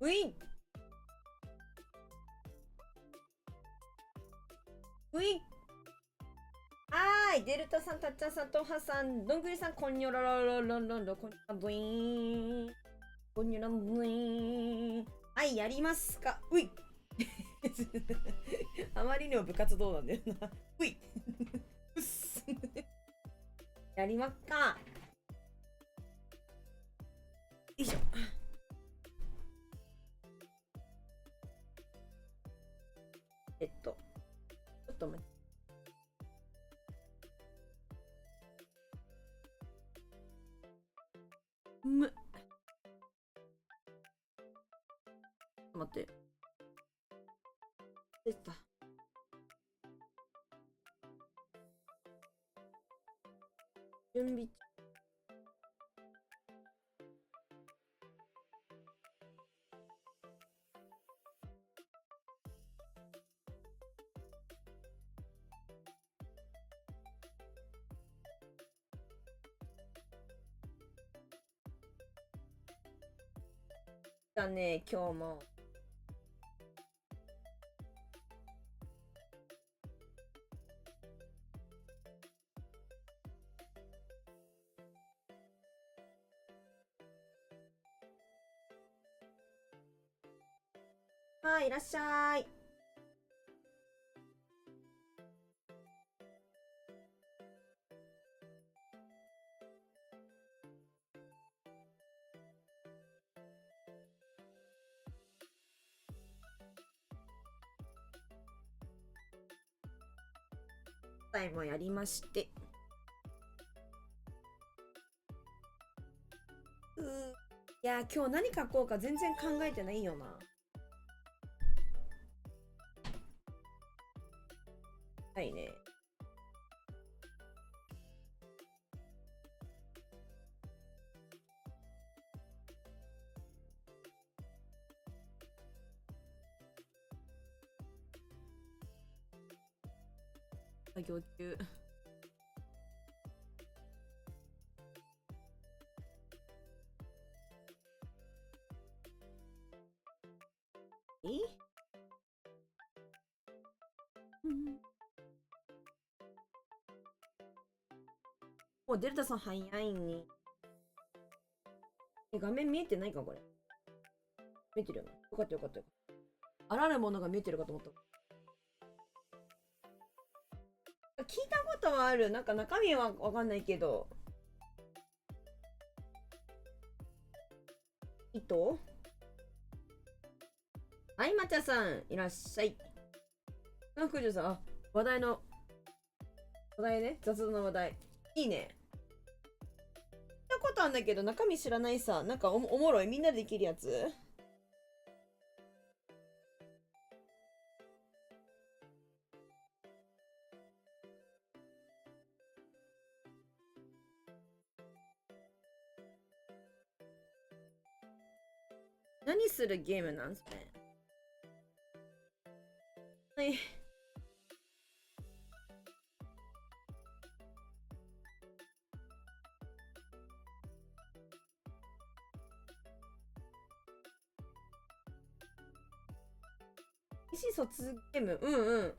うい、うい。はーい、デルタさん、タッチャーさん、トハさん、どんぐりさん、こんにょろろろろろろ、こんにょろブイーン。こんにょろブイーン。はい、やりますか。うい。あまりにも部活動なんだよな。うい。うっす。やりまっか。よいしょ。ちょっと待って。む。待って。でした。準備だね、今日も。はい、いらっしゃい。今回もやりまして。いや、今日何書こうか全然考えてないよな。はいね。作業中。えもうデルタさん早いね。画面見えてないかこれ。見えてるよな。よかったよかったよ。あらぬものが見えてるかと思った。聞いたことはある。なんか中身はわかんないけど。糸はい、まちゃさん、いらっしゃい。福女さん、あ、話題ね。雑談の話題。いいね。聞いたことあるんだけど、中身知らないさ。なんかおもろい。みんなでできるやつ。何するゲームなんすね。はい。意思疎通ゲーム。うんうん。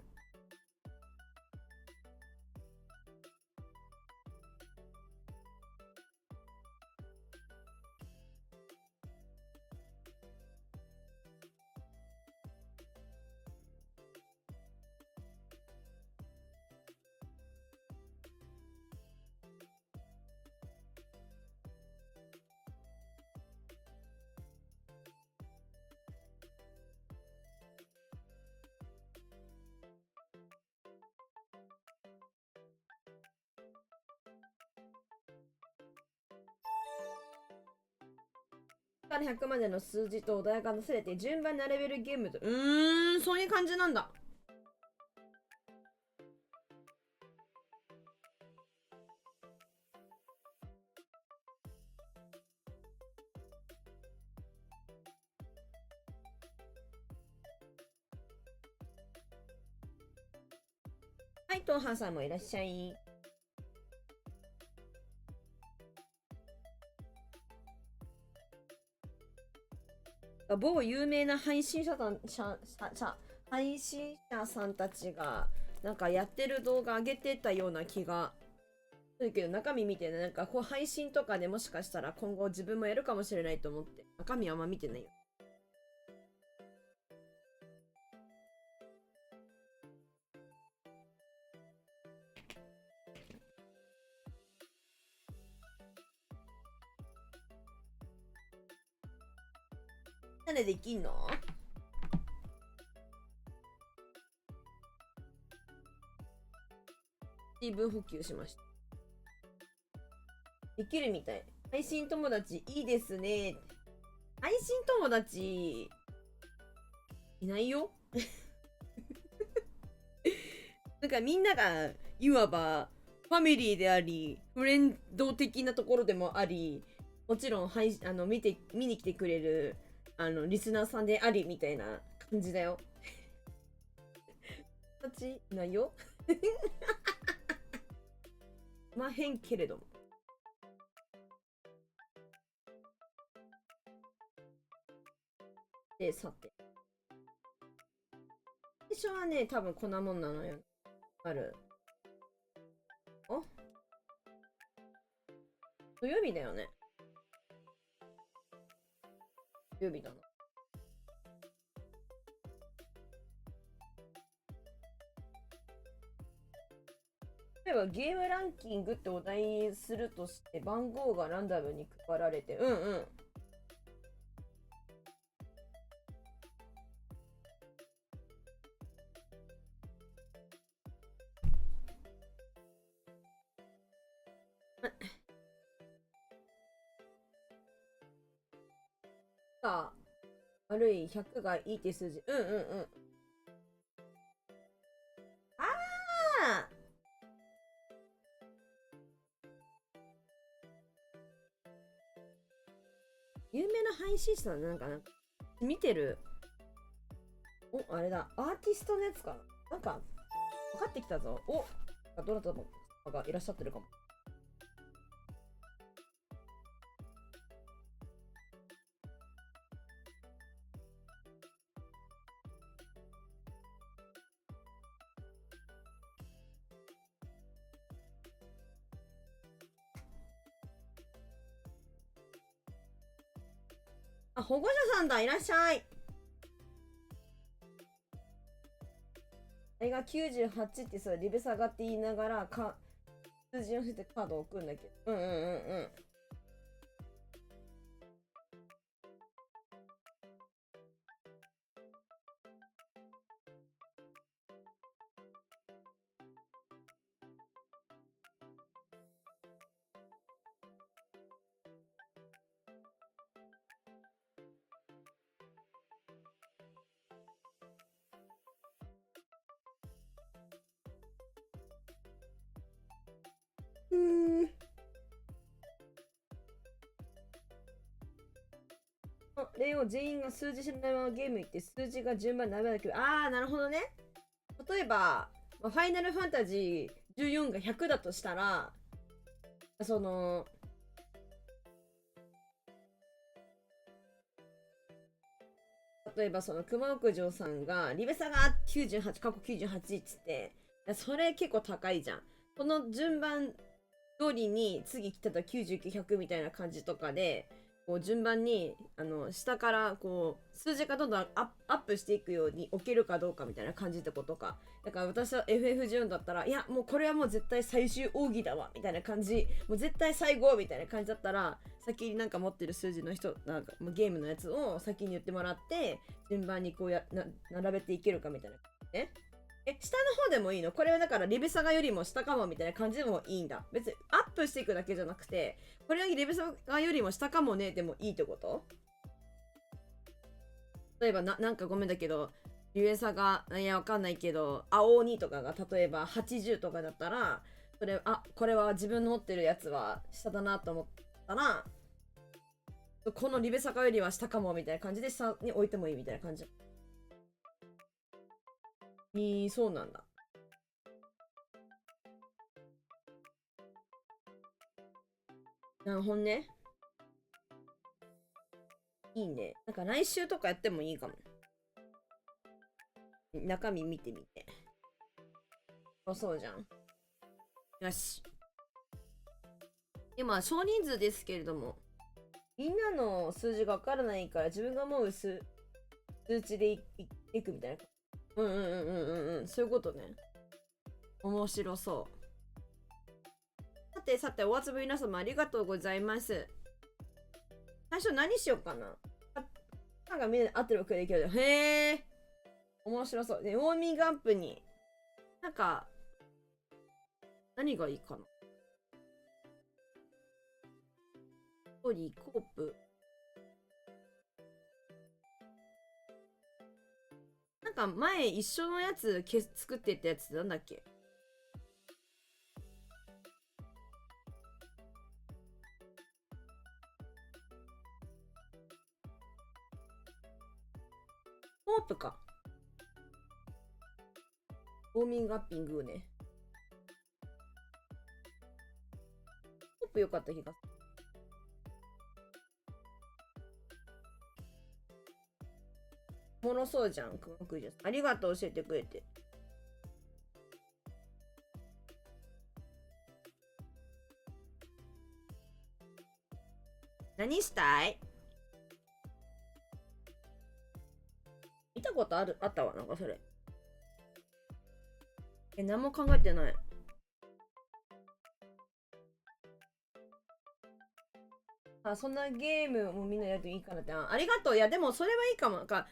から100までの数字とお題が出されて順番に並べるゲームと。そういう感じなんだ。はい、トーハンさんもいらっしゃい。某有名な配信者さんたちが、なんかやってる動画上げてたような気がするけど、中身見てね、なんかこう配信とかでもしかしたら今後自分もやるかもしれないと思って、中身あんま見てないよ。なんでできんの？水分補給しました。できるみたい。配信友達いいですね。配信友達いないよ。なんかみんながいわばファミリーであり、フレンド的なところでもあり、もちろん見に来てくれるリスナーさんでありみたいな感じだよ。友達いないよ。まあ変けれども。で、さて。最初はね、多分こんなもんなのよ。ある。お土曜日だよね。土曜日だな。例えばゲームランキングってお題するとして番号がランダムに配られて、うんうん。さあ、悪い100がいいって数字。うんうんうん。ああ有名な配信者なんか見てる。お、あれだ。アーティストのやつかな。なんか、分かってきたぞ。お、どなたもがいらっしゃってるかも。あ、保護者さんだ。いらっしゃい。あれが98ってさ、リベ下がって言いながら、数字を振ってカードを置くんだけど。うんうんうんうん。レオ全員が数字知らないままゲーム行って数字が順番に並べなきゃ。あー、なるほどね。例えば、ファイナルファンタジー14が100だとしたら、その、例えばその熊屋城さんがリベサが98、過去98っつって、それ結構高いじゃん。この順番通りに次来てた99、100みたいな感じとかで、こう順番に下からこう数字がどんどんアップしていくように置けるかどうかみたいな感じってことか。だから私は FF14 だったら、いやもうこれはもう絶対最終奥義だわみたいな感じ、もう絶対最後みたいな感じだったら、先になんか持ってる数字の人、なんかゲームのやつを先に言ってもらって、順番にこう並べていけるかみたいなね。下の方でもいいの？これはだからリベサガよりも下かもみたいな感じでもいいんだ。別にアップしていくだけじゃなくて、これはリベサガよりも下かもねでもいいってこと？例えばなんかごめんだけど、リベサガ、いやわかんないけど、青鬼とかが例えば80とかだったら、これは自分の持ってるやつは下だなと思ったら、このリベサガよりは下かもみたいな感じで下に置いてもいいみたいな感じ。そうなんだ。なるほどね。いいね。なんか来週とかやってもいいかも。中身見てみて。そうじゃん。よし。今、少人数ですけれども、みんなの数字がわからないから自分が思う数値でいくみたいな。そういうことね。面白そう。さてさて、お集め皆様ありがとうございます。最初何しようかな。なんかみんなで合ってるわけできる。へえ。面白そう。で、ウォーミングアップに、なんか、何がいいかな。ストーリー、コープ。なんか前一緒のやつ作ってったやつなんだっけ。コープか。ウォーミングアッピングね。コープ良かった気がする。おもろそうじゃん、くまくじゃ。ありがとう、教えてくれて。何したい？見たことあったわ、なんかそれ。何も考えてない。あ、そんなゲームもみんなやるといいかなって。ありがとう。いや、でもそれはいいかも。ガン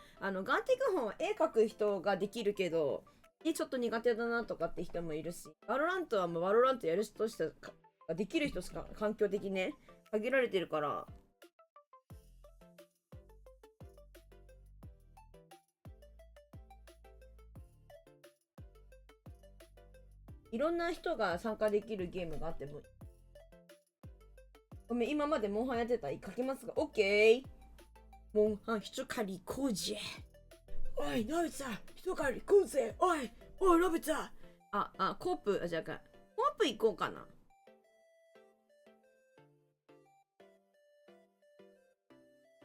ティグホンは絵描く人ができるけど、ちょっと苦手だなとかって人もいるし、バロラントはもうバロラントやる人としてできる人しか環境的にね、限られてるから。いろんな人が参加できるゲームがあっても。ごめん、今までモンハンやってたら書きますが、オッケー。モンハン一狩り行こうぜ。おい、ノビさん、一狩り行こうぜ。おい、ノビさん。コープ、じゃあ、コープ行こうかな。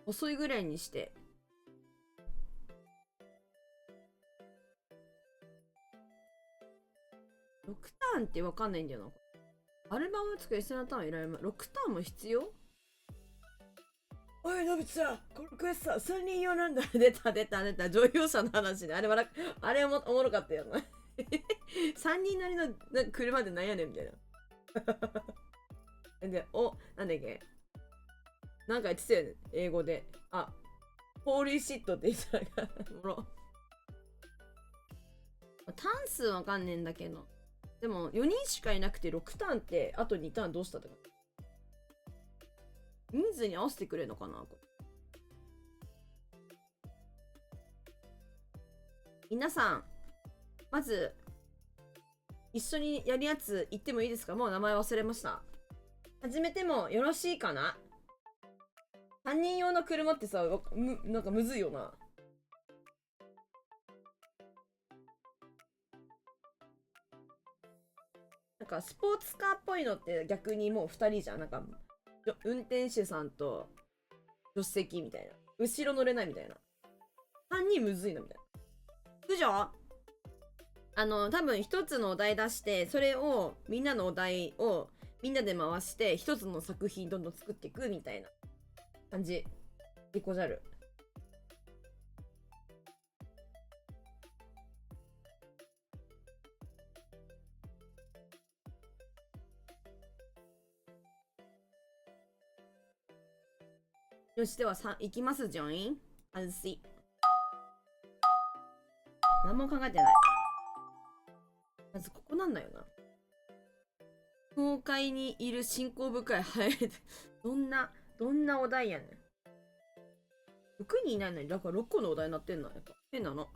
遅いぐらいにして。6ターンってわかんないんだよな。アルバム作る必要なターンいられます。6ターンも必要？おい、のびつさん、このクエストは3人用なんだ。出た。乗用車の話ね。あれもおもろかったよな。3人なりの車でなんやねんみたいな。で、なんだっけ、なんか言ってたよね。英語で。ホーリーシットって言ってたから。おもろ。単数わかんねえんだけど。でも、4人しかいなくて6ターンって、あと2ターンどうしたってか。人数に合わせてくれるのかな。皆さん、まず、一緒にやるやつ言ってもいいですか？もう名前忘れました。始めてもよろしいかな？ 3 人用の車ってさ、なんかむずいよな。なんかスポーツカーっぽいのって逆にもう2人じゃん。なんか、運転手さんと助手席みたいな。後ろ乗れないみたいな。3人むずいなみたいな。九条？多分一つのお題出して、それを、みんなのお題をみんなで回して、一つの作品どんどん作っていくみたいな感じ。でござる。よし、では3、いきます、ジョイン。あずし。何も考えてない。まずここなんだよな。教会にいる信仰深いハエ。どんなお題やねん。6人いないのに、だから6個のお題になってんの。やっぱ変なの。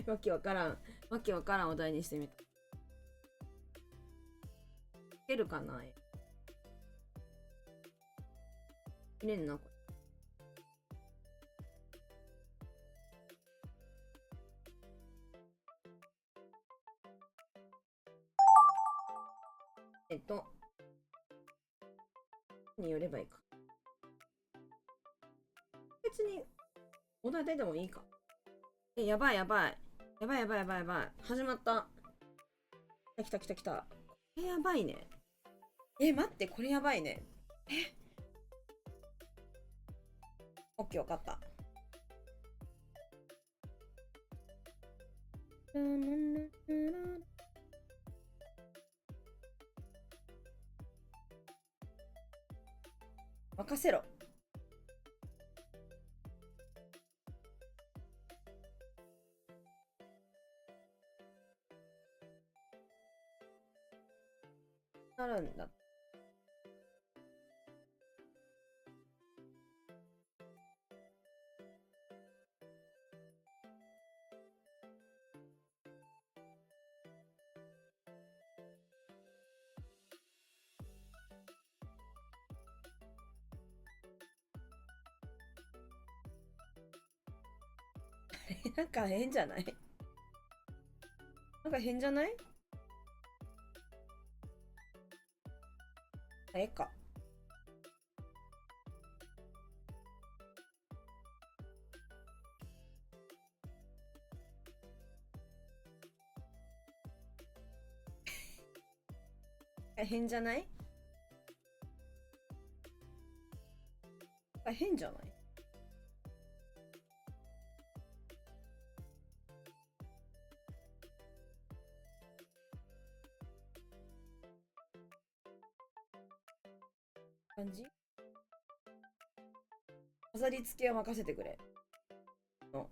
わけわからん。わけわからんお題にしてみた。いけるかな。いれんな、これ。によればいいか。別に、お題でもいいか。やばいやばい。やばいやばいやばいやばい。始まった。来た来た来た。これやばいね。待って、これやばいね。オッケー、わかった。任せろ。なるんだ。なんか変じゃない？なんか変じゃない？か。変じゃない？変じゃない？感じ？飾り付けは任せてくれ。の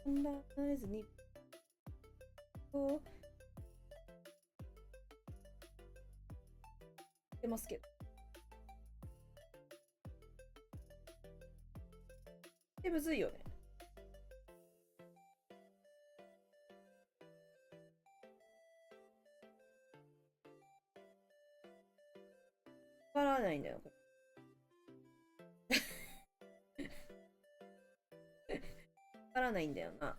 こんな合図にこう出ますけど。でむずいよね。わからないんだよ。わからないんだよな。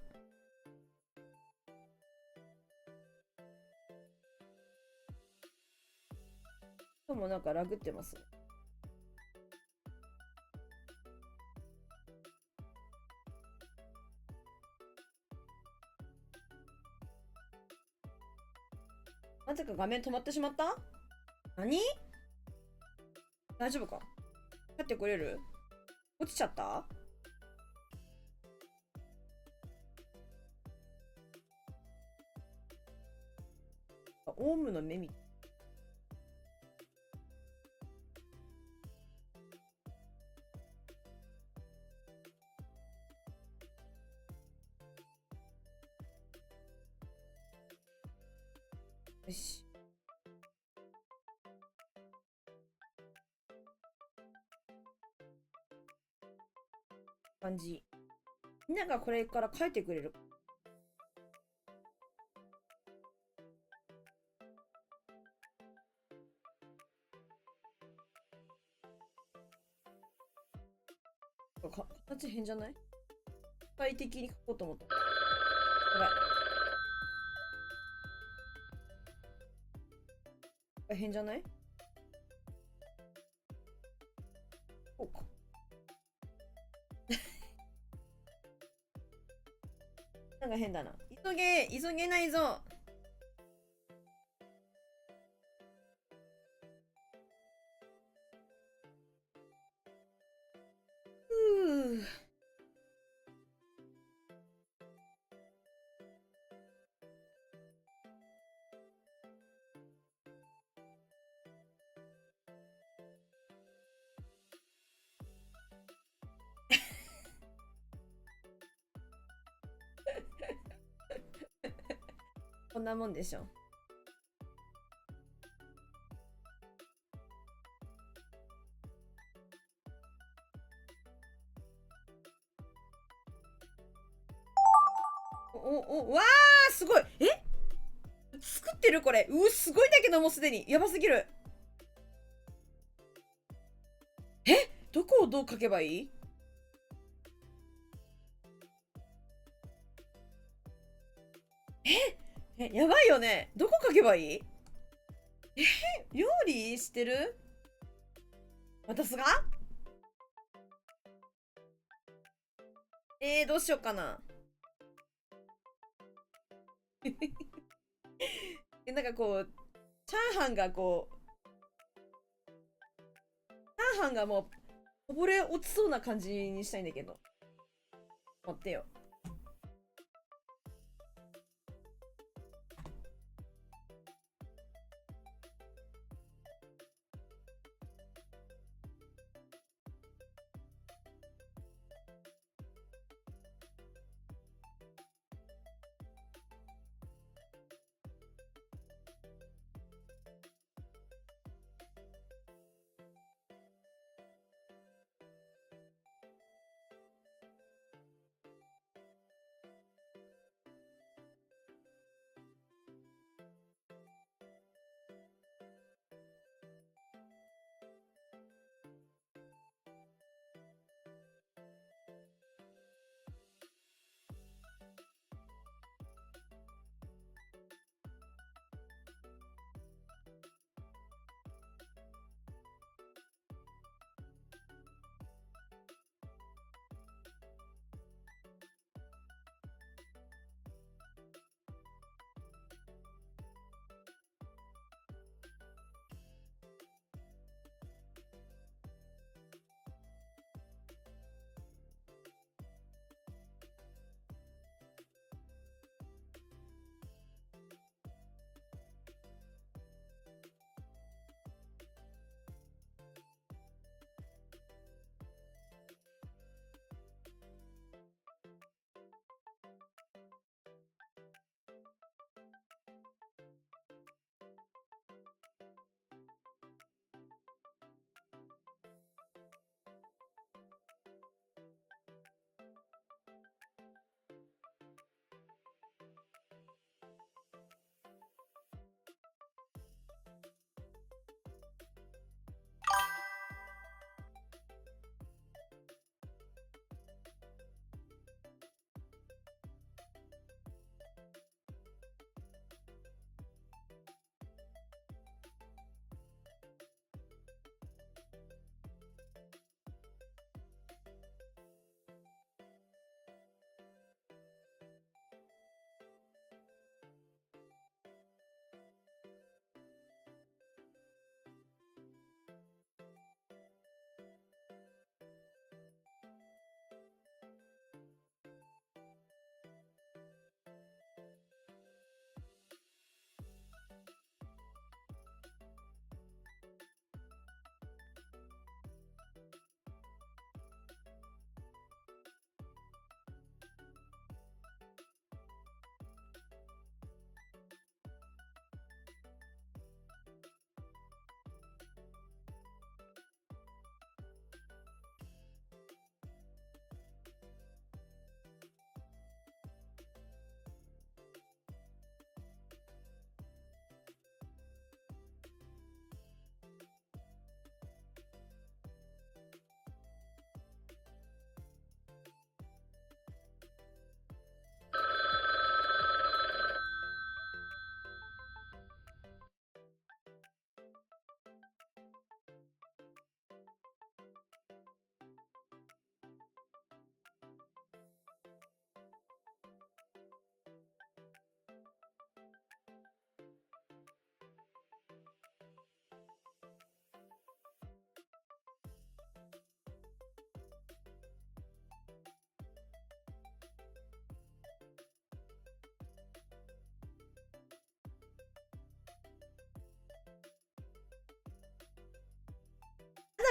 でもなんかラグってます。なぜか画面止まってしまった？何？大丈夫か？帰ってこれる？落ちちゃった？オウムの目みたい。よし。感じ。みんながこれから書いてくれる。形変じゃない？機械的に書こうと思った。やばい。変じゃない？こうか。なんか変だな。急げないぞ。こんなもんでしょ。わーすごい。作ってるこれ。すごいだけどもうすでに。やばすぎる。どこをどう書けばいい？やばいよね。どこ書けばいい？料理してる？私が？どうしようかな。なんかこう、チャーハンがこう、チャーハンがもう、こぼれ落ちそうな感じにしたいんだけど。待ってよ。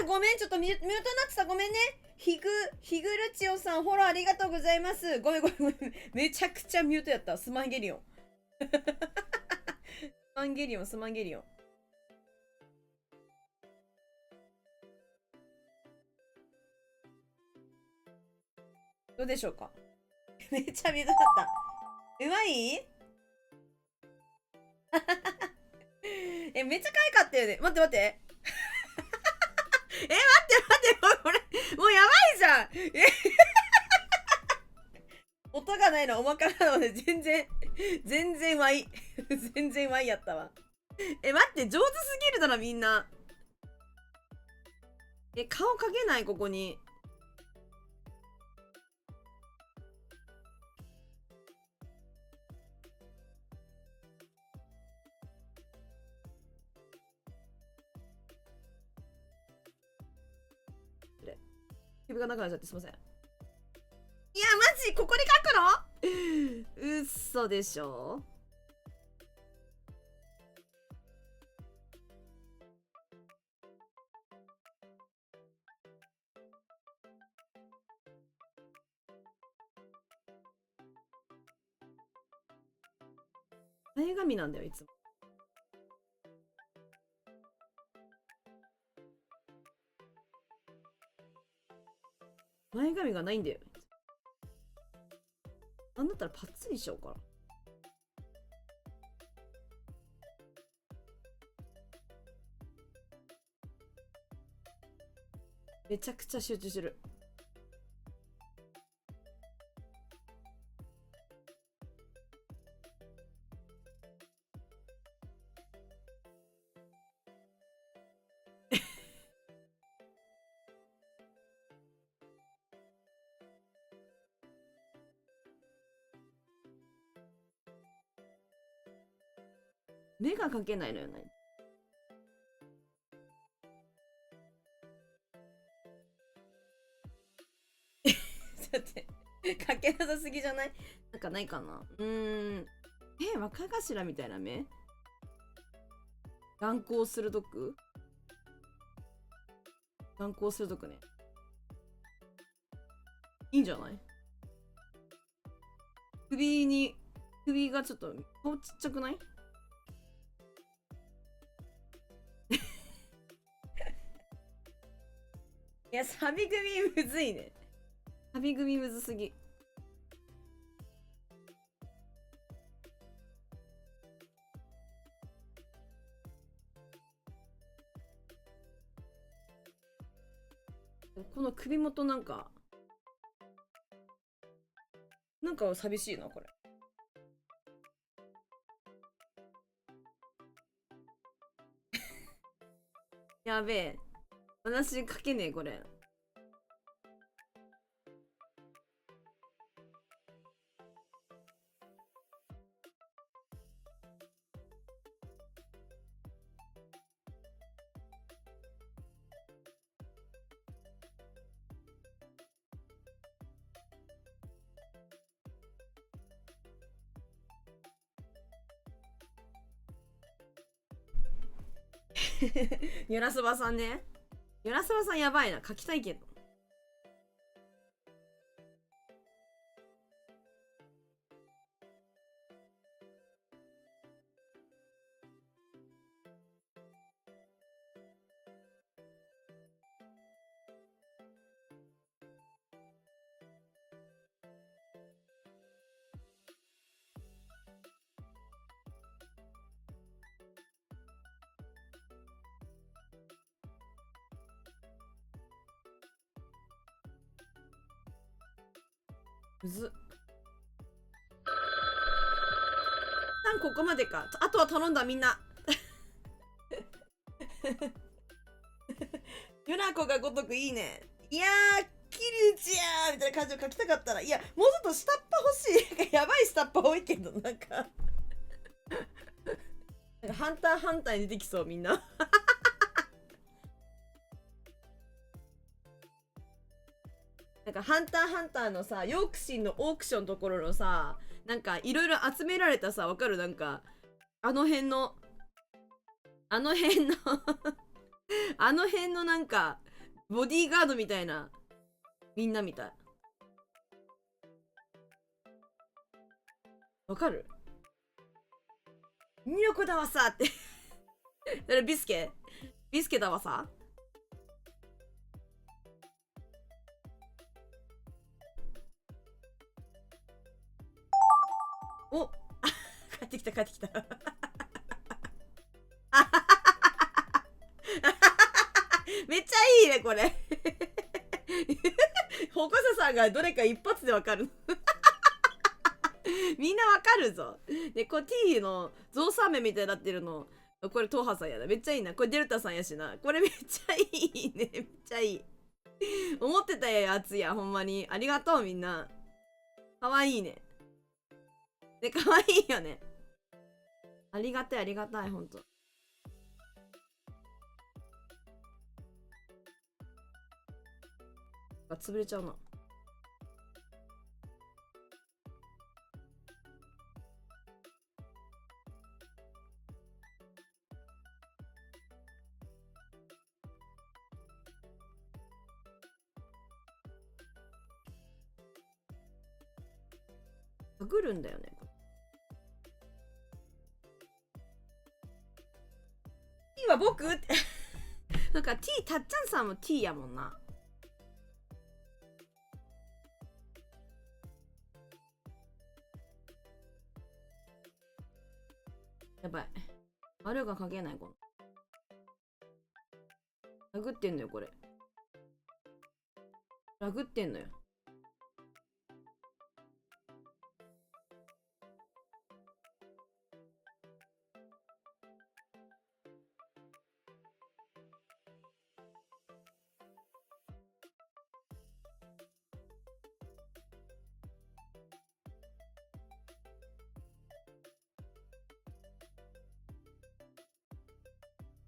ごめん、ちょっとミュートになってた。ごめんね。ヒグルチオさん、フォローありがとうございます。ごめん。めちゃくちゃミュートやった。スマイゲリオン。マンゲリオン、スマンゲリオン。どうでしょうか。めっちゃ水だった。うまいえ、めっちゃ可愛かったよね。待って待って。待って、これ、もうやばいじゃん。音がないのおまかなので、全然ワイ。全然ワイやったわ。待って、上手すぎるだろ、みんな。顔かけないここに。首がなくなっちゃってすいません。いや、マジここに書くの？うっそでしょ。前髪なんだよ、いつも。前髪がないんだよ。なんだったらパッツンにしようかな。めちゃくちゃ集中してる。目が描けないのよね。だって描けなさすぎじゃない？なんかないかな。若頭みたいな目？眼光鋭くね。いいんじゃない？首がちょっと顔ちっちゃくない？いや、サビ組むずいね。サビ組むずすぎ。この首元なんか寂しいな、これ。やべえ。私書けねえ、これ。ゆらそばさんね。ゆらそばさんやばいな。書きたいけど。むずっ。ここまでか。あとは頼んだ、みんな。ゆなこがごとくいいね。いやー、キルチやーみたいな感じを書きたかったら、いや、もうちょっと下っ端欲しい。やばい下っ端多いけど、なんかハンターハンターに出てきそう、みんな。なんかハンターハンターのさ、ヨークシンのオークションのところのさ、なんかいろいろ集められたさ、わかる？なんか、あの辺のあの辺のなんか、ボディーガードみたいな、みんなみたい。わかる？入力だわさって。それビスケだわさ。お帰ってきた。めっちゃいいね、これ。ほこささんがどれか一発でわかる。みんなわかるぞ。で、これ T のゾウさん目みたいになってるの。これ、トーハさんやな。めっちゃいいな。これ、デルタさんやしな。これめっちゃいいね。めっちゃいい。思ってたやつや、ほんまに。ありがとう、みんな。かわいいね。で、かわいいよね。ありがたい、ほんと。あ、潰れちゃうな。バグるんだよね。T は僕ってなんか T、たっちゃんさんも T やもんな。やばい。丸が書けない、この。ラグってんのよ、これ。ラグってんのよ。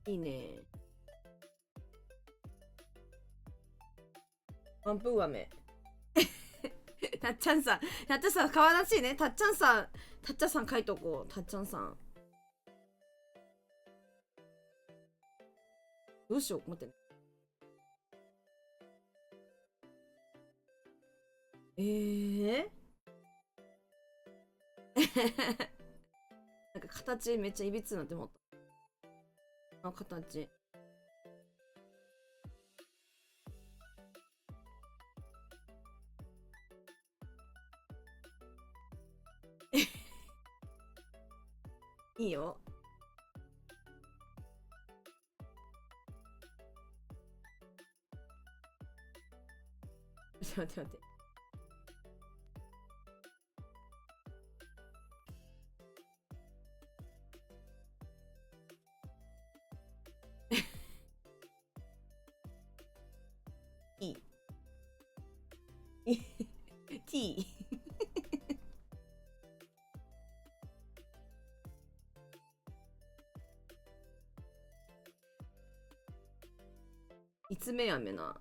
いいね。ワンプー飴。たっちゃんさん、かわらしいね。たっちゃんさん書いとこう。たっちゃんさん。どうしよう、待って。なんか形めっちゃいびつなって思った。あ、形。いいよ。待って。いい。T。いつ目やめな。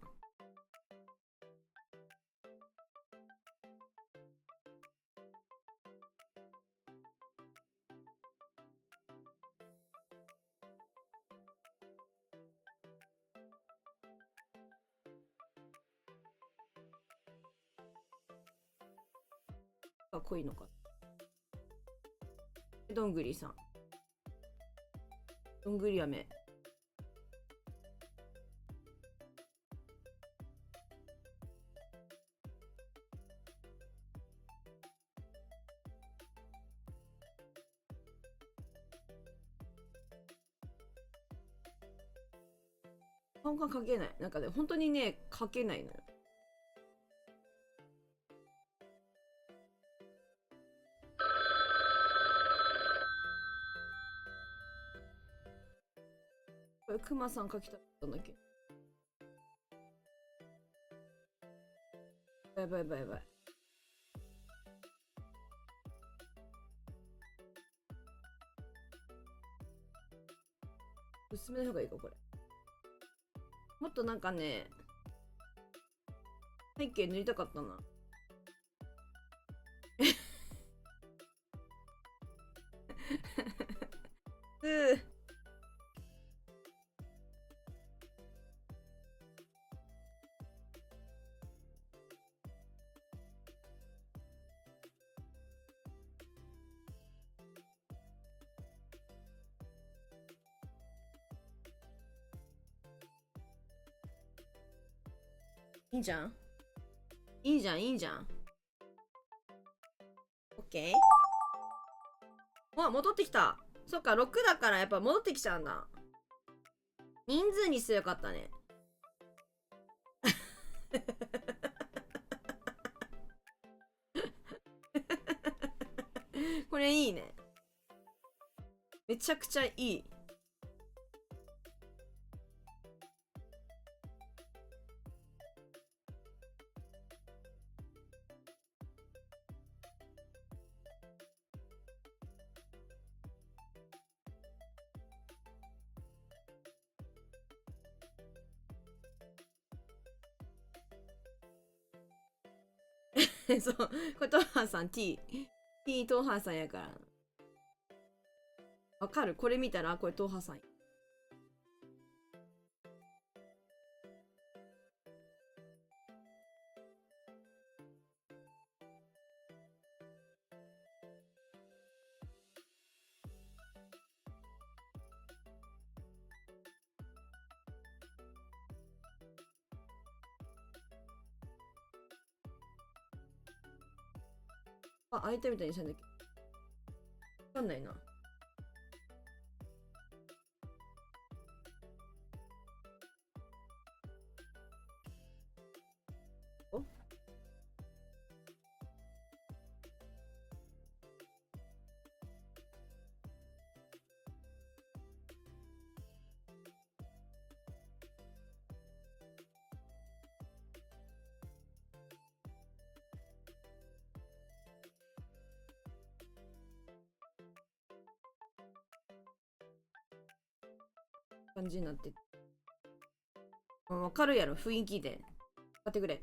かっこいいのか。どんぐりさん。どんぐり飴。顔が描けない。なんかね、本当にね、描けないのよ。これ、クマさん描きたかったんだっけ。やばい。薄めの方がいいか、これ。もっとなんかね、背景塗りたかったな。いいんじゃん。いいじゃん、いいじゃん。オッケー。わ、戻ってきた。そっか、6だからやっぱ戻ってきちゃうんだ。人数にすればよかったね。これいいね。めちゃくちゃいい。そう、これトハさん T トハさんやから。わかる？これ見たらこれトハさん。あ、開いたみたいにしたんだけど。わかんないな。お、感じになってて。わかるやろ、雰囲気で。買ってくれ。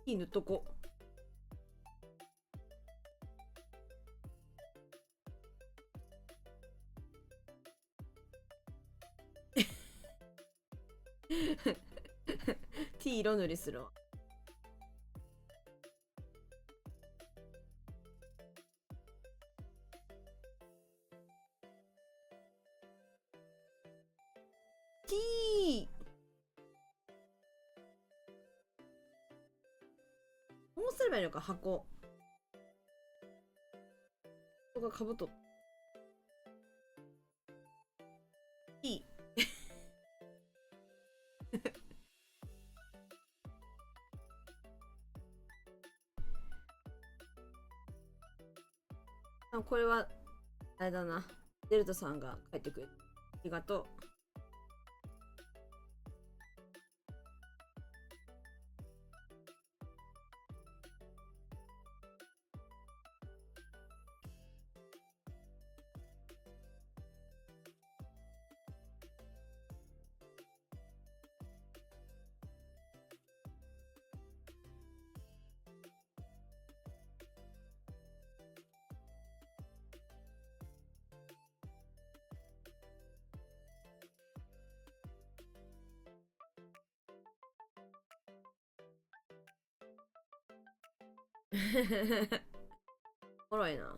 いい塗っとこ。T 色塗りするわ。T どうすればいいのか、箱。ここがかぶと。T これは、あれだな。デルタさんが帰ってくれて。ありがとう。おもろいな。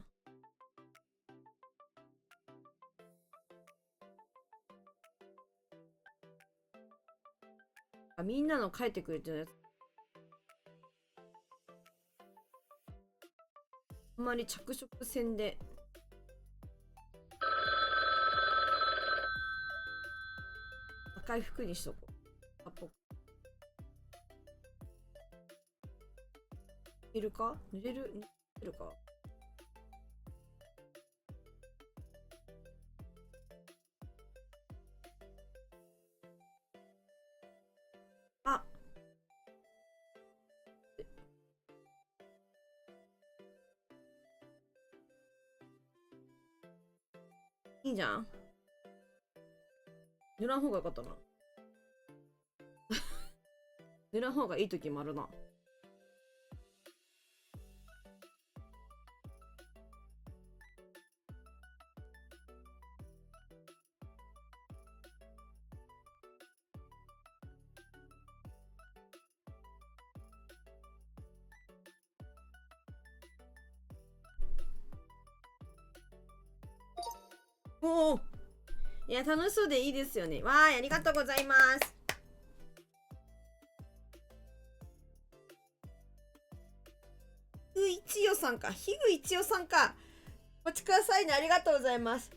あ、みんなの書いてくれてるやつ。あんまり着色線で。赤い服にしとこう。あっぽく。いるか？塗れるか？あ、いいじゃん。塗らん方がよかったな。塗らん方がいい時もあるな。おお。いや、楽しそうでいいですよね。わーい、ありがとうございます。一代さんか。ひぐ一代さんか。お待ちくださいね。ありがとうございます。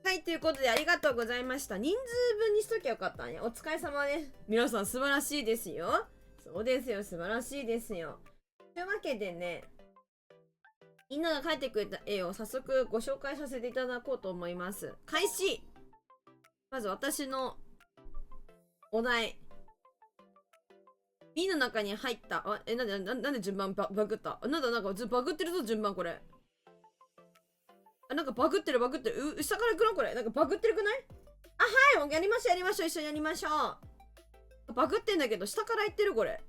はい、ということでありがとうございました。人数分にしときゃよかったね。お疲れ様です。皆さん素晴らしいですよ。そうですよ、素晴らしいですよ。というわけでね、みんなが描いてくれた絵を早速ご紹介させていただこうと思います。開始。まず私のお題。B の中に入った。なんで順番バグった。なんかバグってるぞ、順番これ。なんかバグってる。下から行くのこれ。なんかバグってるくない？はい、やりましょう、一緒にやりましょう。バグってんだけど、下から行ってるこれ。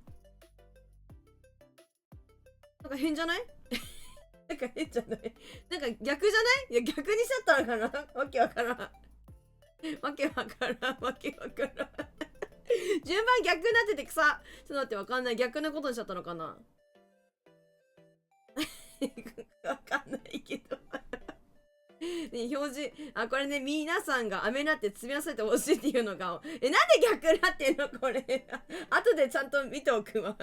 なんか変じゃない？なんか変じゃない？なんか逆じゃない？いや、逆にしちゃったのかな？わけわからん。順番逆になっててくさ。ちょっと待って、わかんない。逆なことにしちゃったのかな？わかんないけど。ね、表示、これね、皆さんが飴ラテ積み合わせてほしいっていうのが、なんで逆になってんのこれ。後でちゃんと見ておくわ。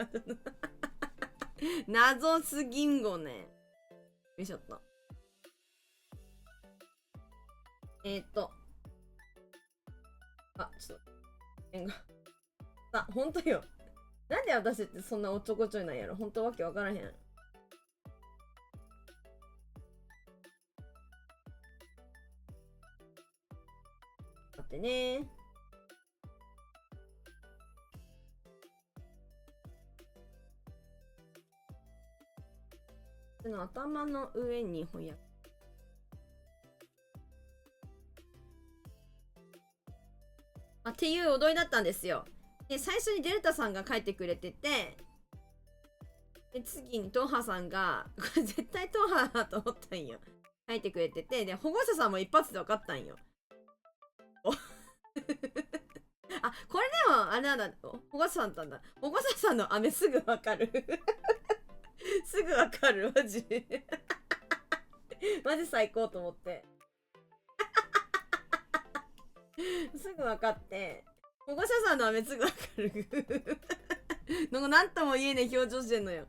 謎すぎんごね。よいしょっと。ちょっと。ほんとよ。なんで私ってそんなおっちょこちょいなんやろ。ほんとわけわからへん。待ってね。の頭の上に翻訳。っていう踊りだったんですよ。で、最初にデルタさんが書いてくれてて、で、次にトーハさんが、これ絶対トーハだと思ったんよ。書いてくれてて、で、保護者さんも一発で分かったんよ。これでも、あれなんだ、保護者さんなんだ。保護者さんの飴すぐ分かる。すぐ分かる、マジ。マジ最高と思って。すぐ分かって、保護者さんの飴すぐ分かる。なんとも言えねえ表情してんのよ。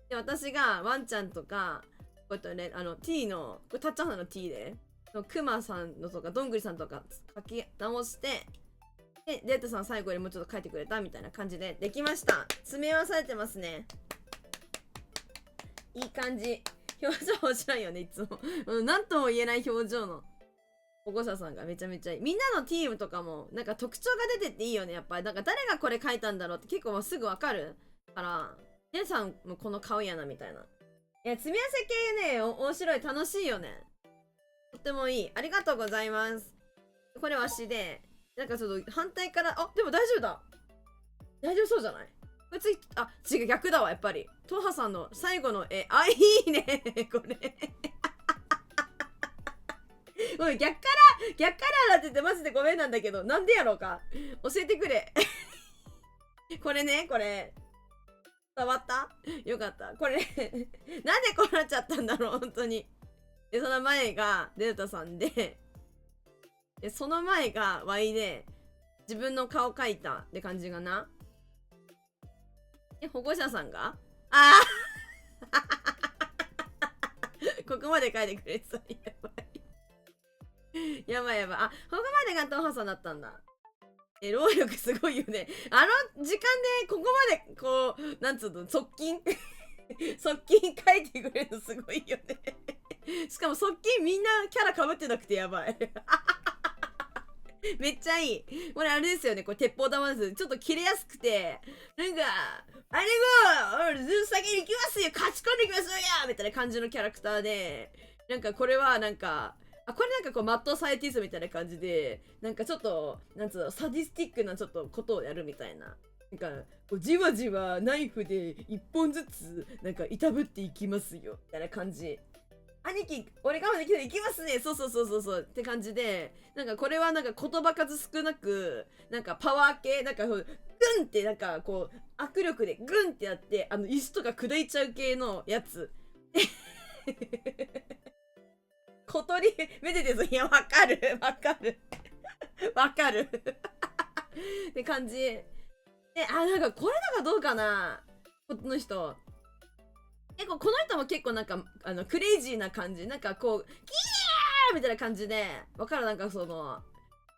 で、私がワンちゃんとか、こうやってね、T の、これタッチャーさんの T で、クマさんのとか、どんぐりさんとか書き直して、で、データさん最後にもうちょっと書いてくれたみたいな感じでできました。詰め合わされてますね。いい感じ。表情面白いよね、いつも。なんとも言えない表情の保護者さんがめちゃめちゃいい。みんなのチームとかも、なんか特徴が出てっていいよね、やっぱり。なんか誰がこれ書いたんだろうって結構もうすぐわかるから、皆さんもこの顔やな、みたいな。いや、積み合わせ系ね、面白い、楽しいよね。とってもいい。ありがとうございます。これわしで、なんかちょっと反対から、でも大丈夫だ。大丈夫そうじゃない？これ次、違う、逆だわ、やっぱり。トハさんの最後の絵、いいね、これ。ごめん、逆からだって言ってマジでごめんなんだけど、なんでやろうか。教えてくれ。これね、これ。伝わった？よかった。これ、なんでこうなっちゃったんだろう、本当に。で、その前がデルタさんで、その前が Y で、自分の顔描いたって感じかな。保護者さんがここまで書いてくれてた。やばい。やばい。ここまでがトーハさんだったんだ。労力すごいよね。時間でここまで、こう、なんつうの、側近書いてくれるのすごいよね。しかも側近みんなキャラ被ってなくてやばい。めっちゃいい。これあれですよね。これ鉄砲玉です。ちょっと切れやすくて、なんか、先に行きますよ、勝ち込んでいきますよみたいな感じのキャラクターで、なんかこれはなんか、これなんかこうマッドサイエンティストみたいな感じで、なんかちょっと、なんつうの、サディスティックなちょっとことをやるみたいな。なんか、こうじわじわナイフで一本ずつ、なんかいたぶっていきますよ、みたいな感じ。兄貴、俺我慢できない、行きますね。そうって感じで、なんかこれはなんか言葉数少なく、なんかパワー系、なんかグンってなんかこう、握力でグンってやって、石とか砕いちゃう系のやつ。小鳥めでてる。いや、わかる。わかる。わかる。って感じ。で、なんかこれなんかどうかな、この人。結構この人も結構なんか、クレイジーな感じ。なんかこう、キーみたいな感じで、わかる、なんかその、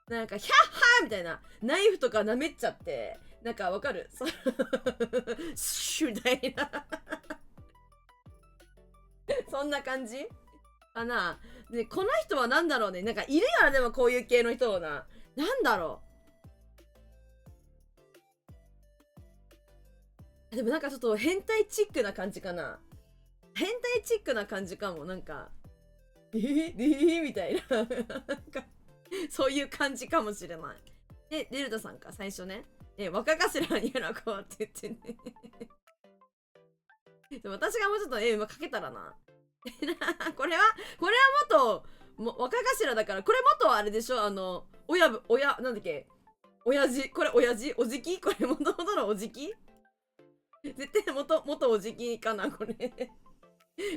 なんか、ヒャッハーみたいな、ナイフとか舐めっちゃって、なんかわかるシュみたいな。そんな感じかな。で、この人はなんだろうね。なんかいるよな、でもこういう系の人をな。なんだろう。でもなんかちょっと変態チックな感じかな。変態チックな感じかも。なんか、みたいな。なんか、そういう感じかもしれない。で、デルタさんか、最初ね。若頭に喜ぶって言ってね。で私がもうちょっと今かけたらな。これは若頭だから、これ元あれでしょ、なんだっけ、親父、これ親父おじき、これ元々のおじき、絶対元おじきかな、これ。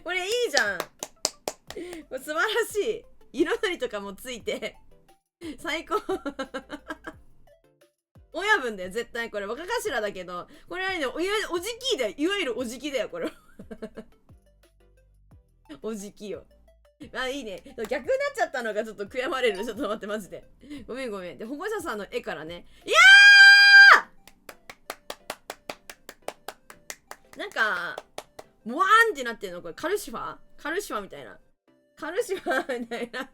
これいいじゃん。これ素晴らしい。彩りとかもついて、最高。親分だよ、絶対これ。若頭だけど、これはね、おじきだよ。いわゆるおじきだよ、これ。おじきよ。いいね。逆になっちゃったのがちょっと悔やまれる。ちょっと待って、マジで。ごめんごめん。で、保護者さんの絵からね。いやーなんか、もわーんってなってんのこれ、カルシファみたいな。カルシファみたいな。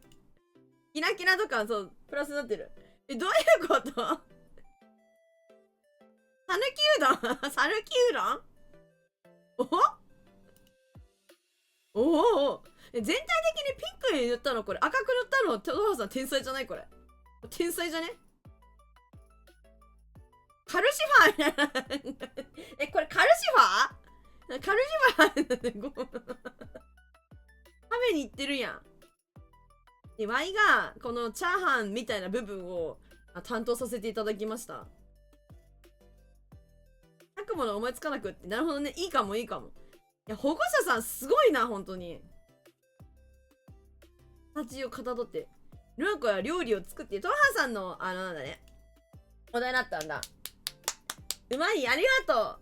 キラキラとか、そう、プラスになってる。どういうことさぬきうどんさぬきうどんお全体的にピンクに塗ったのこれ、赤く塗ったの、トハさん天才じゃない？これ天才じゃね？カルシファーこれカルシファー食べに行ってるやん。で、ワイがこのチャーハンみたいな部分を担当させていただきました。書くもの思いつかなくって、なるほどね。いいかもいいかも。いや、保護者さんすごいな、本当に。形をかたどって。ルナコは料理を作って、トハさんの、なんだね。お題だったんだ。うまい、ありがとう。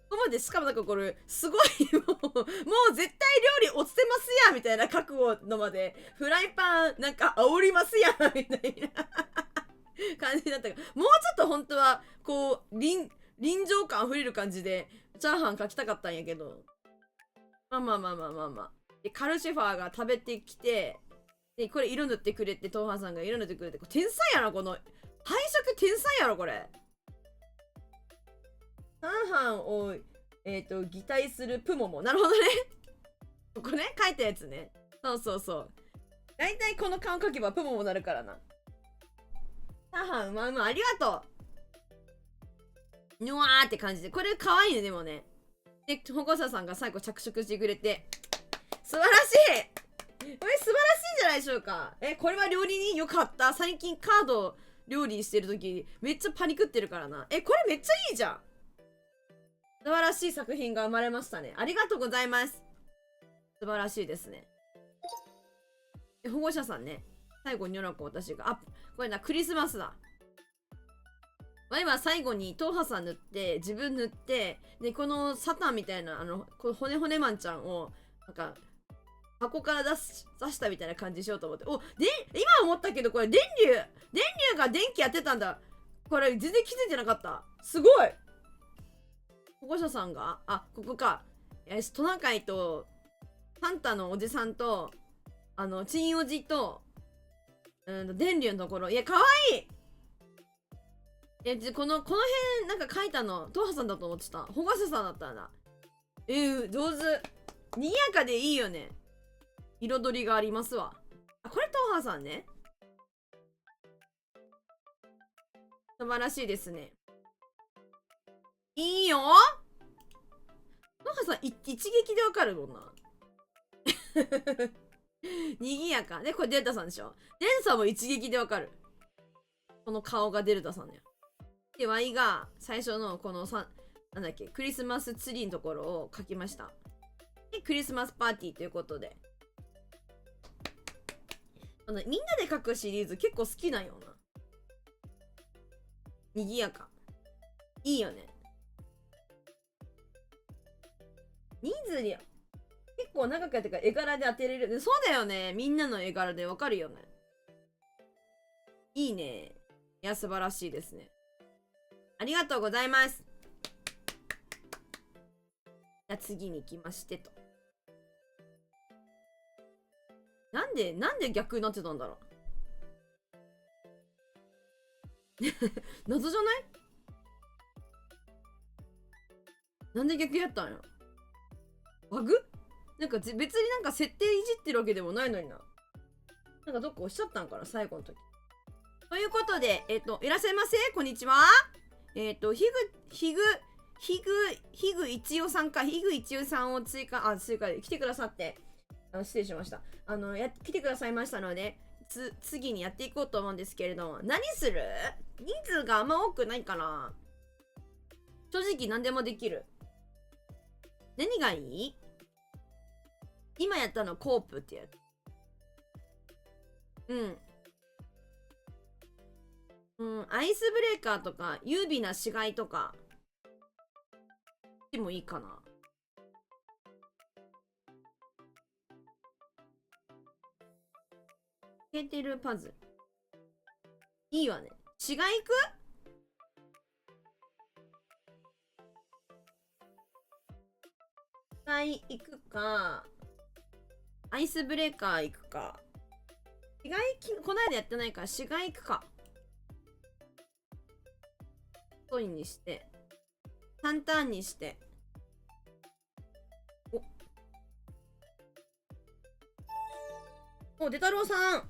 ここまで、しかもなんかこれ、すごい、もう絶対料理落ちてますやみたいな覚悟のまで、フライパンなんか煽りますやみたいな感じだったから、もうちょっと本当は、こう、臨場感あふれる感じで、チャーハン描きたかったんやけど。まあ。で、カルシファーが食べてきて、で、これ色塗ってくれって、トーハンさんが色塗ってくれて、これ天才やな、この、配色天才やろ、これ。チャーハンを、擬態するプモモ。なるほどね。ここね、書いたやつね。そう。だいたいこの顔描けばプモモなるからな。チャーハンうまうま、ありがとう。ぬわーって感じで。これ可愛いね、でもね。で、保護者さんが最後着色してくれて。素晴らしいこれ素晴らしいんじゃないでしょうか。これは料理人よかった。最近カード料理してるときめっちゃパニクってるからな。これめっちゃいいじゃん。素晴らしい作品が生まれましたね。ありがとうございます。素晴らしいですね。保護者さんね。最後に私が。これな、クリスマスだ。今最後にトーハさん塗って、自分塗って、で、このサタンみたいな、この骨マンちゃんを、なんか、箱から出したみたいな感じしようと思って。今思ったけど、これ電流が電気やってたんだ。これ全然気づいてなかった。すごい保護者さんがここか。トナカイと、サンタのおじさんと、チンおじと、電流のところ。いや、かわいいこの辺なんか書いたの、トーハさんだと思ってた。保護者さんだったんだ。上手。賑やかでいいよね。彩りがありますわ。これトーハさんね。素晴らしいですね。いいよトーハさん一撃でわかるもんな。賑やか。で、これデルタさんでしょ。デルタさんも一撃でわかる。この顔がデルタさんだよ。で、ワイが最初のこのなんだっけ、クリスマスツリーのところを書きました。で、クリスマスパーティーということで。みんなで書くシリーズ結構好きなんよな。にぎやか。いいよね。人数に結構長くやってから絵柄で当てれる。そうだよね。みんなの絵柄でわかるよね。いいね。いや、素晴らしいですね。ありがとうございます。じゃあ次に行きましてと。なんで逆になってたんだろう。謎じゃない？なんで逆やったんや。バグ？なんか別になんか設定いじってるわけでもないのにな。なんかどっか押しちゃったんかな、最後の時。ということで、いらっしゃいませ。こんにちは。ひぐ一代さんか。ひぐ一代さんを追加で来てくださって、失礼しました。来てくださいましたので、次にやっていこうと思うんですけれども、何する？人数があんま多くないかな。正直何でもできる。何がいい？今やったのコープってやつ。アイスブレーカーとか、優美な死骸とか、でもいいかな。消えてるパズル。いいわね。死骸行く？死骸行くか、アイスブレーカー行くか。死骸こないだやってないから死骸行くか。トイにして、タンタンにして。お、デタロウさん。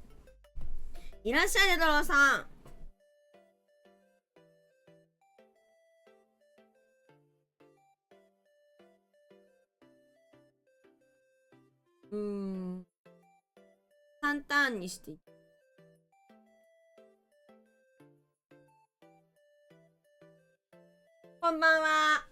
いらっしゃい、デタロウさん。タンタンにして。こんばんは。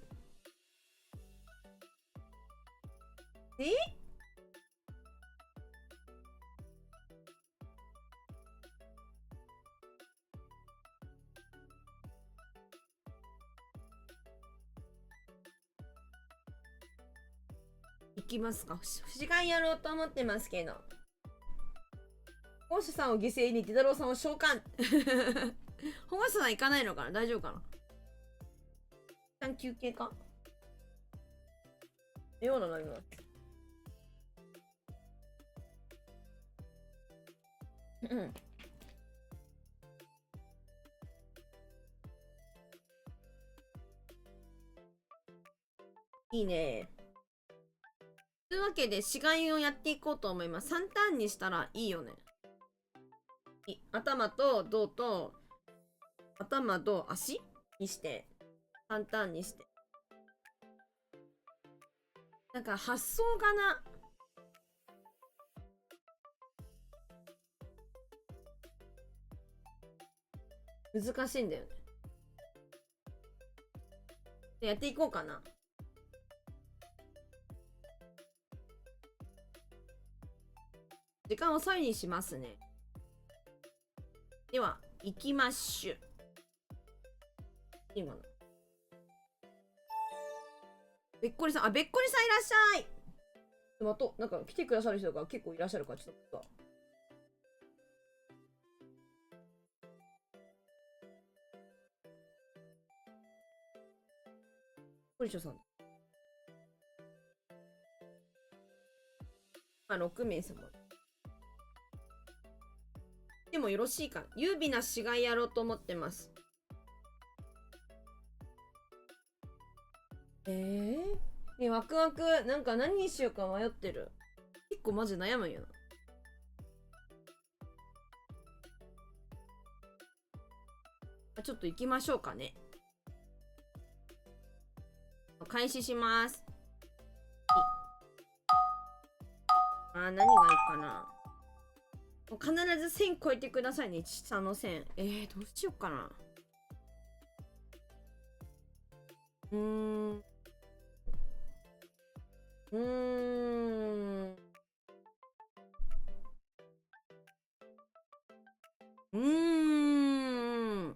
行きますか。不思議やろうと思ってますけど。保護者さんを犠牲にデタロウさんを召喚。保護者さん行かないのかな？大丈夫かな？一旦休憩か？ような飲みます。いいね。というわけで、死骸をやっていこうと思います。3ターンにしたらいいよね。頭と胴と、頭と足にして、3ターンにして。なんか発想がな、難しいんだよね。やっていこうかな。時間遅いにしますね。では、行きましゅ。いいかな。べっこりさん、べっこりさんいらっしゃい。まと、なんか来てくださる人が結構いらっしゃるから、ちょっと。ポリショさん。6名様。でもよろしいか。優美な死骸やろうと思ってます。ね、ワクワク。なんか何にしようか迷ってる。結構マジ悩むんやな。ちょっと行きましょうかね。開始します。何がいいかな。必ず1000超えてくださいね。下の1000。どうしようかな。うーん。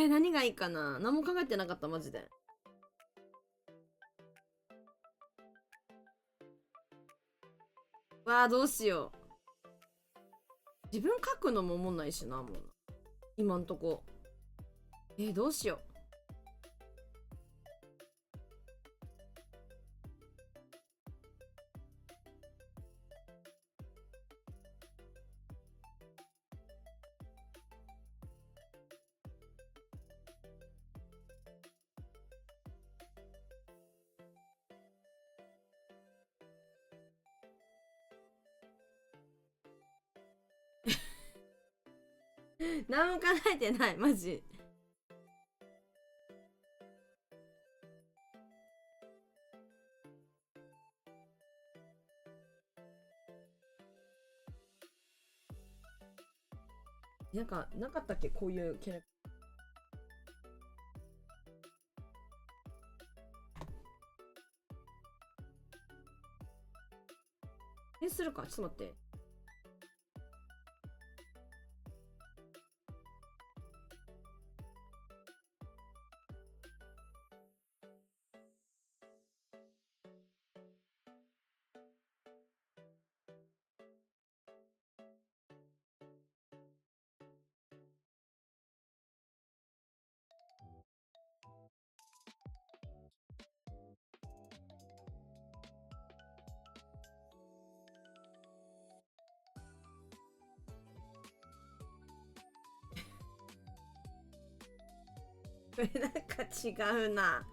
何がいいかな。何も考えてなかった、マジで。わあ、どうしよう。自分書くのも思んないしな、もう。今んとこ。どうしよう。何も考えてない、マジ。なんか、なかったっけこういうキャラクター。するか、ちょっと待って。これなんか違うな。なん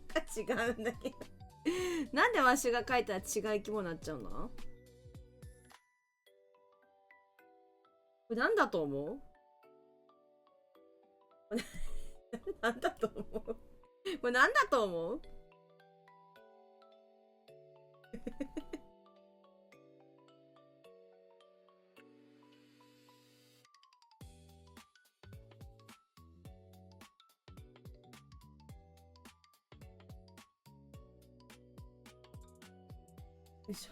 か違うんだけど。なんでわしが書いたら違う生き物になっちゃうの？これなんだと思う？なんだと思う？これなんだと思う？よいし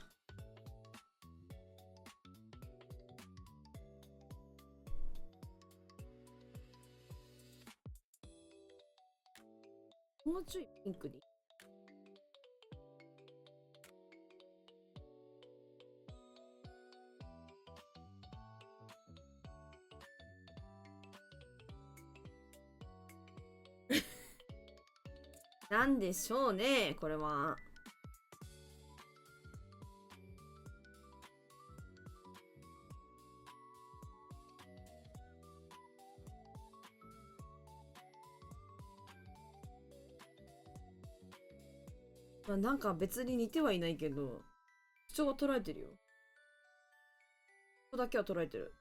ょ。もうちょいピンクに。なんでしょうね、これは。なんか別に似てはいないけど、主張は捉えてるよ。ここだけは捉えてる。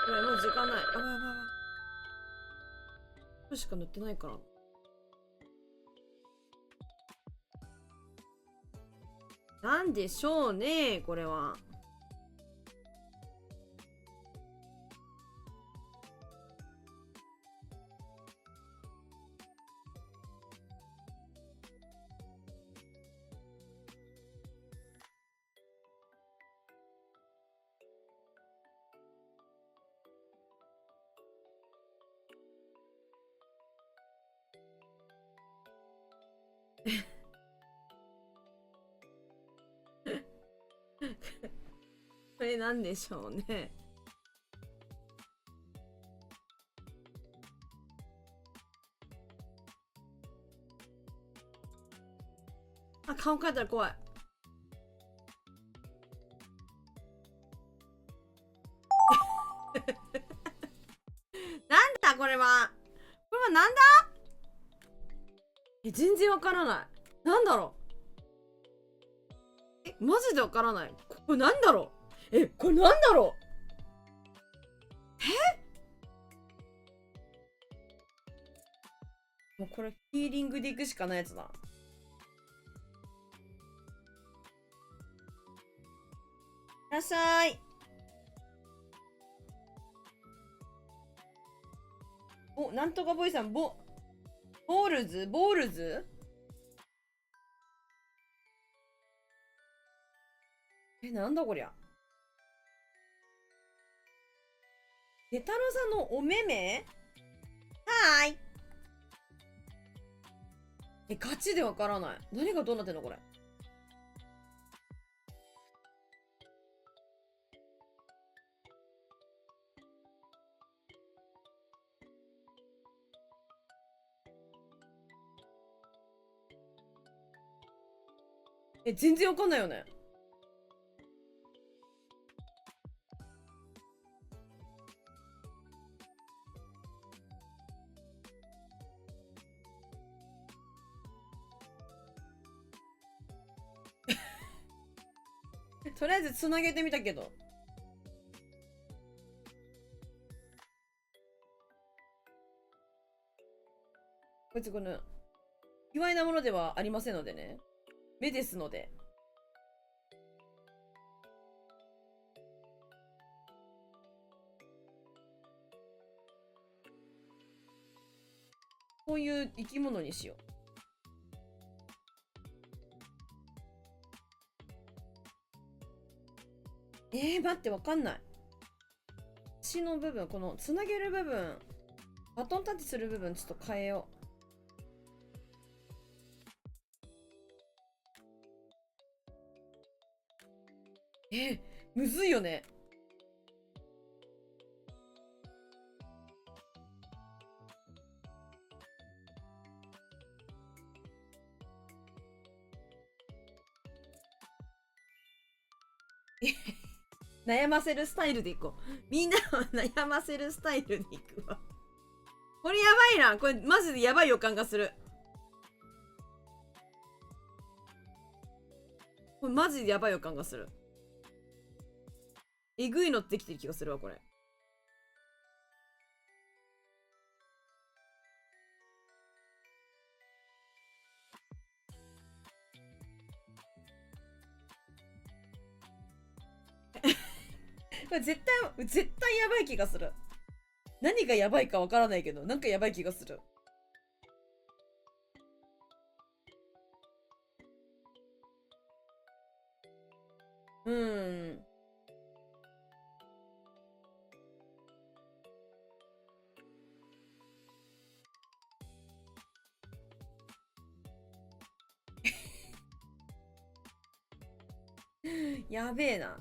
やばい、もう時間ない。あばやばいやばい。これしか塗ってないから。なんでしょうね、これは。これなんでしょうね。あ、顔描いたら怖い。なんだこれは。これはなんだ？全然わからない。なんだろう。マジでわからない。これなんだろう。これなんだろう。もうこれ、ヒーリングでいくしかないやつだ。いらっしゃい。お、なんとかボーイさん、ボールズえ、なんだこりゃ。デタロさんのお目目はーい。え、ガチでわからない。何がどうなってんのこれ。え、全然わかんないよね。とりあえずつなげてみたけど。こいつこの、卑猥なものではありませんのでね。目ですので。こういう生き物にしよう。待って、わかんない。血の部分、このつなげる部分、バトンタッチする部分、ちょっと変えよう。むずいよね。悩ませるスタイルでいこう。みんなを悩ませるスタイルでいくわ。これやばいな。これマジでやばい予感がする。これマジでやばい予感がする。えぐいのってきてる気がするわ、これ。これ絶対やばい気がする。何がやばいかわからないけど、なんかやばい気がする。やべえな。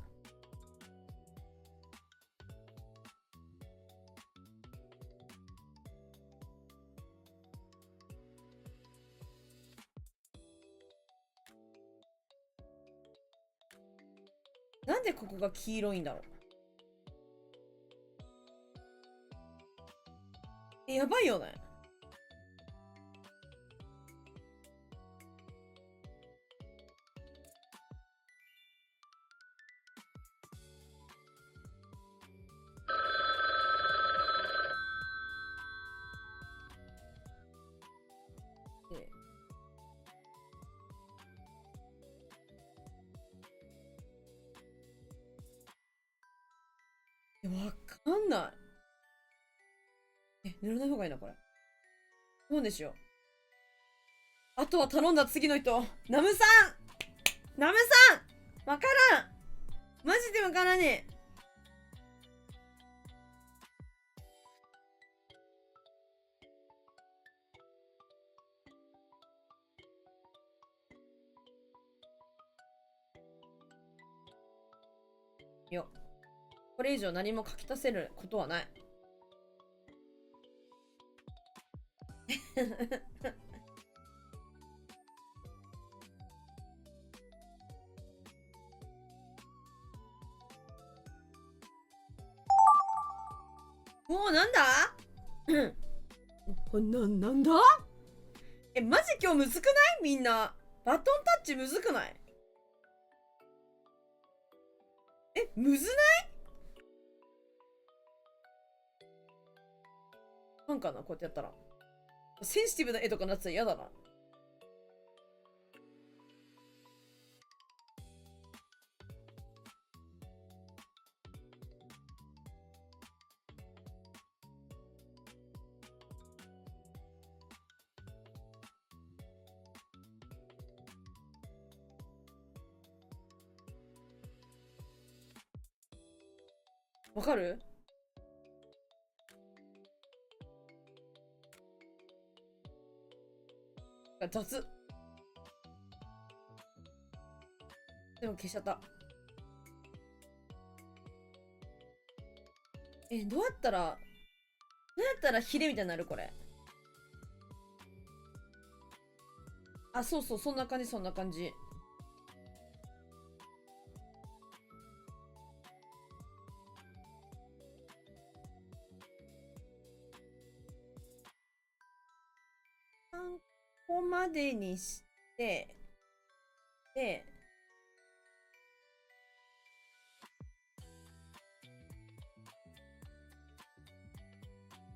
なんでここが黄色いんだろう。やばいよね。わかんない。塗らない方がいいな、これ。どうでしよう。あとは頼んだ次の人。ナムさんわからんマジでわからねえ。よ。これ以上何も書き足せることはない。もうなんだなんだマジ今日むずくないみんな。バトンタッチむずくないむずないなんかなこうやってやったら。センシティブな絵とかなってたら嫌だな。わかる？雑。でも消しちゃった。どうやったらヒレみたいになるこれ。あ、そうそう、そんな感じ、そんな感じ。3個までにして、で、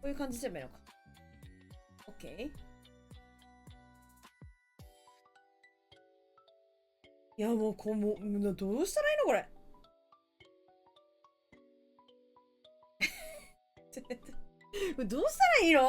こういう感じすればいいのか。OK。いや、もう、どうしたらいいのこれ。どうしたらいいの？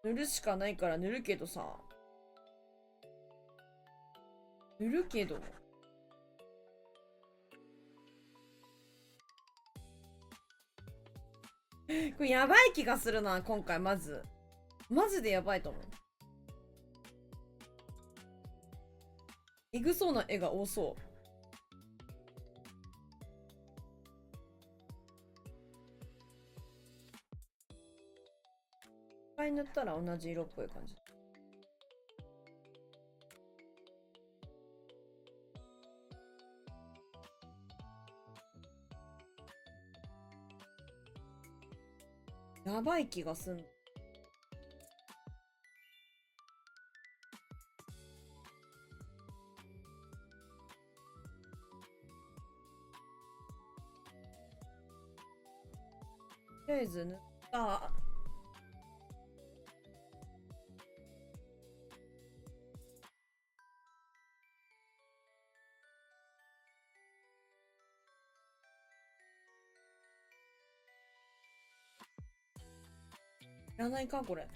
塗るしかないから塗るけどさ。塗るけど。これやばい気がするな、今回まず。マジでやばいと思う。えぐそうな絵が多そう。一回塗ったら同じ色っぽい感じ。やばい気がすん。とりあえず塗った。いらないかこれ。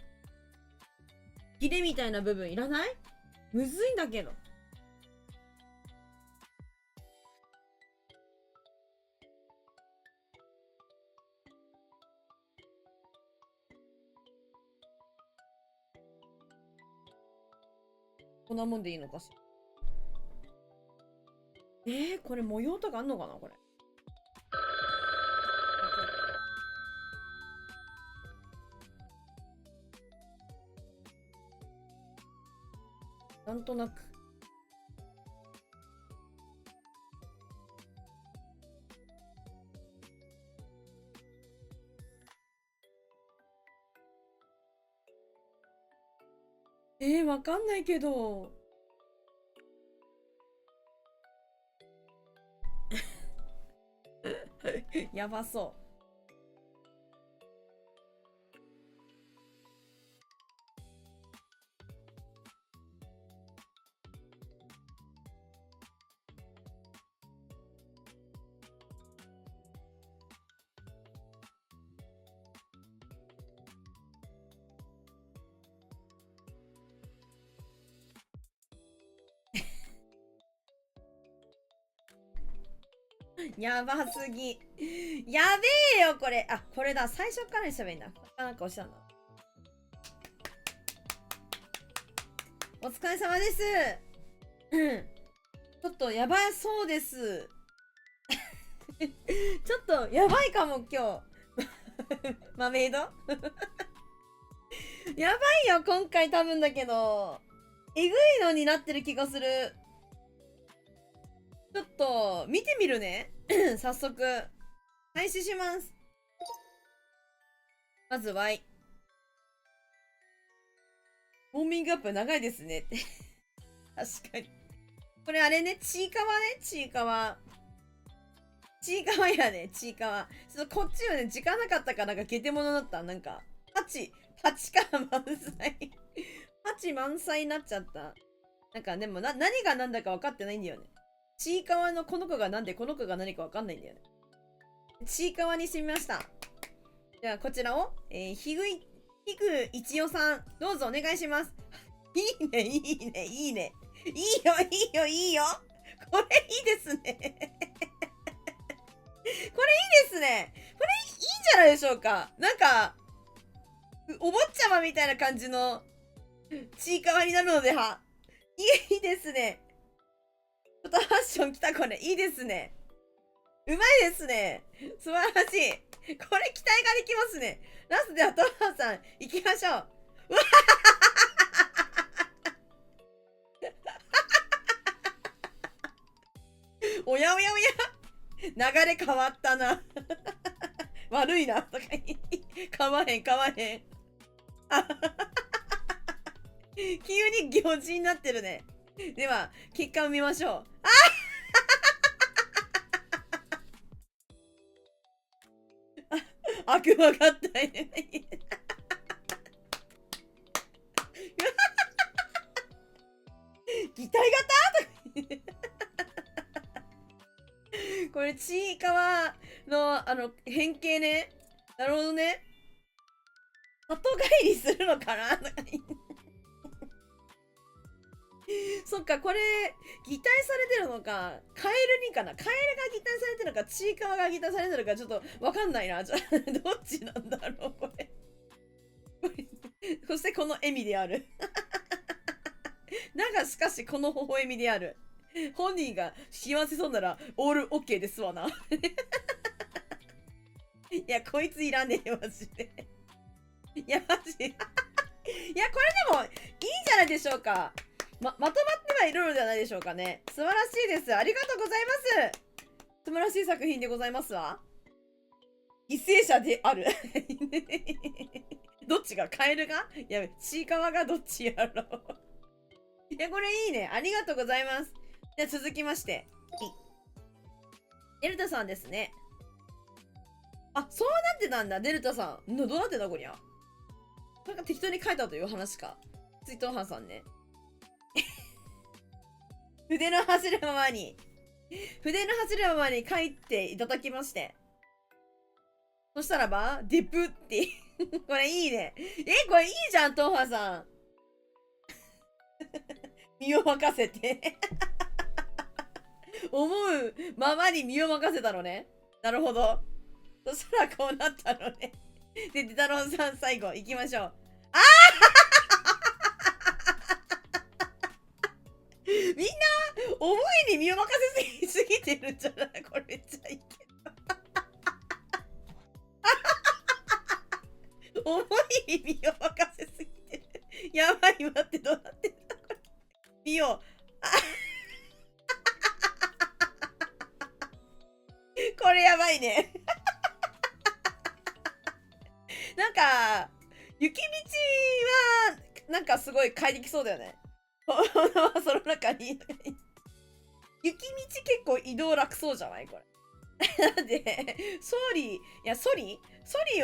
ヒレみたいな部分いらない？むずいんだけど。こんなもんでいいのかしら。これ模様とかあんのかなこれ。なんとなく。わかんないけど。やばそう。やばすぎ。やべえよ、これ。あ、これだ。最初からにしたらいいんだ。なんか押したんだ。お疲れ様です。ちょっとやばそうです。ちょっとやばいかも、今日。マメイドやばいよ、今回多分だけど。えぐいのになってる気がする。ちょっと、見てみるね。早速。開始します。まず Y。ウォーミングアップ長いですね。確かに。これあれね、ちいかわね、ちいかわ。ちいかわやね、ちいかわ。ちょっとこっちはね、時間なかったからなんかゲテモノだった。なんか、8から満載。8満載になっちゃった。なんかでも何が何だか分かってないんだよね。ちいかわのこの子が何でこの子が何か分かんないんだよね。ちいかわにしてみました。ではこちらを、ひぐいちよさん、どうぞお願いします。いいね、いいね、いいね。いいよ、いいよ、いいよ。これいいですね。これいいですね。これいいんじゃないでしょうか。なんか、お坊ちゃまみたいな感じのちいかわになるのでは。いいですね。ちょっとファッション来たこれ。いいですね。うまいですね。素晴らしい。これ期待ができますね。ラストではトマさん、行きましょう。うわおやおやおや流れ変わったな。悪いな。とか言ってかまへん、かまへん。急に行事になってるね。では、結果を見ましょう。悪魔合体ね。擬態型これ、ちいかわの、変形ね。なるほどね。里帰りするのかなそっか、これ、擬態されてるのか、カエルにかな。カエルが擬態されてるのか、ちいかわが擬態されてるのか、ちょっとわかんないな。どっちなんだろう、これ。そしてこの笑みである。なんかしかしこの微笑みである。本人が幸せそうならオールオッケーですわな。いや、こいついらねえ、マジで。いや、マジ。いや、これでもいいんじゃないでしょうか。まとまってはいるのではないでしょうかね。素晴らしいです。ありがとうございます。素晴らしい作品でございますわ。犠牲者である。どっちがカエルがやべ、ちいかわがどっちやろう。いや、これいいね。ありがとうございます。じゃあ続きまして。デルタさんですね。あ、そうなってたんだ、デルタさん。どうなってんだ、こりゃ。なんか適当に書いたという話か。ツイートハンさんね。筆の走るままに書いていただきまして。そしたらば、ディプって。これいいね。これいいじゃん、トーハさん。身を任せて。思うままに身を任せたのね。なるほど。そしたらこうなったのね。で、デタロンさん最後行きましょう。みんな思いに身を任せすぎてるんじゃないこれめっちゃいけど。思いに身を任せすぎてる。やばい、待って、どうなってんだこれ。身を。これやばいね。なんか、雪道は、なんかすごい快適そうだよね。その中に。雪道結構移動楽そうじゃないこれ。なんで、ソリ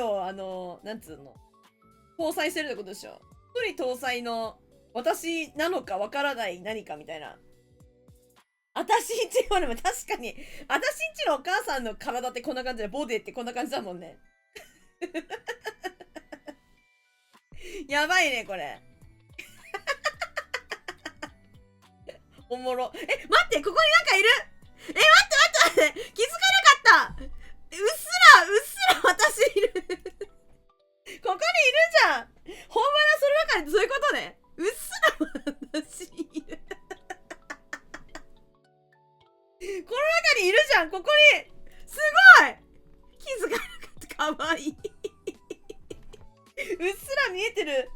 を、なんつうの、搭載してるってことでしょ。ソリ搭載の、私なのかわからない何かみたいな。私んちもでも確かに、私んちのお母さんの体ってこんな感じで、ボディってこんな感じだもんね。やばいね、これ。おもろ。待って、ここになんかいる。待って。気づかなかった。うっすら私いる。ここにいるじゃん。ほんまなそればかりってそういうことね。うっすら私いる。この中にいるじゃん。ここに。すごい。気づかなかった。かわいい。うっすら見えてる。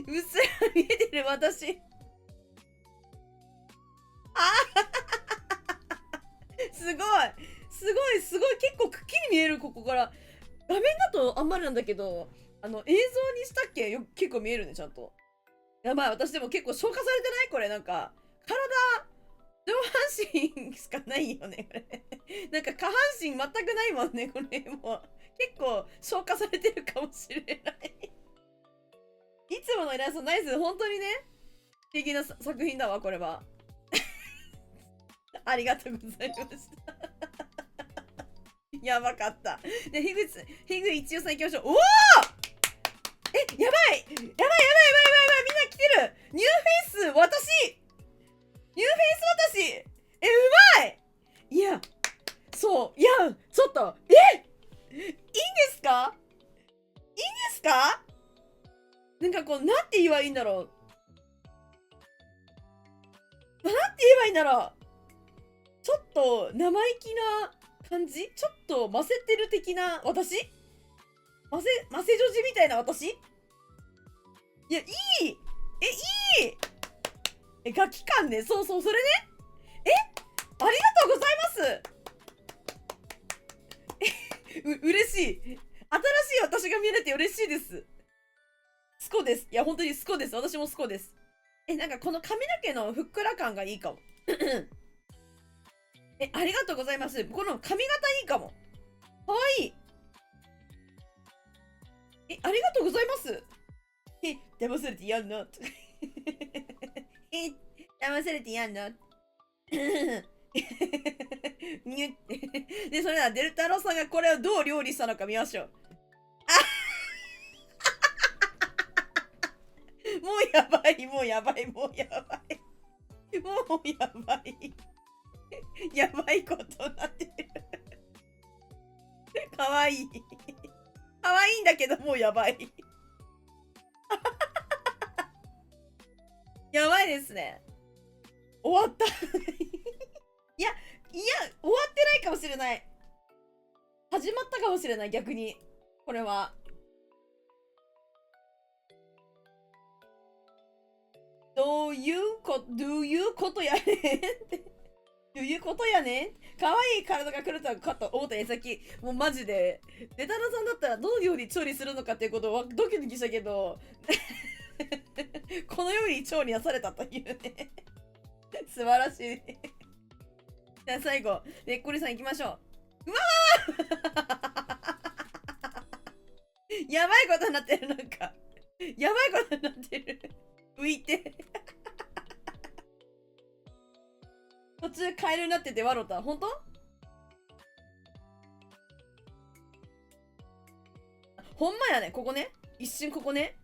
うっすら見えてる、私。あすごい。すごい、すごい。結構くっきり見える、ここから。画面だとあんまりなんだけど、映像にしたっけ結構見えるね、ちゃんと。やばい、私でも結構消化されてないこれ、なんか、上半身しかないよね、これ。なんか下半身全くないもんね、これ。もう、結構消化されてるかもしれない。いつものイラストナイス、本当にね、素敵な作品だわ、これは。ありがとうございました。やばかった。で、樋口一葉さん行きましょう。おおやばいみんな来てるニューフェイス私ニューフェイス私うまいいや、そう、いや、ちょっと、いいんですかなんかこう、なんて言えばいいんだろう。ちょっと生意気な感じちょっとませてる的な私ませ女子みたいな私いや、いいガキ感ね。そう、それね。ありがとうございます。嬉しい。新しい私が見れて嬉しいです。スコです。いや、本当にスコです。私もスコです。なんかこの髪の毛のふっくら感がいいかも。ありがとうございます。この髪型いいかも。かわいい。ありがとうございます。騙されてやんの騙されてやんのにゅってで、それではデルタロさんがこれをどう料理したのか見ましょう。もうやばい。やばいことになってる。かわいい。かわいいんだけど、もうやばい。やばいですね。終わった。いや、終わってないかもしれない。始まったかもしれない、逆に。これは。どういうことやねんってどういうことやねん可愛い体が来るかと思った矢先、もうマジで、デタラさんだったらどのように調理するのかっていうことをドキドキしたけど、このように調理なされたというね。素晴らしい。じゃあ最後、ねっこりさん行きましょう。うわーやばいことになってる、なんか。やばいことになってる。浮いて。途中カエルになってて笑った。ほんとほんまやね。ここね。一瞬ここね。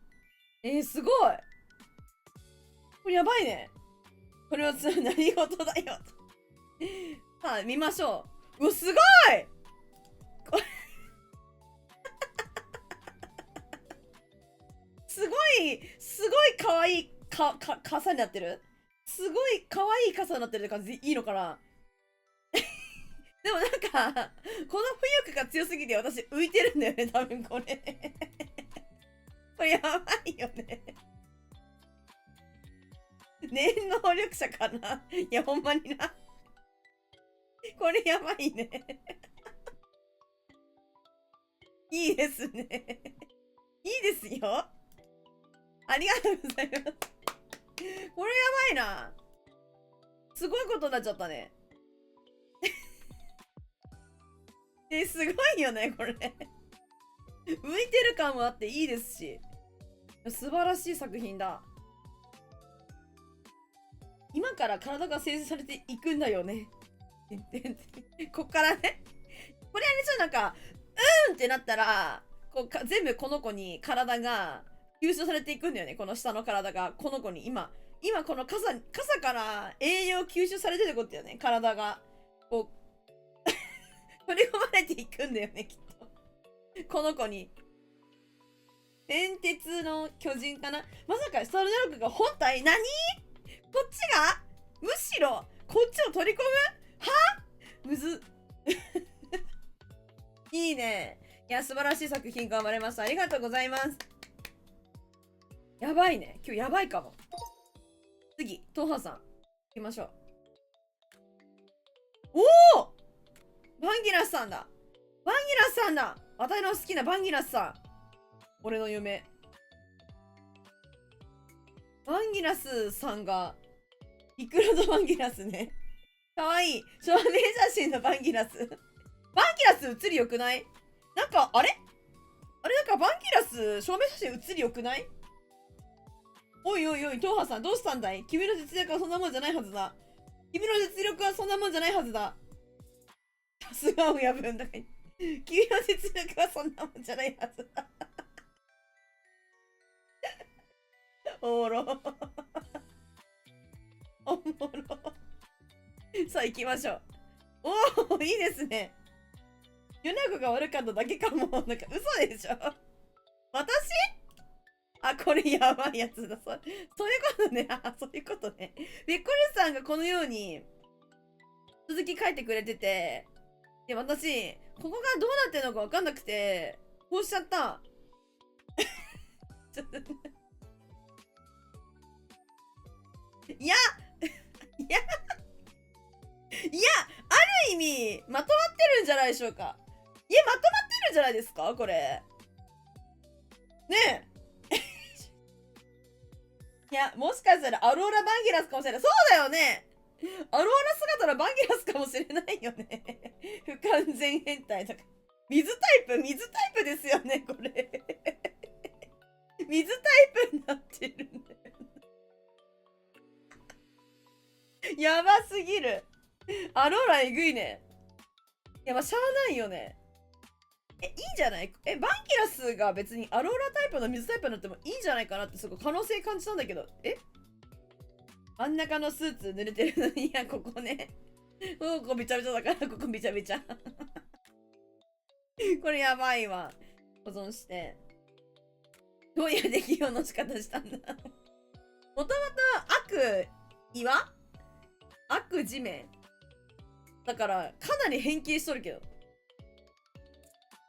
すごい。これやばいね。これは何事だよ。さあ、見ましょう。うわ、すごいこれすごい可愛い傘になってる。すごい可愛い傘になってるって感じでいいのかなでもなんか、この浮力が強すぎて私浮いてるんだよね、多分これ。これやばいよね。念能力者かないや、ほんまにな。これやばいね。いいですね。いいですよ。ありがとうございます。これやばいな。すごいことになっちゃったね。すごいよね、これ。浮いてる感もあっていいですし。素晴らしい作品だ。今から体が生成されていくんだよね。こっからね。これはね、ちょっとなんか、ってなったら、全部この子に体が吸収されていくんだよね。この下の体が。この子に今この傘から栄養吸収されてることだよね。体が。こう、取り込まれていくんだよね、きっと。この子に。伝説の巨人かなまさかスタルジャロクが本体何こっちがむしろこっちを取り込むはむずいいね。いや、素晴らしい作品が生まれました。ありがとうございます。やばいね。今日やばいかも。次、トハさん。行きましょう。おおバンギラスさんだ。バンギラスさんだ。私の好きなバンギラスさん。俺の夢。バンギラスさんが、イクラとバンギラスね。かわいい。証明写真のバンギラス。バンギラス写りよくない？なんか、あれなんかバンギラス証明写真写りよくない？おいおいおい、トーハさんどうしたんだい？君の実力はそんなもんじゃないはずだ。君の実力はそんなもんじゃないはずだ。さすが親分だから。君の実力はそんなもんじゃないはずだ。おもろ。おもろ。さあ行きましょう。おお、いいですね。ユナコが悪かっただけかも。なんか嘘でしょ。私？あ、これやばいやつだ。そういうことね。あ、そういうことね。で、コルさんがこのように続き書いてくれてて、で、私、ここがどうなってるのかわかんなくて、こうしちゃった。ちょっといやいやいや、ある意味、まとまってるんじゃないでしょうか。いや、まとまってるんじゃないですかこれ。ねえ。いや、もしかしたらアローラ・バンギラスかもしれない。そうだよね。アローラ姿のバンギラスかもしれないよね。不完全変態だから。水タイプですよね、これ。水タイプになってるんだよ。やばすぎる。アローラえぐいね。いや、まあ、しゃあないよね。いいんじゃない？バンギラスが別にアローラタイプの水タイプになってもいいんじゃないかなってすごい可能性感じたんだけど。真ん中のスーツ濡れてるのに、いや、ここね。ここびちゃびちゃだから、ここびちゃびちゃ。これやばいわ。保存して。どういう適用の仕方したんだ。もともと悪岩悪地面だからかなり変形しとるけど。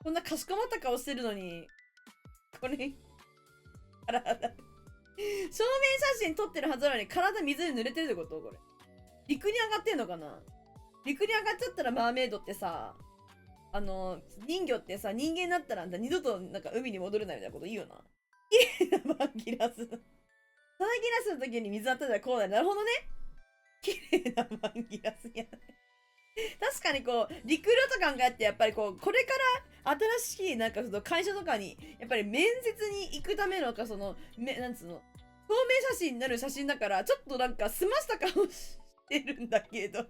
こんなかしこまった顔してるのに、これ、体。正面写真撮ってるはずなのに体水に濡れてるってことこれ。陸に上がってんのかな？陸に上がっちゃったらマーメイドってさ、人魚ってさ、人間になったら二度となんか海に戻れないみたいなこと言うよな。綺麗なバンギラス。サナギラスの時に水当たったらこうだよ。なるほどね。綺麗なバンギラスや。確かにこう、リクルート感があって、やっぱりこう、これから新しいなんかその会社とかに、やっぱり面接に行くためのか、その、なんつうの、透明写真になる写真だから、ちょっとなんか済ました顔してるんだけど。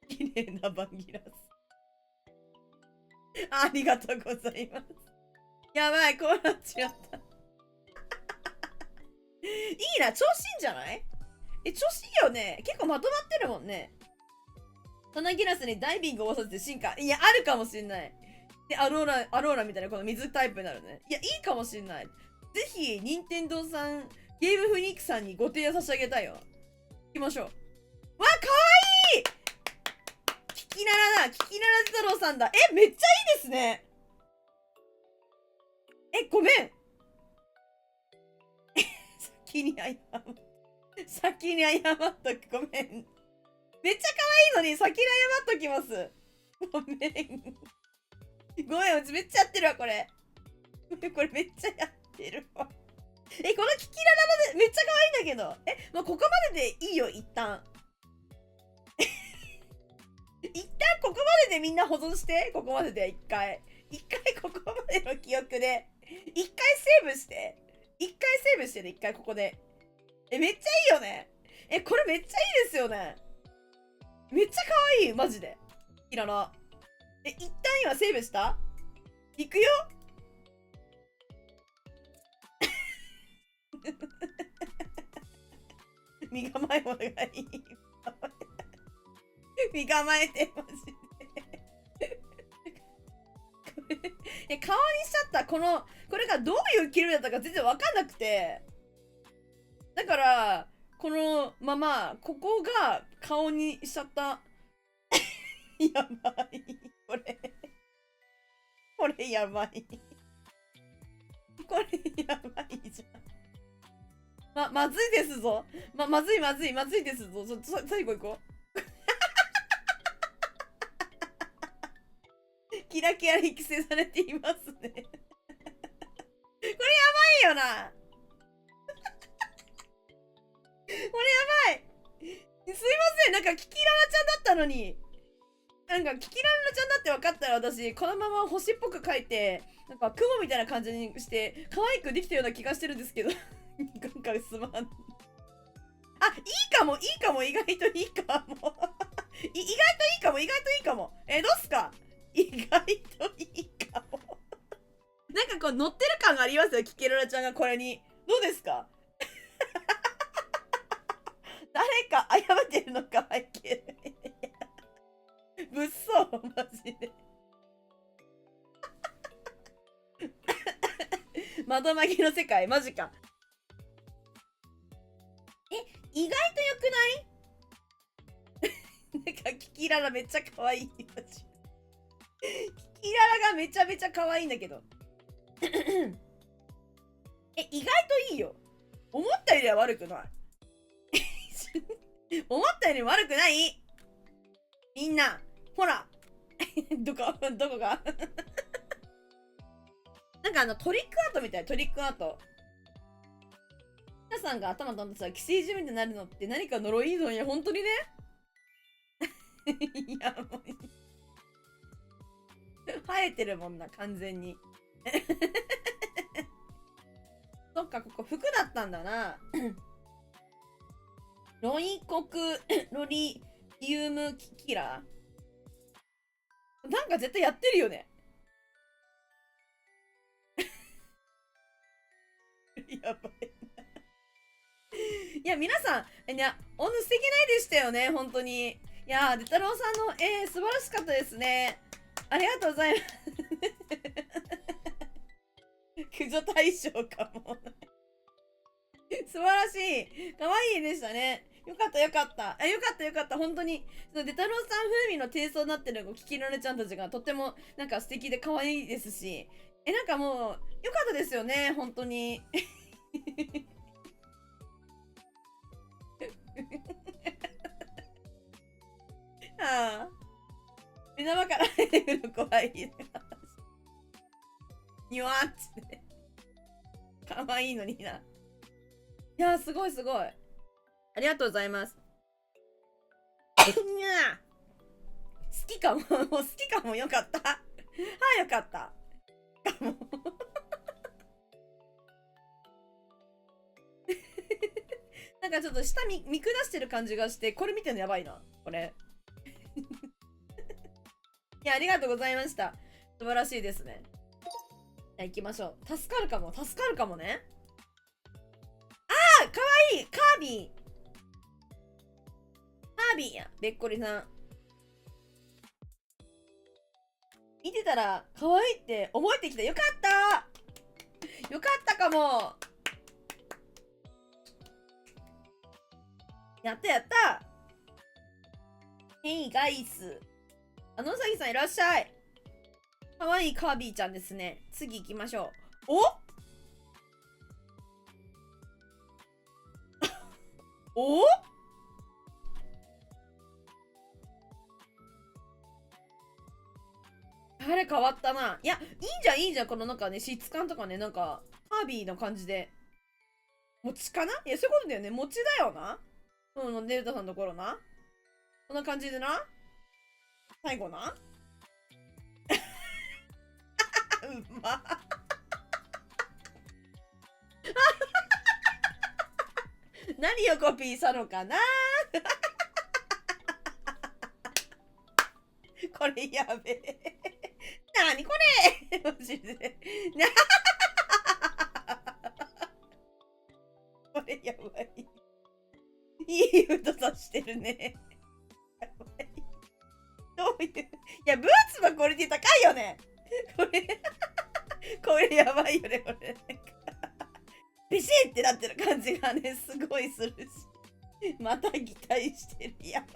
綺麗なバンギラス。ありがとうございます。やばい、こうなっちゃった。いいな、調子いいんじゃない？調子いいよね。結構まとまってるもんね。サナギラスにダイビングを起こさせて進化。いや、あるかもしんない。で、アローラみたいなこの水タイプになるね。いや、いいかもしんない。ぜひ、任天堂さん、ゲームフニックさんにご提案差し上げたいよ。行きましょう。わ、かわいい！キキナラだ。キキナラジ太郎さんだ。めっちゃいいですね。ごめん。先に謝っとく。ごめん。めっちゃ可愛いのに先に謝っときます。ごめん。ごめん、うちめっちゃやってるわ、これ。これめっちゃやってるわ。このキキララのめっちゃ可愛いんだけど。もうここまででいいよ、一旦。一旦ここまででみんな保存して。ここまでで一回ここまでの記憶で。一回セーブして。一回セーブしてね、一回ここで。めっちゃいいよね。これめっちゃいいですよね。めっちゃ可愛い、マジで。キララ。一旦今セーブした？いくよ。身構えものがいい。身構えて、マジで。顔にしちゃった。これがどういう切れだったか全然わかんなくて。だから、このまま、ここが顔にしちゃった。やばい。これやばい。これじゃん。まずいですぞ。まずいですぞ。最後行こう。キラキラ育成されていますね。これやばいよな。これやばい。すいません。なんかキキララちゃんだったのに。なんかキキララちゃんだって分かったら私このまま星っぽく描いてなんか雲みたいな感じにして可愛くできたような気がしてるんですけど今回すまん。あ、いいかも意外といいかも意外といいかもどうすか。意外といいかもなんかこう乗ってる感がありますよキキララちゃんがこれに。どうですか誰か謝ってるのか背景物騒マジで窓マギの世界マジか。意外と良くないなんかキキララめっちゃ可愛いキキララがめちゃめちゃ可愛いんだけど意外といいよ。思ったよりは悪くない思ったより悪くないみんなほらどこがなんかトリックアートみたい。トリックアート。皆さんが頭飛んでさ、寄生獣みたいになるのって何か呪いのに本当にねいやもう生えてるもんな完全にそっかここ服だったんだなロイコクロリウムキラーなんか絶対やってるよねやばいいや皆さんいやおぬ素敵ないでしたよね本当に。いやデタロウさんの素晴らしかったですね。ありがとうございます駆除対象かも素晴らしい可愛いでしたね。よかったよかった本当に。そのデタロウさん風味の低層になってるキキララちゃんたちがとってもなんか素敵で可愛いですしなんかもうよかったですよね本当にああ目玉から出てくる怖いにわーって可愛いのにな。いやすごいありがとうございます好きかもよかったよかったかもなんかちょっと下見下してる感じがしてこれ見てるのやばいなこれいやありがとうございました。素晴らしいですね。じゃあ行きましょう。助かるかもね。あーかわいいカービィやべっこりさん見てたら可愛いって思えてきた。よかったかも。やったヘイガイスうさぎさんいらっしゃい。かわいいカービィちゃんですね。次行きましょう。おあれ変わったな。いや、いいじゃん。このなんかね、質感とかね、なんか、カービィの感じで。餅かな。いや、そういうことだよね。餅だよな。デルタさんのところな。こんな感じでな。最後な。うま何をコピーしたのかなこれやべえ。なにこれマジで。これやばい。いい太さしてるね。やばい。どういう。いや、ブーツのクオリティ高いよね。これやばいよね、これ。ビシッってなってる感じがね、すごいするし。また擬態してるやん。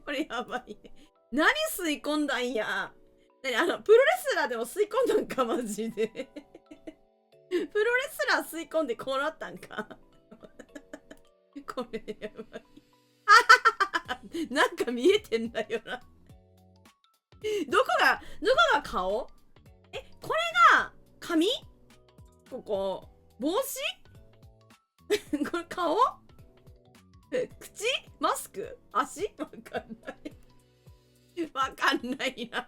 これやばいね。何吸い込んだんや。プロレスラーでも吸い込んだんか、マジで。プロレスラー吸い込んでこうなったんか。これやばい。なんか見えてんだよな。どこが顔？これが髪？ここ帽子？これ顔？口？マスク？足？わかんない。わかんないな。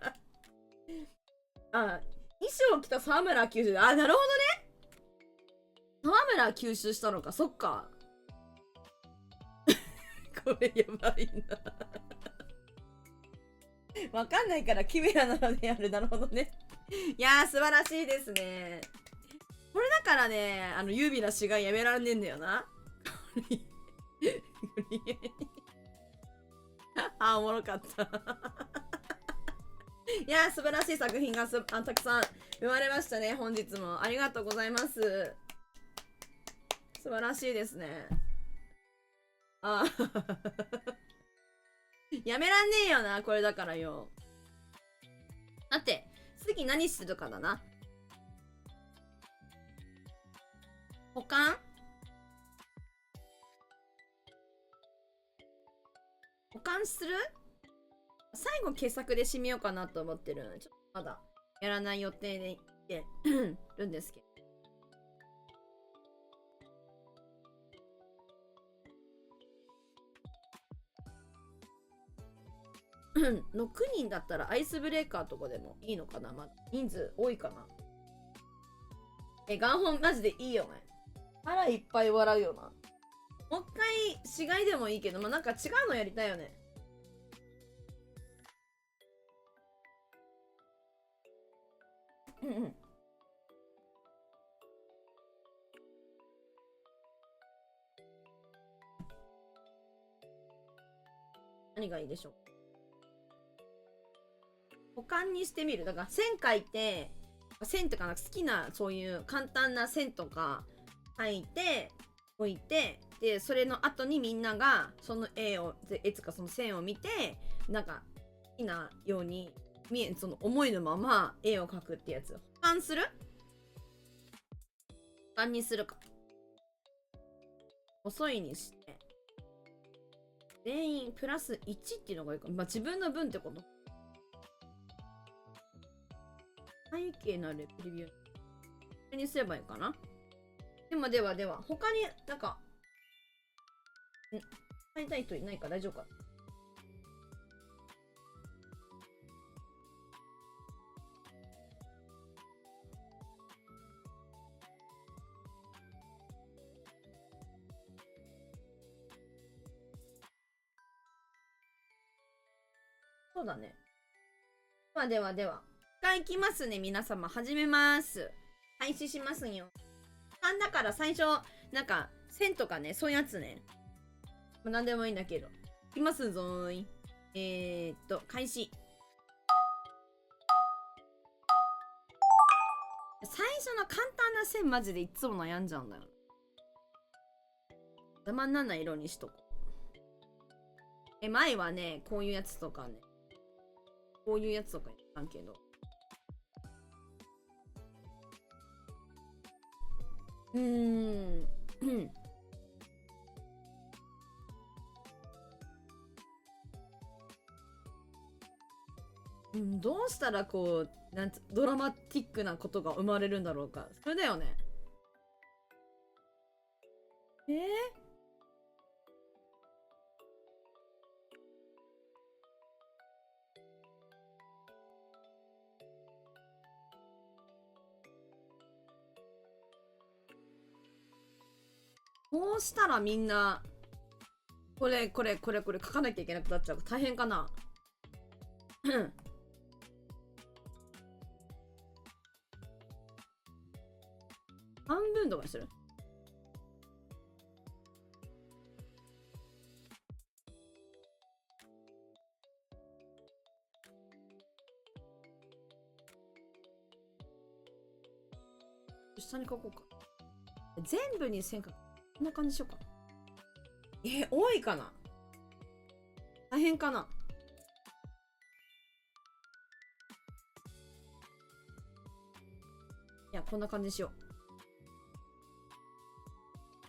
衣装を着た沢村吸収。なるほどね。沢村吸収したのか。そっか。これやばいな。わかんないからキメラなのでやる。なるほどね。いやー、素晴らしいですね。これだからね、優美な詩がやめられねえんだよな。おもろかった。いやー、素晴らしい作品がたくさん生まれましたね。本日もありがとうございます。素晴らしいですね。やめらんねえよな、これだからよ。だって、次何するかだな。保管する？最後傑作で締めようかなと思ってるので、ちょっとまだやらない予定でいってるんですけど。6人だったらアイスブレーカーとかでもいいのかな。まだ人数多いかな。ガンホンマジでいいよね。腹いっぱい笑うよな。もう一回死骸でもいいけど、まあ、なんか違うのやりたいよね。何がいいでしょう。保管にしてみる。だから線書いて、線とか好きなそういう簡単な線とか書いておいて、でそれの後にみんながその絵つかその線を見て、なんか好きなようにその思いのまま絵を描くってやつ。保管する？保管にするか。遅いにして全員プラス1っていうのがいいか。まあ自分の分ってこと。背景のレベルビューにすればいいかな。では他になんか買いたい人いないか。大丈夫か。そうだね。では一回行きますね。皆様始めます。開始しますよ。だから最初なんか線とかね、そういうやつね、まあ、何でもいいんだけどいきますぞーい。開始。最初の簡単な線マジでいつも悩んじゃうんだよ。邪魔にならない色にしとこう。前はね、こういうやつとかね、こういうやつとか言ったんけど、どうしたらこうドラマティックなことが生まれるんだろうか。それだよね。こうしたらみんなこれ書かなきゃいけなくなっちゃう。大変かな。半分とかにする？下に書こうか。全部に線書く。こんな感じにしようか。多いかな。大変かな。はこんな感じにしよ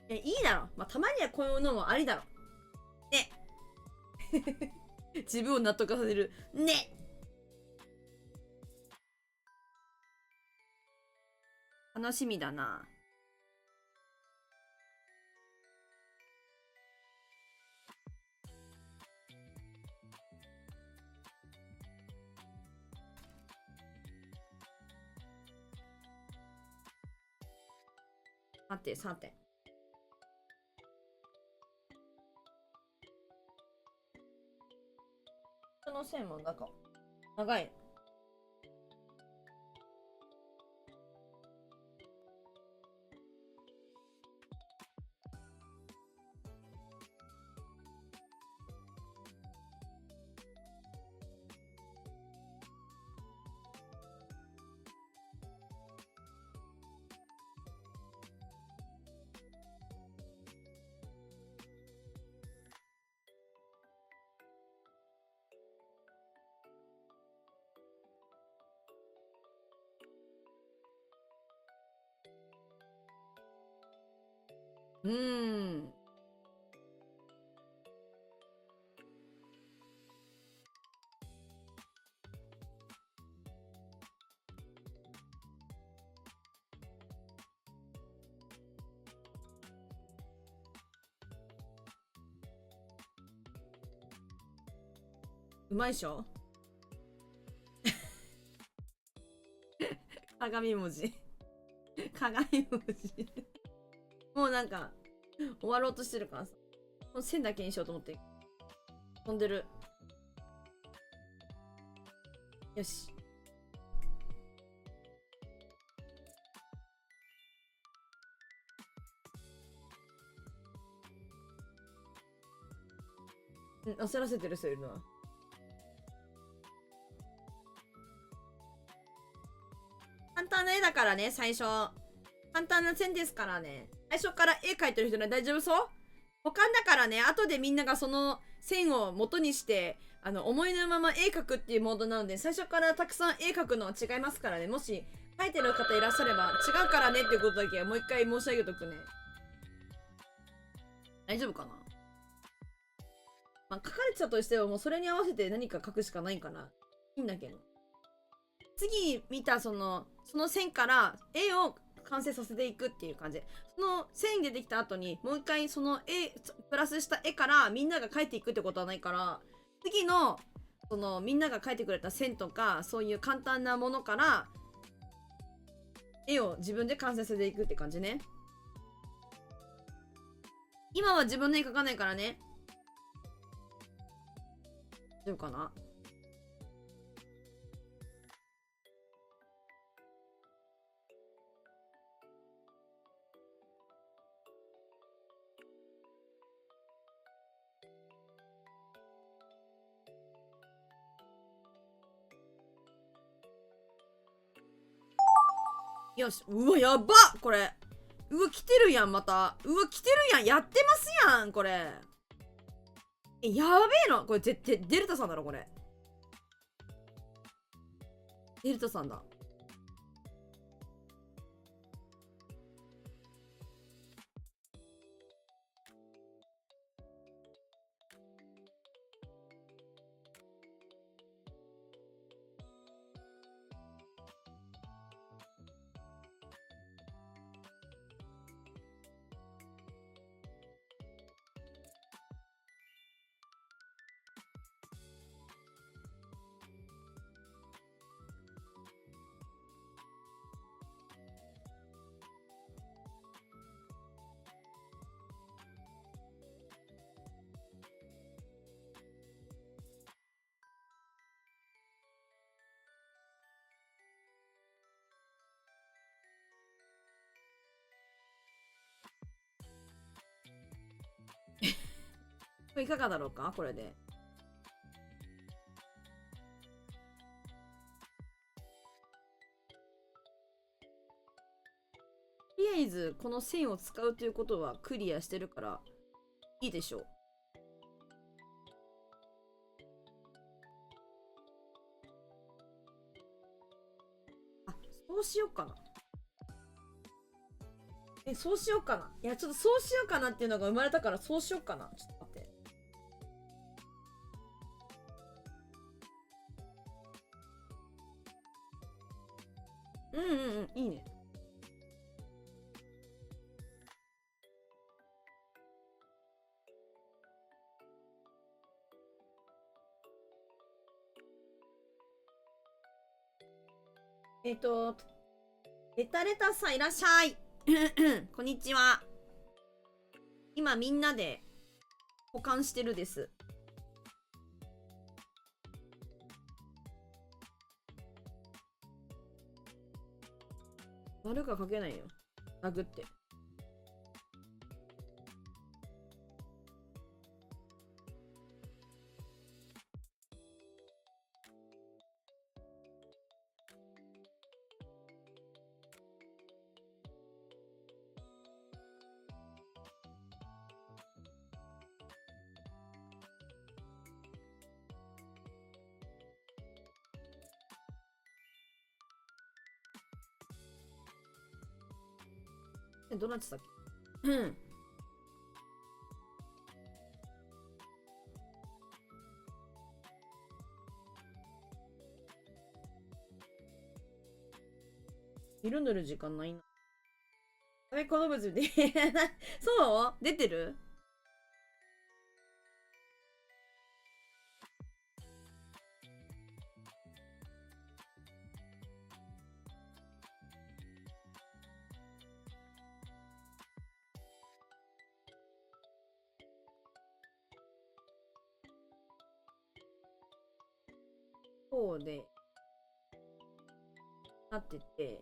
う。いいだろ。まあ、たまにはこういうのもありだろ。ね。自分を納得させる。ね。楽しみだな。待って、3点。この線もなんか長い。うまいでしょ。鏡文字。鏡文字。もうなんか、終わろうとしてるからさ。この線だけにしようと思って。飛んでる。よし。焦らせてる人いるな。簡単な絵だからね、最初。簡単な線ですからね。最初から絵描いてる人ね、大丈夫そう？保管だからね、後でみんながその線を元にして、思いのまま絵描くっていうモードなので、最初からたくさん絵描くのは違いますからね。もし、描いてる方いらっしゃれば、違うからねっていうことだけはもう一回申し上げとくね。大丈夫かな？まあ、書かれてたとしても、もうそれに合わせて何か書くしかないかな。いいんだけど。次見たその線から絵を完成させていくっていう感じ。その線に出てきた後にもう一回その絵プラスした絵からみんなが描いていくってことはないから、次のそのみんなが描いてくれた線とかそういう簡単なものから絵を自分で完成させていくって感じね。今は自分で絵描かないからね。大丈夫かな？よし。うわ、やばっこれ。うわ、来てるやん、また。うわ、来てるやん。やってますやん、これ。やべえの。これ絶対、デルタさんだろ、これ。デルタさんだ。これいかがだろうかこれで。とりあえず、この線を使うということはクリアしてるから、いいでしょう。あ、そうしようかな。そうしようかな。いや、ちょっとそうしようかなっていうのが生まれたから、そうしようかな。ちょっと待って。うんうんうん、いいね。レタレタさんいらっしゃい。こんにちは。今みんなで保管してるです。丸が書けないよ。殴って。どうなってたっけ。うん。色塗る時間ないな。あれ、この物でそう出てる。そうで、なってて。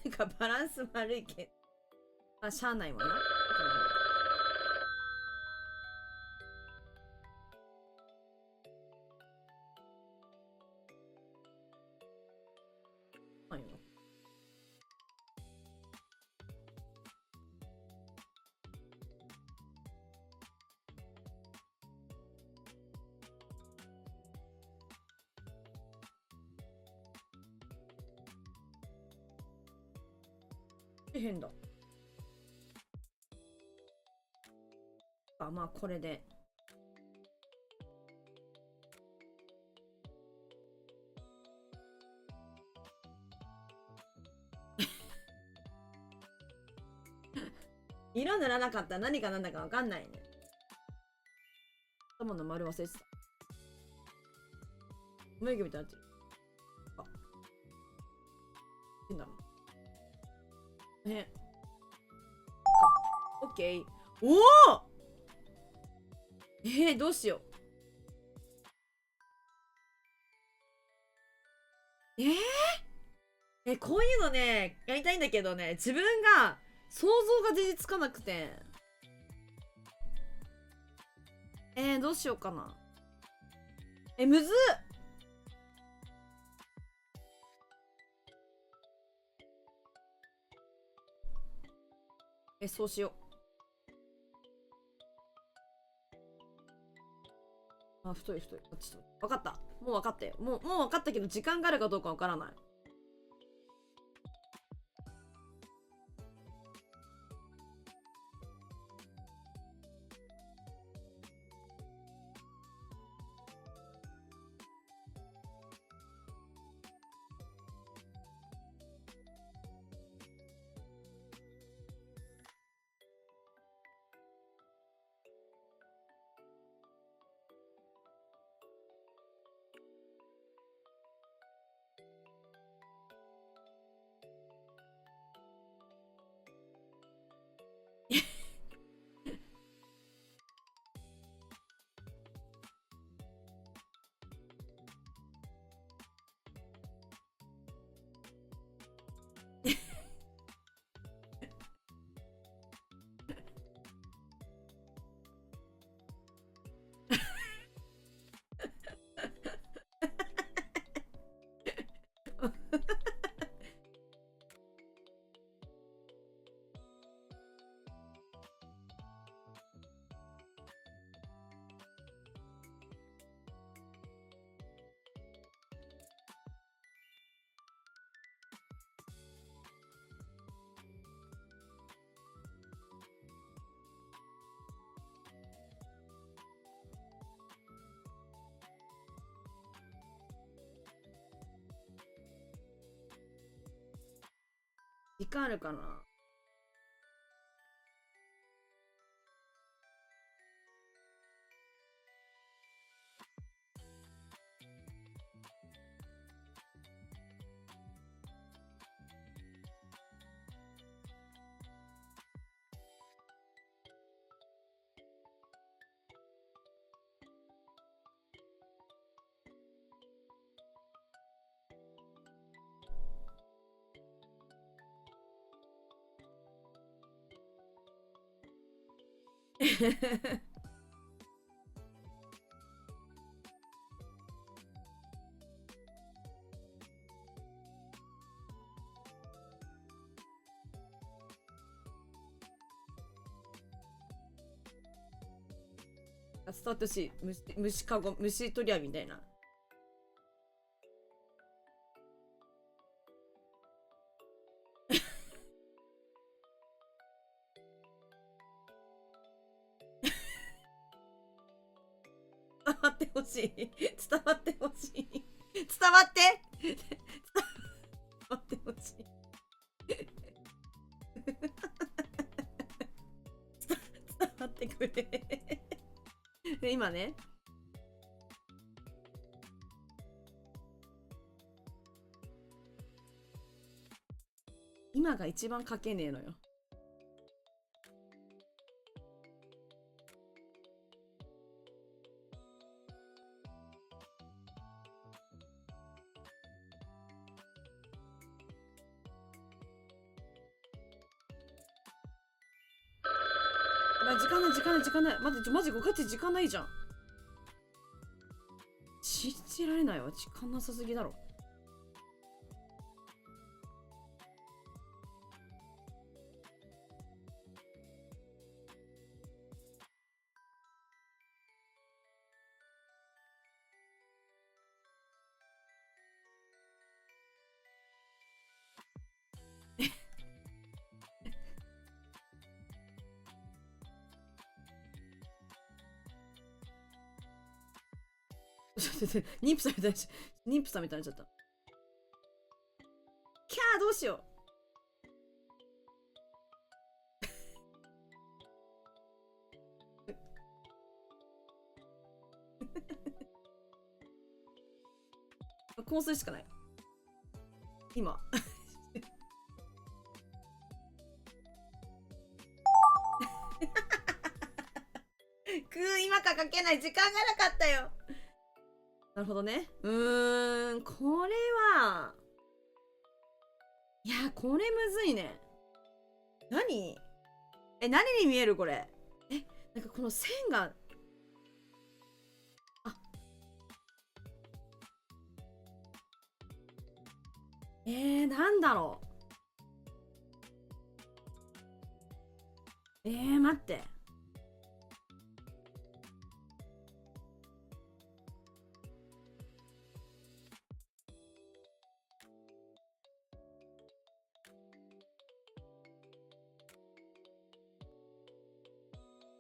なんかバランス悪いけど。あ、しゃあないわな。はいよ。変だ。あ、まあこれで。色塗らなかったら何が何だか分かんないね。頭の丸忘れてた。眉毛みたいになってる。あ、変だな。ね。オッケー。おおどうしよう。こういうのね、やりたいんだけどね、自分が想像が全然つかなくて。どうしようかな。むずっ。そうしよう。あ、太い太い。あ、ちょっと、分かった。もう分かったよ。もう分かったけど、時間があるかどうか分からない。時間あるかな。スタートし、虫かご、虫取り合いみたいな。伝わってほしい。伝わってほしい。伝わって伝わってほしい。伝わってくれ。今ね。今が一番書けねえのよ。時間ない時間ない時間ない。待って、マジご勝ち時間ないじゃん。信じられないわ。時間なさすぎだろ。妊婦さんみたいに妊婦さんみたいになっちゃった。キャーどうしよう。香水しかない。今。今か書けない時間がなかったよ。なるほどね。これは。いや、これむずいね。何に見えるこれ。なんかこの線が。なんだろう。待って。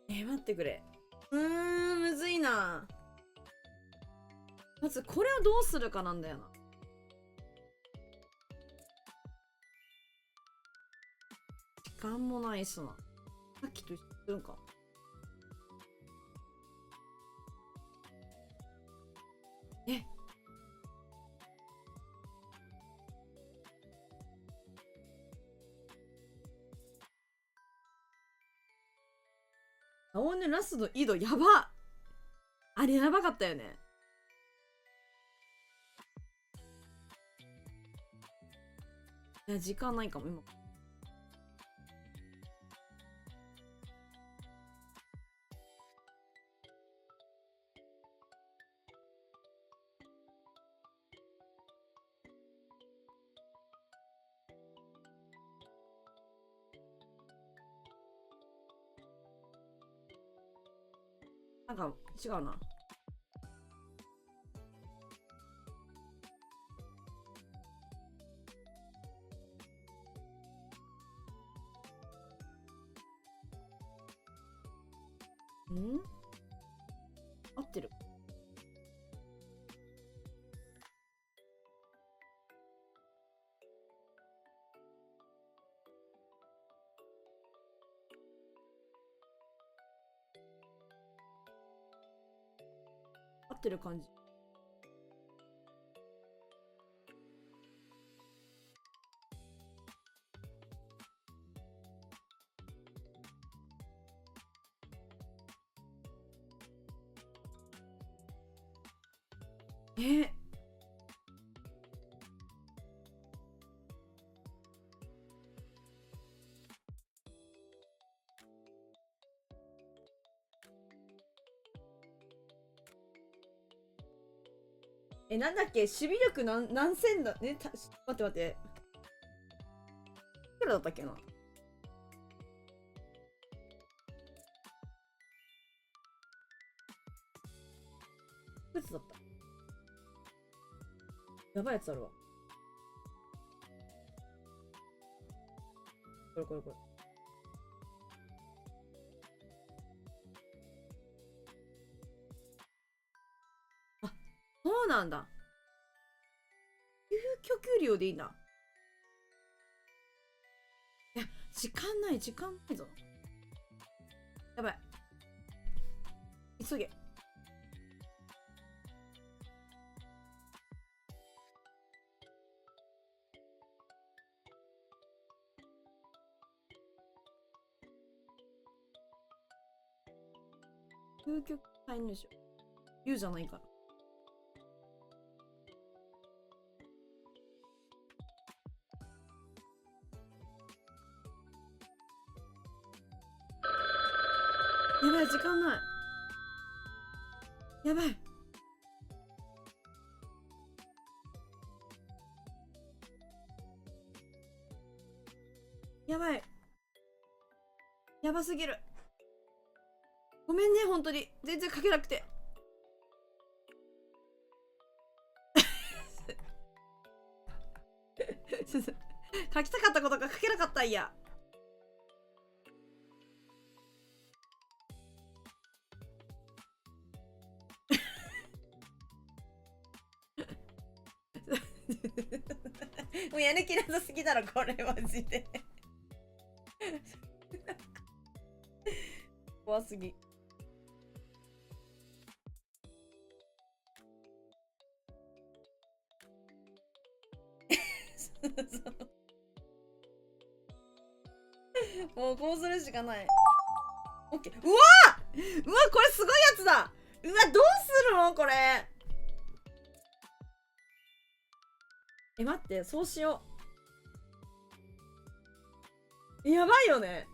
待ってくれ。むずいな。まずこれをどうするかなんだよな。時間もないしな。さっきと一緒か。青ねラストの井戸やば。あれやばかったよね。いや時間ないかも今。なんか違うな。合ってる。ってる感じ。なんだっけ、守備力何千だね、待って待って。いくらだったっけな。いくつだった。やばいやつあるわ。これこれこれ。あ、そうなんだ。究極量でいいんだ。いや、時間ないぞ。やばい。急げ。究極介入者。言うじゃないから。やばい、時間ない。やばい。やばい。やばすぎる。ごめんね、本当に。全然書けなくて。書きたかったことが書けなかったんや。もうやる気なさすぎだろ、これマジで。怖すぎ。もうこうするしかない。オッケー。うわー、うわ、これすごいやつだ。うわ、どうするのこれ。待って、そうしよう。やばいよね。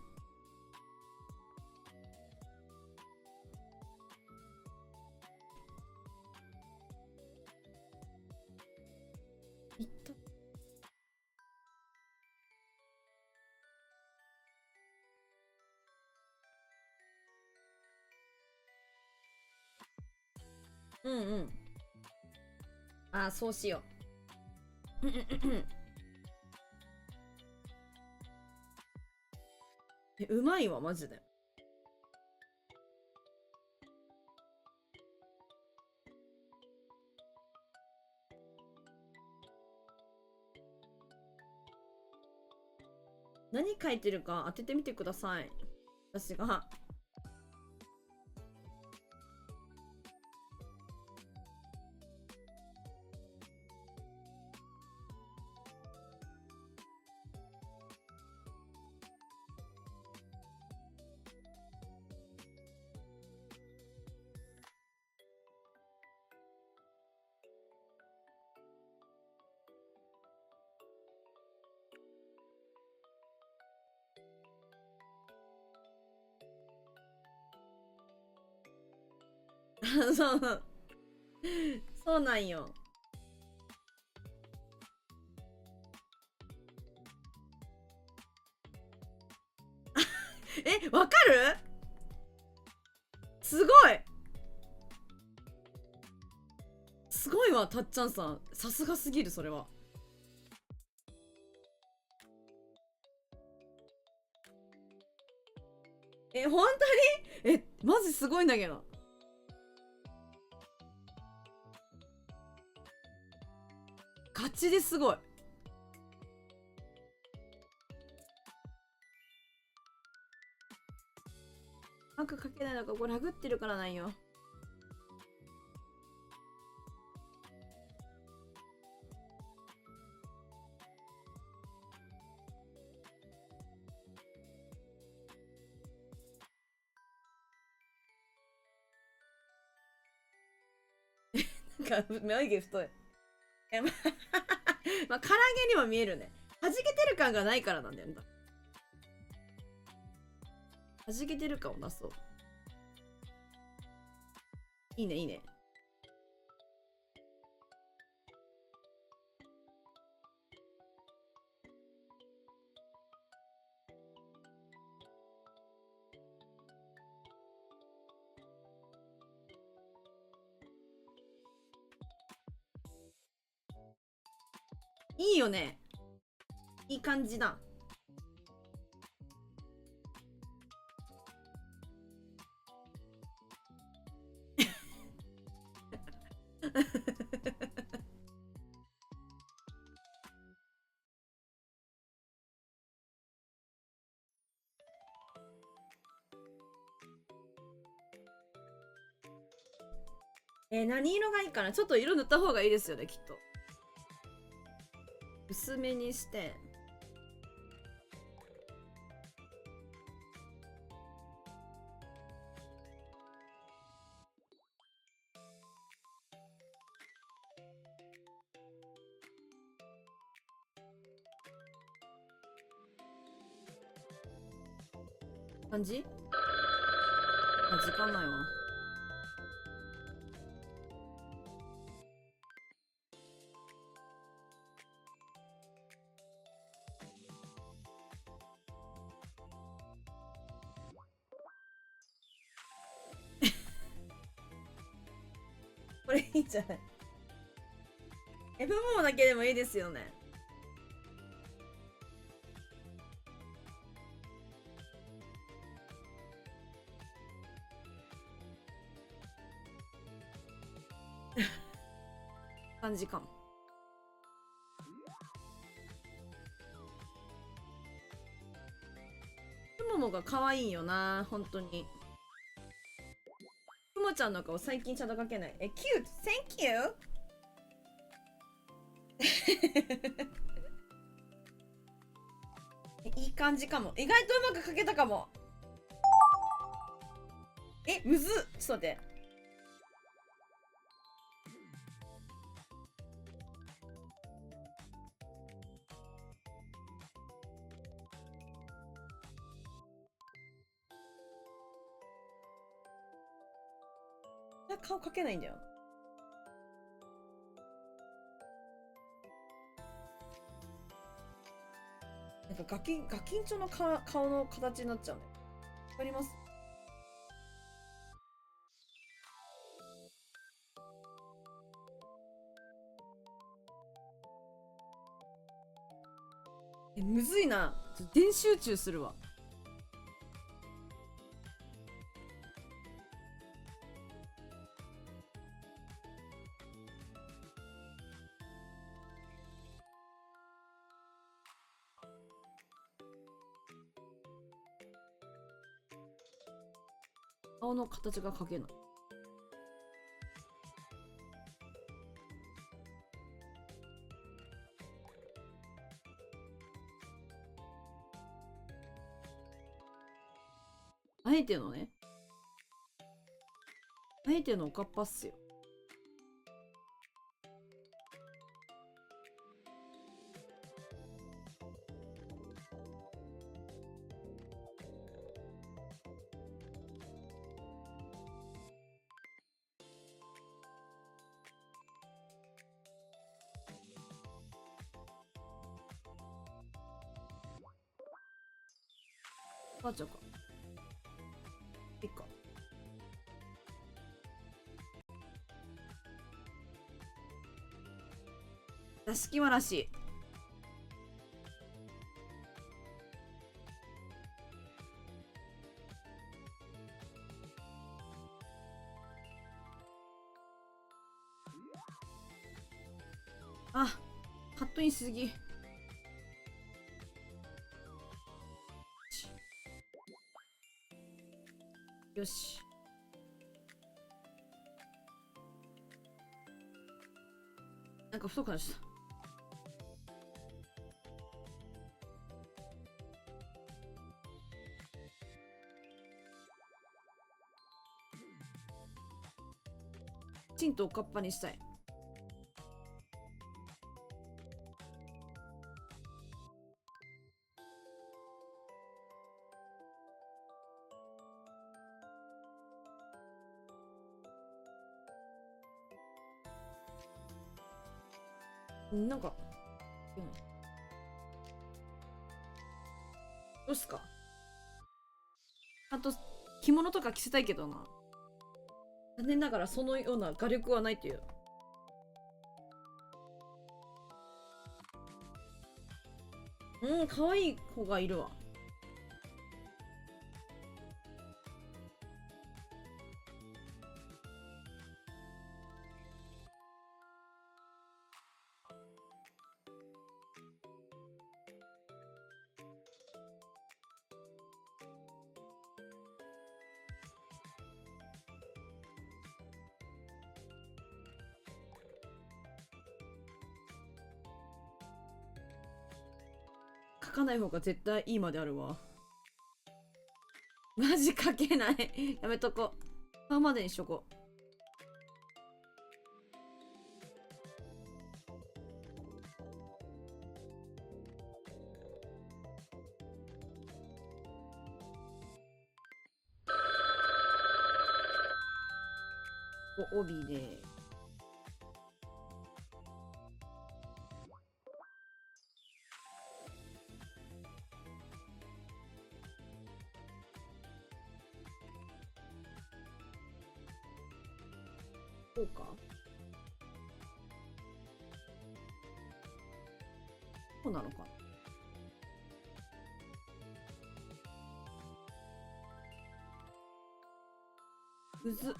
いった。うんうん。あ、そうしよう。うまいわ、マジで。何書いてるか当ててみてください。私が。そう。そうなんよ。わかる？すごいすごいわ、たっちゃんさん。さすがすぎる、それは。本当にマジすごいんだけど。ガチですごい。マークかけないのか、これラグってるからなんよ。か眉毛太い。まあ、唐揚げにも見えるね。弾けてる感がないからなんだよね。弾けてる感を出そう。いいね、いいね。いいよね。いい感じだ。何色がいいかな。ちょっと色塗った方がいいですよね、きっと。薄めにして。感じ？あ、時間ないわ。これいいんじゃない？ F モだけでもいいですよね。感じかも。くももが可愛いよな、本当に。くもちゃんの顔最近ちゃんと描けない。キュート Thank you! いい感じかも。意外とうまく描けたかも。むずっ。ちょっと待って。顔描けないんだよ。なんかガキンチョの顔の形になっちゃうね。わかります？むずいな。電集中するわ。顔の形が描けない。あえてのね。あえてのおかっぱっすよ。ばあちゃんか。いっか。座敷わらし。あ、カットインしすぎ。よし。なんか太くなっちゃった。きちんとおかっぱにしたい。なんか、うん、どうすか。あと着物とか着せたいけどな。残念ながらそのような画力はないっていう。うん、可愛い子がいるわ。書かない方が絶対いいまであるわ。マジ書けない。やめとこう。顔までにしとこう。帯で。こうか。こうなのか。むずっ。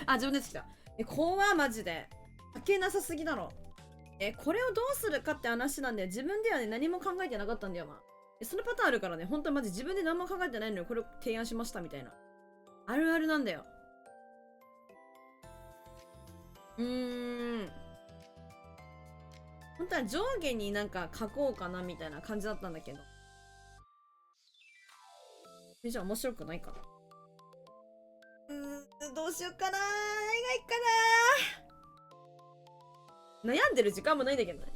あ、自分でつきた。怖マジで。書けなさすぎだろ。これをどうするかって話なんだよ。自分ではね、何も考えてなかったんだよ、まあ。そのパターンあるからね、本当はマジ自分で何も考えてないのにこれを提案しましたみたいな。あるあるなんだよ。本当は上下になんか書こうかなみたいな感じだったんだけど。じゃあ面白くないかな。どうしようかな。映画いいかな。悩んでる時間もないんだけどね。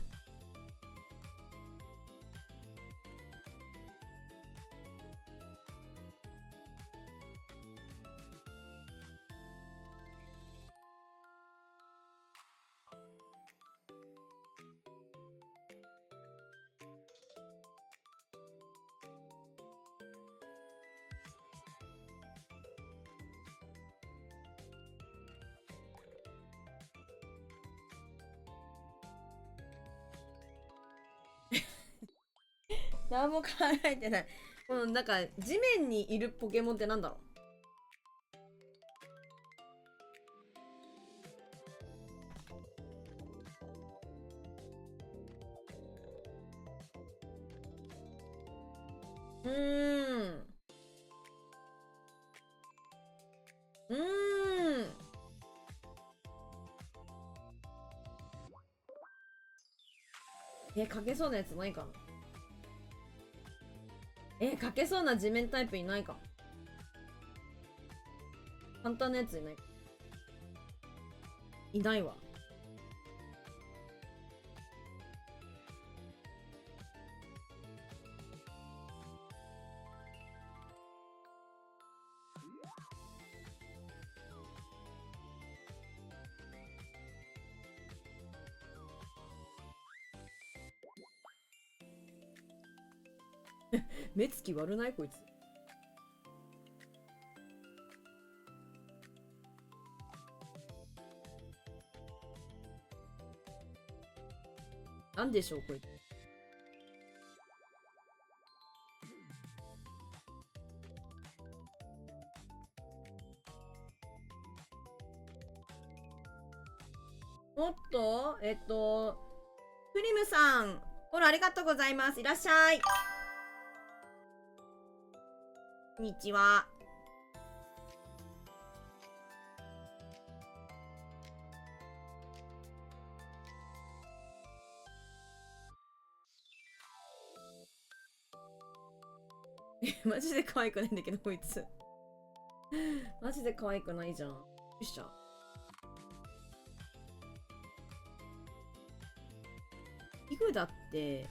何も考えてない。このなんか地面にいるポケモンってなんだろう。書けそうなやつないかな。書けそうな地面タイプいないか。簡単なやついないか。いないわ。目つき悪ないこいつ。なんでしょうこいつ。おっとプリムさん、フォローありがとうございます。いらっしゃい。こんにちは。マジで可愛くないんだけど、こいつ。マジで可愛くないじゃん。よっしゃ。イグダって、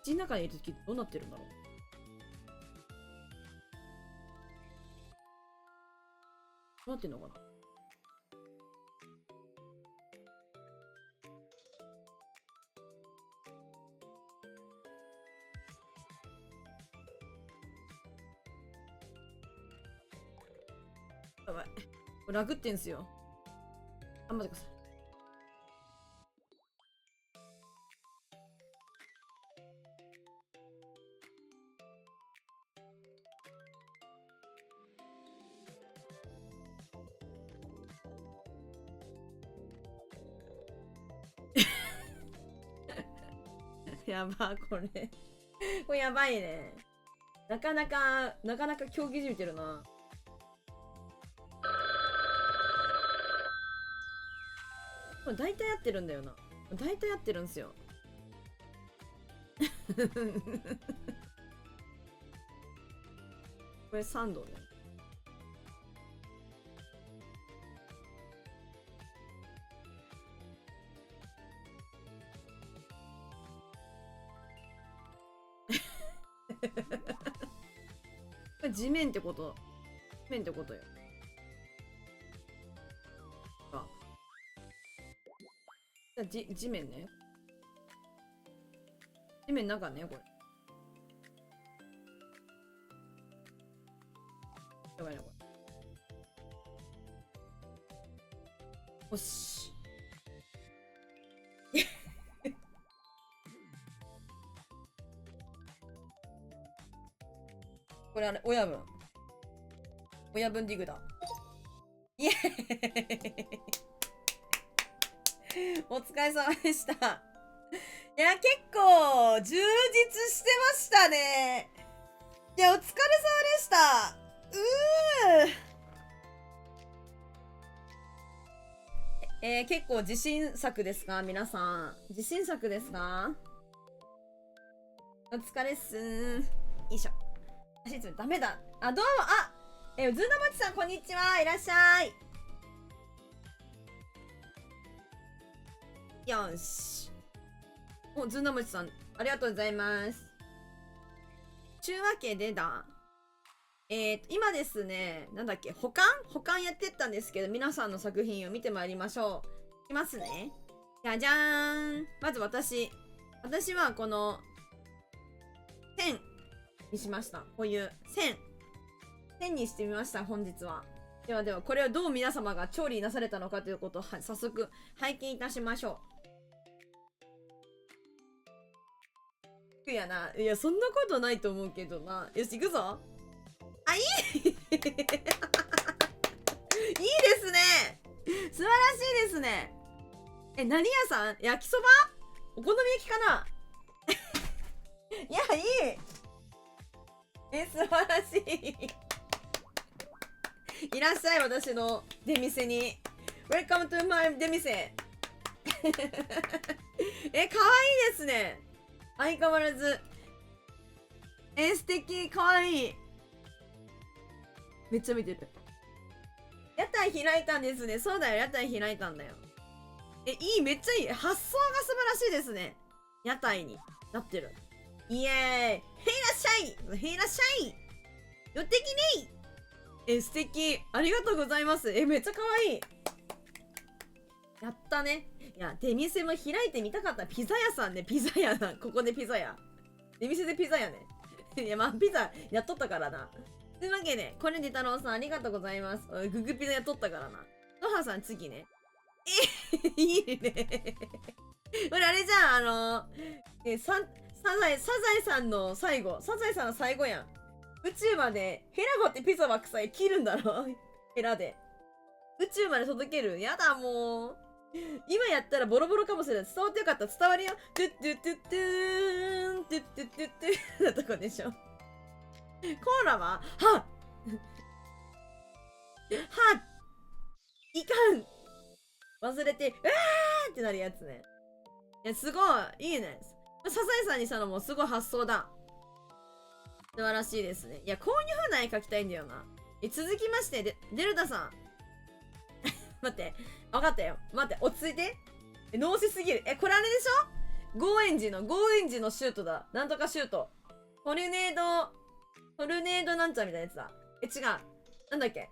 口の中にいるときどうなってるんだろう。どうなってんのかな。やばい。これラグってんすよ。あ、待ってください。やば、これ。これやばいね。なかなか競技じみてるな。大体やってるんだよな。大体やってるんすよ。これ3度ね。これ地面ってこと。地面ってことよ。あ。地面ね。地面中ね、これ。やばいな、これ。よし。これあれ、親分。親分ディグだ。イエーイお疲れ様でした。いや、結構、充実してましたね。いや、お疲れ様でした。結構自信作ですか皆さん。自信作ですか。お疲れっすー。よいしょ。ダメだ。あ、どうも、ずんだもちさん、こんにちは。いらっしゃい。よし。お、ずんだもちさん、ありがとうございます。ちゅうわけでだ。今ですね、なんだっけ、保管やってったんですけど、皆さんの作品を見てまいりましょう。いきますね。じゃじゃーん。まず私はこの、線にしました。こういう線にしてみました、本日は。では、これをどう皆様が調理なされたのかということを早速拝見いたしましょう。いやな。いや、そんなことないと思うけどな。よし、行くぞ。あ、いいいいですね。素晴らしいですね。何屋さん？焼きそば？お好み焼きかな？いや、いい。素晴らしい。いらっしゃい、私の出店に。Welcome to my 出店。可愛いですね。相変わらず。素敵、可愛い。めっちゃ見てる。屋台開いたんですね。そうだよ、屋台開いたんだよ。いい、めっちゃいい。発想が素晴らしいですね。屋台になってる。イエーイ。へいらっしゃい。へいらっしゃい。寄ってきね。素敵。ありがとうございます。めっちゃ可愛い。やったね。いや、出店も開いてみたかった。ピザ屋さんね、ピザ屋な。ここでピザ屋。出店でピザ屋ね。いや、まあ、ピザやっとったからな。というわけで、これで太郎さんありがとうございます。ググピザやっとったからな。のはさん次ね。いいね。これあれじゃん、サザエさんの最後。サザエさんの最後やん。宇宙まで、ヘラゴってピザは臭い。切るんだろヘラで。宇宙まで届ける。やだ、もう。今やったらボロボロかもしれない。伝わってよかった。伝わるよ。トゥットゥットゥットゥーン、トゥットゥットゥットゥーンなとこでしょ。コーラはいかん忘れて、うわーってなるやつね。いや、すごい。いいね。サザエさんにしたのもすごい発想だ。素晴らしいですね。いや、こういう風な絵描きたいんだよな。続きまして、デルタさん。待って。わかったよ。待って、落ち着いて。ノーセすぎる。これあれでしょ？ゴーエンジのシュートだ。なんとかシュート。トルネードなんちゃらみたいなやつだ。違う。なんだっけ？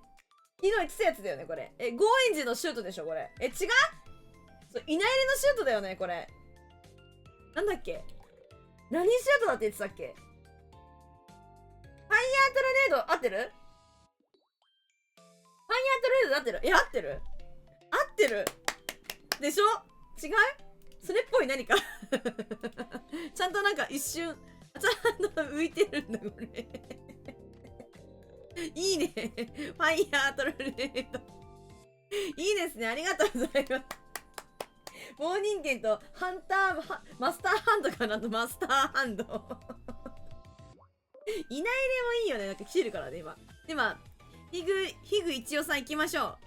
昨日言ってたやつだよね、これ。ゴーエンジのシュートでしょ、これ。違う？そう、稲入りのシュートだよね、これ。なんだっけ？何シュートだって言ってたっけ？ファイヤートルネード合ってる？ファイヤートルネード合ってる？合ってる？合ってるでしょ？違う？それっぽい何かちゃんとなんか一瞬、ちゃんと浮いてるんだ、これいいね。ファイヤートルネード。いいですね。ありがとうございます。棒人間とハンター、マスターハンドかなと、マスターハンド。いないでもいいよね。なんか来てるからね、今。では、ヒグ一応さん行きましょう。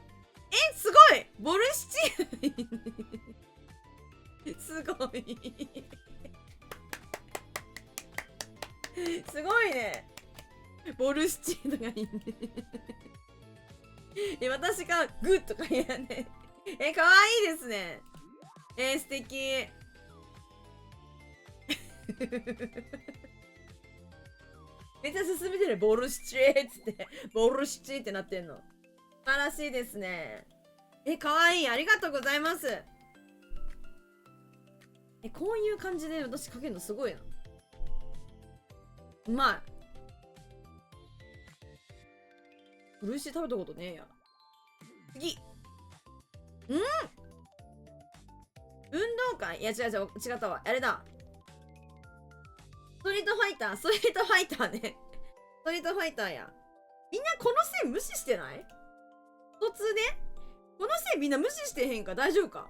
すごいボルシチすごいすごいね。ボルシチとかいいね。私がグッとか言うね。かわいいですね。素敵。めっちゃ進めてる。ボルシチーっつって。ボルシチーってなってんの。素晴らしいですね。かわいい。ありがとうございます。こういう感じで私描けるのすごいな。うまい。ボルシチ食べたことねえや。次。運動会？いや、違ったわ。あれだ。ストリートファイターね。ストリートファイターや。みんなこの線無視してない？普通ね。この線みんな無視してへんか？大丈夫か？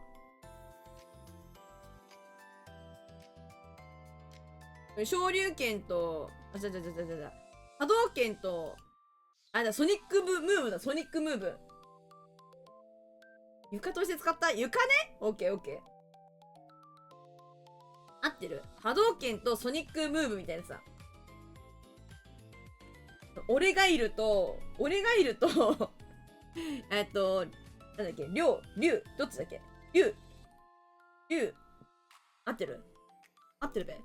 昇竜拳と、波動拳と、ソニックムーブだ、ソニックムーブ。床として使った？床ね？オッケー。合ってる？波動拳とソニックムーブみたいなさ。俺がいると、なんだっけ、竜、どっちだっけ？竜。合ってるべ。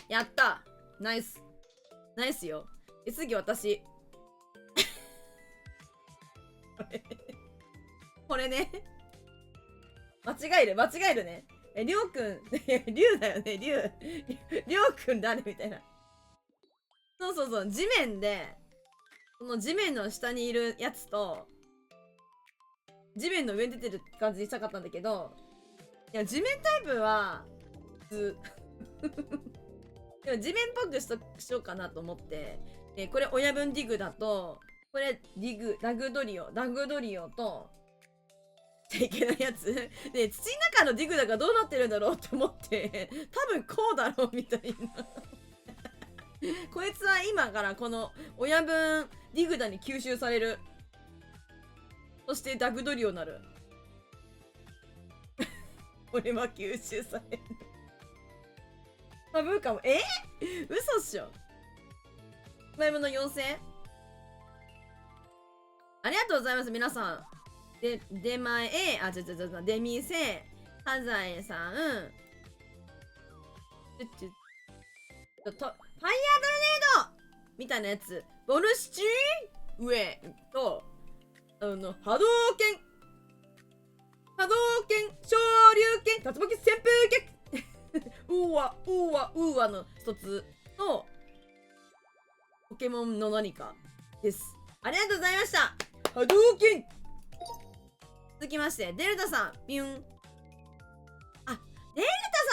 やった！ナイスよ。次私。これね。間違えるね。りょうくん、りゅうだよね、りゅうくん誰みたいな。そう。地面で、その地面の下にいるやつと、地面の上に出てる感じにしたかったんだけど、いや、地面タイプは、普通。でも地面っぽくしようかなと思って、これ親分ディグだと、これダグドリオと、いけないやつで、土の中のディグダがどうなってるんだろうって思って、多分こうだろうみたいな。こいつは今からこの親分ディグダに吸収される。そしてダグドリオなる。俺は吸収される。多分かも。嘘っしょ。スライムの妖精？ありがとうございます、皆さん。出前、デミセ、サザエさん、ファイヤートルネードみたいなやつ。ボルシチー上と、波動拳、昇竜拳、竜巻旋風拳うわの一つと、ポケモンの何かです。ありがとうございました。波動拳続きまして、デルタさん、ビュン。デルタ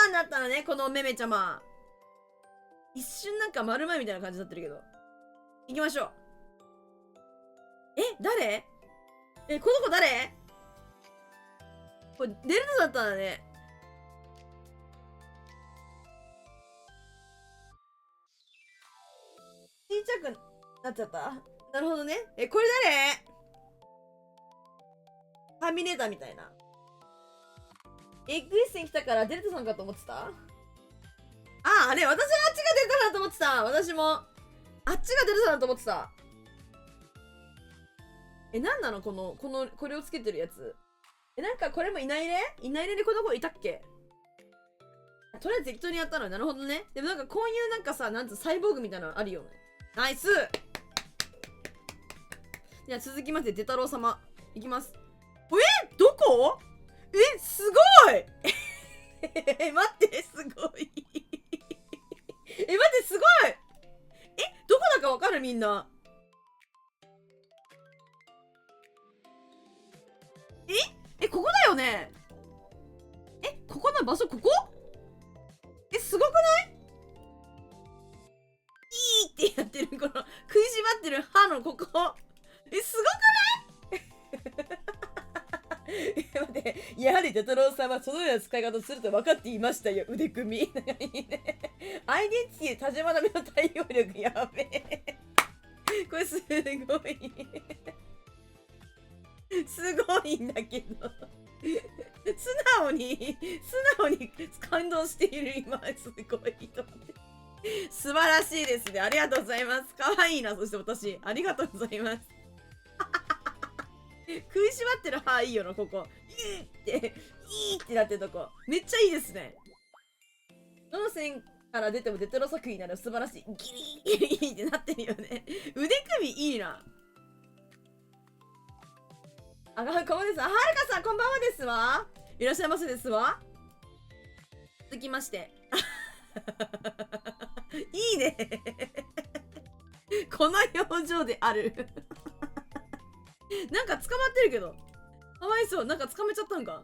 さんだったらね、このめめちゃま。一瞬なんか丸前みたいな感じになってるけど。行きましょう。誰？この子誰？これ、デルタだったらね。ちっちゃくなっちゃった？なるほどね。これ誰？ターミネーターみたいな。エッグエッセン来たからデルタさんかと思ってた？あれ、私はあっちが出るかなと思ってた。私も。あっちがデルタだと思ってた。なんなのこれをつけてるやつ。なんかこれもいないねでこの子いたっけ。とりあえず適当にやったの。なるほどね。でもなんかこういうなんかさ、なんつうサイボーグみたいなのあるよね。ナイス。じゃあ続きまして、デタロウ様。いきます。どこすごい待って、すごい待って、すごいどこだかわかるみんな。ここだよね。ここの場所、ここすごくないいいってやってる、この、食いしばってる歯のここ。すごくない待って、やはりテトロウさんはそのような使い方をすると分かっていましたよ、腕組み。いいね。アイデンティティ田島並みの対応力、やべえ。これすごい。すごいんだけど。素直に感動している今、すごいと思って。素晴らしいですね。ありがとうございます。かわいいな、そして私。ありがとうございます。食いしばってる歯いいよな、ここ。いいってなってるとこ。めっちゃいいですね。どの線から出てもデトロ作品になる素晴らしい。ギリギリってなってるよね。腕首いいな。こんばんです。はるかさん、こんばんはですわ。いらっしゃいませですわ。続きまして。いいね。この表情である。なんか捕まってるけど。かわいそう。なんか捕まえちゃったんか。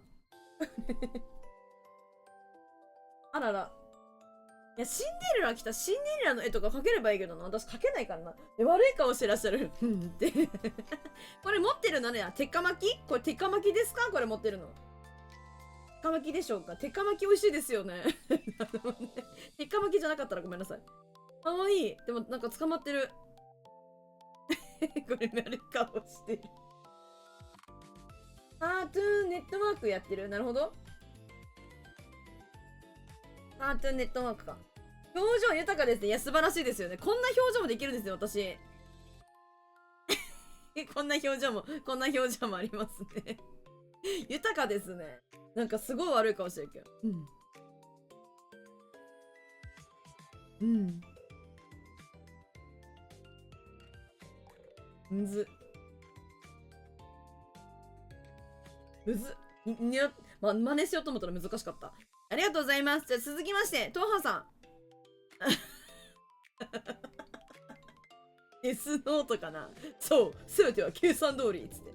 あらら。いや、シンデレラ来た。シンデレラの絵とか描ければいいけどな。私描けないからな。悪い顔してらっしゃる。って。これ持ってるのね。鉄火巻きこれ鉄火巻きですかこれ持ってるの。鉄火巻きでしょうか。鉄火巻き美味しいですよね。鉄火巻きじゃなかったらごめんなさい。かわいい。でもなんか捕まってる。これ悪い顔してる。カートゥーンネットワークやってる。なるほど。カートゥーンネットワークか。表情豊かですね。いや、素晴らしいですよね。こんな表情もできるんですよ、私。こんな表情もありますね。豊かですね。なんかすごい悪い顔してるけど。むず。真似しようと思ったら難しかった。ありがとうございます。じゃあ続きまして、トーハさん。S ノートかな。そう、すべては計算通り。つって。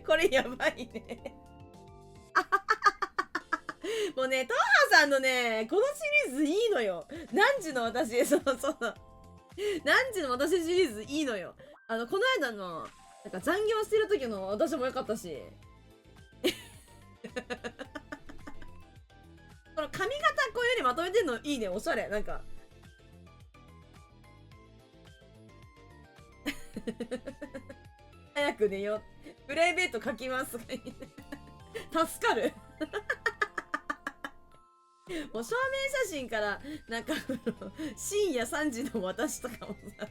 これやばいね。もうね、トーハさんのね、このシリーズいいのよ。何時の私、そう。何時の私シリーズいいのよ。この間の、なんか残業してる時の私も良かったし。この髪型こういう風にまとめてんのいいね、おしゃれ。なんか。早く寝よう。プライベート書きます。助かる。もう証明写真からなんか深夜3時の私とかもさ、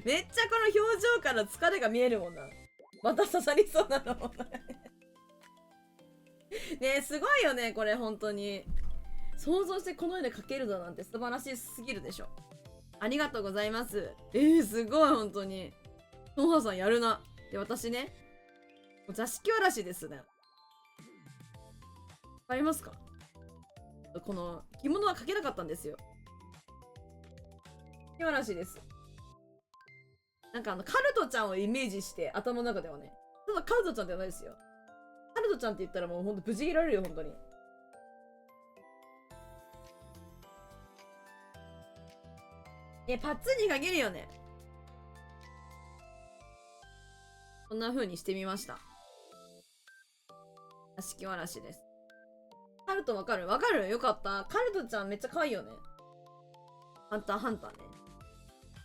めっちゃこの表情から疲れが見えるもんな。また刺さりそうなのもねえ、すごいよねこれ本当に。想像してこの絵で描けるだなんて素晴らしすぎるでしょ。ありがとうございます。すごい本当に。トンハさんやるな。で、私ね、座敷わらしですね。わかりますか？この着物は描けなかったんですよ。座敷わらしです。なんかカルトちゃんをイメージして頭の中ではね。ただカルトちゃんではないですよ。カルトちゃんって言ったらもうほんと無事切られるよ、本当に。パッツンにかけるよね。こんな風にしてみました。座敷わらしです。カルトわかる？わかる？よかった。カルトちゃんめっちゃ可愛いよね。ハンターハンターね。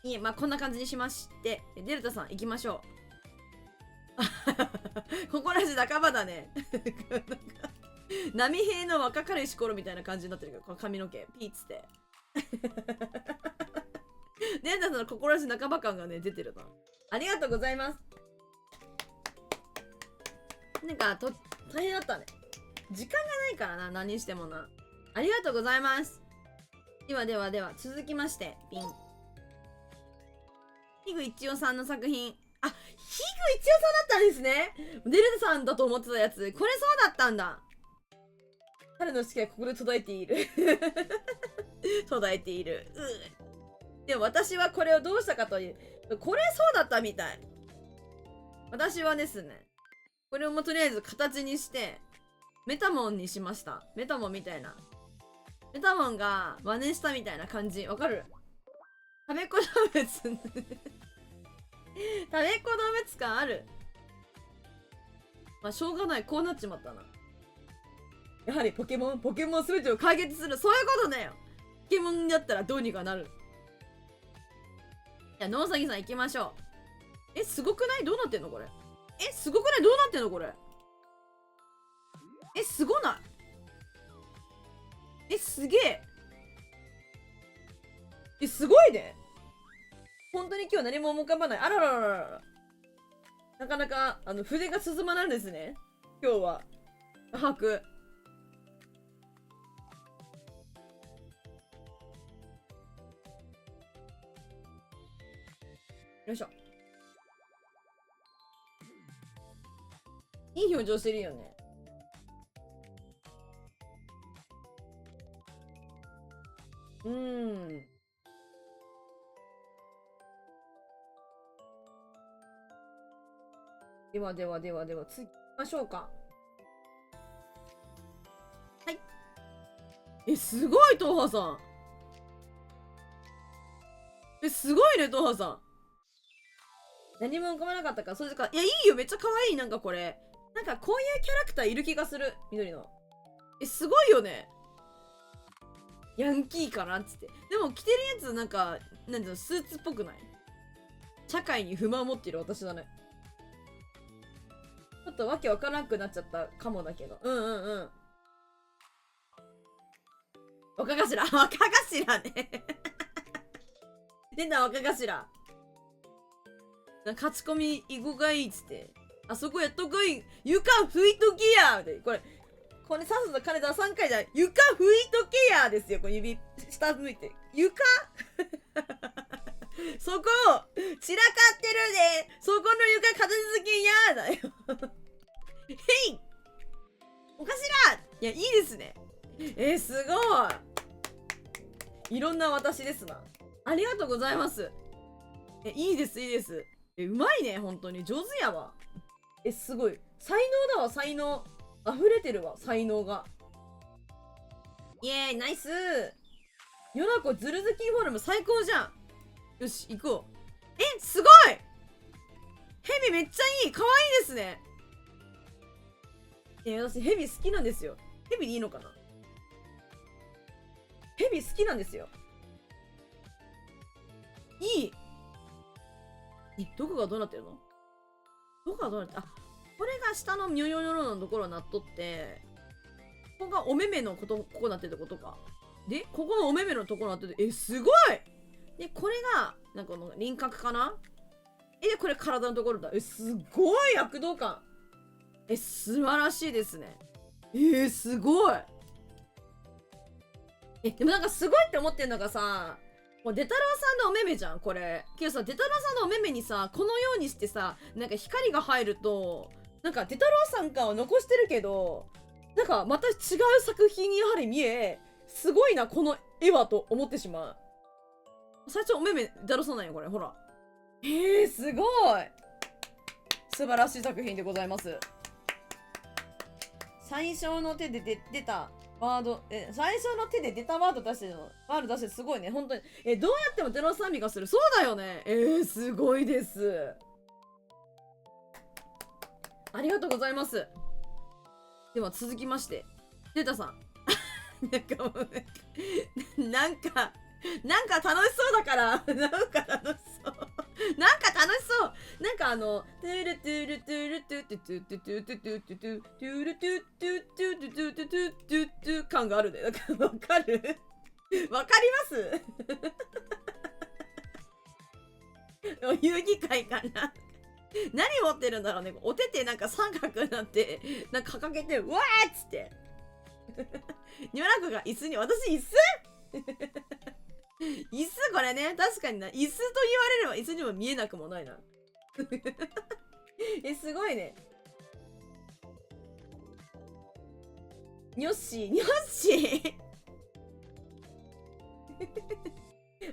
いえ、まあこんな感じにしまして、デルタさん行きましょう。ここらし仲間だね。波平の若かりし頃みたいな感じになってるけど、この髪の毛、ピーッつって。データさんの心し仲間感がね、出てるな。ありがとうございます。なんか、大変だったね。時間がないからな、何してもな。ありがとうございます。では、続きまして、ピン。ヒグ一応さんの作品。あ、ヒグ一応さんだったんですね。デルタさんだと思ってたやつ。これそうだったんだ。彼の式はここで途絶えている。途絶えている。でも私はこれをどうしたかという。これそうだったみたい。私はですね、これをもうとりあえず形にして、メタモンにしました。メタモンみたいな。メタモンが真似したみたいな感じ。わかる？食べっ子動物。食べっ子動物感ある。まあ、しょうがない。こうなっちまったな。やはりポケモン全てを解決する。そういうことだよ。ポケモンだったらどうにかなる。じゃあ、ノウサギさん行きましょう。すごくない？どうなってんのこれ。すごくない？どうなってんのこれ。すごない？すげえ。すごいね。本当に今日何も思い浮かばない。あららららら。なかなか、筆が進まないんですね。今日は。把握。よいしょ。いい表情してるよね。では、次行きましょうか。はい。すごい、トウハさん。すごいね、トウハさん。何も浮かばなかったか、そうですか。いや、いいよ、めっちゃ可愛い、なんかこれ。なんかこういうキャラクターいる気がする。緑の。すごいよね。ヤンキーかなっつって。でも着てるやつなんか、なんていうの、スーツっぽくない？社会に不満を持っている私だね。ちょっとわけわからなくなっちゃったかもだけど。若頭ね。出た若頭。勝ち込み囲碁がいいっつって。あそこやっとこい。床拭いとけやって。これさすが金田3回じゃない。床拭いとけやですよ。これ指、下向いて。床そこ散らかってるで。そこの床片付けやだよ。へいお頭いや、いいですね。すごい。いろんな私ですな。ありがとうございます。いいです。うまいね、本当に。上手やわ。すごい。才能だわ、才能。溢れてるわ、才能が。イエーイ、ナイスヨナコズルズキーフォルム最高じゃん。よし、行こう。すごいヘビめっちゃいい。かわいいですね。私ヘビ好きなんですよ。ヘビでいいのかな？ヘビ好きなんですよ。いい。どこがどうなってるの？これが下のミョヨヨロのところになっとって、ここがお目目のここなってるってことか。で、ここのお目目のところになってて、すごい！で、これが、なんかこの輪郭かな？で、これ体のところだ。すごい躍動感。素晴らしいですね。すごい。でもなんかすごいって思ってんのがさ、もうデタロウさんのお目目じゃん、これ。けどさ、デタロウさんのお目目にさ、このようにしてさ、なんか光が入ると、なんかデタロウさん感を残してるけど、なんかまた違う作品にやはり見え、すごいな、この絵はと思ってしまう。最初お目目デタロウさんなんよ、これ。ほら。すごい。素晴らしい作品でございます。最初の手で出たワード、最初の手で出たワード出してるの。ワード出してすごいね、本当に。どうやってもテロスアミがする。そうだよね。すごいです。ありがとうございます。では続きまして、データさん。なんか楽しそうだから、なんか楽しそう。なんか楽しそう。なんかトゥルトゥルトゥルトゥトゥトゥトゥトゥトゥトゥトゥトゥトゥルトゥトゥトゥトゥトゥトゥトゥトゥ感があるね。なんかわかる？わかります遊戯会かな何持ってるんだろうね。お手手なんか三角になって、なんか掲げて、うわーっつって。ニョラクが椅子に、私椅子椅子これね、確かにな。椅子と言われれば椅子にも見えなくもないな。すごいね。にょっしー、にょっしー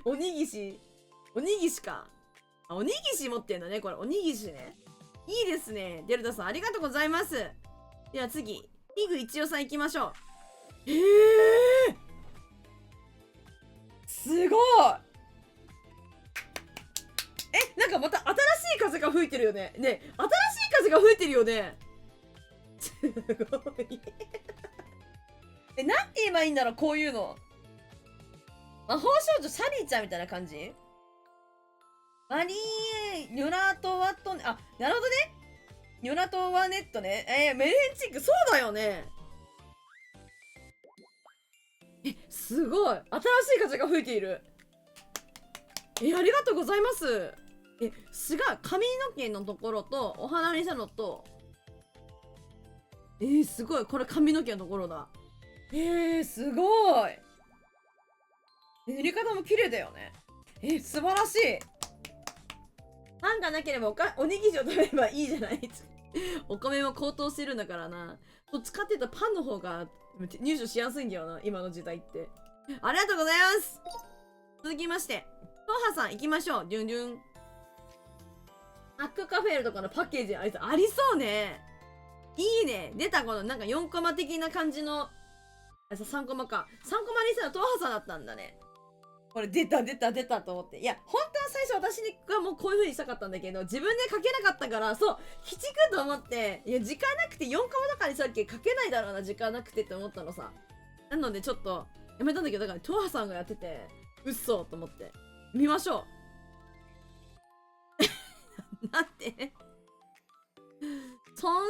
おにぎし、おにぎしか。あ、おにぎし持ってんだね、これ。おにぎしね。いいですね。デルタさん、ありがとうございます。では次、ピグ一応さん行きましょう。すごいなんかまた新しい風が吹いてるよね。ね、新しい風が吹いてるよね。すごいなんて言えばいいんだろう、こういうの。魔法少女サリーちゃんみたいな感じ。マリー、ニョラトワットね、あ、なるほどね。ニョラトワネットね。メレンチック、そうだよね。すごい。新しい風が吹いている。ありがとうございます。すが、髪の毛のところと、お花にしたのと、すごい。これ髪の毛のところだ。すごい。塗り方も綺麗だよね。素晴らしい。パンがなければおにぎりを食べればいいじゃないお米も高騰してるんだからな。どっちかって言ったらパンの方が入手しやすいんだよな、今の時代って。ありがとうございます。続きまして、トハさん行きましょう。デュンデュン。マックカフェールとかのパッケージありそうね。いいね。出たこのなんか4コマ的な感じの。3コマか。3コマにしたらトハさんだったんだね。これ出たと思って。いや、本当は最初私がもうこういう風にしたかったんだけど、自分で書けなかったから、そう、鬼畜と思って、いや、時間なくて4コマとかにさっき書けないだろうな、時間なくてって思ったのさ。なのでちょっと、やめたんだけど、だから、トハさんがやってて、うっそと思って。見ましょう。なんてそん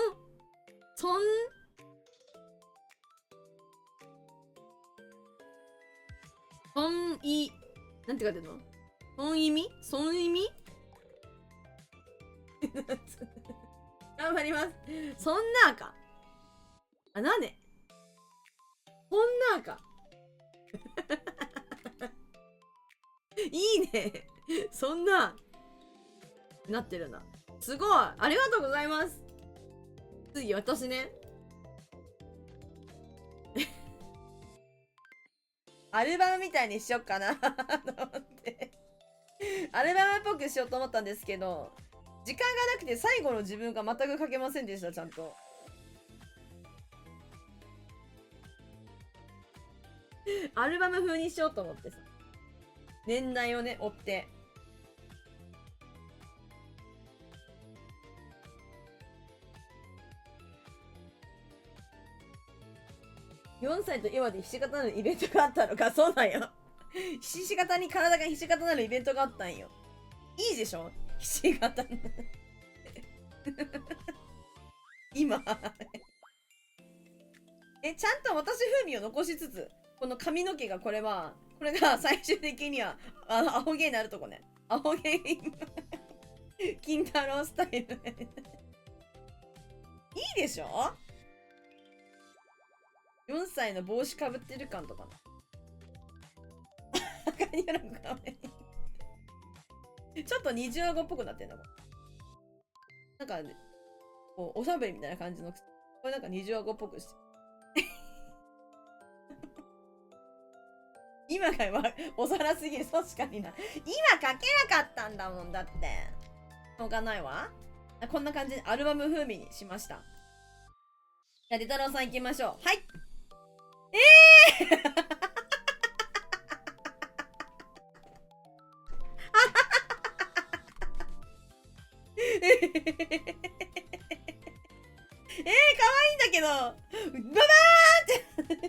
い、なんて書いてんの？意味頑張ります。そんなーか。あ、なんでそんなーか。いいね。そんな、なってるな。すごい。ありがとうございます。次、私ね。アルバムみたいにしよっかなと思って。アルバムっぽくしようと思ったんですけど、時間がなくて最後の自分が全く書けませんでした、ちゃんと。アルバム風にしようと思ってさ。年代をね、追って。4歳と今でひし形なるイベントがあったのか、そうなんよ。ひし形に体がひし形なるイベントがあったんよ。いいでしょひし形今ちゃんと私風味を残しつつ、この髪の毛がこれが最終的には、アホゲーになるとこね。アホゲー金太郎スタイルいいでしょ ?4 歳の帽子かぶってる感とかな。ちょっと二重顎っぽくなってんのかなんか、こう、おしゃべりみたいな感じの、これなんか二重顎っぽくして。今がおさらすぎる。確かにな。今書けなかったんだもん、だって。しょうがないわ。こんな感じでアルバム風味にしました。じゃあ、デタロウさん行きましょう。はい。可愛いんだけど、ババーンって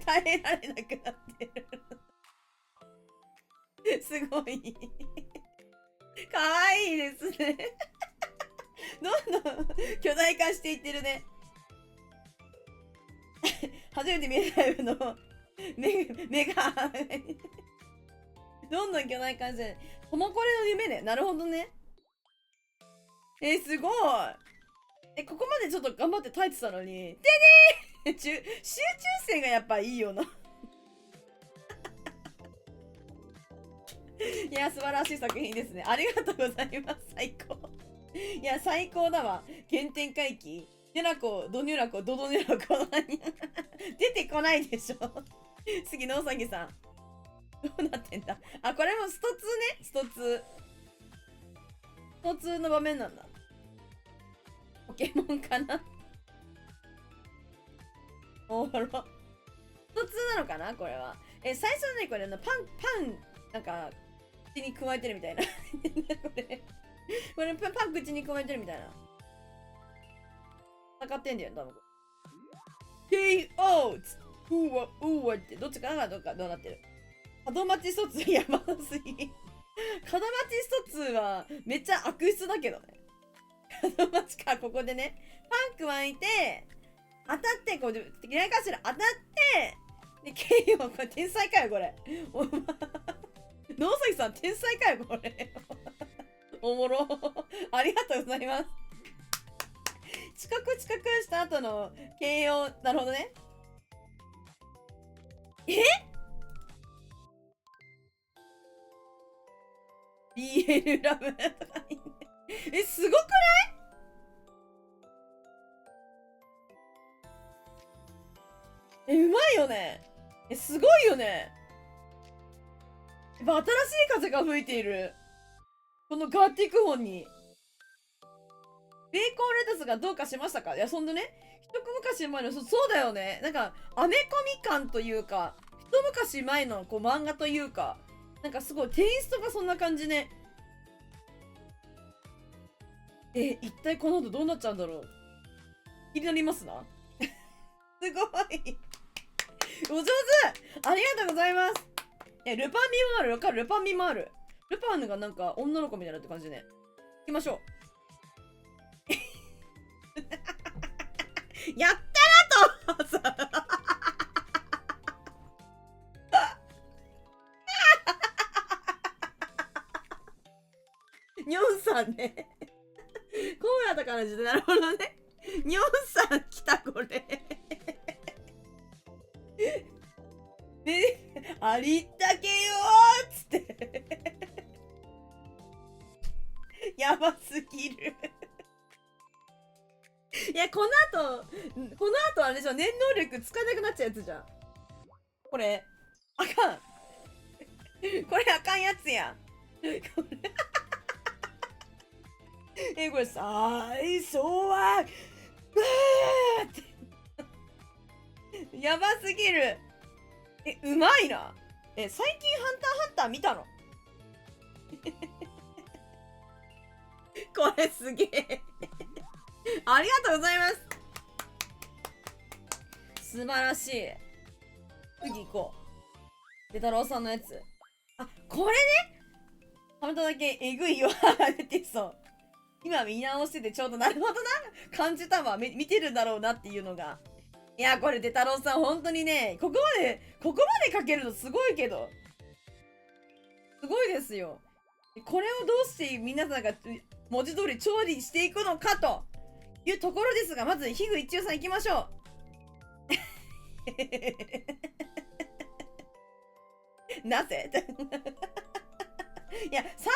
耐えられなくなってるすごい可愛いですねどんどん巨大化していってるね初めて見えたライブの目がどんどん巨大化して、ともこれの夢ね。なるほどね。すごい。ここまでちょっと頑張って耐えてたのに。でね集中性がやっぱいいよな。いや、素晴らしい作品ですね。ありがとうございます。最高。いや、最高だわ。原点回帰。ニュラコ、ドニュラコ、ドドニュラコ。出てこないでしょ。次のうさぎさん。どうなってんだ。あ、これもスト2ね。スト2。スト2の場面なんだ。ポケモンかな。おもろ。スト2なのかなこれは。最初のね、これパン、なんか、口に加えてるみたいな。これパン口に加えてるみたいな。戦ってんだよ、多分。KO! うわって、どっちかなどうなってる。門町スト2やばすぎ。門町スト2はめっちゃ悪質だけどね。門町か、ここでね。パン加えて、当たって、こう、嫌いかしら当たって、で、KO、これ天才かよ、これ。野崎さん、天才かよ、これ。おもろ。ありがとうございます。近くした後の KO、なるほどね。BL ラブとかいいね。すごくない？うまいよね。すごいよね。やっぱ新しい風が吹いている。このガーティック本に。ベーコンレタスがどうかしましたか？いや、そんでね、一昔前の、そうだよね。なんか、アメコミ感というか、一昔前のこう漫画というか、なんかすごいテイストがそんな感じね。一体この後どうなっちゃうんだろう。気になりますな。すごい。お上手！ありがとうございます。ルパンミマール、わかる？ルパンミマール。ルパンがなんか女の子みたいなって感じね。行きましょう。やったなとニョンさんね。コーラとかの時代、なるほどね。ニョンさん来た、これ。で、ありったけよーっつって。やばすぎる。いや、この後あれでしょ、念能力使えなくなっちゃうやつじゃん。これ、あかん。これあかんやつやん。これ最初は、ってやばすぎる。うまいな。最近ハンターハンター見たの？これすげえ。ありがとうございます。素晴らしい。次行こう。デタロウさんのやつ。あ、これね。はめただけえぐいよ。出てそう。今見直しててちょうどなるほどな。感じたわ。見てるんだろうなっていうのが。いや、これデタロウさん本当にね、ここまで書けるのすごいけど。すごいですよ。これをどうして皆さんが文字通り調理していくのかというところですが、まずヒグ一応さん行きましょう。なぜいや、サービス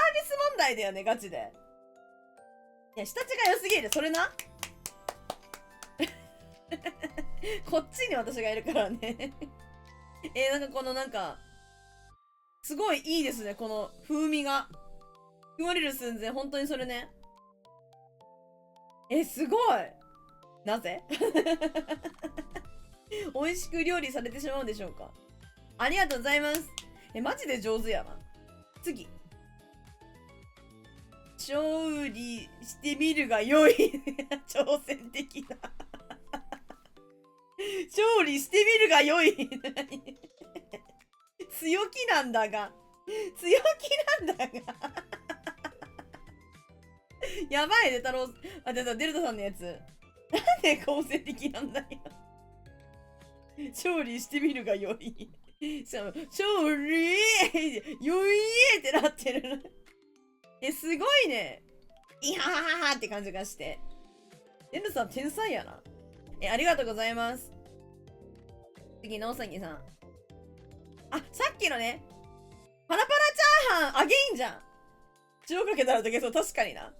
問題だよね、ガチで。いや、下地が良すぎる、それな。こっちに私がいるからね。なんかこのなんか、すごいいいですね、この風味が。生まれる寸前、本当にそれね。すごい。なぜ美味しく料理されてしまうんでしょうか。ありがとうございます。マジで上手やな。次。調理してみるが良い。挑戦的な。調理してみるが良い。強気なんだが。強気なんだが。やばいね、太郎。あ、デルタさんのやつ。なんで構成的なんだよ。調理してみるがよい。そう、調理よいってなってる。すごいね。いやーって感じがして。デヌさん天才やな。ありがとうございます。次、のうさぎさん。あ、さっきのね、パラパラチャーハンアゲインじゃん。塩かけたら溶けそう、確かにな。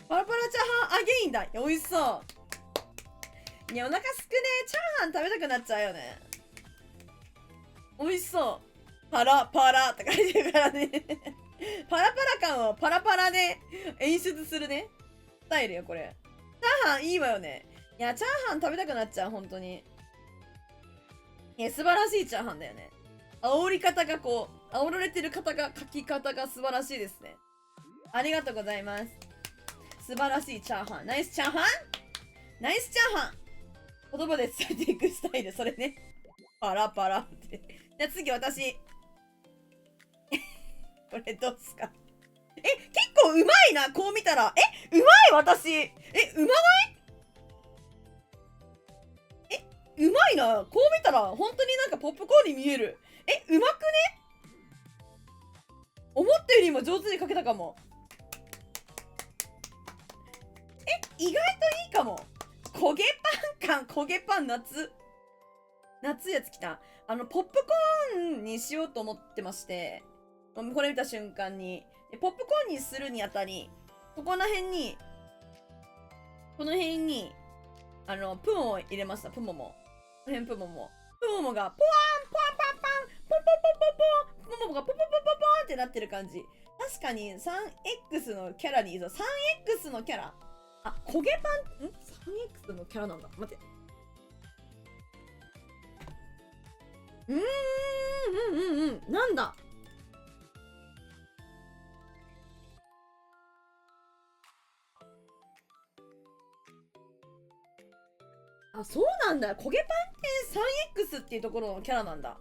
パラパラチャーハンアゲインだ。美味しそう。いや、お腹すくね。チャーハン食べたくなっちゃうよね。美味しそう。パラパラって書いてるからね。パラパラ感をパラパラで演出するね。スタイルよ、これ。チャーハンいいわよね。いや、チャーハン食べたくなっちゃう、本当に。いや、素晴らしいチャーハンだよね。煽り方がこう、煽られてる方が、書き方が素晴らしいですね。ありがとうございます。素晴らしいチャーハン。ナイスチャーハンナイスチャーハン言葉で伝えていくスタイル、それね。パラパラって。じゃあ次、私。これどうすか？結構うまいな、こう見たら。うまい私。うまないうまいな。こう見たら、本当になんかポップコーンに見える。うまくね？思ったよりも上手に書けたかも。意外といいかも。焦げパン感、焦げパン夏やつきた。ポップコーンにしようと思ってまして、これ見た瞬間に、ポップコーンにするにあたり、この辺に、プンを入れました。プモモ。この辺プモモ。プモモが、ポワンポワンパンパン、ポンポンポンポンポン、プモモがポポポポポンってなってる感じ。確かに 3X のキャラにいるぞ。3X のキャラ。あ、焦げパン、3X のキャラなんだ。待って。なんだ。あ、そうなんだ。焦げパンって 3X っていうところのキャラなんだ。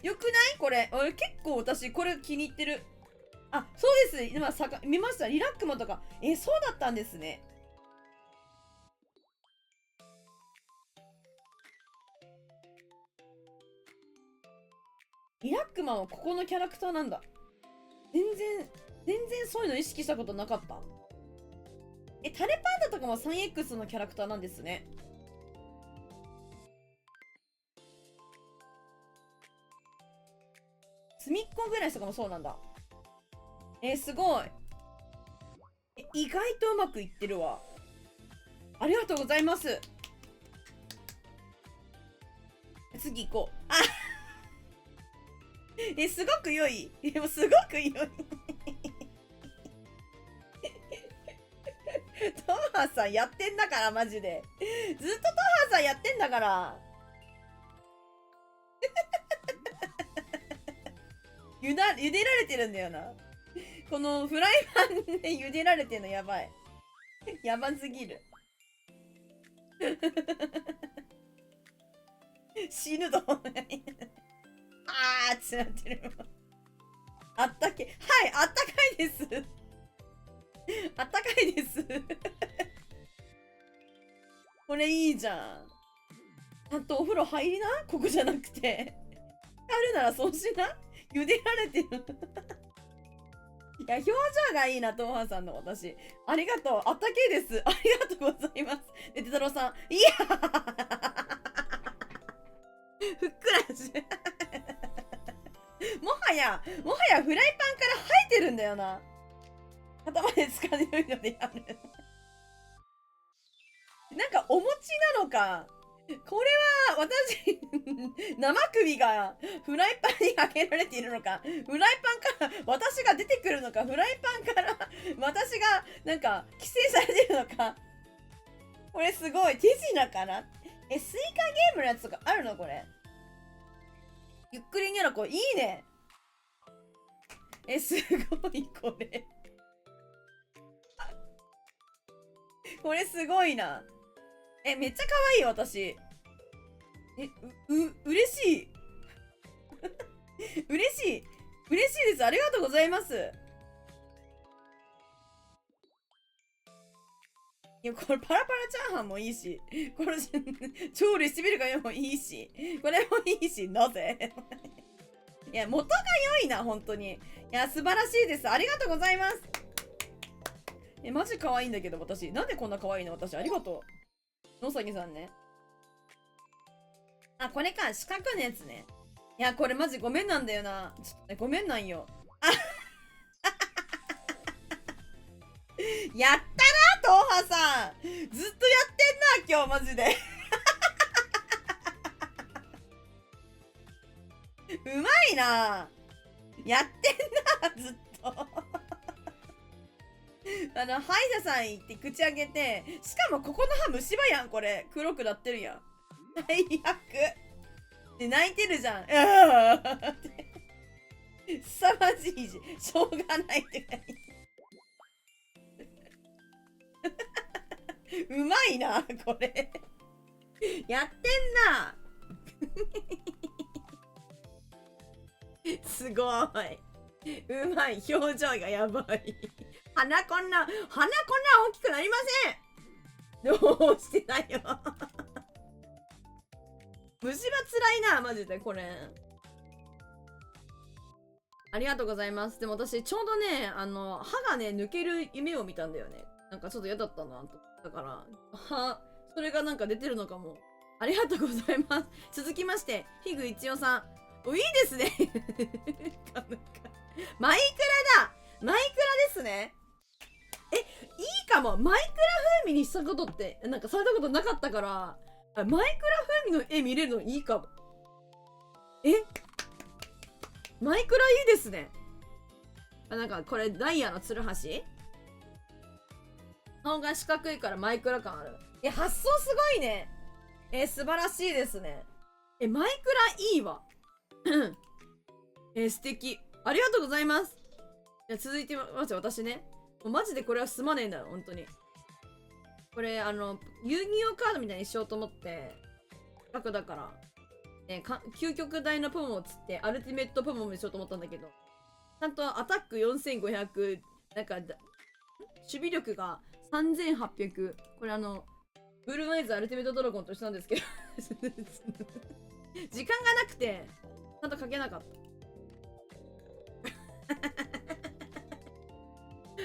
よくないこれ。俺結構私これ気に入ってる。あ、そうです。今見ました。リラックマとか。そうだったんですね。リラックマンはここのキャラクターなんだ。全然そういうの意識したことなかった。タレパンダとかも 3X のキャラクターなんですね。隅っこぐらいとかもそうなんだ。すごい。意外とうまくいってるわ。ありがとうございます。次行こう。あすごく良い。でもすごく良い。トマさんやってんだから、マジで。ずっとトマさんやってんだから。茹でられてるんだよな。このフライパンで茹でられてるのやばい。やばすぎる。死ぬぞ。あーってなってる。あったけ、はい、あったかいです。あったかいです。これいいじゃん。ちゃんとお風呂入りな、ここじゃなくて。あるならそうしな。茹でられてる。いや、表情がいいな、トモハさんの私。ありがとう。あったけいです。ありがとうございます。で、て太郎さん。いやふっくらし。もはやフライパンから生えてるんだよな。頭で掴んでるのでやる。なんかお餅なのか。これは私生首がフライパンにかけられているのか、フライパンから私が出てくるのか、フライパンから私がなんか規制されてるのか。これすごい手品かな。スイカゲームのやつとかあるのこれ。ゆっくりにゃらこいいね。すごいこれ。これすごいな。めっちゃ可愛い私。嬉しい。嬉しい。嬉しいです。ありがとうございます。いや、これパラパラチャーハンもいいし、これ調理してみるかもいいし、これもいいし、なぜいや、元が良いな、本当に。いや、素晴らしいです。ありがとうございます。マジ可愛いんだけど、私。なんでこんな可愛いの私。ありがとう。野崎さんね。あ、これか。四角のやつね。いや、これマジごめんなんだよな。ちょっとね、ごめんなんよ。あやったな、東波さん。ずっとやってんな、今日マジで。うまいな。やってんな、ずっと。歯医者さん行って口開けて、しかもここの歯虫歯やん、これ。黒くなってるやん。最悪。で、泣いてるじゃん。凄まじいし、しょうがないって書いて。うまいな、これ。やってんな。すごい。うまい。表情がやばい。鼻こんな大きくなりません。どうしてだよ。虫歯つらいな、マジでこれ。ありがとうございます。でも私、ちょうどね、歯がね、抜ける夢を見たんだよね。なんかちょっと嫌だったな、と。だから、それがなんか出てるのかも。ありがとうございます。続きまして、ヒグ一代さん。お、いいですね。マイクラだ。マイクラですね。いいかも。マイクラ風味にしたことって、なんかされたことなかったから、マイクラ風味の絵見れるのいいかも。マイクラいいですね。なんかこれダイヤのツルハシ顔が四角いからマイクラ感ある。発想すごいね。素晴らしいですね。マイクラいいわ。素敵。ありがとうございます。続いてますよ、私ね。もうマジでこれはすまねえんだよ、本当に。これ、遊戯王カードみたいにしようと思って、楽だから、究極大のポモをつって、アルティメットポモにしようと思ったんだけど、ちゃんとアタック4500、なんか、守備力が3800、これブルーアイズアルティメットドラゴンと一緒なんですけど、時間がなくて、ちゃんと書けなかった。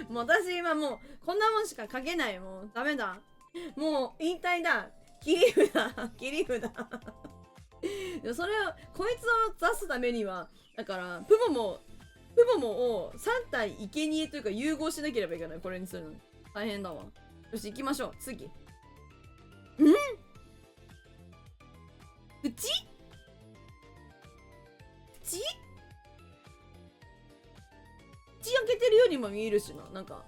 もう私今もうこんなもんしか書けない。もうダメだ。もう引退だ。切り札。切り札。でもそれをこいつを出すためにはだからプモモを3体生贄というか融合しなければいけない。これにするの大変だわ。よし行きましょう。次。口開けてるようにも見えるしな。なんか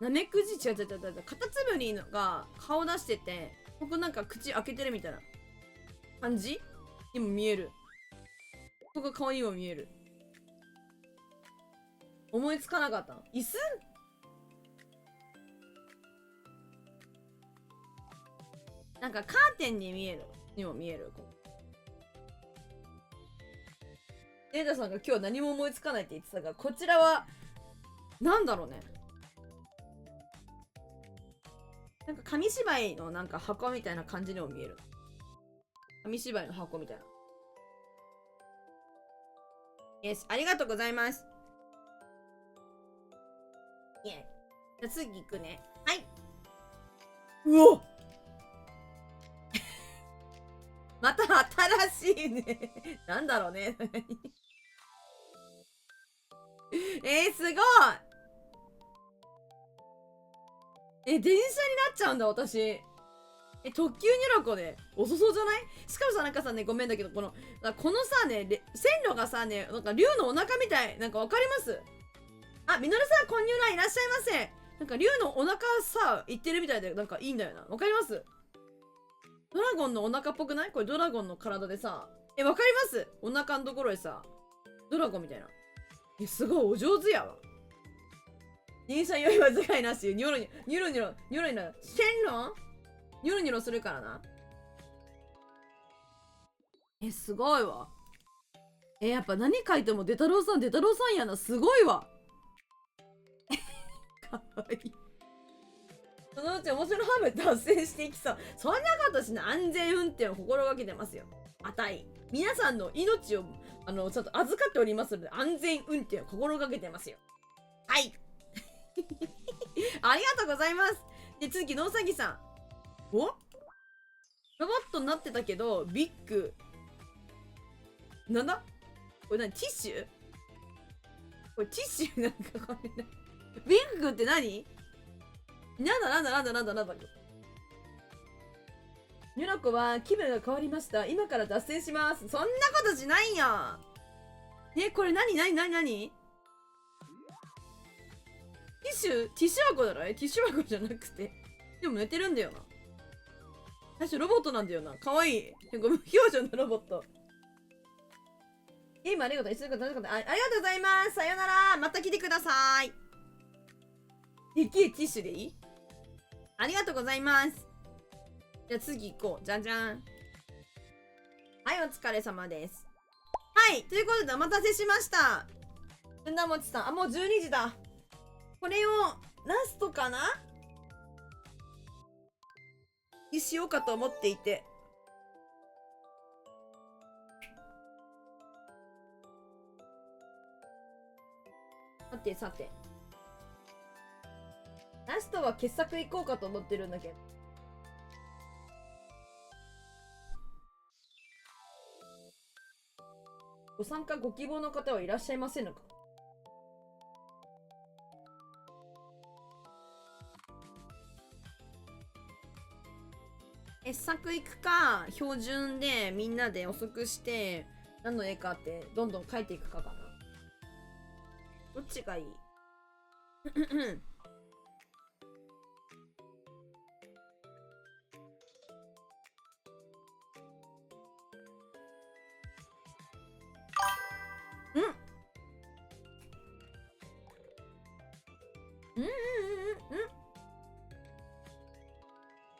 なめくじ違うカタツムリが顔出してて、ここなんか口開けてるみたいな感じにも見える。ここ顔にも見える。思いつかなかった。椅子なんかカーテンに見える。にも見える。データさんが今日何も思いつかないって言ってたから、こちらはなんだろうね。なんか紙芝居のなんか箱みたいな感じにも見える。紙芝居の箱みたいな。よし、ありがとうございます。イエイ。じゃあ次行くね。はい。うおまた新しいね。なんだろうね。すごい。電車になっちゃうんだ、私。特急ニョロコで遅そうじゃない？しかもさ、なんかさね、ごめんだけど、このさね、線路がさね、なんか竜のお腹みたい。なんかわかります？あ、みのるさん、こんにゅらいらっしゃいませ。なんか竜のお腹さ、行ってるみたいで、なんかいいんだよな。わかります？ドラゴンのお腹っぽくない？これドラゴンの体でさ。わかります？お腹のところでさ、ドラゴンみたいな。すごいお上手やわ。電車酔いは使いなし。ニョロニョロニョロニョロニョロ線路ニョロニョロするからな。すごいわ。やっぱ何書いてもデタロウさんやな。すごいわ。かわいい。そのうち面白ハム達成していきそう。そんなことしない。安全運転を心がけてますよ。あたい。皆さんの命を、ちょっと預かっておりますので、安全運転を心がけてますよ。はい。ありがとうございます。で、次、野うさぎさん。おロボットになってたけど、ビッグ。なんだこれ何ティッシュこれティッシュなんかこれビッグって何なんだニュラコは気分が変わりました。今から脱線します。そんなことしないよ。これ何ティッシュ箱だろティッシュ箱じゃなくて。でも寝てるんだよな。最初ロボットなんだよな。かわいい。無表情のロボット。ゲームありがとう。ありがとうございます。さよなら。また来てください。でけえティッシュでいい？ありがとうございます。じゃあ次行こう。じゃんじゃん。はい、お疲れ様です。はい、ということでお待たせしました。ずんだもちさん。あ、もう12時だ。これをラストかなにしようかと思っていて。さてさて。ラストは傑作いこうかと思ってるんだけど。ご参加ご希望の方はいらっしゃいませんのか？傑作いくか、標準でみんなで予測して何の絵かってどんどん描いていくかかな。どっちがいい？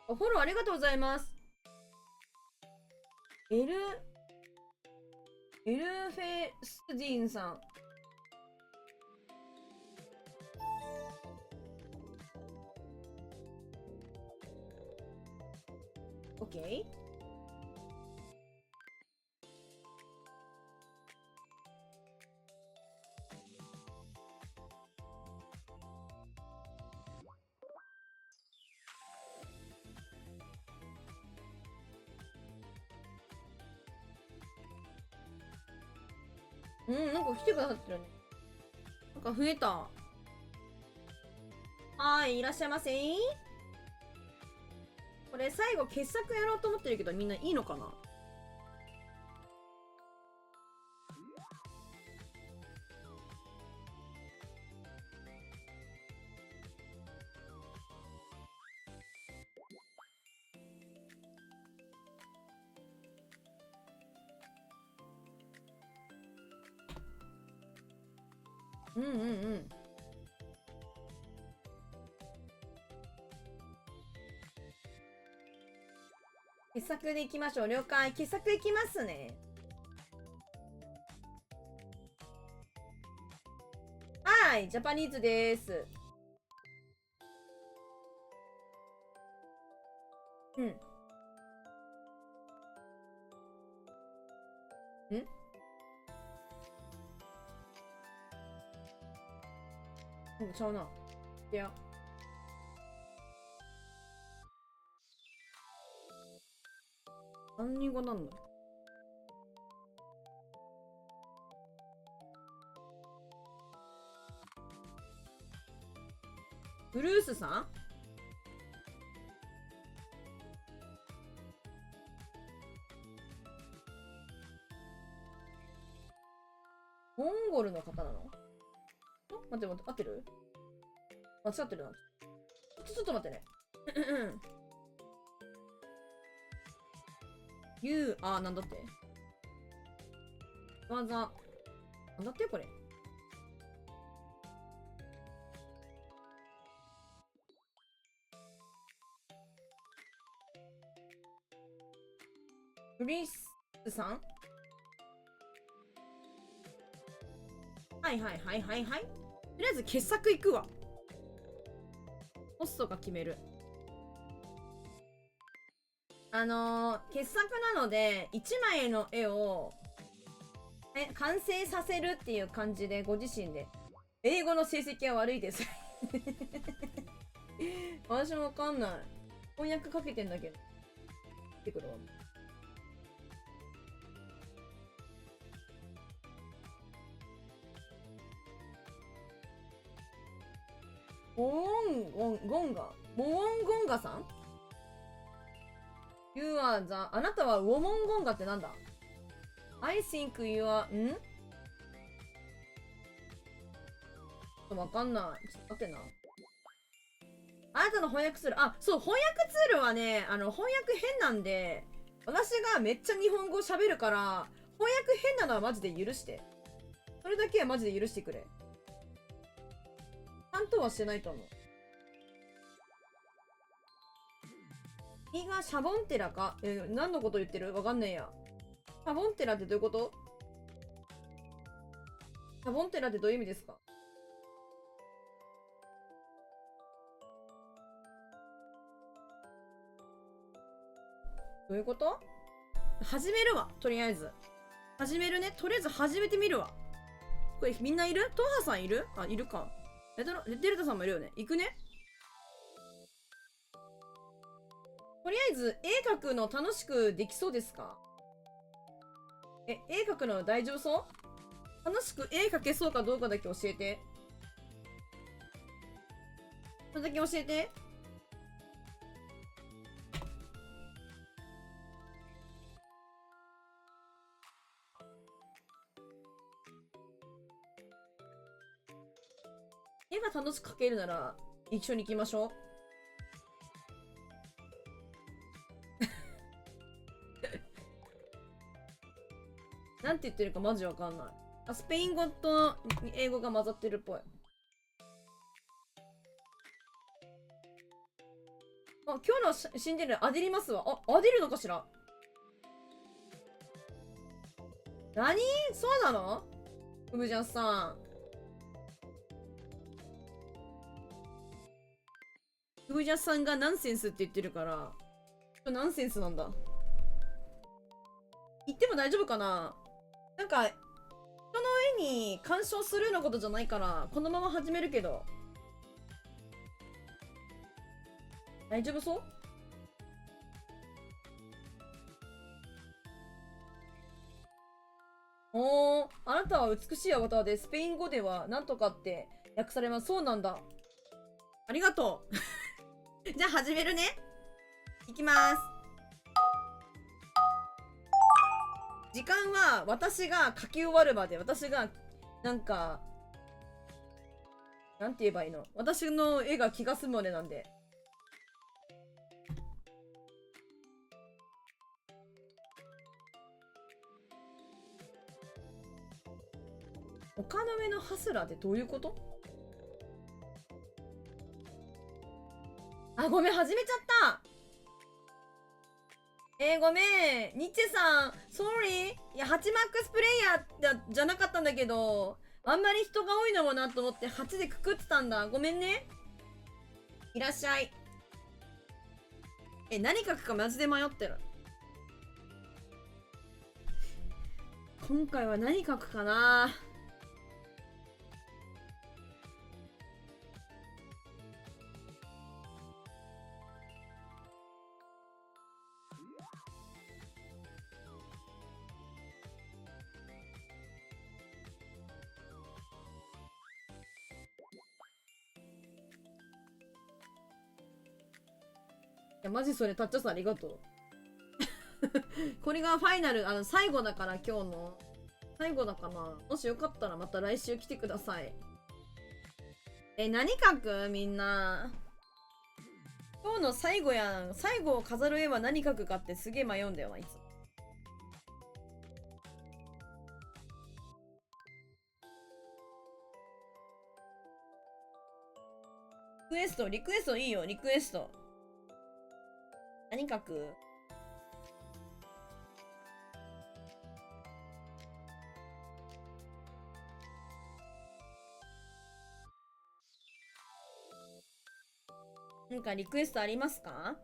フォローありがとうございます。エルフェスディンさん。オッケー。なんか来てくださってるね。なんか増えた。はーい、いらっしゃいませ。これ最後傑作やろうと思ってるけどみんないいのかな？傑作でいきましょう。了解。傑作いきますね。はい、ジャパニーズです。ちゃうな。いや。何人語なんだ？ブルースさん？モンゴルの方なの？待って、合ってる？間違ってるな。ちょっと待ってね。なんだって技。なんだってこれ。ブリスさん？はい。とりあえず傑作いくわ。ホストが決める。傑作なので、1枚の絵を、完成させるっていう感じで、ご自身で。英語の成績は悪いです。私もわかんない。翻訳かけてんだけど。ってくるわ。ゴンガモウォンゴンガさん ?You are the あなたはウォモンゴンガってなんだ？ I think you are ちょっとわかんない。ちょっと待ってな。あなたの翻訳ツール、そう、翻訳ツールはね、翻訳変なんで、私がめっちゃ日本語喋るから、翻訳変なのはマジで許して。それだけはマジで許してくれ。ちゃんとはしてないと思う。君がシャボンテラか何のこと言ってる？わかんねえや。シャボンテラってどういうこと？シャボンテラってどういう意味ですか？どういうこと？始めるわ、とりあえず。始めるね。とりあえず始めてみるわ。これみんないる？トハさんいる？いるか。デルタさんもいるよね。行くね。とりあえず、絵描くの楽しくできそうですか？絵描くの大丈夫そう？楽しく絵描けそうかどうかだけ教えて。それだけ教えて。絵が楽しく描けるなら、一緒に行きましょう。なんて言ってるかマジわかんない。スペイン語と英語が混ざってるっぽい。今日のシンデレラアデリますわ。アデるのかしら？何？そうなの？うぶジャンさん。うぶジャンさんがナンセンスって言ってるから、ナンセンスなんだ。言っても大丈夫かな？なんか、人の絵に干渉するようなことじゃないから、このまま始めるけど。大丈夫そう？あなたは美しいアバターで、スペイン語ではなんとかって訳されます。そうなんだ。ありがとう。じゃあ始めるね。いきます。時間は私が書き終わるまで、私が、なんか、なんて言えばいいの？私の絵が気が済むまでなんで。丘の上のハスラーってどういうこと？ごめん、始めちゃった。ごめん。ニッチェさん、sorry。いや、8マックスプレイヤーじゃなかったんだけど、あんまり人が多いのもなと思って8でくくってたんだ。ごめんね。いらっしゃい。何書くかマジで迷ってる。今回は何書くかな？いや、マジそれ、タッチャさんありがとう。これがファイナル、最後だから今日の。最後だかな。もしよかったらまた来週来てください。何書く？みんな。今日の最後やん。最後を飾る絵は何書くかってすげえ迷うんだよな、いつも。リクエストいいよ、リクエスト。何書く？なんかリクエストありますか？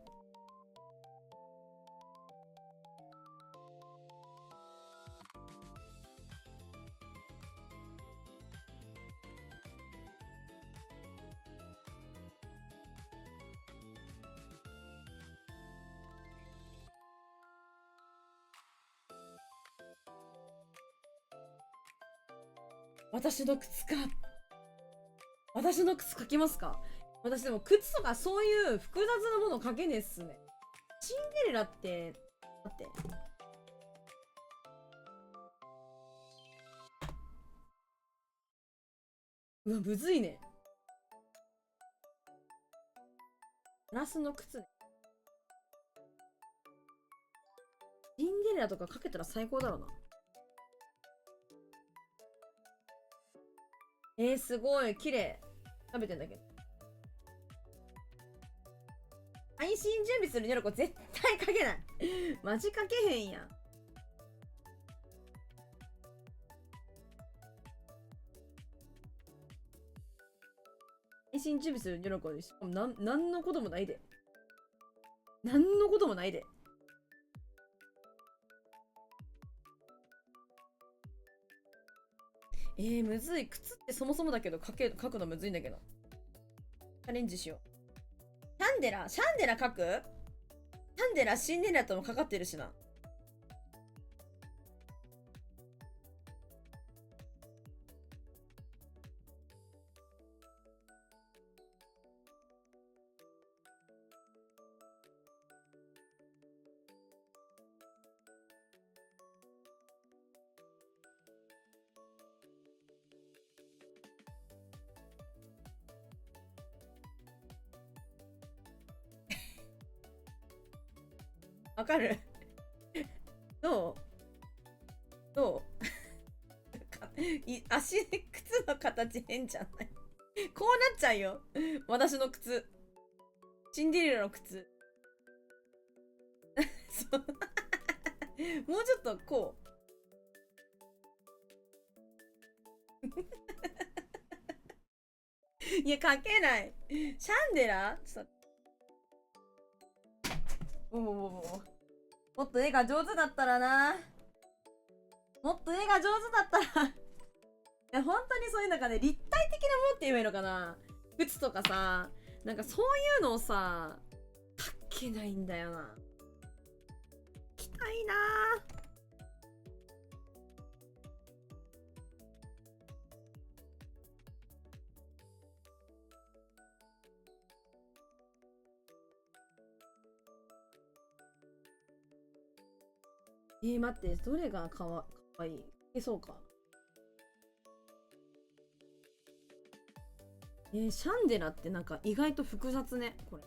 私の靴か。私の靴書きますか？私でも靴とかそういう複雑なもの書けねえっすね。シンデレラって、待って。うわ、むずいね。ガラスの靴ね。シンデレラとか書けたら最高だろうな。すごい、綺麗。食べてんだけど。配信準備するニョロコ絶対書けない。マジ書けへんやん。配信準備するニョロコでしかもなんのこともないで。なんのこともないで。むずい。靴ってそもそもだけど書くのむずいんだけど。チャレンジしよう。シャンデラ書く？シャンデラ、シンデレラともかかってるしな。わかる？どう足、靴の形変じゃない？こうなっちゃうよ。私の靴。シンデレラの靴。そう。もうちょっとこう。いや、書けない。シャンデラちょっと。もっと絵が上手だったらな。もっと絵が上手だったら。いや、本当にそういうなんかね、立体的なものって言えばいいのかな。靴とかさ、なんかそういうのをさ、書けないんだよな。きたいな待って、どれがかわいい？そうか。シャンデラってなんか意外と複雑ね、これ。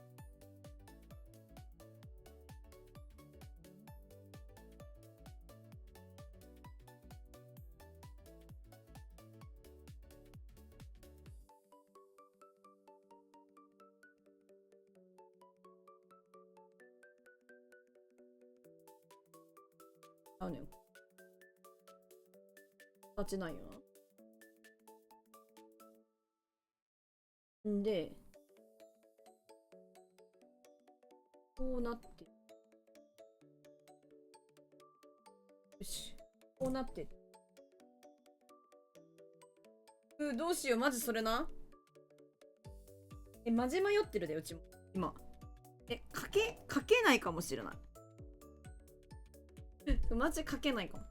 あうねよ。形ないよな。んで、こうなって。よし。こうなって。どうしよう、マジそれな。マジ迷ってるで、うちも。今。書けないかもしれない。マジ書けないかも。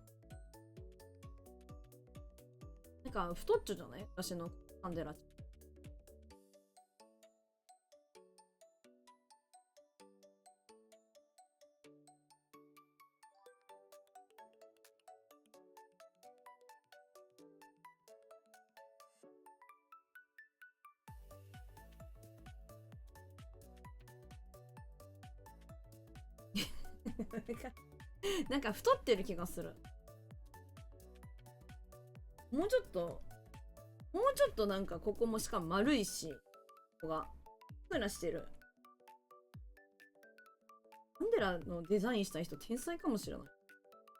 なんか、太っちょじゃない？私のカンデラ。なんか太ってる気がする。もうちょっとなんかここもしかも丸いし、ここが。ふうなしてる。カンデラのデザインした人天才かもしれない。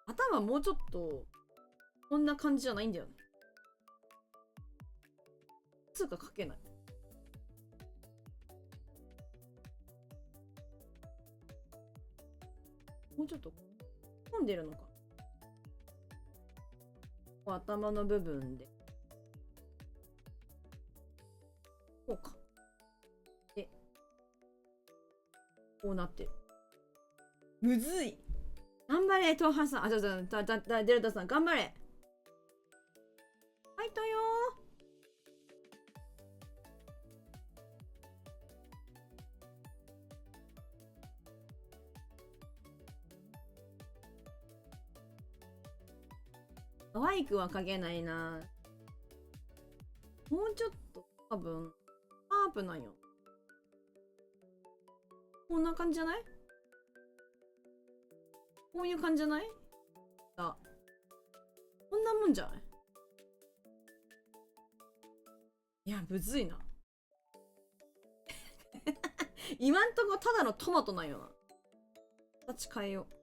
頭もうちょっと、こんな感じじゃないんだよね。つうか書けない。もうちょっと込んでるのか。こう頭の部分で。こうか。で、こうなってる。むずい。頑張れ、東ハさん。デルタさん、頑張れ。はイトよ可愛くは描けないな。もうちょっと多分シャープなんよ。こんな感じじゃない？こういう感じじゃない？あ、こんなもんじゃない？いや、むずいな。今んとこただのトマトなんよな。形変えよう。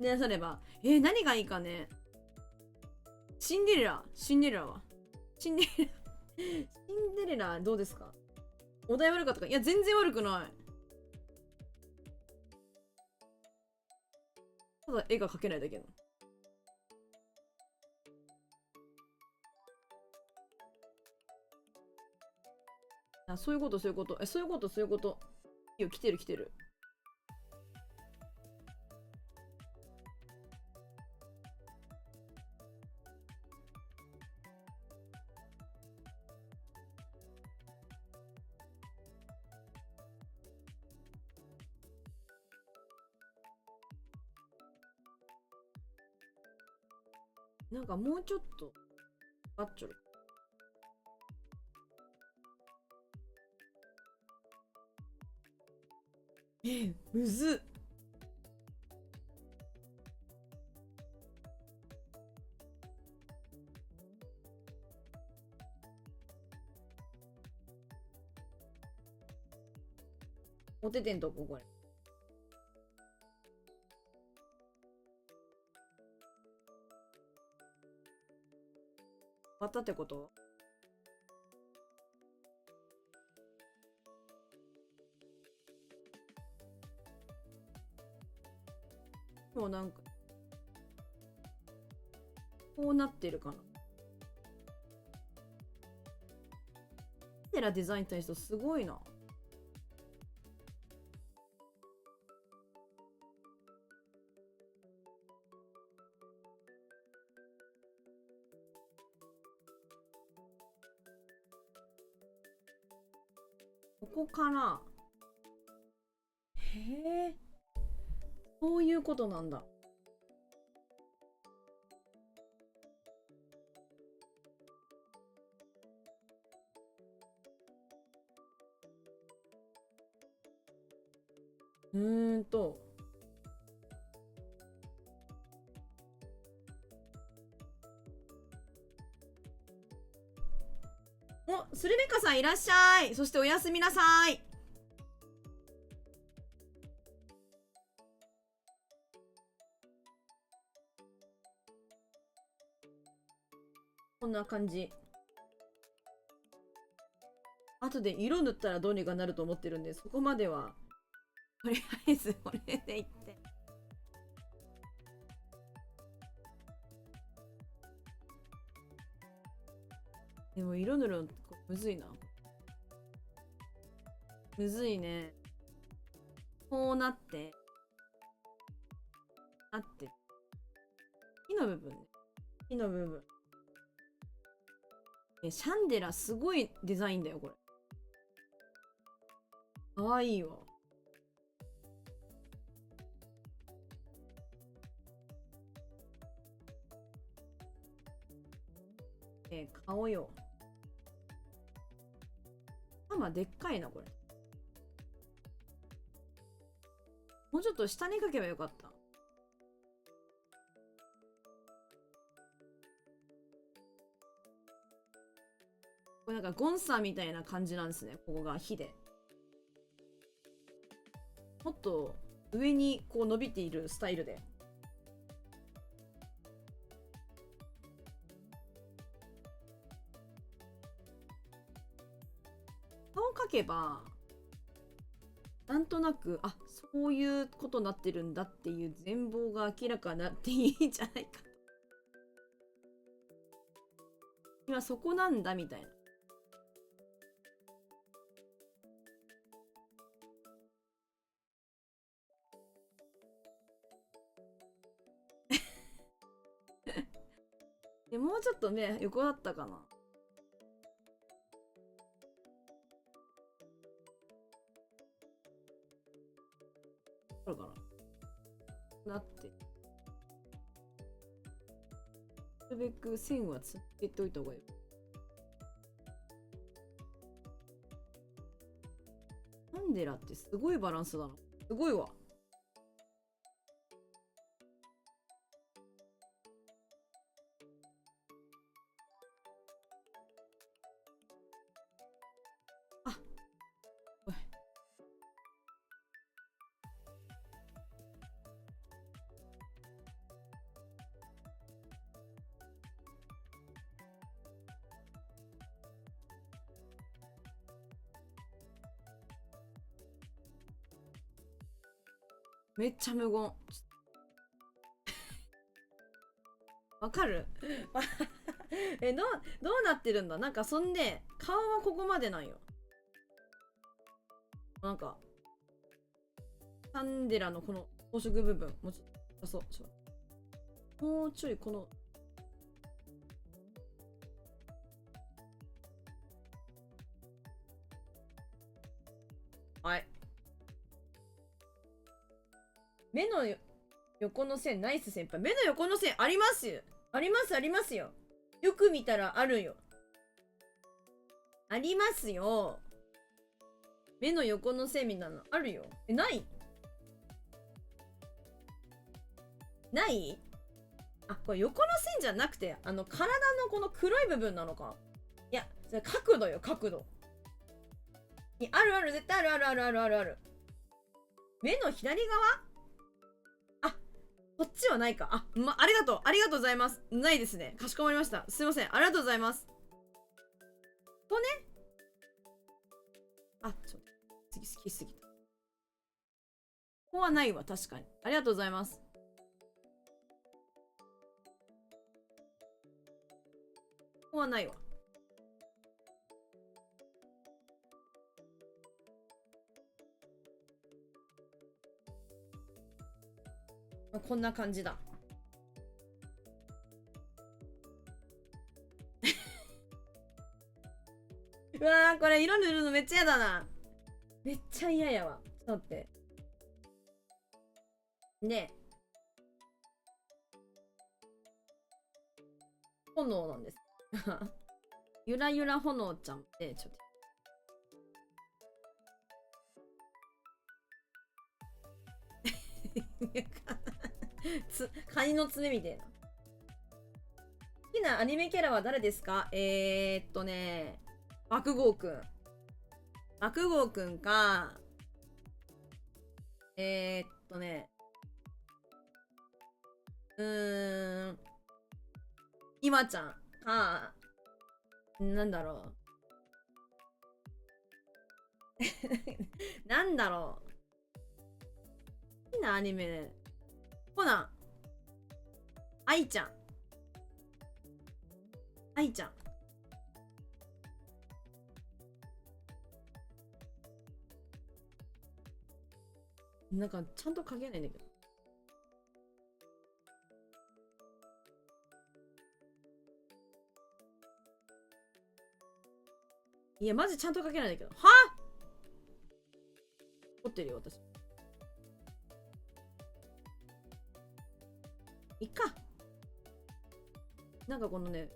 ね、それば。何がいいかね。シンデレラ。シンデレラは。シンデレラ。シンデレラどうですか？お題悪かったか？いや、全然悪くない。ただ絵が描けないだけの。あ、そういうこと、そういうこと。そういうこと、そういうこと。いいよ、来てる、来てる。なんかもうちょっとバッチョル。むずっ。おててんとここれ。割ったってこと？もうなんかこうなってるかな。テラデザイン対してすごいな。ここからへえ、そういうことなんだ。うーんとお、スルメカさんいらっしゃい。そしておやすみなさい。こんな感じ。後で色塗ったらどうにかなると思ってるんで、そこまではとりあえずこれでいって。でも色塗るのむずいな。むずいね。こうなって木の部分ね。木の部分。シャンデラすごいデザインだよこれ。かわいいわ。顔よ。頭でっかいなこれ。もうちょっと下に描けばよかった。これなんかゴンさんみたいな感じなんですね。ここが火で。もっと上にこう伸びているスタイルで。顔描けばなんとなく、あ、そういうことになってるんだっていう全貌が明らかになっていいんじゃないか。今そこなんだみたいな。もうちょっと目横だったかな。あるかな。なって。なるべく線はつけておいた方がいい。タンデラってすごいバランスだな。すごいわ。あ、おい。めっちゃ無言。わかるどうなってるんだ。なんかそんで、顔はここまでなんよ。なんか、サンデラのこの装飾部分、もうちょっと、もうちょいこの、はい。目の横の線、ナイス先輩。目の横の線ありますよ。ありますありますよ。よく見たらあるよ。ありますよ。目の横の線みたいなのあるよ。ないないあ、これ横の線じゃなくて、体のこの黒い部分なのか。いや、それ角度よ、角度。あるある、絶対あるあるあるあるあるある。目の左側こっちはないか。ありがとう。ありがとうございます。ないですね。かしこまりました。すいません。ありがとうございます。ここね。好きすぎた。ここはないわ、確かに。ありがとうございます。ここはないわ。こんな感じだ。うわー、これ色塗るのめっちゃ嫌だな。めっちゃ嫌やわ。ちょっと待って。ねえ。炎なんです。ゆらゆら炎ちゃんってちょっと。カニの爪みたいな。好きなアニメキャラは誰ですか？爆豪くん。爆豪くんか、今ちゃんか、なんだろう。なんだろう。好きなアニメ、コナン。愛ちゃん。愛ちゃん。なんかちゃんと書けないんだけど。いや、マジちゃんと書けないんだけど。はぁ怒ってるよ、私。いっか。なんかこのね、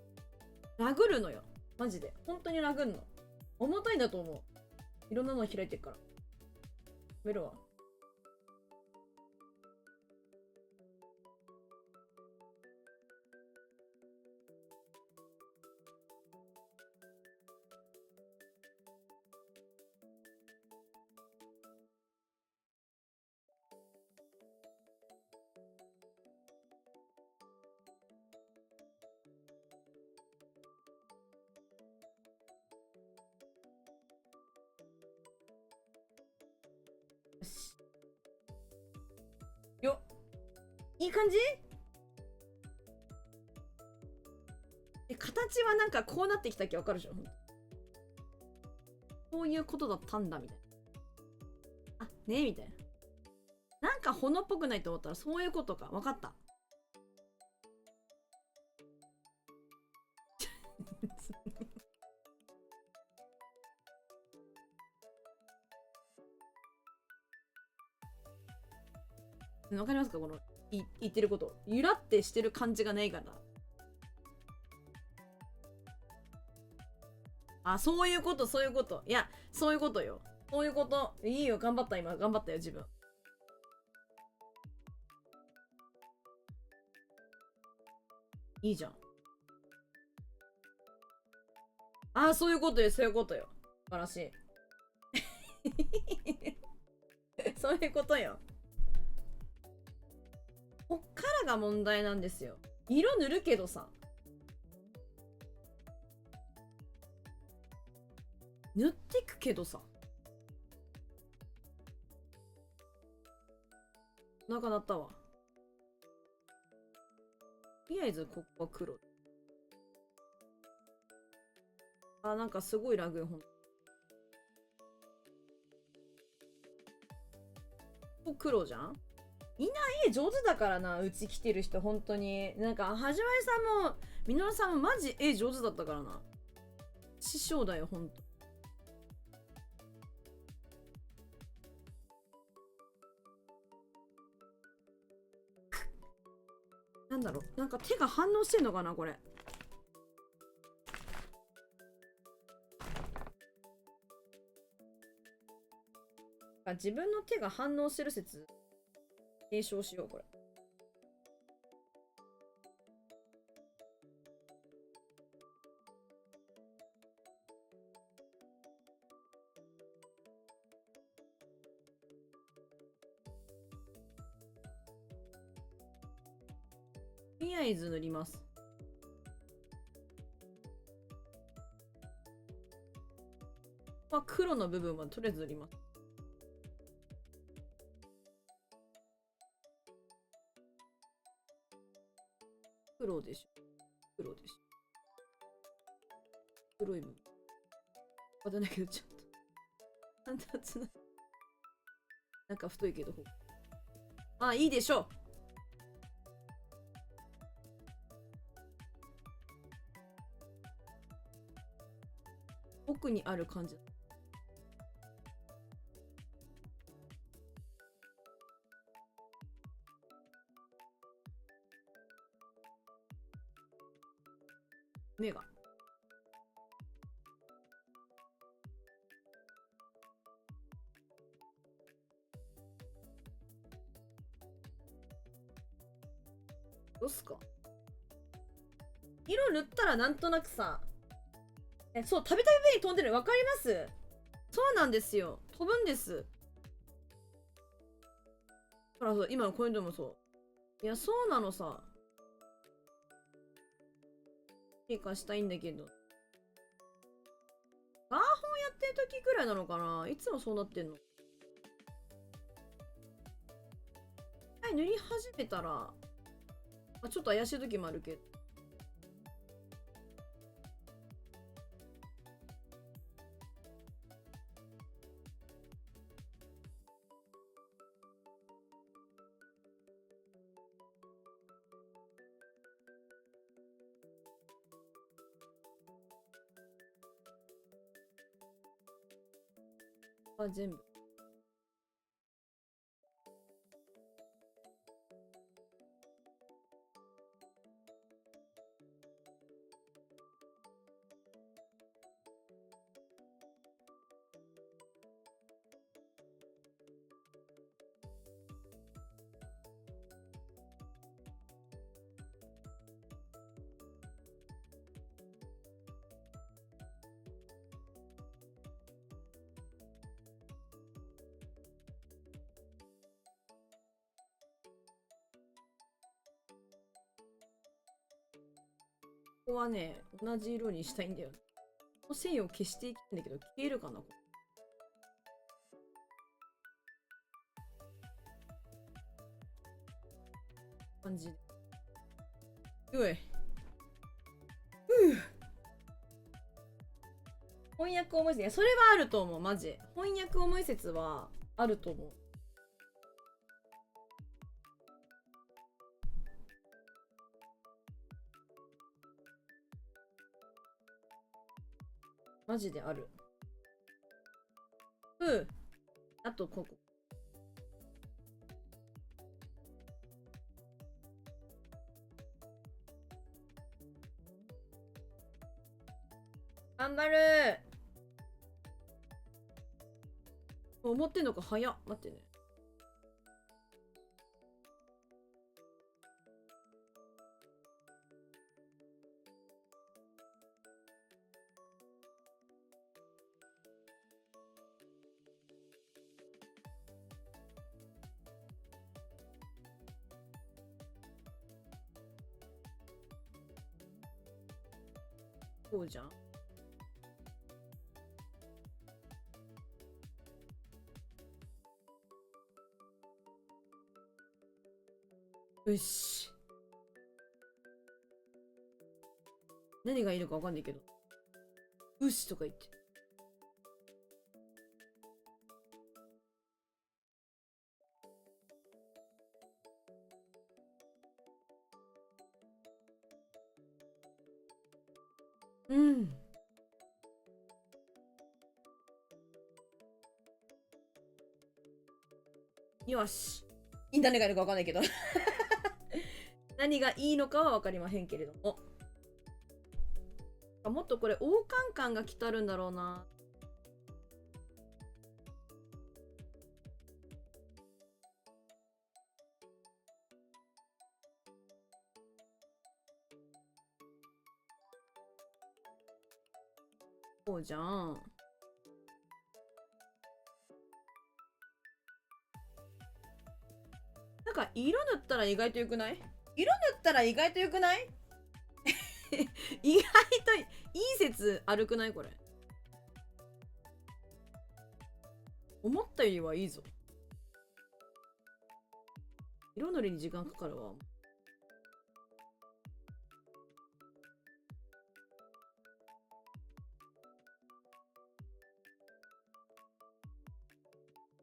ラグるのよ。マジで。本当にラグるの。重たいんだと思う。いろんなの開いてるから。食べるわ。よっ。いい感じ？形はなんかこうなってきたっけわかるでしょ？こういうことだったんだみたいな。ねえみたいな。なんかほのっぽくないと思ったらそういうことか。わかった。わかりますかこの言ってること。ゆらってしてる感じがないから。あ、そういうこと、そういうこと。いや、そういうことよ。そういうこと。いいよ、頑張った、今。頑張ったよ、自分。いいじゃん。あ、そういうことよ、そういうことよ。素晴らしい。そういうことよ。こっからが問題なんですよ。色塗るけどさ。塗ってくけどさ。なかなったわ。とりあえずここは黒。あ、なんかすごいラグほん。ここ黒じゃん。みんな家上手だからな、うち来てる人、本当に。なんか、はじまりさんも、みのるさんもマジ絵上手だったからな。師匠だよ、ほんと。なんだろう、なんか手が反応してんのかな、これ。自分の手が反応してる説、検証しよう、これ。とりあえず塗ります。まあ、黒の部分はとりあえず塗ります。黒でしょ。黒でしょ。黒い部分。あ、だけどちょっと。なんだつな。なんか太いけど。あ、いいでしょう。奥にある感じ。目が。どうすか。色塗ったらなんとなくさ、そう、たびたび目に飛んでる。わかります。そうなんですよ。飛ぶんです。ほら、そう、今のこういうのもそう。いや、そうなのさ。いいかしたいんだけど。ガーホンやってる時くらいなのかな。いつもそうなってんの。はい、塗り始めたら、ちょっと怪しい時もあるけど。あ、全部。ここはね、同じ色にしたいんだよ。この線を消していきたいんだけど、消えるかな。感じ。うい。翻訳思い説、それはあると思う、マジ。翻訳思い説はあると思う。マジである。あと、ここ。頑張る。思ってんのか早っ。待ってね。そうじゃん。よし。何がいいのかわかんないけど。うしとか言って。うん。よし。何がいいのかわかんないけど。何がいいのかはわかりませんけれども。もっとこれ王冠感が来たるんだろうな。そうじゃん。なんか色塗ったら意外と良くない？色塗ったら意外と良くない？意外といい説悪くないこれ。思ったよりはいいぞ。色塗りに時間かかるわ。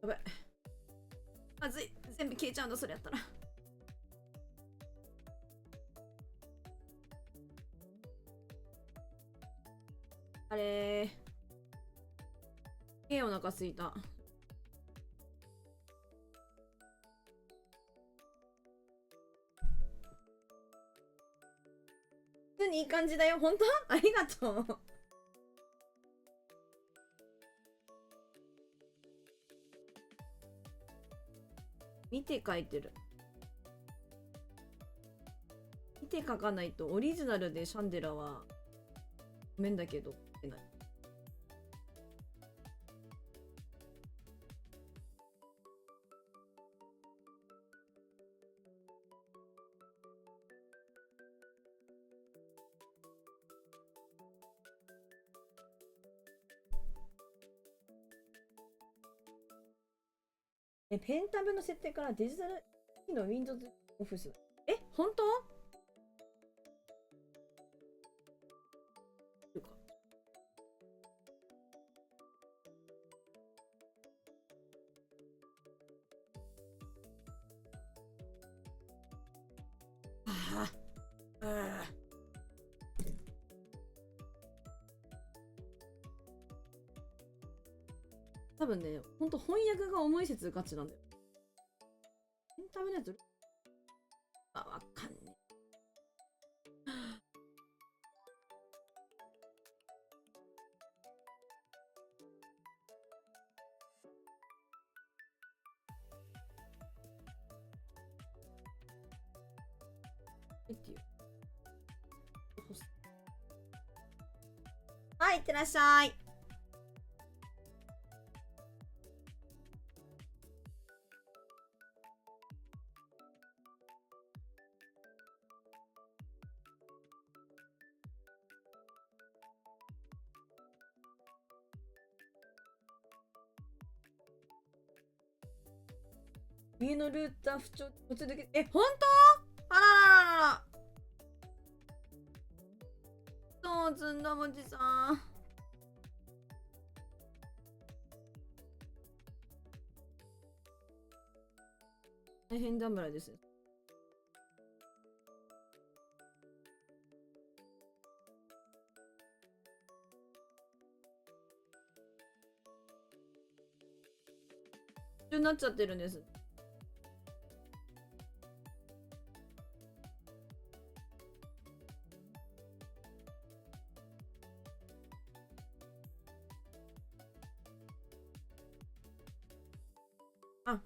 やばい。まずい。全部消えちゃうんだ、それやったら。あれー。お腹すいた。普通にいい感じだよ。本当？ありがとう。見て書いてる。見て書かないとオリジナルでシャンデラはごめんだけど出ない。ペンタブの設定からデジタル機能 Windows オフィス。本当？多分ね、ほんと翻訳が重い説ガチなんだよ。ペンタブのやつわかんねえ。っていう。はい、いってらっしゃい。家のルーター不調途中で本当？あららららら。そうずんだもちさん。大変だむらです。になっちゃってるんです。あ、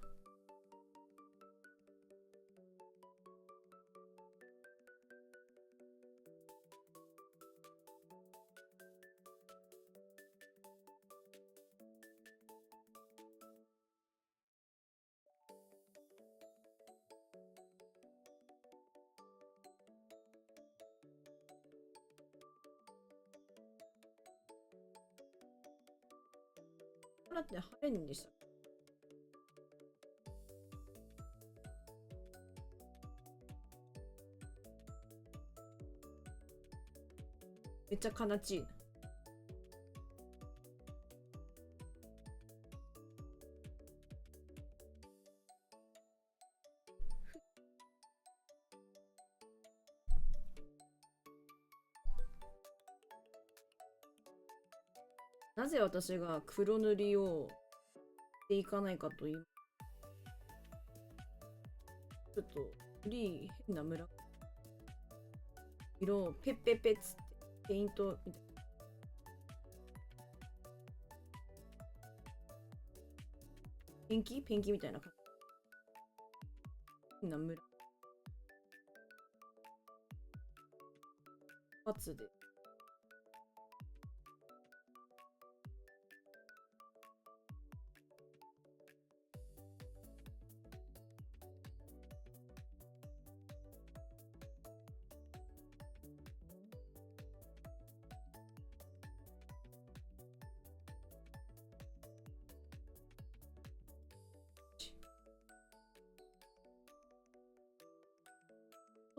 だって晴れんでした。めっちゃ悲しいな。なぜ私が黒塗りをしていかないかと言います。ちょっと塗り変なムラ色をペッペッペッつってペイントみたいな。ペンキみたいな感じ。変なムラ。パツで。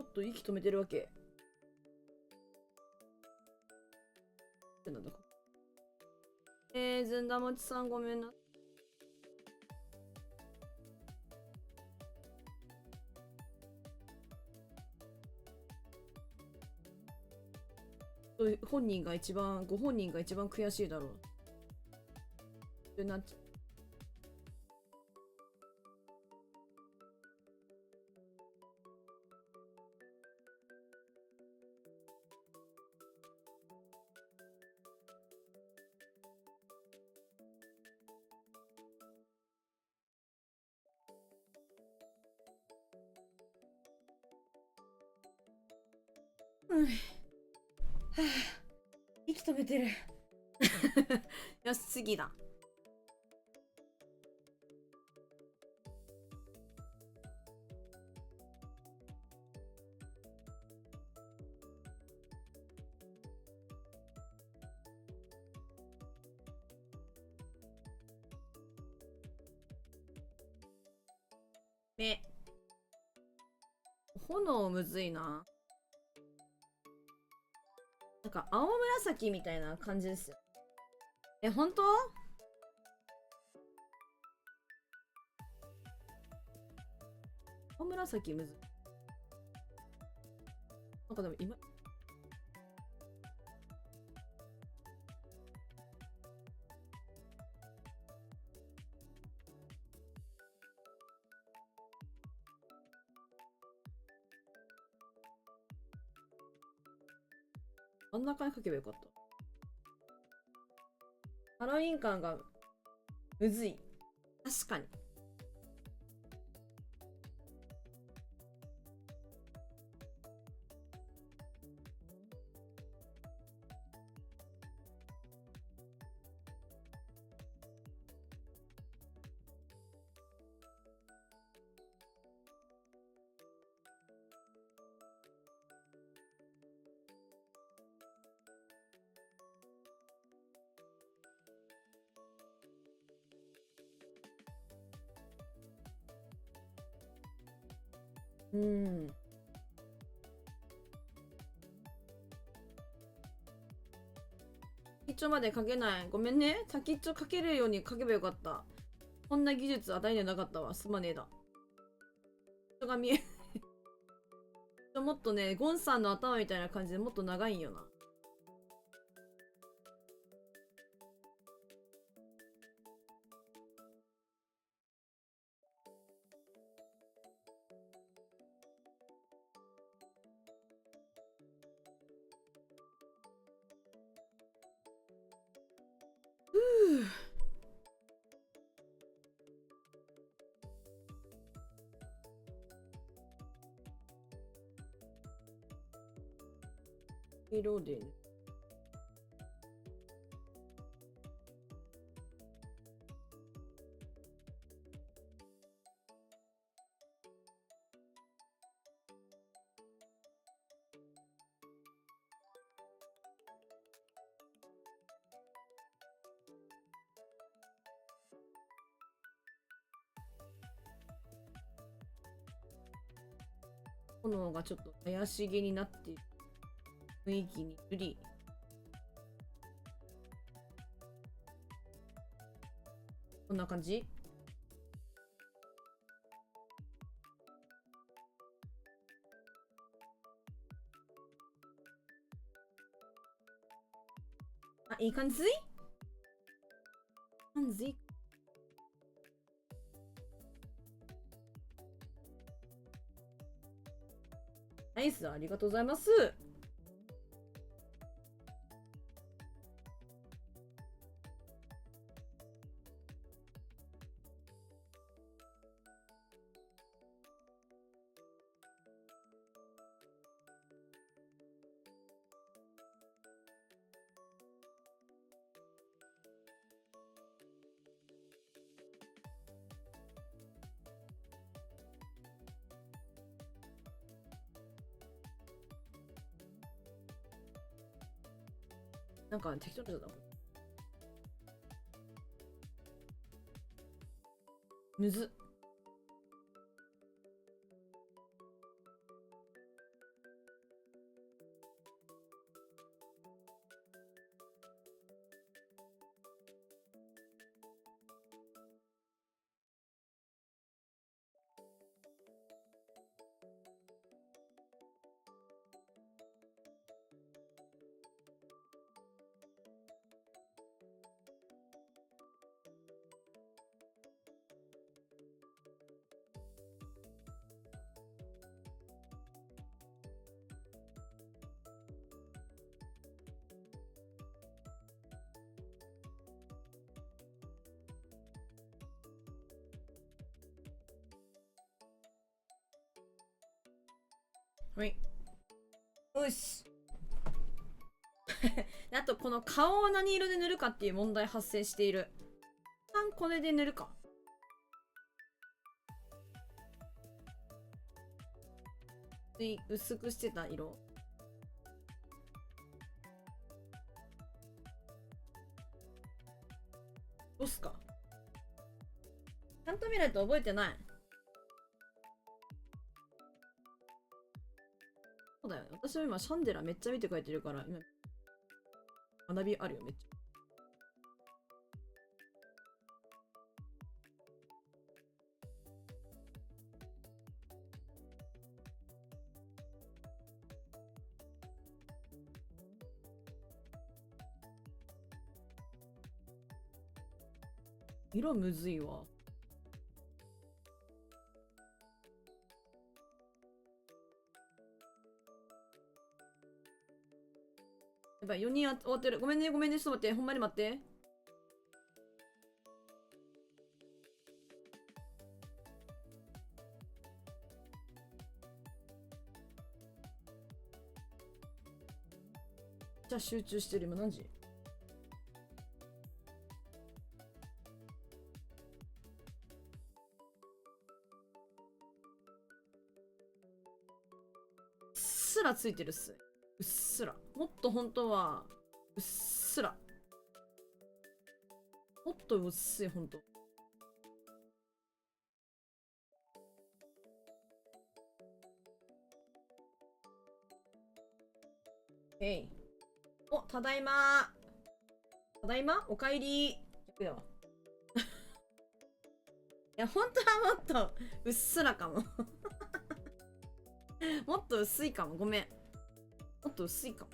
ちょっと息止めてるわけ。なんだずんだもちさんごめんな。本人が一番、ご本人が一番悔しいだろう。なっちゃう。うん。はあ、息止めてる。よし、次だ。目。炎むずいな。なんか青紫みたいな感じですよ。本当？青紫むずい。なんかでも今、真ん中に書けばよかった。ハロウィン感がむずい。確かに。うん。先っちょまで書けない。ごめんね。先っちょ書けるように書けばよかった。こんな技術与えにはなかったわ。すまねえだ。人が見えもっとね、ゴンさんの頭みたいな感じでもっと長いんよな。ふぅ。色で。炎がちょっと怪しげになっている雰囲気に塗り、こんな感じ。あ、いい感じ感じ。ナイス、ありがとうございます。なんか適当なやつだ。むずっ。はい。よし。あと、この顔を何色で塗るかっていう問題発生している。一旦これで塗るか。薄くしてた色。どうすか。ちゃんと見ないと覚えてない。そうだよね。私も今シャンデラめっちゃ見て書いてるから、今、学びあるよ、めっちゃ。色むずいわ。やばい、4人終わってる。ごめんね、ごめんね、ちょっと待って。ほんまに待って。じゃあ集中してる。今何時？うっすらついてるっす。うっすら。もっと本当は、うっすら。もっと薄い、ほんと。えい。お、ただいま。ただいまおかえり。逆だわ。いや、本当はもっとうっすらかも。もっと薄いかも。ごめん。もっと薄いかも。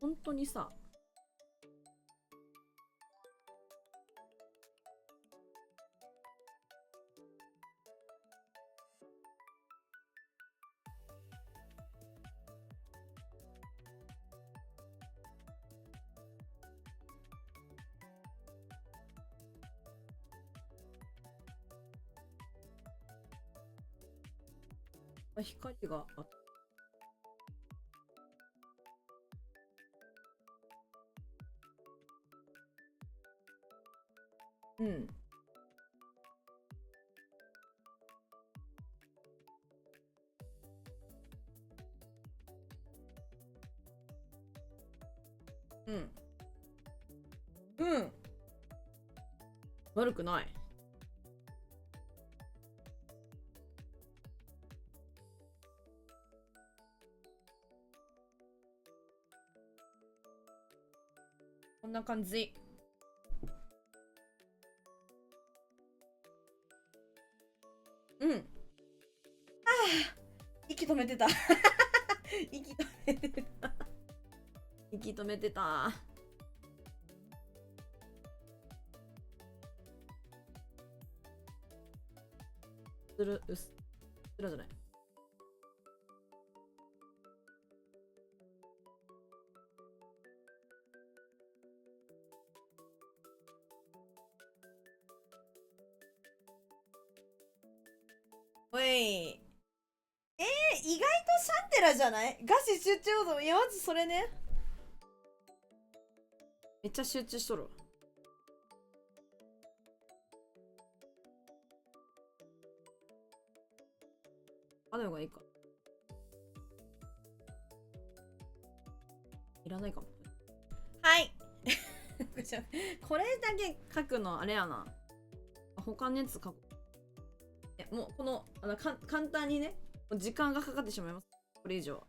本当にさ。光があった。うん。うん。うん。悪くない。こんな感じ。うん。ああ、息止めてた。息止めてた。息止めてた。うっすらじゃない。おい。意外とシャンテラじゃない？ガチ集中度。いや、まずそれね。めっちゃ集中しとるわ。あの方がいいか。いらないかも。はい。これだけ書くのあれやな。他のやつ書く。もうこの簡単にね、時間がかかってしまいます。これ以上。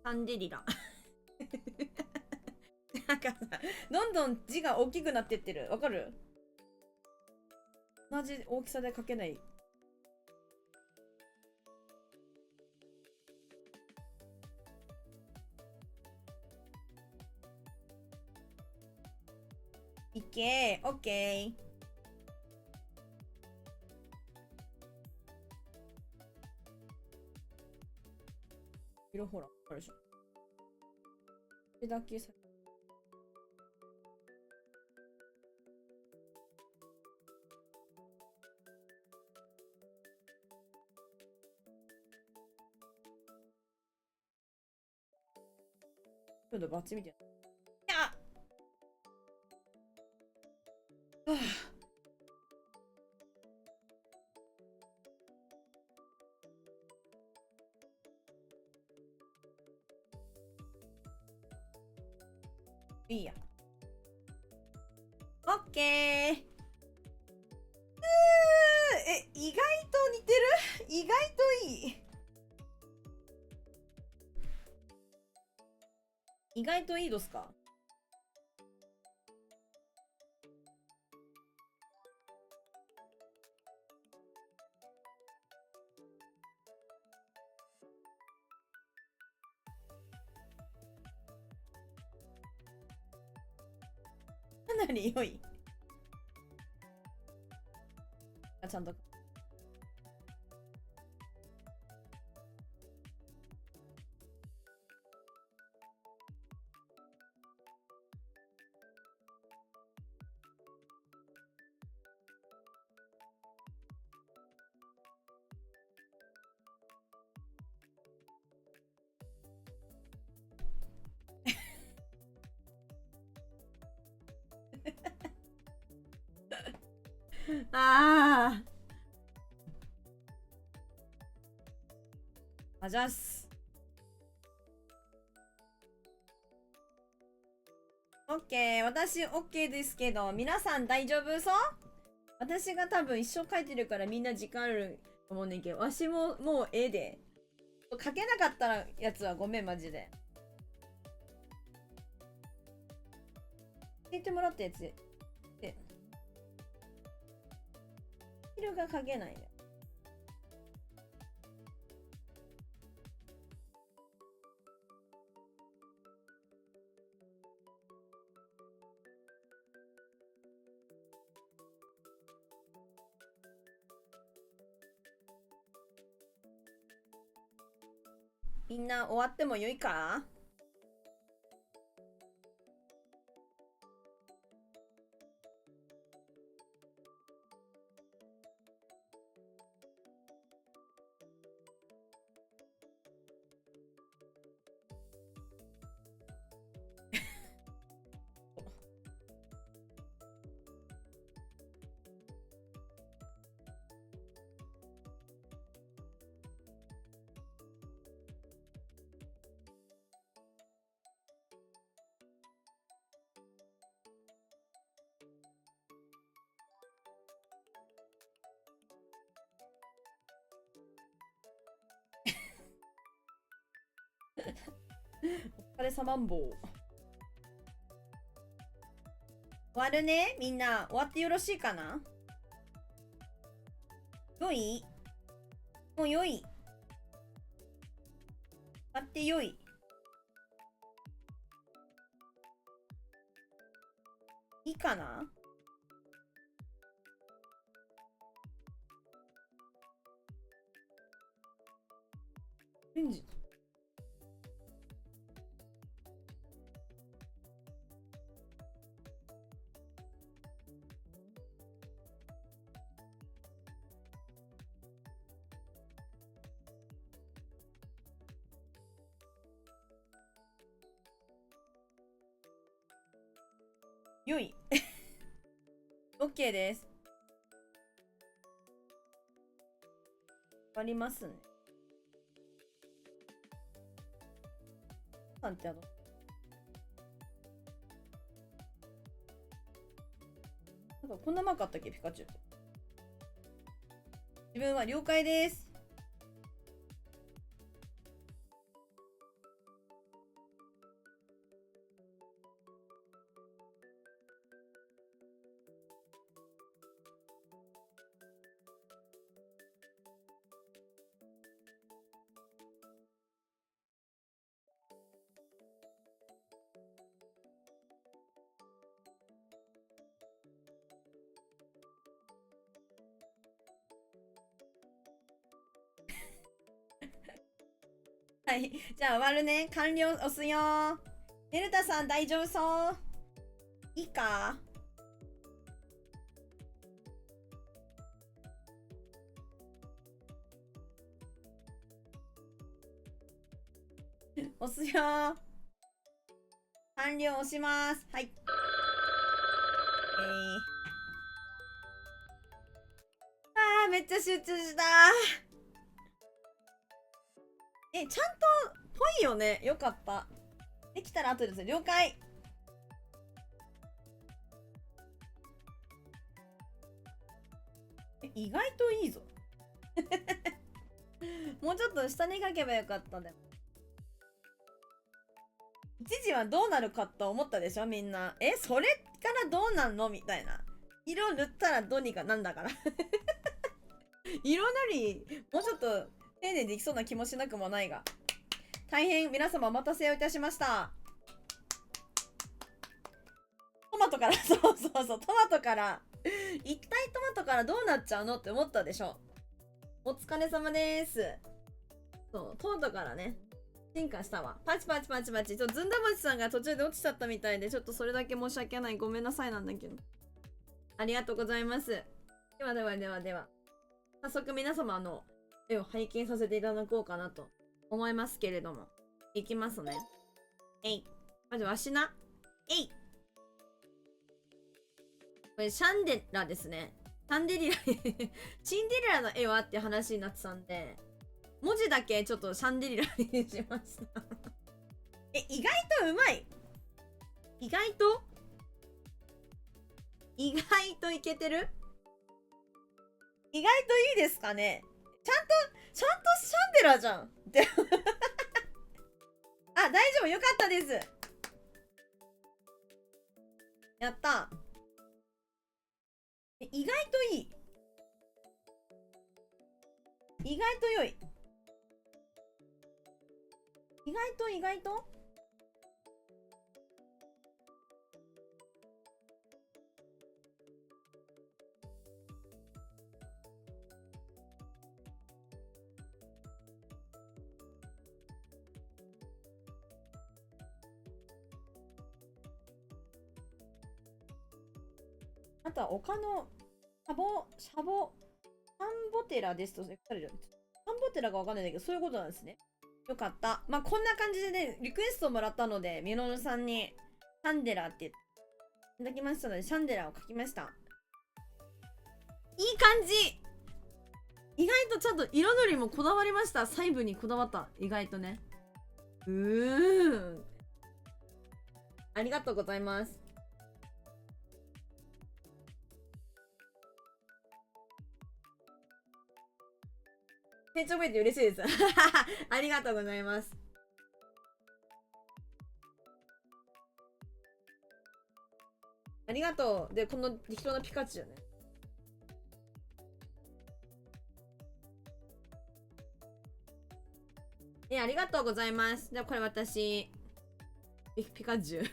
サンデリラ。なんかさ、どんどん字が大きくなってってる。わかる？同じ大きさで書けない。いけー、オッケー。色ほら、あるでしょ。これだけさ。ちょっとバッチ見て。いや、はあ、いいや。オッケー。意外と似てる。意外といい。意外といいですか？かなり良い。あ、ちゃんと。ああ。あざっす。オッケー。私オッケーですけど、皆さん大丈夫そう？私が多分一生書いてるからみんな時間あると思うねんけど、わしももうええで。書けなかったらやつはごめん、マジで。聞いてもらったやつで。ヒルが書けないね。みんな終わってもよいか？お疲れ様んぼう。終わるね、みんな。終わってよろしいかな？よい？もうよい。終わってよい。いいかな？レンジ。よい。OK です。終わりますね。なんてなんかこんなマークあったっけ、ピカチュウって。自分は了解です。はい。じゃあ終わるね。完了押すよ。デルタさん大丈夫そう？いいか？押すよ。完了押します。はい。あー、めっちゃ集中した。ちゃんとぽいよね。よかった。できたら後です。了解。意外といいぞ。もうちょっと下に書けばよかったでも。一時はどうなるかと思ったでしょみんな。それからどうなんのみたいな。色塗ったらどうにかなんだから。色塗り、もうちょっと丁寧にできそうな気もしなくもないが。大変皆様お待たせをいたしました。トマトから、そうそうそう、トマトから、一体トマトからどうなっちゃうのって思ったでしょ。お疲れ様です。そう、トマトからね、進化したわ。パチパチパチパチ。ずんだもちさんが途中で落ちちゃったみたいで、ちょっとそれだけ申し訳ない。ごめんなさいなんだけど。ありがとうございます。ではではではでは。早速皆様の絵を拝見させていただこうかなと思いますけれども。いきますね。まずわしな。これシャンデラですね。シャンデリラシンデレラの絵はって話になってたんで、文字だけちょっとシャンデリラにしました。意外とうまい。意外といけてる？意外といいですかね？ちゃんとシャンデラじゃん。あ、大丈夫、よかったです。やった。意外といい。意外と良い。意外とあとは丘のシャンボテラですと、シャンボテラがわかんないんだけど、そういうことなんですね。よかった。まあ、こんな感じでね、リクエストをもらったので、ミノルさんにシャンデラっていただきましたので、シャンデラを書きました。いい感じ。意外とちゃんと色塗りもこだわりました。細部にこだわった。意外とね。ありがとうございます。店長見えて嬉しいです。ありがとうございます。ありがとう。で、この適当なピカチュウね。ありがとうございます。じゃあこれ私、ピカチュウ。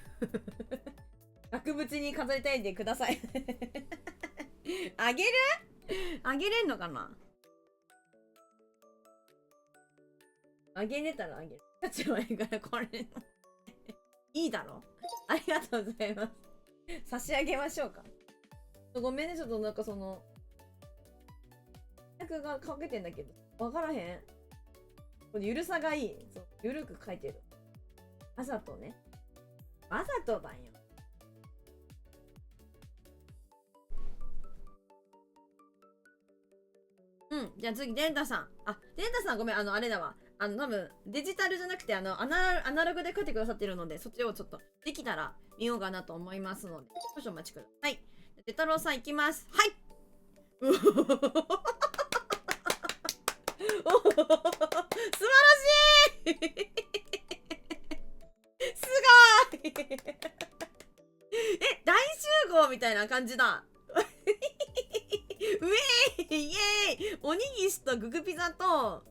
額縁に飾りたいんでください。あげる？あげれんのかな？あげれたらあげる。ピカチュウはいいからこれいいだろ？ありがとうございます。差し上げましょうか。ごめんね、ちょっとなんかその、役がかけてんだけど、わからへん。これゆるさがいい。そう、ゆるく書いてる。わざとね。わざとだよ。うん。じゃあ次、デンタさん。あ、デンタさんごめん、あれだわ。多分、デジタルじゃなくて、アナログで書いてくださってるので、そっちをちょっと、できたら見ようかなと思いますので、少々お待ちください。デタロウさんいきます。はい。素晴らしいすごい大集合みたいな感じだ。ウェイイエーイおにぎしとググピザと、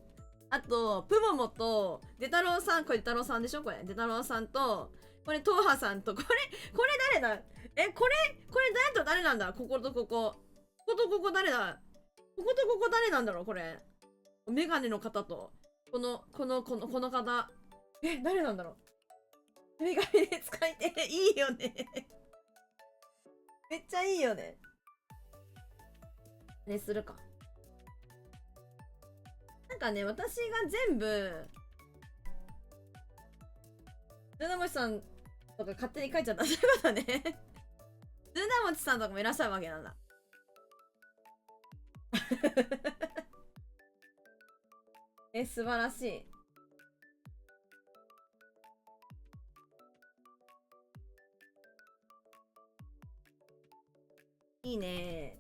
あと、プモモと、デタロウさん、これデタロウさんでしょこれ。デタロウさんと、これ、トウハさんと、これ誰だこれ誰と誰なんだこことここ。こことここ誰だこことここ誰なんだろうこれ。メガネの方と、この方。誰なんだろうメガネで使いていいよね。めっちゃいいよね。ね、するか。なんかね、私が全部、ルナモチさんとか勝手に書いちゃった。そういうことね。ルナモチさんとかもいらっしゃるわけなんだ。素晴らしい。いいね。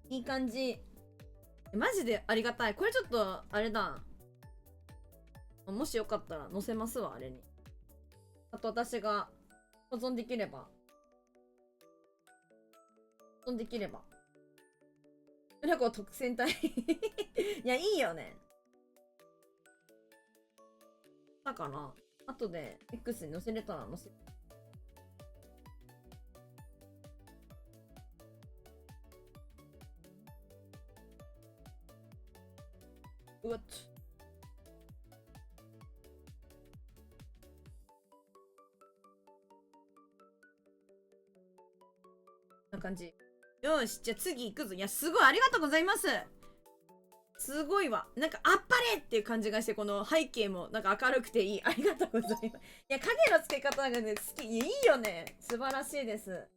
いい感じ。マジでありがたい。これちょっと、あれだ。もしよかったら載せますわ、あれに。あと私が保存できれば。保存できれば。裏子特選隊。いや、いいよね。だから、後で X に載せれたら載せる。うわっと。こんな感じ。よし、じゃあ次行くぞ。いや、すごい、ありがとうございます。すごいわ。なんか、あっぱれっていう感じがして、この背景もなんか明るくていい。ありがとうございます。いや、影の付け方がね、好き。いいよね。素晴らしいです。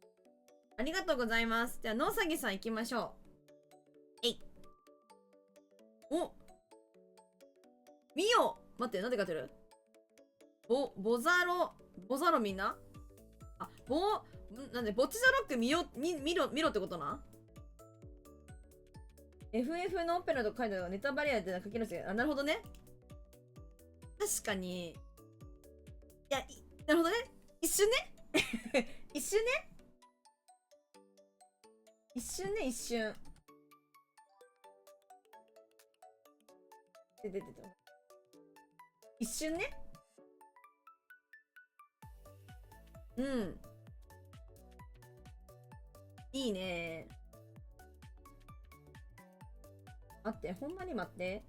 ありがとうございます。じゃあ、野崎さん行きましょう。えい。おミオ待って、なんで書いてる？ボザロみんな？あ、なんで、ボッチザロック見ろってことな？ FF のオペラとか書いてあるネタバレやって書き直して、あ、なるほどね。確かに。いや、なるほどね。一瞬ね。一瞬ね。一瞬ね、一瞬。一瞬ね。うん。いいね。待って、ほんまに待って。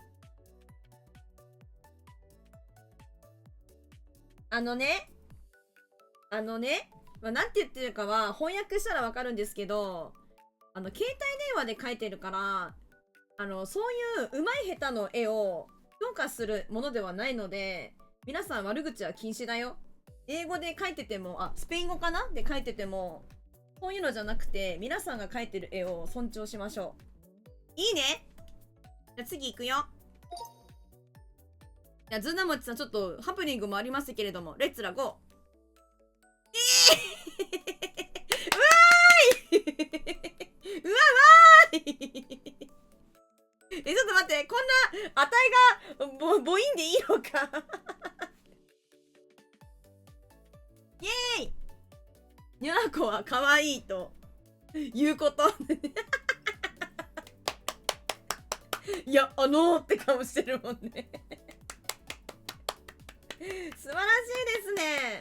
あのね、まあ、なんて言ってるかは翻訳したらわかるんですけど、携帯電話で描いてるから、そういう上手い下手の絵を評価するものではないので、皆さん悪口は禁止だよ。英語で描いてても、あ、スペイン語かなで描いてても、こういうのじゃなくて、皆さんが描いてる絵を尊重しましょう。いいね。じゃあ次行くよ。いや、ずんだもちさん、ちょっとハプニングもありますけれども、レッツラゴー。うわーいうわーいちょっと待って、こんな値が母音でいいのかイエーイニャーコは可愛いということいや、って顔してるもんね素晴らしいですね。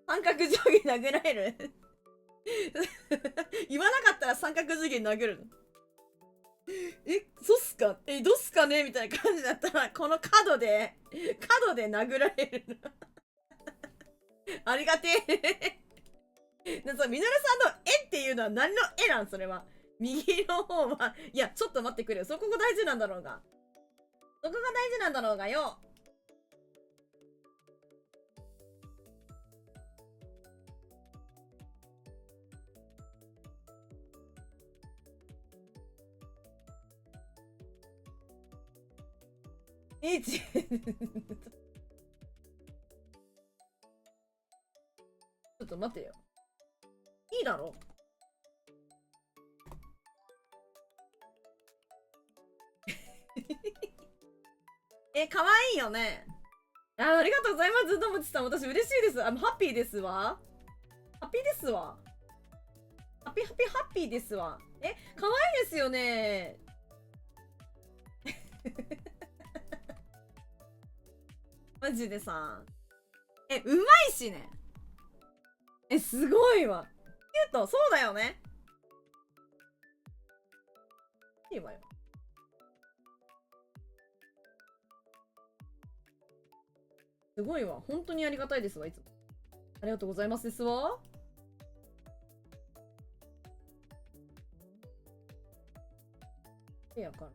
三角上下殴られる言わなかったら三角上下殴るの。そうっすかどうっすかねみたいな感じだったら、この角で殴られるのありがてえミノルさんの絵っていうのは何の絵なん？それは。右の方は、いや、ちょっと待ってくれよ。そこが大事なんだろうが。そこが大事なんだろうがよ。ちょっと待ってよ。いいだろ可愛いよね。ありがとうございます。ずんどもちさん。私嬉しいです。ハッピーですわ。ハッピーですわ。ハッピーですわ。可愛いですよね。マジでさ。うまいしね。すごいわ。キュート、そうだよね。いいわよ。すごいわ。本当にありがたいですわ、いつも。ありがとうございますですわ。やから。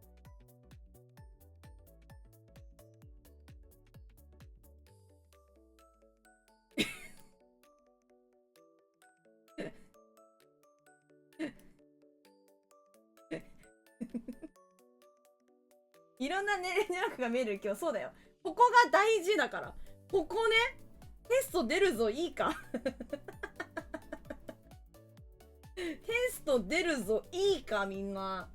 いろんな年齢の中が見える今日。そうだよ。ここが大事だから。ここね。テスト出るぞ、いいかテスト出るぞ、いいか、みんな。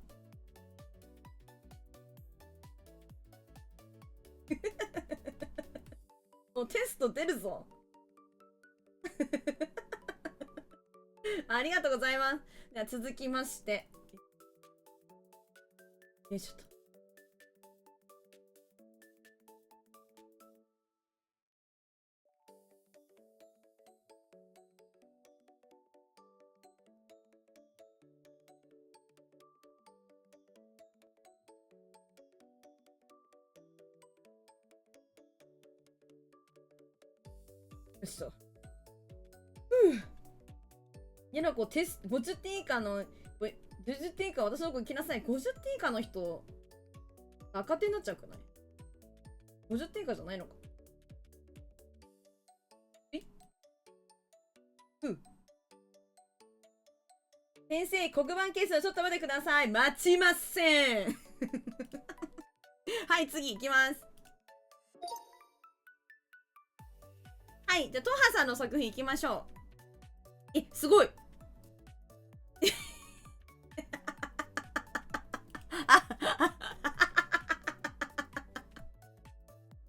もうテスト出るぞ。ありがとうございます。では続きまして。よいしょと。よしと。いや、なんかテスト、50点以下の、50点以下、私の子来なさい。50点以下の人、赤点になっちゃうくない？ 50 点以下じゃないのか。先生、黒板ケースをちょっと待ってください。待ちません。ははい、次いきます。はい、じゃあ、トハさんの作品いきましょう。すごいこ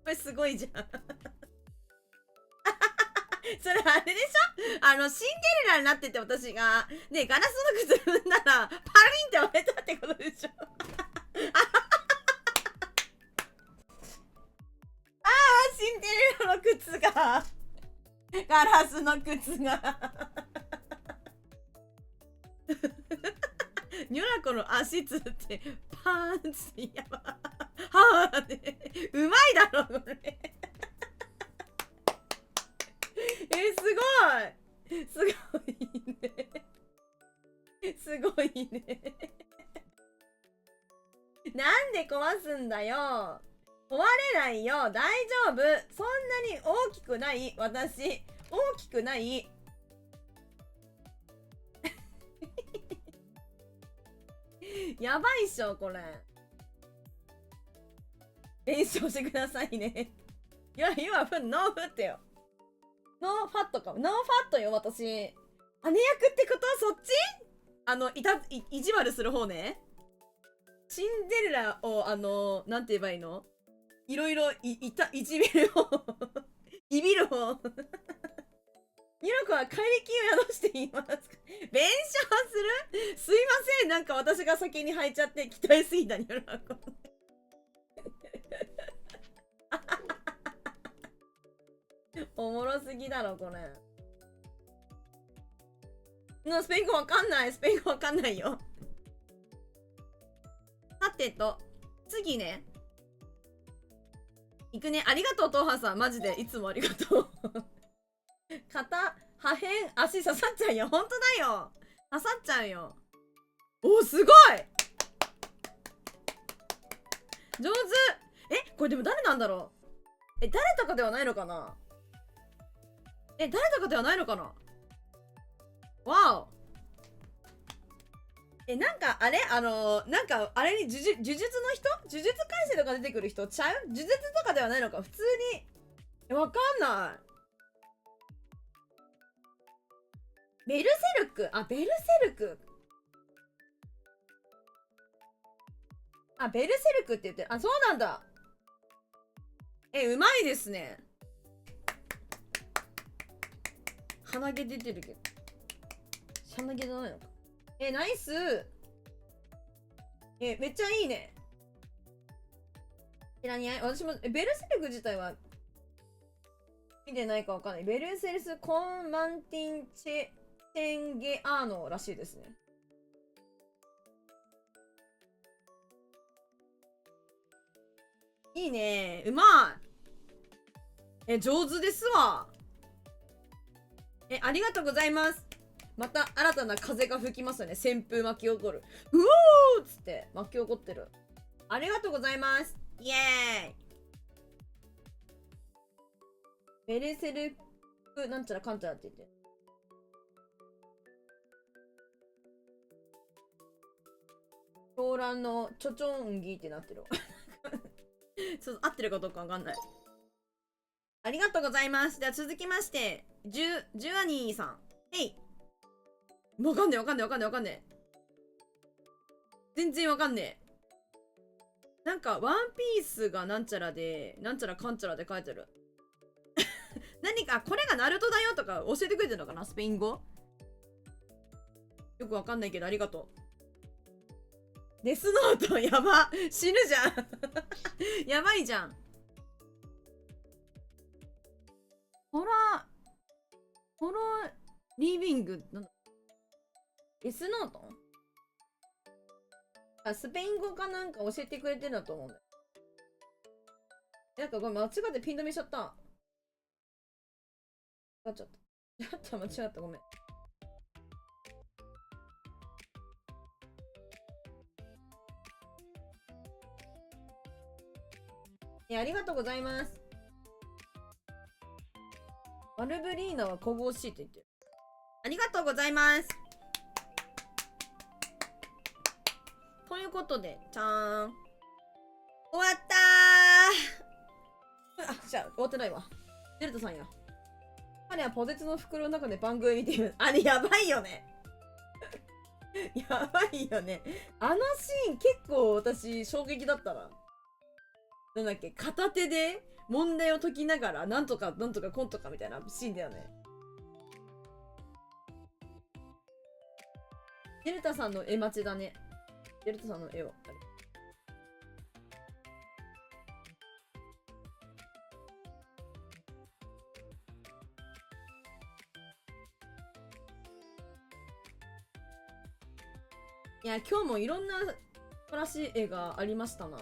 れすごいじゃんそれあれでしょ、シンデレラになってて私がね、ガラスの靴踏んだらパリンって割れたってことでしょシンデレラの靴がガラスの靴がニョラコの足つってパーンってやばはあね、うまいだろこれすごいねすごいねなんで壊すんだよ、壊れないよ、大丈夫、そんなに大きくない私、大きくないやばいっしょこれ、弁償してくださいねいや今ノーフットよ、ノーファットかも、ノーファットよ私、姉役ってこと、そっち意地悪する方ね、シンデレラをなんて言えばいいの、いろいろいじめる方いびる方ニロコは怪力を宿していますか弁償する、すいません、なんか私が先に履いちゃって期待すぎたニロコおもろすぎだろこれのスペイン語わかんない、スペイン語わかんないよさてと次ね、いくね、ありがとうトーハさん、マジでいつもありがとう肩破片足刺さっちゃうよ、ほんとだよ、刺さっちゃうよ、おすごい上手、これでも誰なんだろう、誰とかではないのかな、誰とかではないのかな、わお、なんかあれなんかあれに呪術の人、呪術改正とか出てくる人ちゃう、呪術とかではないのか、普通にわかんない、ベルセルク、ベルセルク、ベルセルクって言ってる、そうなんだ、うまいですね、鼻毛出てるけど鼻毛じゃないのか、ナイス、めっちゃいいね、知らにゃい、私もベルセルク自体は見てないかわかんない、ベルセルス・コンマンティン・チェテンゲアーノらしいですね、いいね、うまい、上手ですわ、ありがとうございます、また新たな風が吹きますよね、旋風巻き起こる、うおーっつって巻き起こってる、ありがとうございます、イエーイ、ベルセルクなんちゃらかんちゃらって言って狂乱のチョチョンギーってなってるそう、合ってるかどうかわかんない、ありがとうございます。では続きましてジュアニーさん、へい、わかんねえわかんねえわかんねえわかんねえ、全然わかんねえ、なんかワンピースがなんちゃらでなんちゃらかんちゃらで書いてる何かこれがナルトだよとか教えてくれてるのかな、スペイン語よくわかんないけどありがとう、デスノートやば死ぬじゃんやばいじゃん、ホラリビングなんだ、デスノート、スペイン語かなんか教えてくれてるんだと思うんだよ、なんかごめん間違ってピン止めしちゃった、間違ったごめん、ありがとうございます、バルブリーナは神々しいって言ってる、ありがとうございます、ということで、じゃーん。終わったーじゃあ、終わってないわ。デルタさんや。彼はポテトの袋の中で番組見ている。あれ、やばいよね。やばいよね。あのシーン結構私、衝撃だったな。なんだっけ、片手で問題を解きながら、なんとか、なんとか、コンとかみたいなシーンだよね。デルタさんの絵待ちだね。デルタさんの絵を。いや、今日もいろんな素晴らしい絵がありましたな。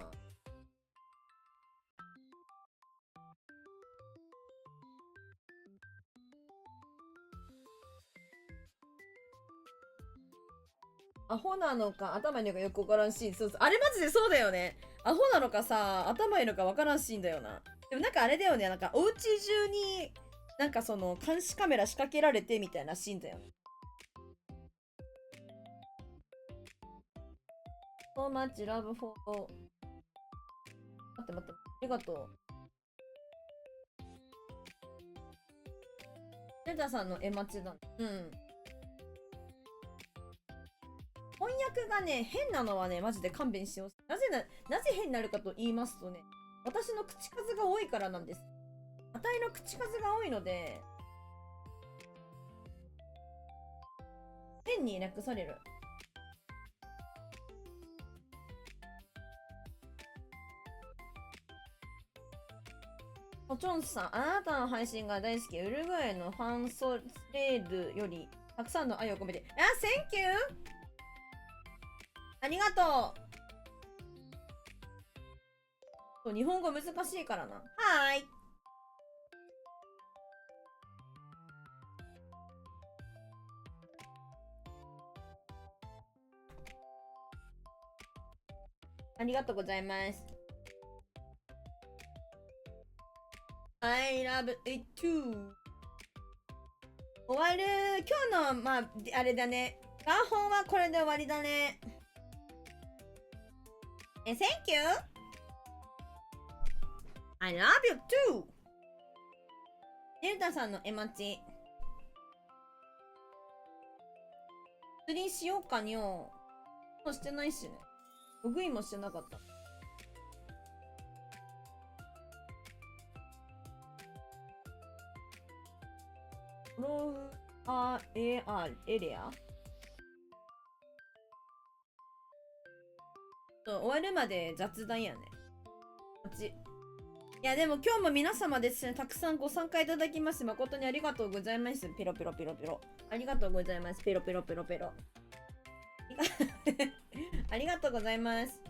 アホなのか頭いいのかよくわからんシーン。そうそう。あれマジでそうだよね。アホなのかさ、頭いいのかわからんシーンだよな。でもなんかあれだよね。なんかお家中になんかその監視カメラ仕掛けられてみたいなシーンだよね。So much love for 待って待って。ありがとう。レタさんの絵待ちだ。うん。翻訳がね、変なのはね、マジで勘弁してほしい。なぜ変になるかと言いますとね、私の口数が多いからなんです。あたいの口数が多いので、変に略される。チョンさん、あなたの配信が大好き。ウルグアイのファンソレールよりたくさんの愛を込めて。Thank you! ありがとう。日本語難しいからな。はーい。ありがとうございます。I love it too. 終わる。今日の、まあ、あれだね。ガーホンはこれで終わりだね。Thank you! I love you too! デルタさんの絵待ち。釣りしようかにょ。もうしてないしね。ログインもしてなかった。フロウアエアエレア終わるまで雑談やね。いやでも今日も皆様ですね、たくさんご参加いただきまして誠にありがとうございます。ペロペロペロペロ。ありがとうございます。ペロペロペロペロ。ありがとうございます。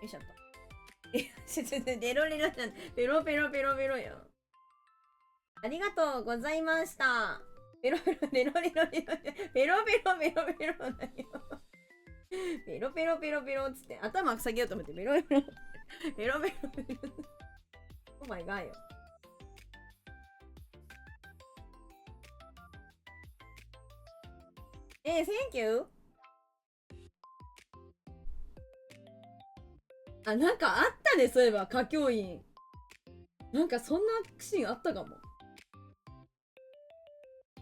よいしょっと。デロレロじゃん。ペロペロペロペロよ。ありがとうございました。ペロペロペロペロペロペロペロペロペロだよ。ペロペロペロペロっつって頭下げようと思ってペロペロペロペロペロ。お前がよ。Thank you! あ、なんかあったね、そういえば、歌教員。なんかそんなシーンあったかも。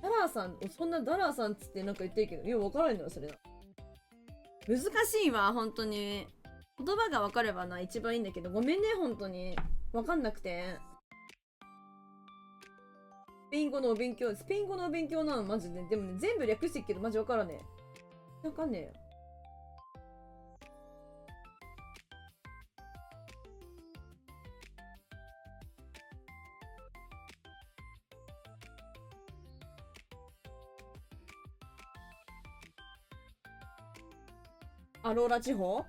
ダラーさん、そんなダラーさんっつってなんか言ってるけど、よくわからんのよ、それな。難しいわ、本当に。言葉がわかればな、一番いいんだけど、ごめんね、本当に。わかんなくて。スペイン語のお勉強、スペイン語のお勉強なの、マジで。でもね、全部略してるけど、マジわからねえ。わかんねえよ。アローラ地方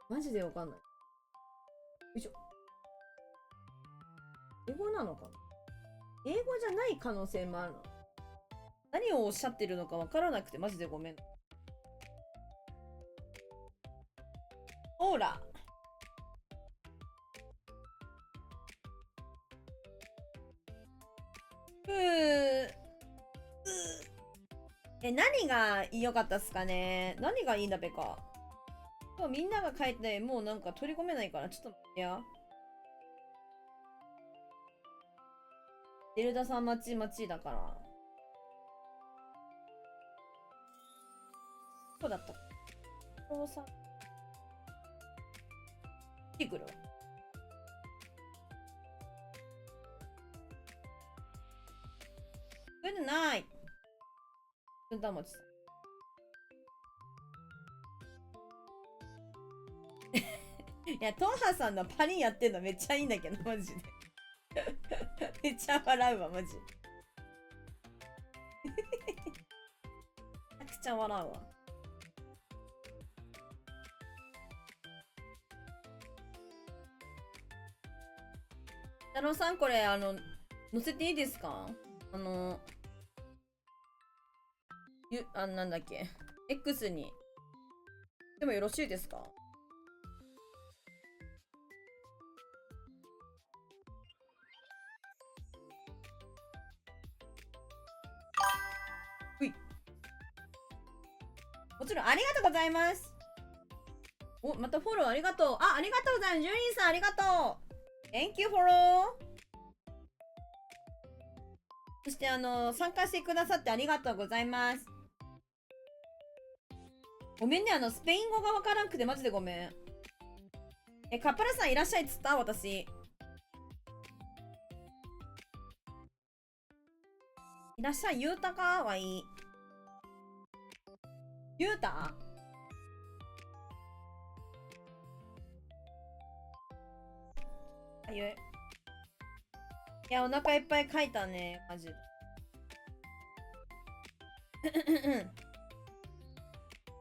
マジでわかんない。よいしょ。英語なのかな？英語じゃない可能性もあるの。何をおっしゃってるのかわからなくてマジでごめん。ほら。何が良かったっすかね。何がいいんだべか。そう、みんなが書いて、もうなんか取り込めないから、ちょっと待ってや。デルタさん待ちだから。そうだった。そうさ。来てくるわ。Good night! ずんだもちさん。いや、トンハさんのパリンやってんのめっちゃいいんだけど、マジで。めっちゃ笑うわ、マジ。めちゃくちゃ笑うわ。太郎さん、これ、載せていいですか？なんだっけ X に。でもよろしいですか？ほい。もちろん、ありがとうございます。お、またフォローありがとう。ありがとうございます。ジュリーさん、ありがとう。Thank you, フォロー。そして、参加してくださってありがとうございます。ごめんね、スペイン語がわからんくてマジでごめん。カッパラさんいらっしゃいっつった私。いらっしゃい、ゆうたかはいい。ゆうたあゆい。いや、お腹いっぱい書いたね、マジで。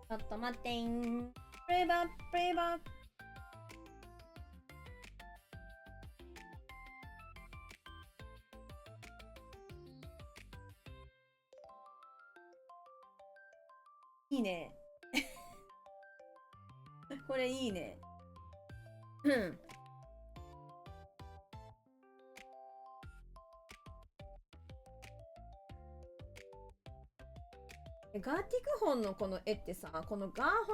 ちょっと待ってー。プレイバック、プレイバック。いいね。これいいね。うん。ガーティクホンのこの絵ってさ、このガーホ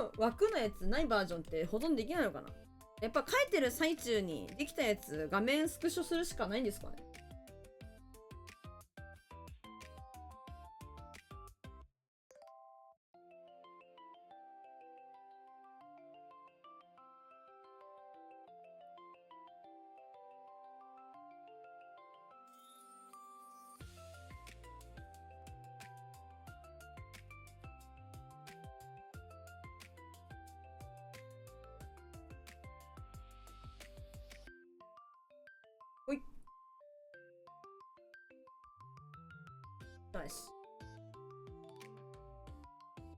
ンの枠のやつないバージョンって保存できないのかな？やっぱ描いてる最中にできたやつ画面スクショするしかないんですかね？ほい。よし。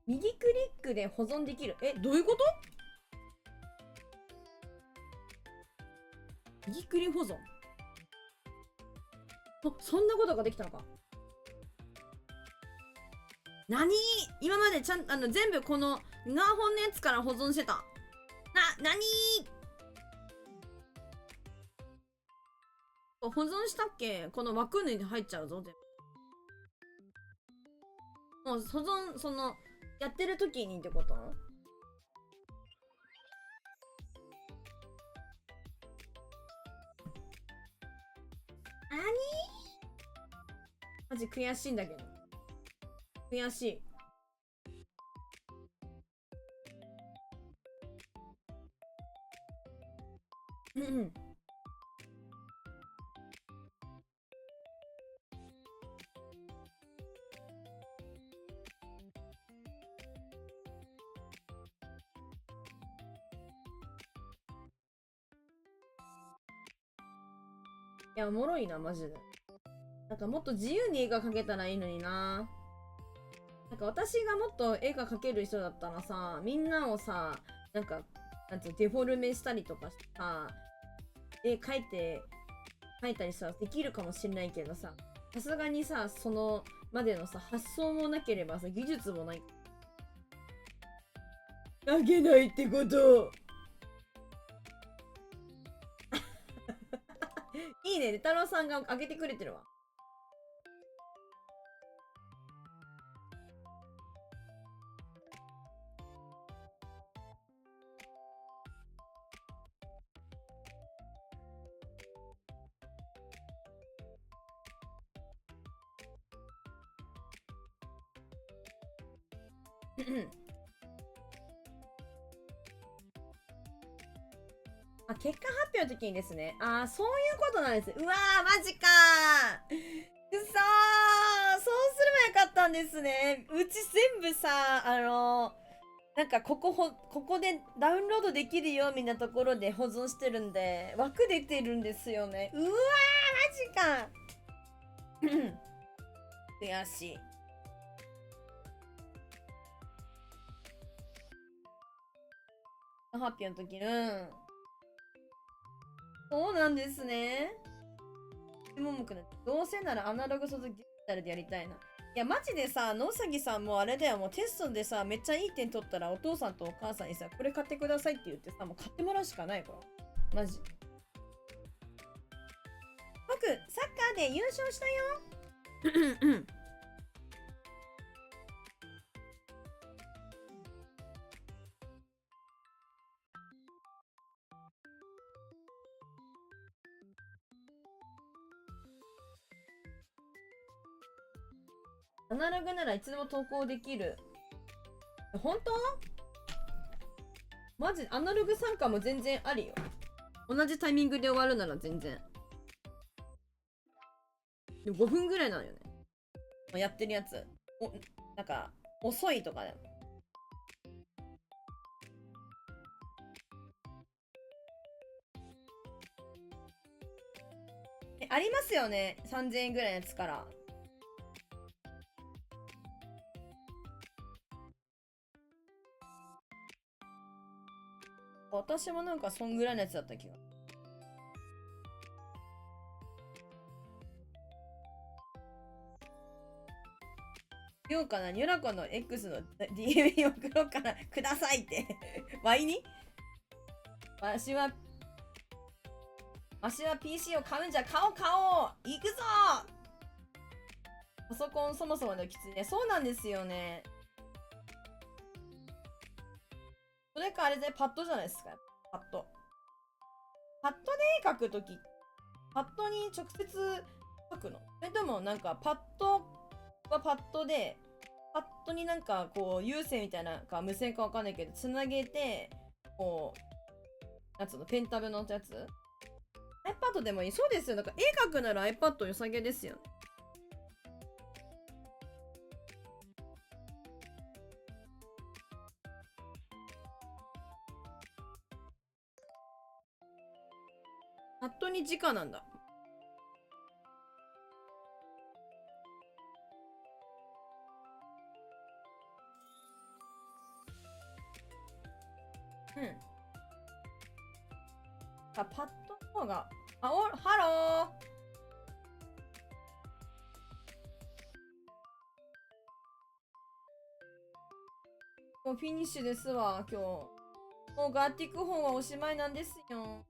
右クリックで保存できる。どういうこと？右クリ保存。そんなことができたのか。今までちゃん全部このガーホンのやつから保存してた。保存したっけ？この枠抜いて入っちゃうぞ、全部。もう保存、やってる時にってこと？マジ悔しいんだけど。悔しい。うんうん。いや、おもろいな、マジで。なんかもっと自由に絵が描けたらいいのにな。なんか私がもっと絵が描ける人だったらさ、みんなをさ、なんか、なんていうデフォルメしたりとかさ、絵描いたりさ、できるかもしれないけどさ、さすがにさ、そのまでのさ、発想もなければさ、技術もない。描けないってこといいね、太郎さんが上げてくれてるわ。あ、結果発表の時にですね。あー、そういうことなんです。うわー、マジかー。うそー、そうすればよかったんですね。うち全部さ、なんかここでダウンロードできるよみたいなところで保存してるんで、枠出てるんですよね。うわー、マジか。悔しい。発表の時、そうなんですね。ももくん、どうせならアナログ卒デジタルでやりたいな。いや、マジでさ、野崎さんもあれだよ、もうテストでさ、めっちゃいい点取ったらお父さんとお母さんにさ、これ買ってくださいって言ってさ、もう買ってもらうしかないから。マジ。僕、サッカーで優勝したよ。アナログならいつでも投稿できる。本当？マジ、アナログ参加も全然ありよ。同じタイミングで終わるなら全然。でも5分ぐらいなのよね。やってるやつ。なんか、遅いとかでも。ありますよね。3000円ぐらいのやつから。私もなんかそんぐらいのやつだった気が。ようかな、ニョラコの X の DM 送ろうかな、くださいってワイにわしは PC を買うんじゃ、買おう行くぞパソコンそもそものきついね。そうなんですよね。それかあれでパッドじゃないですか。パッド。パッドで絵描くとき、パッドに直接描くの？それともなんかパッドはパッドで、パッドになんかこう有線みたいなか無線かわかんないけど、つなげて、こう、なんつうの、ペンタブのやつ ?iPad でもいい。そうですよ。なんか絵描くなら iPad 良さげですよね。パッドに直なんだ。うん。パッドの方が、ハロー。もうフィニッシュですわ、今日。もうガーティック本はおしまいなんですよ。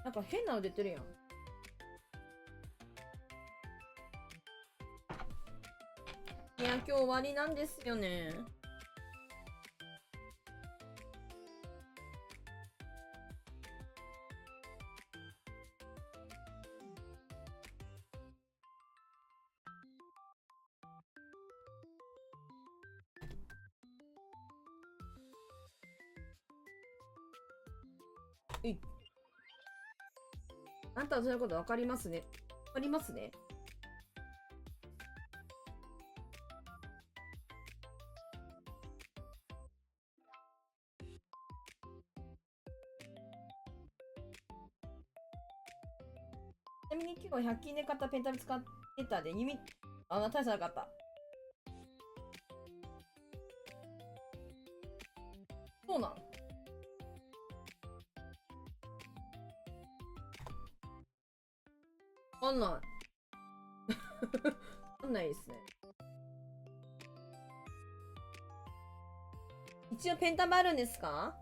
なんか変なの出てるやん。いや、今日終わりなんですよね。あんたはそういうことわかりますね。わかりますね。ちなみに今日100均で買ったペンタブ使ってたで、大差なかった。そうなんわかんない。わかんないですね。一応ペンタブあるんですか？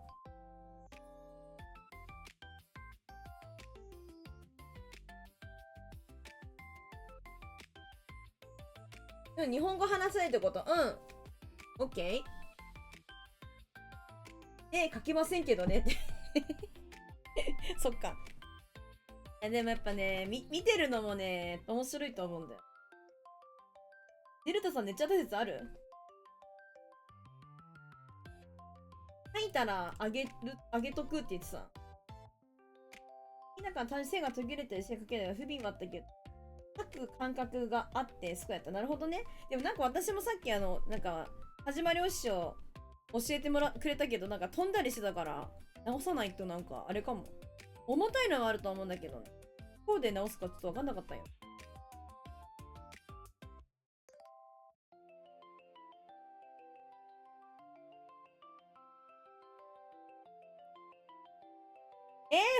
でも日本語話せないってこと？うん。オッケー。書きませんけどねってそっか。でもやっぱね、見てるのもね、面白いと思うんだよ。デルタさん寝ちゃった説ある？書いたらあげとくって言ってた。なんか背が途切れてる性格では不憫はあったけど、書く感覚があってそうやった。なるほどね。でもなんか私もさっきなんか、始まりお師匠教えてくれたけど、なんか飛んだりしてたから、直さないとなんかあれかも。重たいのはあると思うんだけどね。こうで直すかちょっとわかんなかったよ。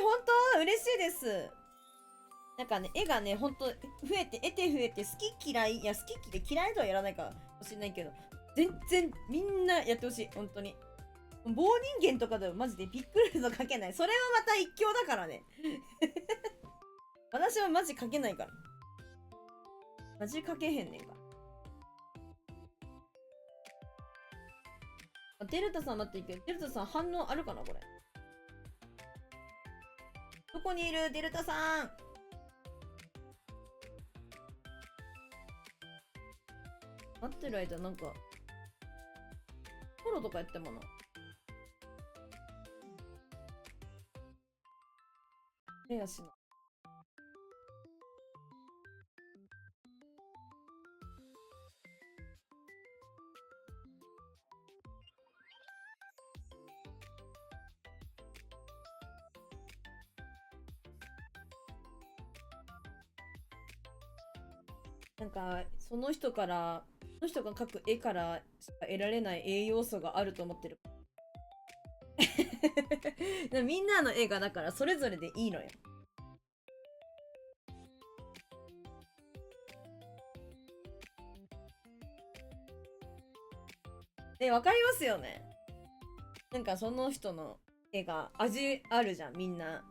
本当嬉しいです。なんかね、絵がね、ほんと増えて、得て増えて、好き嫌い、いや、好き嫌いとはやらないかもしれないけど、全然みんなやってほしい、本当に。棒人間とかでもマジでびっくりと書けない。それはまた一興だからね。私はマジ書けないから。マジ書けへんねんから。デルタさん待っていく。デルタさん反応あるかなこれ。どこにいるデルタさん。待ってる間なんか、フォローとかやってもな。やしな。なんか、その人が描く絵からしか得られない栄養素があると思ってる。みんなの絵がだからそれぞれでいいのよ。わかりますよね。なんかその人の絵が味あるじゃん、みんな。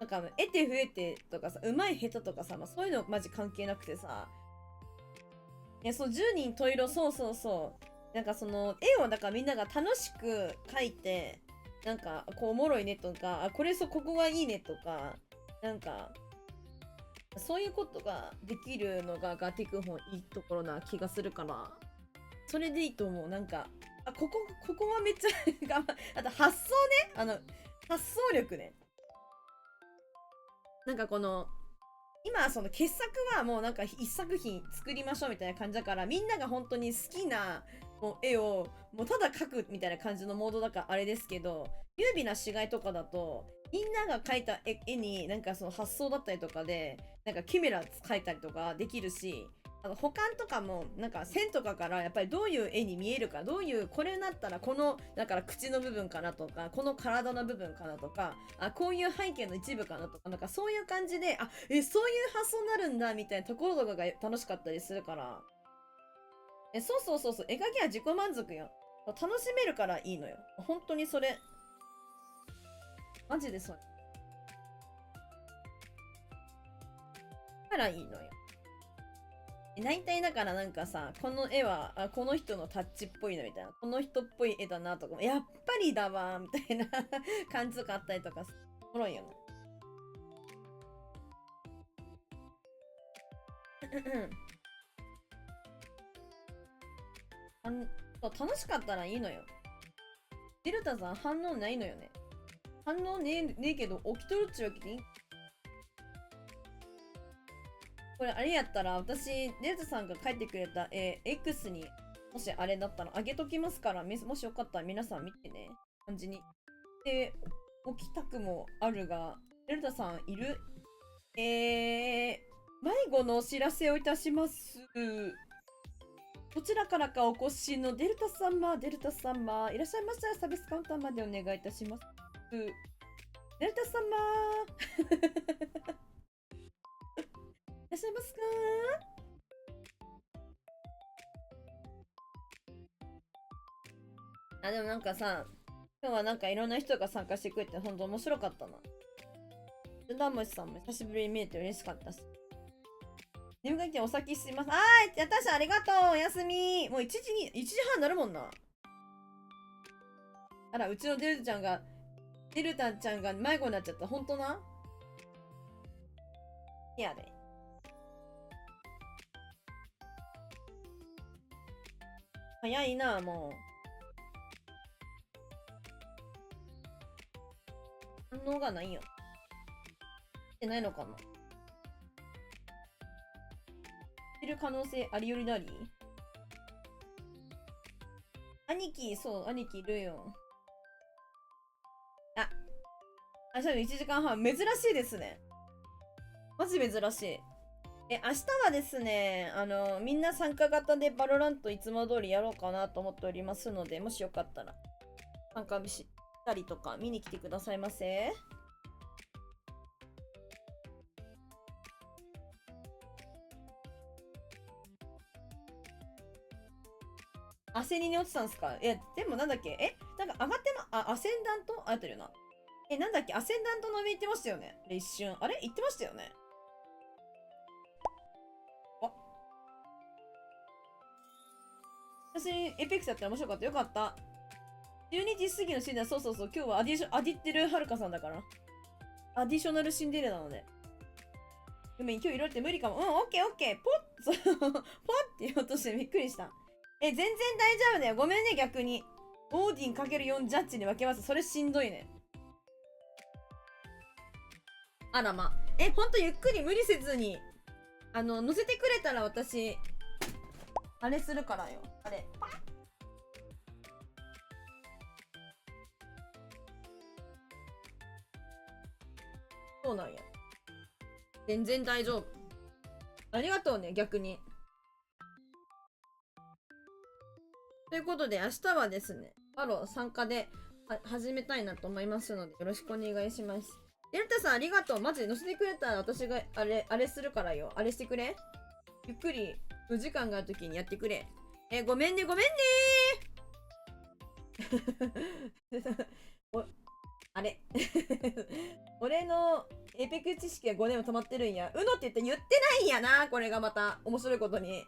なんか、得て増えてとかさ、うまい下手とかさ、まあ、そういうのマジ関係なくてさ。いや、そう、10人十色、そうそうそう。なんかその、絵をだからみんなが楽しく描いて、なんか、こうおもろいねとか、これここがいいねとか、なんか、そういうことができるのがガティクホンいいところな気がするから、それでいいと思う。なんか、ここはめっちゃあと発想ね。発想力ね。なんかこの、今その傑作はもうなんか一作品作りましょうみたいな感じだから、みんなが本当に好きなもう絵をもうただ描くみたいな感じのモードだからあれですけど、優美な死骸とかだとみんなが描いた絵になんかその発想だったりとかでなんかキメラ描いたりとかできるし、保管とかもなんか線とかからやっぱりどういう絵に見えるか、どういうこれになったらこのだから口の部分かなとか、この体の部分かなとか、こういう背景の一部かなとか、なんかそういう感じでそういう発想になるんだみたいなところとかが楽しかったりするから、そうそうそう、絵描きは自己満足よ。楽しめるからいいのよ。本当にそれ。マジでそれ。からいいのよ。大体だからなんかさ、この絵はこの人のタッチっぽいのみたいな、この人っぽい絵だなとか、やっぱりだわみたいな感じとかあったりとか、おもろいよね。楽しかったらいいのよ。デルタさん反応ないのよね。反応ねえけど起きとるっちゅうわけでいい。これあれやったら私、デルタさんが書いてくれたX にもしあれだったらあげときますから、もしよかったら皆さん見てね。感じに。で、起きたくもあるが、デルタさんいる？迷子のお知らせをいたします。どちらからかお越しのデルタ様、いらっしゃいましたらサービスカウンターまでお願いいたします。デルタ様いらっしゃいますか？でもなんかさ、今日はなんかいろんな人が参加してくれて、ほんと面白かったな。ダムシさんも久しぶりに見えて嬉しかったし。眠が来てお先すいます。やったしありがとう。おやすみ。もう1時半になるもんな。あら、うちのデルタちゃんが迷子になっちゃった。ほんとな。いやで。早いな、もう。反応がないよ。ってないのかな。いる可能性ありよりなり。兄貴、そう、兄貴いるよ。あ、そう、1時間半。珍しいですね。マジ珍しい。明日はですね、みんな参加型でバロラントいつも通りやろうかなと思っておりますので、もしよかったら参加したりとか見に来てくださいませ。焦りに落ちたんすか？でもなんだっけ、なんか上がってアセンダント合ってるよな。なんだっけ、アセンダントの上行ってましたよね。一瞬。あれ行ってましたよね。私、エペックスやって面白かった。よかった。12時過ぎのシンデレラ、そうそうそう。今日はアディってるはるかさんだから。アディショナルシンデレラなので。でも今日いろいろって無理かも。オッケーオッケー。ポッポッって言おうとしてびっくりした。全然大丈夫だよ。ごめんね、逆に。オーディン ×4 ジャッジに分けます。それしんどいね。あらま。ほんとゆっくり無理せずに。乗せてくれたら私、あれするからよ。あれ。パッ。そうなんや。全然大丈夫。ありがとうね、逆に。ということで、明日はですね、バロ参加で始めたいなと思いますので、よろしくお願いします。デルタさんありがとう。マジで乗せてくれたら私があれするからよ。あれしてくれ。ゆっくりお時間があるときにやってくれ。ごめんね、ごめんねあれ俺のエペック知識が5年も止まってるんや。うのって言ってないんやな。これがまた面白いことに。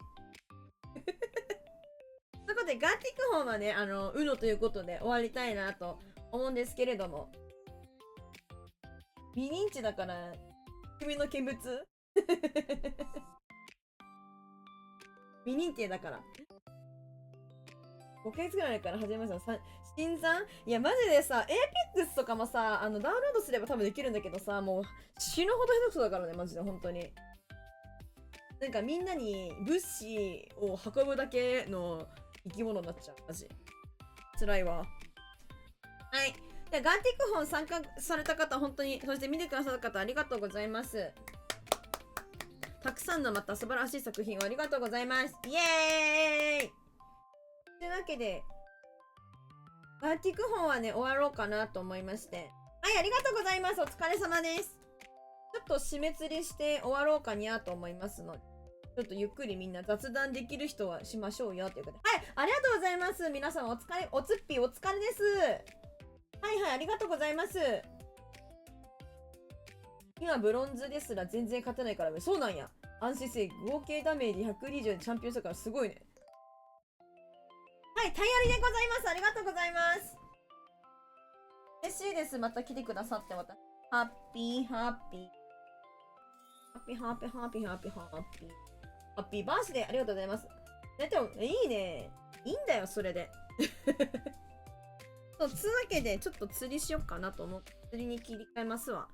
ということで、ガーティック本はね、うのということで終わりたいなと思うんですけれども。未認知だから、君の見物未認定だから。5ヶ月ぐらいから始めました。新参いや、マジでさ、エーペックスとかもさ、ダウンロードすれば多分できるんだけどさ、もう死ぬほど下手くそだからね、マジで、本当に。なんかみんなに物資を運ぶだけの生き物になっちゃう、マジ。辛いわ。はい。でガンティック本参加された方、本当に、そして見てくださった方、ありがとうございます。たくさんのまた素晴らしい作品をありがとうございます。イエーイというわけで、ガンティック本はね、終わろうかなと思いまして。はい、ありがとうございます。お疲れ様です。ちょっと締め釣りして終わろうかにゃと思いますので、ちょっとゆっくりみんな雑談できる人はしましょうよということで。はい、ありがとうございます。皆さんお疲れ、おつっぴお疲れです。はいはい、ありがとうございます。今ブロンズですら全然勝てないからね。そうなんや。安心せい。合計ダメージ120でチャンピオンしたからすごいね。はい、タイヤリでございます。ありがとうございます。嬉しいです。また来てくださって、また。ハッピー、ハッピー。ハッピー、ハッピー、ハッピー、ハッピー、ハッピー。ハッピーバースデー、ありがとうございます。でも、いいね。いいんだよ、それで。そう、つうわけで、ちょっと釣りしよっかなと思って、釣りに切り替えますわ。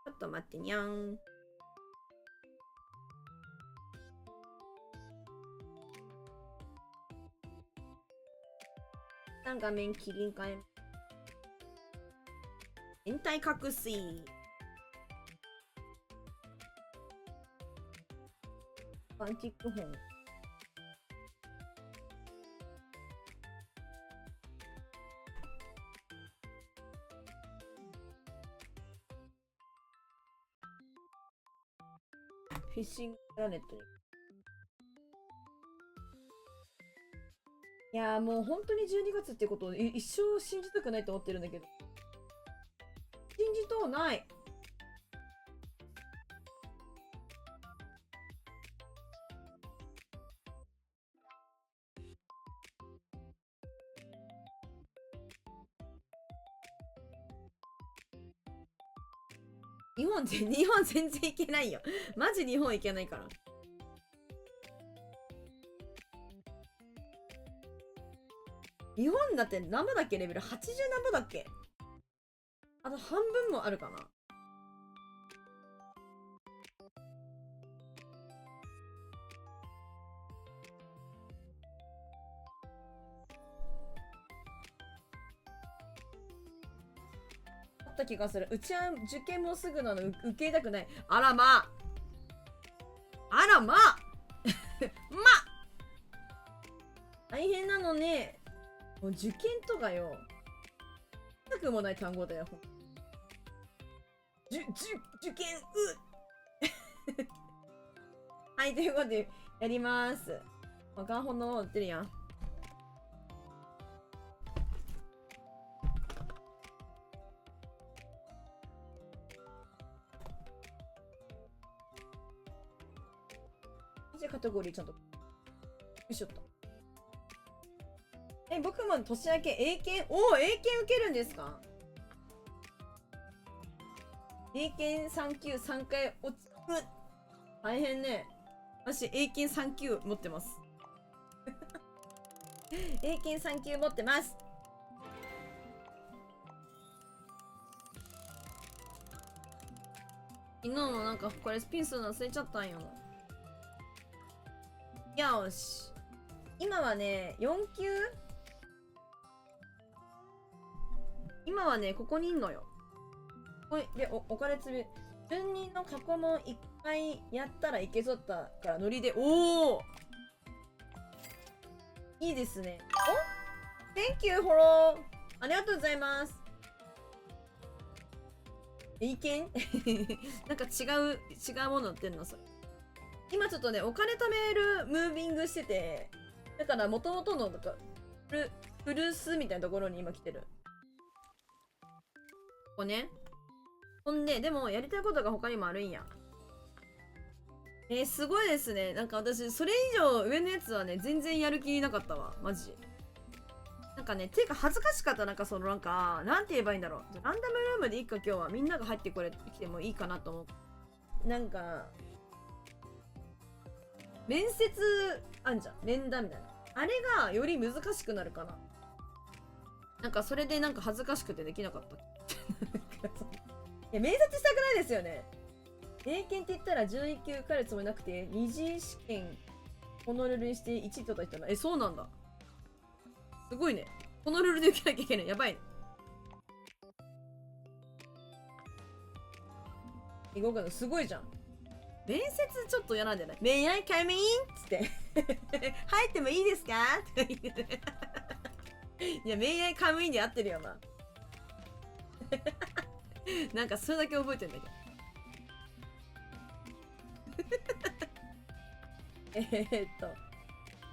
ちょっと待ってにゃーん。一旦画面切り替え。全体隠し。パンチック本。フィッシングプラネットに。いやーもう本当に12月ってことを一生信じたくないと思ってるんだけど。信じとうない。日本全然いけないよ。マジ日本いけないから。日本だって何ぼだっけレベル80何ぼだっけ。あと半分もあるかな。あった気がする。うちは受験もすぐなの受け入れたくない。あらまあ。あらまあまあ大変なのね。もう受験とかよ。なくもない単語だよ。受験はい、ということで、やります。ガンホンのまま売ってるやん。カテゴリーちゃんと。よいしょっと。僕も年明け英検、英検受けるんですか？英検3級3回落ち、大変ね。私、英検3級持ってます。英検3級持ってます。昨日もなんかこれピンするの忘れちゃったんよ。よし。今はね、4級？今はね、ここにいんのよ。これで、お金つび。順人の過去問1回やったらいけそうだったからノリで、おーいいですね。Thank you, フォロー。ありがとうございます。意見なんか違うもの売ってんのそれ。今ちょっとね、お金貯めるムービングしてて、だから元々のなんかフルスみたいなところに今来てる。ここね。ほんで、でもやりたいことが他にもあるんや。すごいですね。なんか私、それ以上上のやつはね、全然やる気なかったわ。マジ。なんかね、ていうか恥ずかしかった。なんかそのなんか、なんて言えばいいんだろう。ランダムルームでいいか今日はみんなが入ってきてもいいかなと思う。なんか、面接あんじゃん。面談みたいな。あれがより難しくなるかな。なんかそれでなんか恥ずかしくてできなかった。いや、面接したくないですよね。英検って言ったら11級受かるつもりなくて、二次試験、このルールにして1とか言ったら、そうなんだ。すごいね。このルールで受けなきゃいけない。やばいね。動くのすごいじゃん。面接ちょっと嫌なんじゃない？May I come in? つって。入ってもいいですかとか言って。いや、May I come in で合ってるよな。なんかそれだけ覚えてんだけど。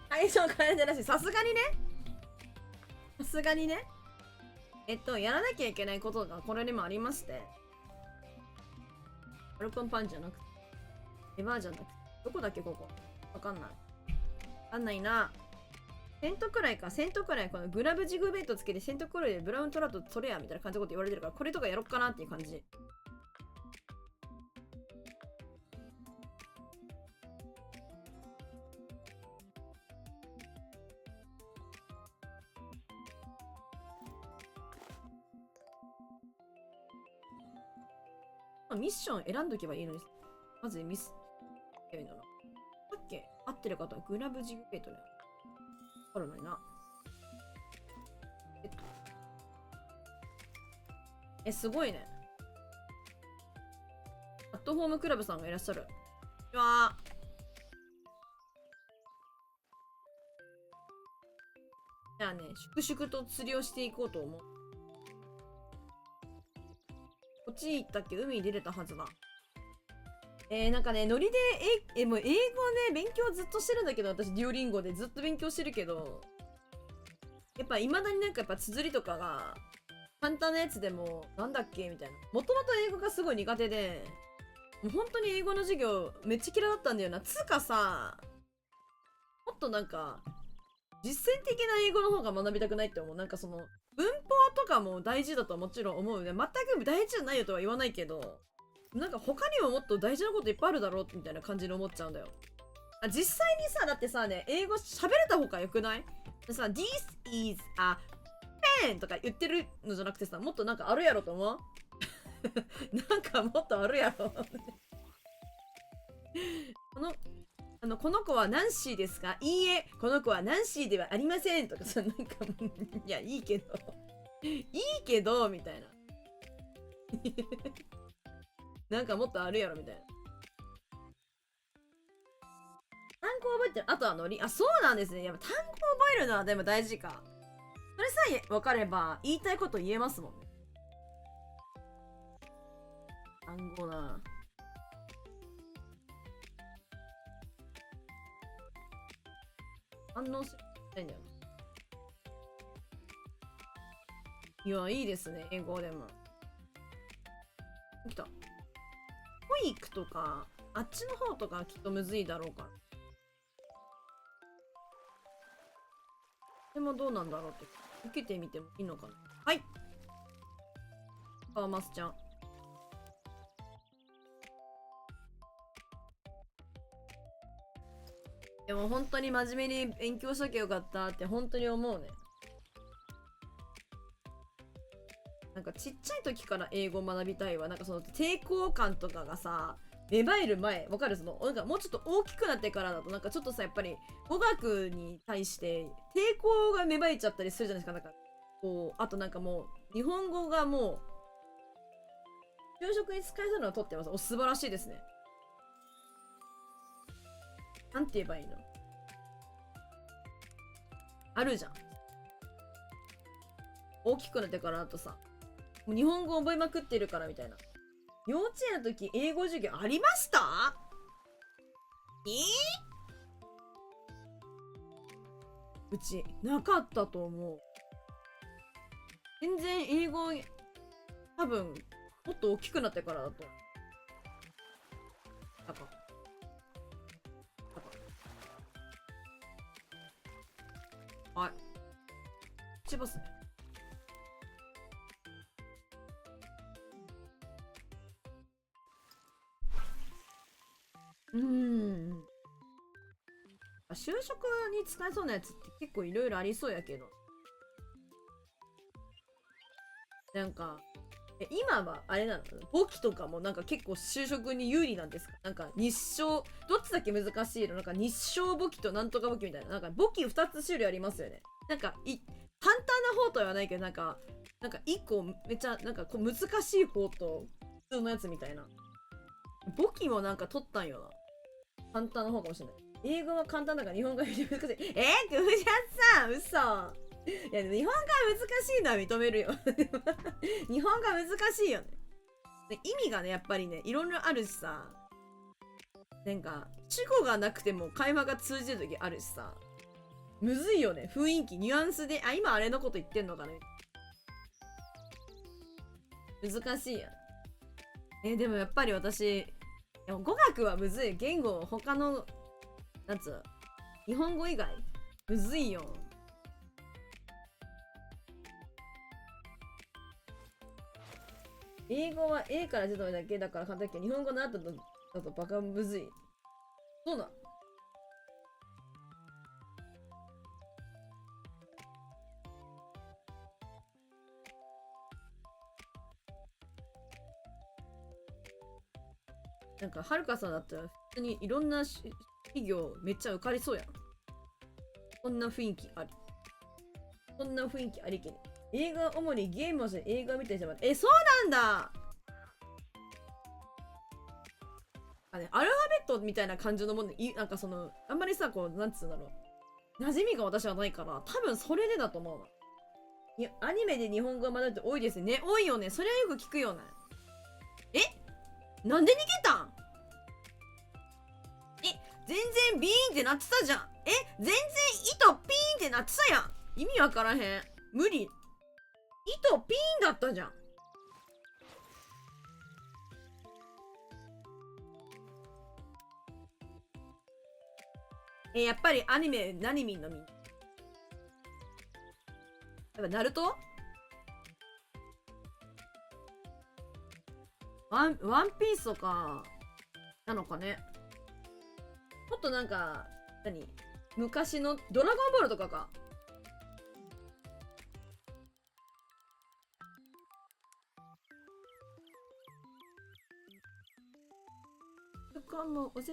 最初からじゃなし、さすがにね。さすがにね。やらなきゃいけないことがこれにもありまして。アルコンパンじゃなくて、エバーじゃなくて、どこだっけここ。わかんない。わかんないな。セントくらいか、セントくらい、このグラブジグベイトつけて、セントくらいでブラウントラウト取れやみたいな感じのこと言われてるから、これとかやろっかなっていう感じ。ミッション選んどけばいいのに、まずミス。さっき合ってる方はグラブジグベイトね。あるのにな。すごいね。アットホームクラブさんがいらっしゃる。こんにちは。じゃあね、粛々と釣りをしていこうと思う。こっち行ったっけ？海に出れたはずだ。なんかね、ノリで、もう英語ね、勉強ずっとしてるんだけど、私、デュオリンゴでずっと勉強してるけど、やっぱ未だになんかやっぱ綴りとかが、簡単なやつでも、なんだっけみたいな。もともと英語がすごい苦手で、もう本当に英語の授業めっちゃ嫌いだったんだよな。つうかさ、もっとなんか、実践的な英語の方が学びたくないって思う。なんかその、文法とかも大事だとはもちろん思うね。全く大事じゃないよとは言わないけど、なんか他にももっと大事なこといっぱいあるだろうみたいな感じで思っちゃうんだよ。実際にさ、だってさね、英語喋れた方がよくない？さ、This is a pen とか言ってるのじゃなくてさ、もっとなんかあるやろと思うなんかもっとあるやろこの子はナンシーですか？いいえ、この子はナンシーではありませんとかさ、なんかいや、いいけどいいけど、みたいななんかもっとあるやろみたいな。単語覚えてる。あとはノリ。あ、そうなんですね。やっぱ単語覚えるのはでも大事か。それさえ分かれば言いたいこと言えますもんね。単語な。反応しないんだよ。いや、いいですね。英語でも。来た。保育とか、あっちの方とかきっとむずいだろうから。でもどうなんだろうって。受けてみてもいいのかな。はい。マスちゃん。でも本当に真面目に勉強しときゃよかったって本当に思うね。なんかちっちゃい時から英語を学びたいわ。なんかその抵抗感とかがさ、芽生える前、わかる？その、なんかもうちょっと大きくなってからだと、なんかちょっとさ、やっぱり語学に対して抵抗が芽生えちゃったりするじゃないですか。なんかこう、あとなんかもう、日本語がもう、給食に使えそうなのを取ってます。お、素晴らしいですね。なんて言えばいいの？あるじゃん。大きくなってからだとさ、もう日本語覚えまくってるからみたいな。幼稚園の時英語授業ありました？うちなかったと思う。全然英語多分もっと大きくなってからだと。はい。千葉っすね。就職に使えそうなやつって結構いろいろありそうやけど。なんか、今はあれなの？簿記とかもなんか結構就職に有利なんですか？なんか日照、どっちだっけ難しいの？なんか日照簿記となんとか簿記みたいな。なんか簿記2つ種類ありますよね。なんか簡単な方とは言わないけど、なんか1個めっちゃなんかこう難しい方と普通のやつみたいな。簿記もなんか取ったんよな。簡単な方かもしれない。英語は簡単だから日本語が難しい。クフジャさん、嘘。いや、日本語は難しいのは認めるよ。日本語は難しいよね。意味がね、やっぱりね、いろいろあるしさ。なんか、主語がなくても会話が通じる時あるしさ。むずいよね。雰囲気、ニュアンスで、あ、今あれのこと言ってんのかね。難しいやん。でもやっぱり私、語学はむずい。言語、他の、なんつう、日本語以外、むずいよ。英語は A から Z までだけだから簡単だけど、日本語の後だとバカむずい。そうだ。なんか、はるかさんだったら、普通にいろんな企業めっちゃ受かりそうやん。こんな雰囲気あり。こんな雰囲気ありけに。映画、主にゲームをして映画を見てしまう。そうなんだ。アルファベットみたいな感じのもんで、なんかその、あんまりさ、こう、なんつうんだろう。馴染みが私はないから、多分それでだと思うわ。アニメで日本語を学ぶって多いですね。多いよね。それはよく聞くよね。なんで逃げたん？全然ビーンってなってたじゃん。全然糸ピーンってなってたやん。意味わからへん。無理。糸ピーンだったじゃん。やっぱりアニメ何見んのみんな。やっぱナルト？ワンピースとかなのかね。トとなんか、昔のドラゴンボールとかか。かもおせ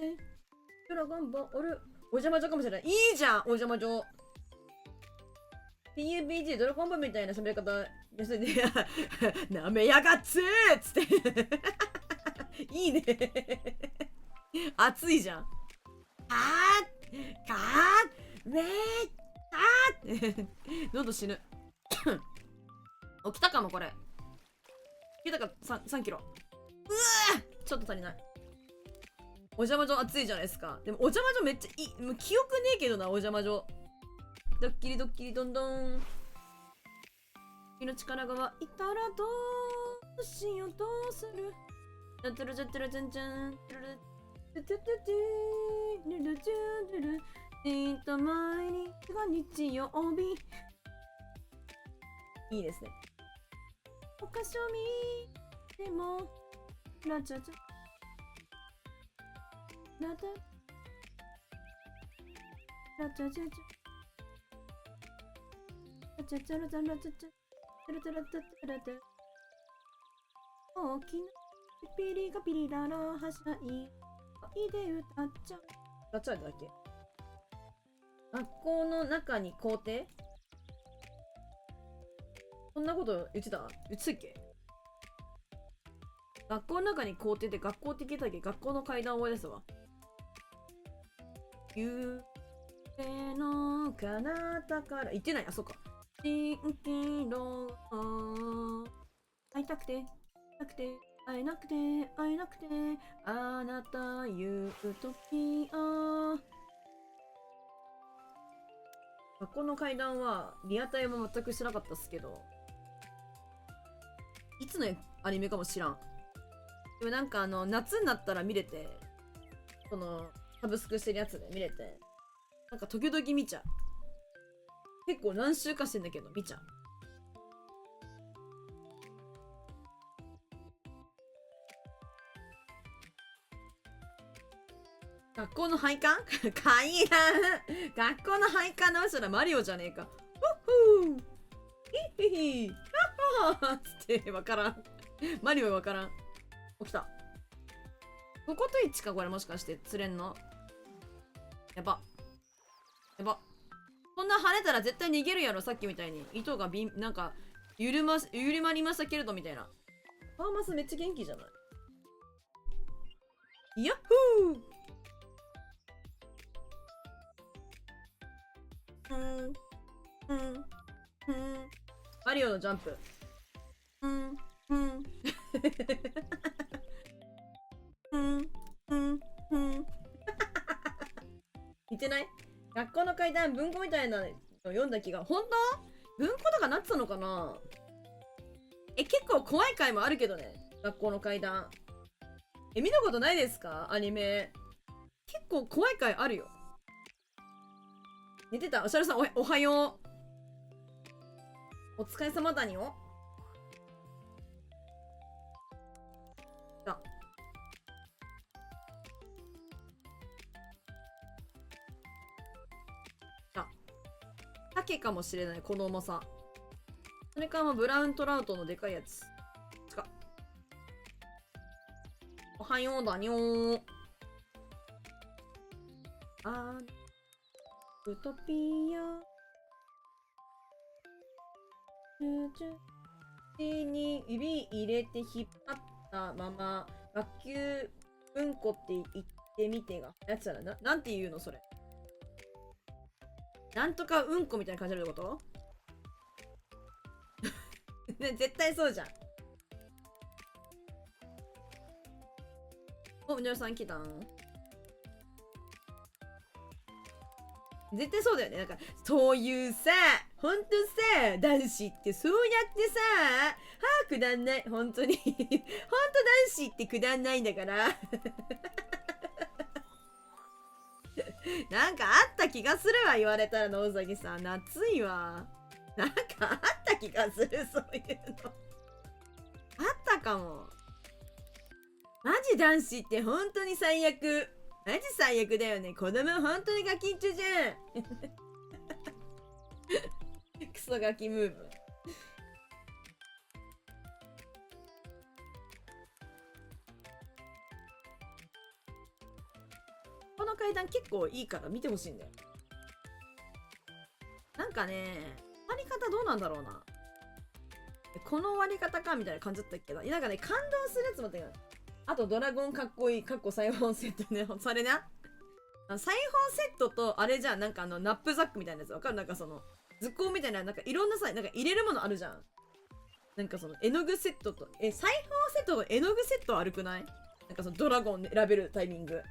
ドラゴンボールお邪魔女かもしれない。いいじゃんお邪魔女。 PUBG ドラゴンボールみたいな喋り方やすいね。なめやがっつーっつっていいね熱いじゃん。カーめーどんどん死ぬ起きたかもこれ。来たか 3キロ。ちょっと足りない。お邪魔女熱いじゃないですか。でもお邪魔女めっちゃいい。もう記憶ねえけどな、お邪魔女。ドッキリドッキリどんどん。君の力が湧いたらどうしようどうする。やってるじゃってるじゃんじゃん。た前にが日曜日。いいですね。お菓子を見てもラチャチャラタラチャチャチャラチャチャラチャラチャチャラチャラチャラチャ大きなピリがピリララはしないで歌っちゃう。歌っちゃうだっけ。学校の中に校庭。そんなこと言ってたっけ。学校の中に校庭で学校って聞いたっけ。学校の階段を思い出すわ。夢の彼方から言ってない。あ、そっか。蜃気楼会いたくて会えなくてあなたユートピア。学校の階段はリアタイも全くしなかったっすけど、いつのアニメかも知らん。でもなんか夏になったら見れて、そのサブスクしてるやつで見れて、なんか時々見ちゃう。結構何週かしてんだけど見ちゃう。学校の配管階段学校の配管直したらマリオじゃねえか。ふっふーヒッヒヒハッハーつってわからん。マリオわからん。起きた。ここと1かこれもしかして釣れんの。やば。こんな跳ねたら絶対逃げるやろ、さっきみたいに。糸がなんか緩まりましたけれどみたいな。ファーマスめっちゃ元気じゃない。ヤッフー。マリオのジャンプ。似てない？学校の階段文庫みたいなの読んだ気が。本当？文庫とかなってたのかな？結構怖い回もあるけどね。学校の階段。見たことないですか？アニメ。結構怖い回あるよ。寝てた。おしゃれさん おはよう。お疲れ様だによ。鮭かもしれない、この重さ。それかブラウントラウトのでかいやつ。おはようだにょー。ウトピア。手に指入れて引っ張ったまま、学級うんこって言ってみてが。やつだな。なんて言うのそれ。なんとかうんこみたいな感じのことね、絶対そうじゃん。お、みのりさん来たん？絶対そうだよね。なんか、そういうさ、ほんとさ、男子ってそうやってさ、くだんない。ほんとに。ほんと男子ってくだんないんだから。なんかあった気がするわ、言われたら野崎さん。夏いわ。なんかあった気がする、そういうの。あったかも。マジ男子って本当に最悪。マジ最悪だよね。子供本当にガキンチョじゃん。クソガキムーブ。この階段結構いいから見てほしいんだよ。なんかね、割り方どうなんだろうな。この割り方かみたいな感じだったっけど、なんかね、感動するやつもあったよ。あとドラゴンかっこいい、かっこ裁縫セットね。それな。裁縫セットとあれじゃん、なんかナップザックみたいなやつわかる？なんかその、図工みたいな、なんかいろんなさ、なんか入れるものあるじゃん。なんかその絵の具セットと、裁縫セットと絵の具セット悪くない？なんかそのドラゴン選べるタイミング。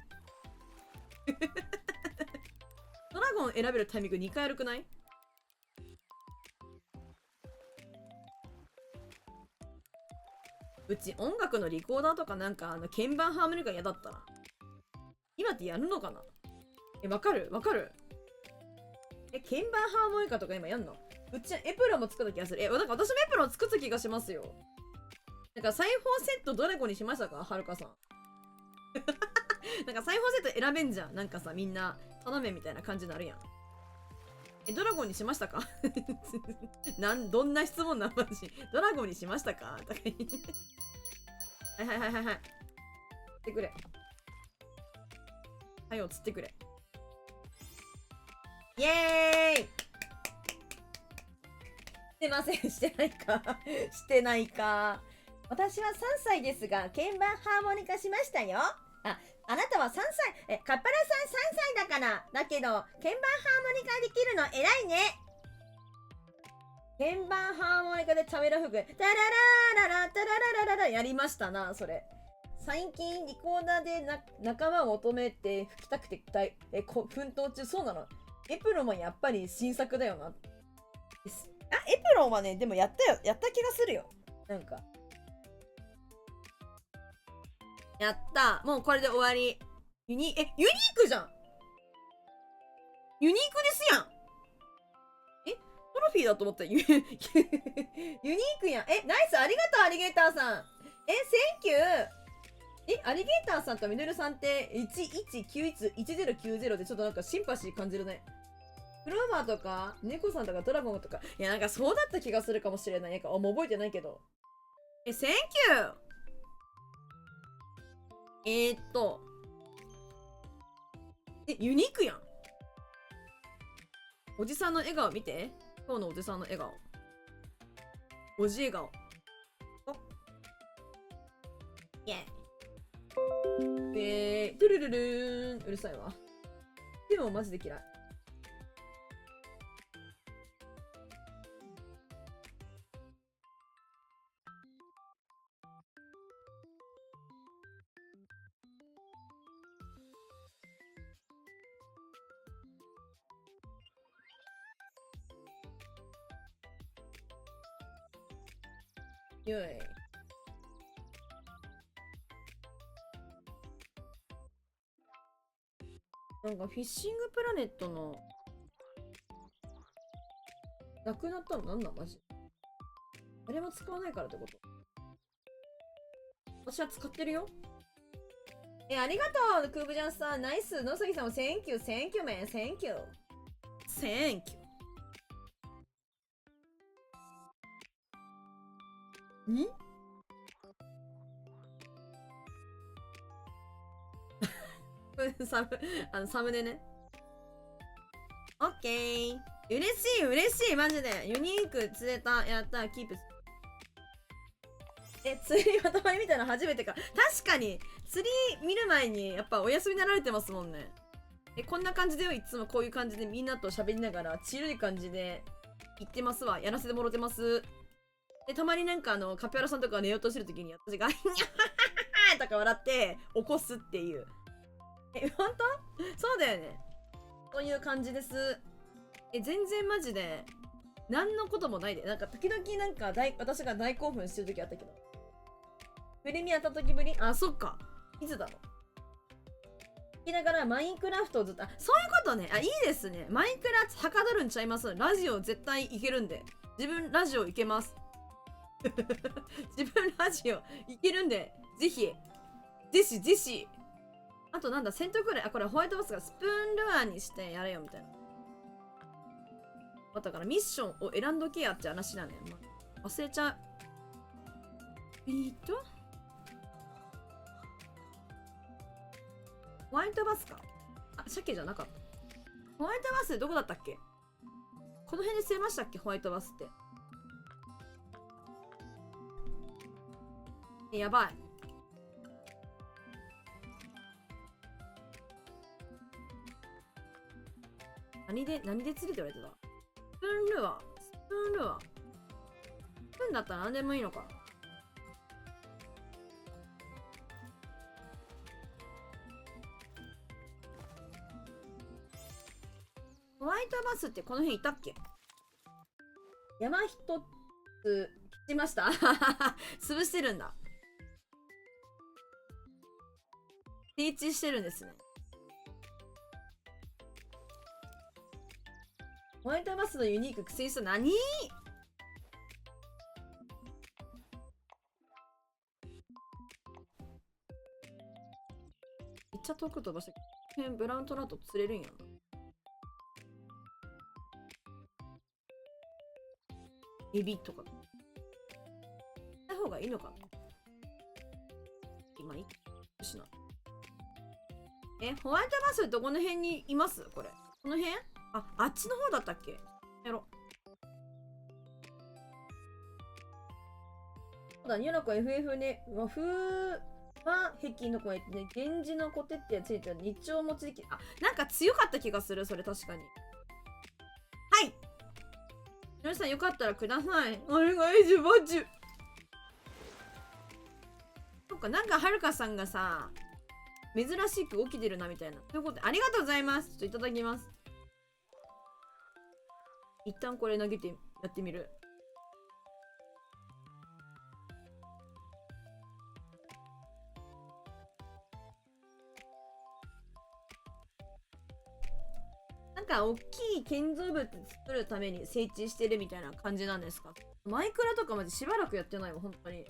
ドラゴン選べるタイミング2回悪くない？うち音楽のリコーダーとかなんか鍵盤ハーモニカ嫌だったな。今ってやるのかな？わかる？わかる？鍵盤ハーモニカとか今やんの？うちエプロンも作った気がする。なんか私もエプロン作った気がしますよ。なんか裁縫セットどれ子にしましたか？はるかさん。なんか裁縫セット選べんじゃん。なんかさ、みんな頼めみたいな感じになるやん。ドラゴンにしましたか？どんな質問なの？マジ。ドラゴンにしましたか？とか言って。はいはいはいはいはい。釣ってくれ。はいよ、釣ってくれ。イエーイ！してません。してないか。してないか。私は3歳ですが、鍵盤ハーモニカしましたよ。あなたは3歳、カッパラさん3歳だから。だけど、鍵盤ハーモニカできるの偉いね。鍵盤ハーモニカでチャメラフグ、タララーララ、タラララララやりましたな、それ。最近リコーダーで仲間を求めて吹きたくて奮闘中。そうなの。エプロンもやっぱり新作だよな。エプロンはね、でもやった気がするよ。なんか。やった。もうこれで終わり。ユニークじゃん。ユニークですやん。トロフィーだと思ったユニークやん。ナイス、ありがとう、アリゲーターさん。センキュー。アリゲーターさんとミノルさんって11911090でちょっとなんかシンパシー感じるね。クローバーとか、猫さんとかドラゴンとか、いやなんかそうだった気がするかもしれない。なんかもう覚えてないけど。センキュー。ユニークやん。おじさんの笑顔見て。今日のおじさんの笑顔。おじ笑顔。イェイ。トゥルルルーン。うるさいわ。でもマジで嫌い。よい。なんかフィッシングプラネットのなくなったのなんなんマジ。誰も使わないからってこと？私は使ってるよ。ありがとうクーブジャンさん。ナイス。野崎さんもセンキュー、センキューメン、センキュー。センキュー。んサムネね。オッケー。嬉しい、嬉しい、マジで。ユニーク釣れた。やった、キープ。釣りまとまりみたいなの初めてか。確かに、釣り見る前に、やっぱお休みになられてますもんね。こんな感じでよ、いつもこういう感じでみんなと喋りながら、チルい感じで行ってますわ。やらせてもらってます。たまになんかカピアラさんとか寝ようとしてるときに、私が、ニャハハハとか笑って、起こすっていう。ほんと？そうだよね。そういう感じです。全然マジで、何のこともないで。なんか時々なんか私が大興奮してる時あったけど。プレミアった時ぶり？そっか。いつだろう。聞きながらマインクラフトをずっと、そういうことね。いいですね。マインクラはかどるんちゃいます。ラジオ絶対いけるんで。自分ラジオいけます。自分ラジオいけるんで、ぜひ、ぜひ。あとなんだ、戦闘くらい。あ、これホワイトバスがスプーンルアーにしてやれよみたいな。だからミッションを選んどけやって話なんだよ。まあ、忘れちゃう。ホワイトバスか。あ、鮭じゃなかった。ホワイトバスどこだったっけ？この辺で捨てましたっけ？ホワイトバスって。やばい。何で釣りって言われてた？スプーンルアー。スプーンルアー。スプーンだったら何でもいいのか。ホワイトバスってこの辺いたっけ？山一つ聞きました。潰してるんだ。定置してるんですね。ホワイトバスのユニーク苦戦した何？めっちゃ遠く飛ばして、ブラウントラウト釣れるんやな。エビとか。した方がいいのかな？今いいしな。ホワイトバスどこの辺にいます？これ。この辺？あっちの方だったっけ？やろ。そうだ、ニュラコ FF ね、和風は壁の声ってね、源氏のコテってやついて日朝持ちでき、あ、なんか強かった気がする、それ確かに。はい。皆さんよかったらください。お願いします。そっか、なんかはるかさんがさ、珍しく起きてるなみたいな。ということで、ありがとうございます。ちょっといただきます。一旦これ投げてやってみる。なんか大きい建造物作るために整地してるみたいな感じなんですか？マイクラとかまでしばらくやってないわ、本当に。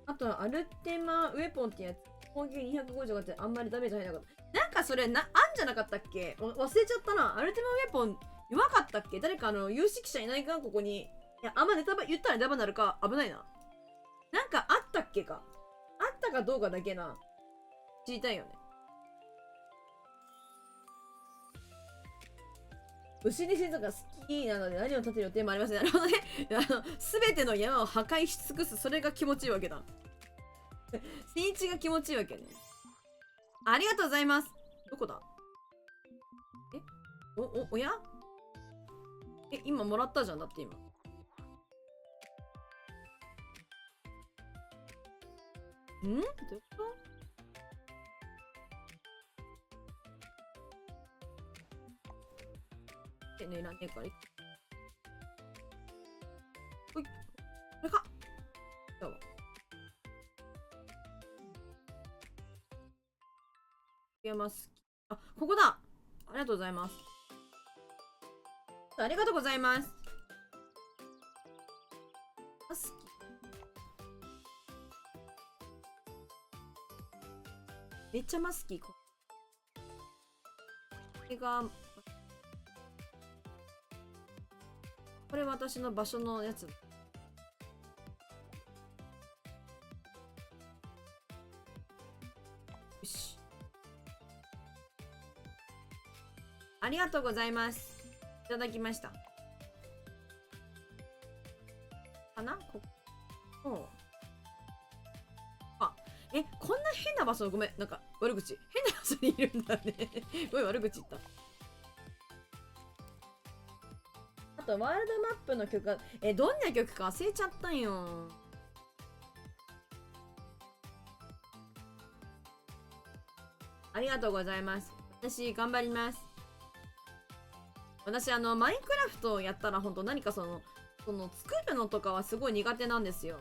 あとはアルテマウェポンってやつ、攻撃255ってあんまりダメージ入らなかった。なんかそれあんじゃなかったっけ？忘れちゃったな。アルテマウェポン弱かったっけ？誰か有識者いないかここに。いや、あんまネタバ言ったらネタバになるか危ないな。なんかあったっけか？あったかどうかだけな。知りたいよね。牛にしとか好きなので何を立てる予定もありません。なるほどね。すべての山を破壊し尽くす。それが気持ちいいわけだ。戦地が気持ちいいわけね。ありがとうございます。どこだ？おや？今もらったじゃん。だって今。どういうこと？ねえらねえからいく。ほい。これか。どうも。あ、ここだ。ありがとうございます。ありがとうございます。マスキ。めっちゃマスキー。これが、これ私の場所のやつ。よし。ありがとうございます。いただきました。かな？こんな変な場所、ごめん。なんか悪口。変な場所にいるんだね。ごめん、悪口言った。あと、ワールドマップの曲が、どんな曲か忘れちゃったんよ。ありがとうございます。私、頑張ります。私、マインクラフトをやったら、本当何かその作るのとかはすごい苦手なんですよ。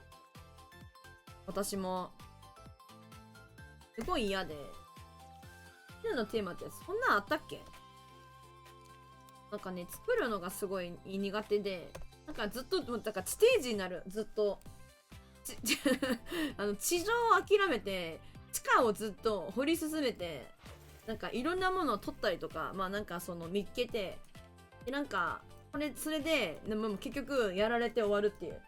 私も。すごい嫌で。好きのテーマってそんなんあったっけ？なんかね、作るのがすごい苦手で、なんかずっと、だから地底人になる、ずっと。地上を諦めて、地下をずっと掘り進めて、なんかいろんなものを撮ったりとか、まあなんかその見っけて、でなんか、それで、でも結局やられて終わるっていう。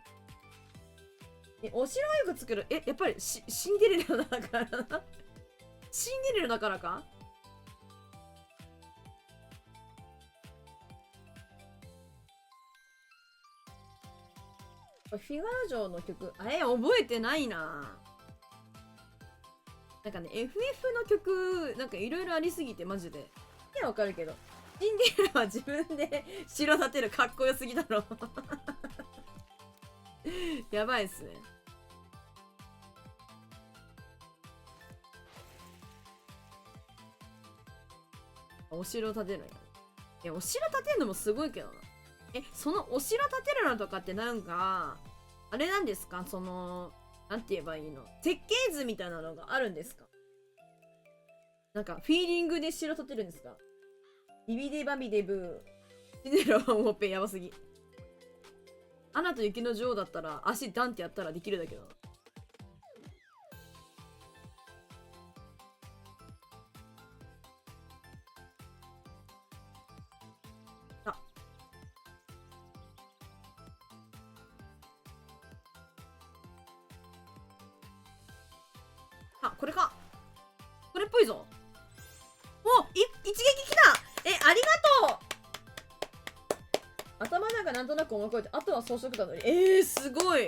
お城をよく作る。やっぱりシンデレラだからな。シンデレラだからか。フィガラ城の曲、覚えてないな。なんかね、FF の曲、なんかいろいろありすぎて、マジで。いや、わかるけど。シンデレラは自分で城建てるかっこよすぎだろ。やばいっすね。お城建てるんや。お城建てるのもすごいけどな。そのお城建てるのとかってなんか、あれなんですか、その、なんて言えばいいの、設計図みたいなのがあるんですか？なんか、フィーリングで城建てるんですか？ビビデバビデブー。シンデレラはもっぺんやばすぎ。アナと雪の女王だったら、足ダンってやったらできるだけどな。これか。これっぽいぞ。一撃きた。ありがとう。頭なんかなんとなく思い越えて、あとは装飾だのに。すごい。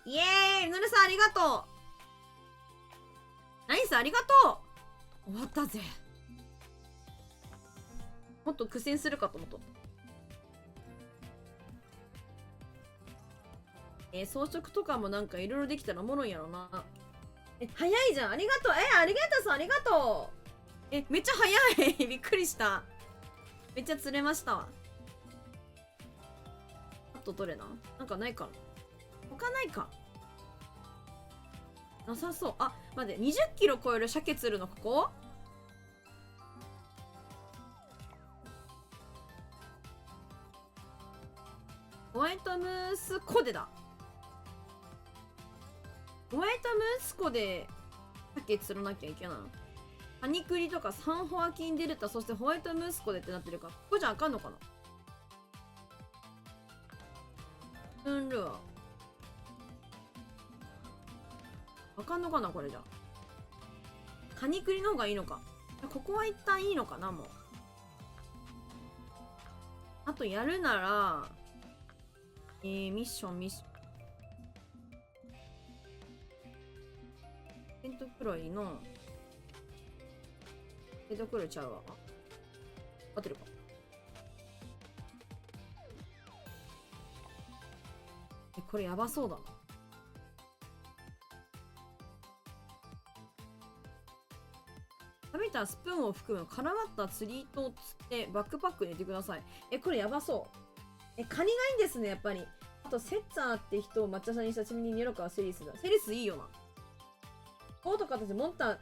イエーイ。みのるさんありがとう。ナイスありがとう。終わったぜ。もっと苦戦するかと思った。装飾とかもなんかいろいろできたらおもろいんやろな。早いじゃん。ありがとう。ありがとうさん、ありがとう。めっちゃ早い。びっくりした。めっちゃ釣れましたわ。あとどれな？なんかないかな？他ないか。なさそう。待って、20キロ超える鮭釣るのここ？ホワイトムースコデだ。ホワイトムースコで鮭釣らなきゃいけない。ハニクリとかサンホアキンデルタ、そしてホワイトムースコでってなってるから、ここじゃあかんのかな？ルアー。あかんのかなこれじゃ。カニクリの方がいいのか。ここは一旦いいのかなもう。あとやるなら、ミッション。テントクロイの、テントクロイちゃうわ。合ってるか。これやばそうだな。食べたスプーンを含む絡まった釣り糸を釣ってバックパックに入れてください。これやばそう。カニがいいんですね、やっぱり。あと、セッツァーって人を抹茶さんにしたちみにニョロカはセリスだ。セリスいいよな。こうとか私、モンスタ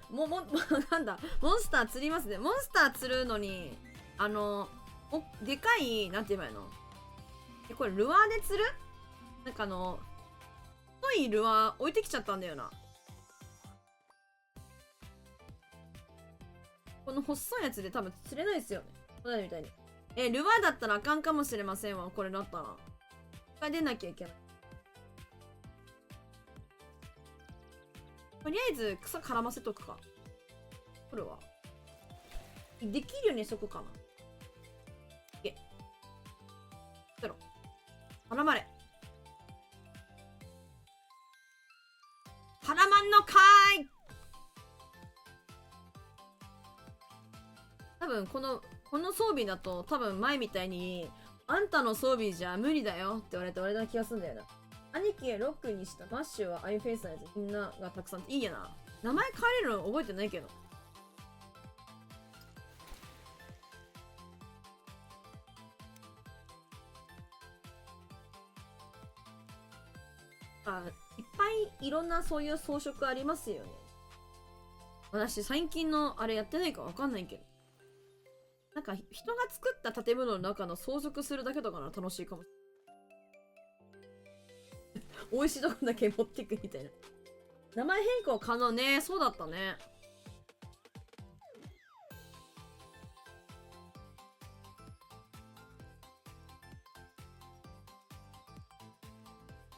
ー釣りますね。モンスター釣るのに、でかい、なんて言えばいいの？これルアーで釣る？なんか太いルアー置いてきちゃったんだよな。この細いやつで多分釣れないですよね。これみたいに。ルアーだったらあかんかもしれませんわ。これだったら。一回出なきゃいけない。とりあえず草絡ませとくか。これは。できるようにしとくかな。いけ。ゼロ。絡まれ。絡まんのかーい。多分この装備だと多分前みたいにあんたの装備じゃ無理だよって言われて終わりな気がするんだよな。兄貴ロックにしたマッシュはアイフェイスのやつみんながたくさんいいやな。名前変えれるの覚えてないけど。いっぱいいろんなそういう装飾ありますよね。私最近のあれやってないかわかんないけど。なんか人が作った建物の中の相続するだけとかなら楽しいかもしれない。美味しいとこだけ持ってくみたいな。名前変更可能ね。そうだったね。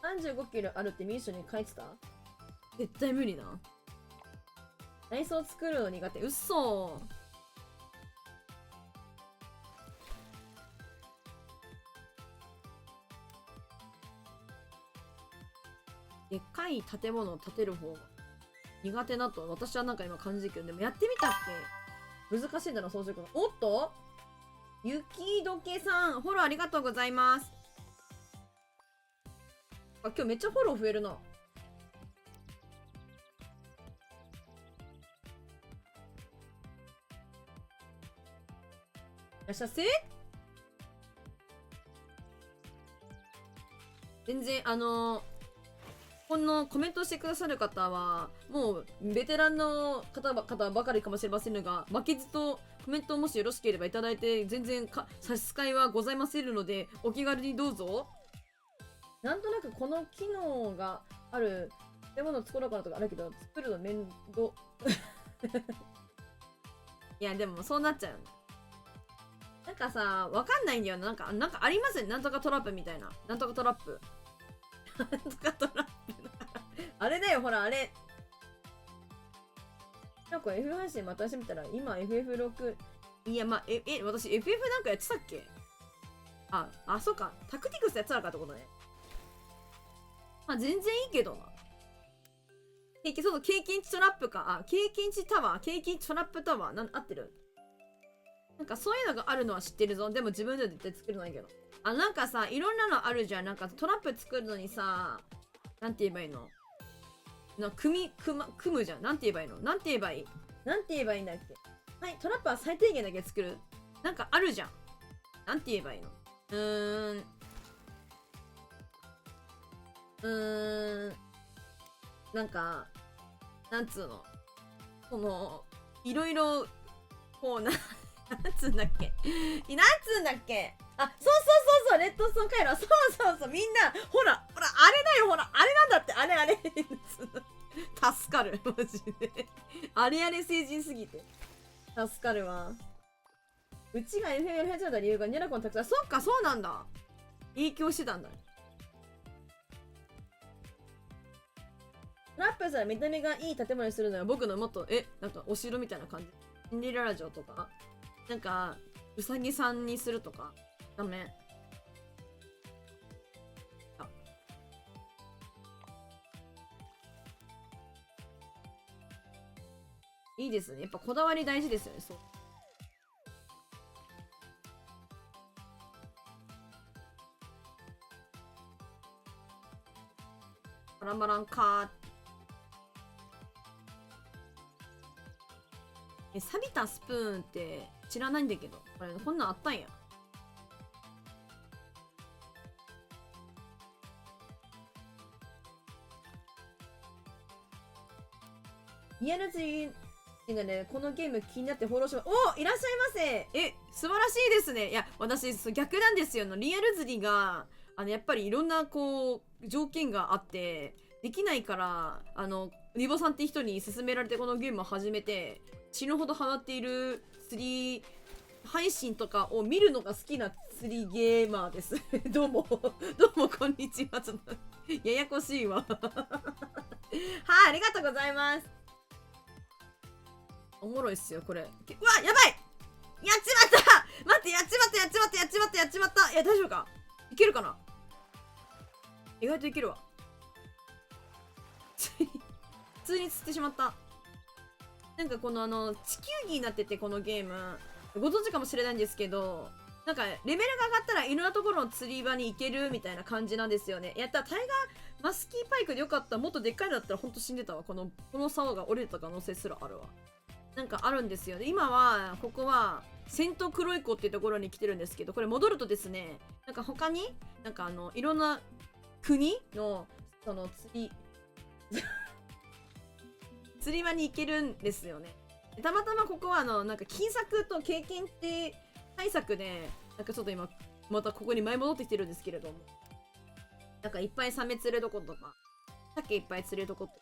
35キロあるってミッションに書いてた？絶対無理な。内装作るの苦手。うっそー。でっかい建物を建てる方が苦手だと私はなんか今感じるけど、でもやってみたっけ？難しいんだな、装飾が。おっと雪どけさん、フォローありがとうございます。あ、今日めっちゃフォロー増えるな。いらっしゃいませ。全然このコメントしてくださる方はもうベテランの方ばかりかもしれませんが、負けずとコメントをもしよろしければいただいて全然差し支えはございませんので、お気軽にどうぞ。なんとなくこの機能がある建物作ろうかなとかあるけど、作るの面倒いやでもそうなっちゃう。なんかさ、わかんないんだよな。なんかありますね。なんとかトラップみたいな。なんとかトラップ。なんとかトラップ。あれだよ、ほら、あれ。なんか F 配信またしてみたら、今 FF6。いや、まあ、私 FF なんかやってたっけ？そうか。タクティクスやってたかってことね。まあ、全然いいけどな。そう、経験値トラップか。経験値タワー、経験値トラップタワー。合ってる？なんかそういうのがあるのは知ってるぞ。でも自分では絶対作るのないけど。なんかさ、いろんなのあるじゃん。なんかトラップ作るのにさ、なんて言えばいいの？組むじゃん。なんて言えばいいの？なんて言えばいいんだっけ？はい、トラップは最低限だけ作る。なんかあるじゃん。なんて言えばいいの？なんか、なんつうの。この、いろいろ、こうなんつうんだっけ？そうそう、レッドストーン回路。そう、みんな、ほら、あれだよ、ほら、あれなんだって、あれ。助かる、マジで。あれ成人すぎて。助かるわ。うちが FM やり始めた理由がニャラコンたくさん。そっか、そうなんだ。影響してたんだ。トラップしたら見た目がいい建物にするのは僕のもっと、なんかお城みたいな感じ。シンデレラ城とか。なんか、うさぎさんにするとか。ダメ。いいですね。やっぱこだわり大事ですよね。そう。バランバランかー。錆びたスプーンって知らないんだけど。こんなんあったんや。リアルズがね、このゲーム気になってフォローします。お、いらっしゃいませ。素晴らしいですね。いや、私、逆なんですよ。リアル釣りが、やっぱりいろんな、こう、条件があって、できないから、リボさんって人に勧められてこのゲームを始めて、死ぬほどハマっている釣り配信とかを見るのが好きな釣りゲーマーです。どうも、こんにちは。ちょっと、ややこしいわ。はい、ありがとうございます。おもろいっすよ、これ。うわ、やばい！やっちまった待って、やっちまった。いや、大丈夫か？いけるかな？意外といけるわ。普通に釣ってしまった。なんかこの地球儀になってて、このゲーム。ご存知かもしれないんですけど、なんかレベルが上がったらいろんなところの釣り場に行けるみたいな感じなんですよね。やったらタイガーマスキーパイクでよかった。もっとでっかいのだったらほんと死んでたわ。この竿が折れた可能性すらあるわ。なんかあるんですよ。で、今は、ここは、セントクロイ湖っていうところに来てるんですけど、これ戻るとですね、なんか他に、なんかいろんな国の、釣り場に行けるんですよね。たまたまここはなんか金策と経験って対策で、なんかちょっと今、またここに前戻ってきてるんですけれども、なんかいっぱいサメ釣れるとことか、鮭いっぱい釣れるとことか、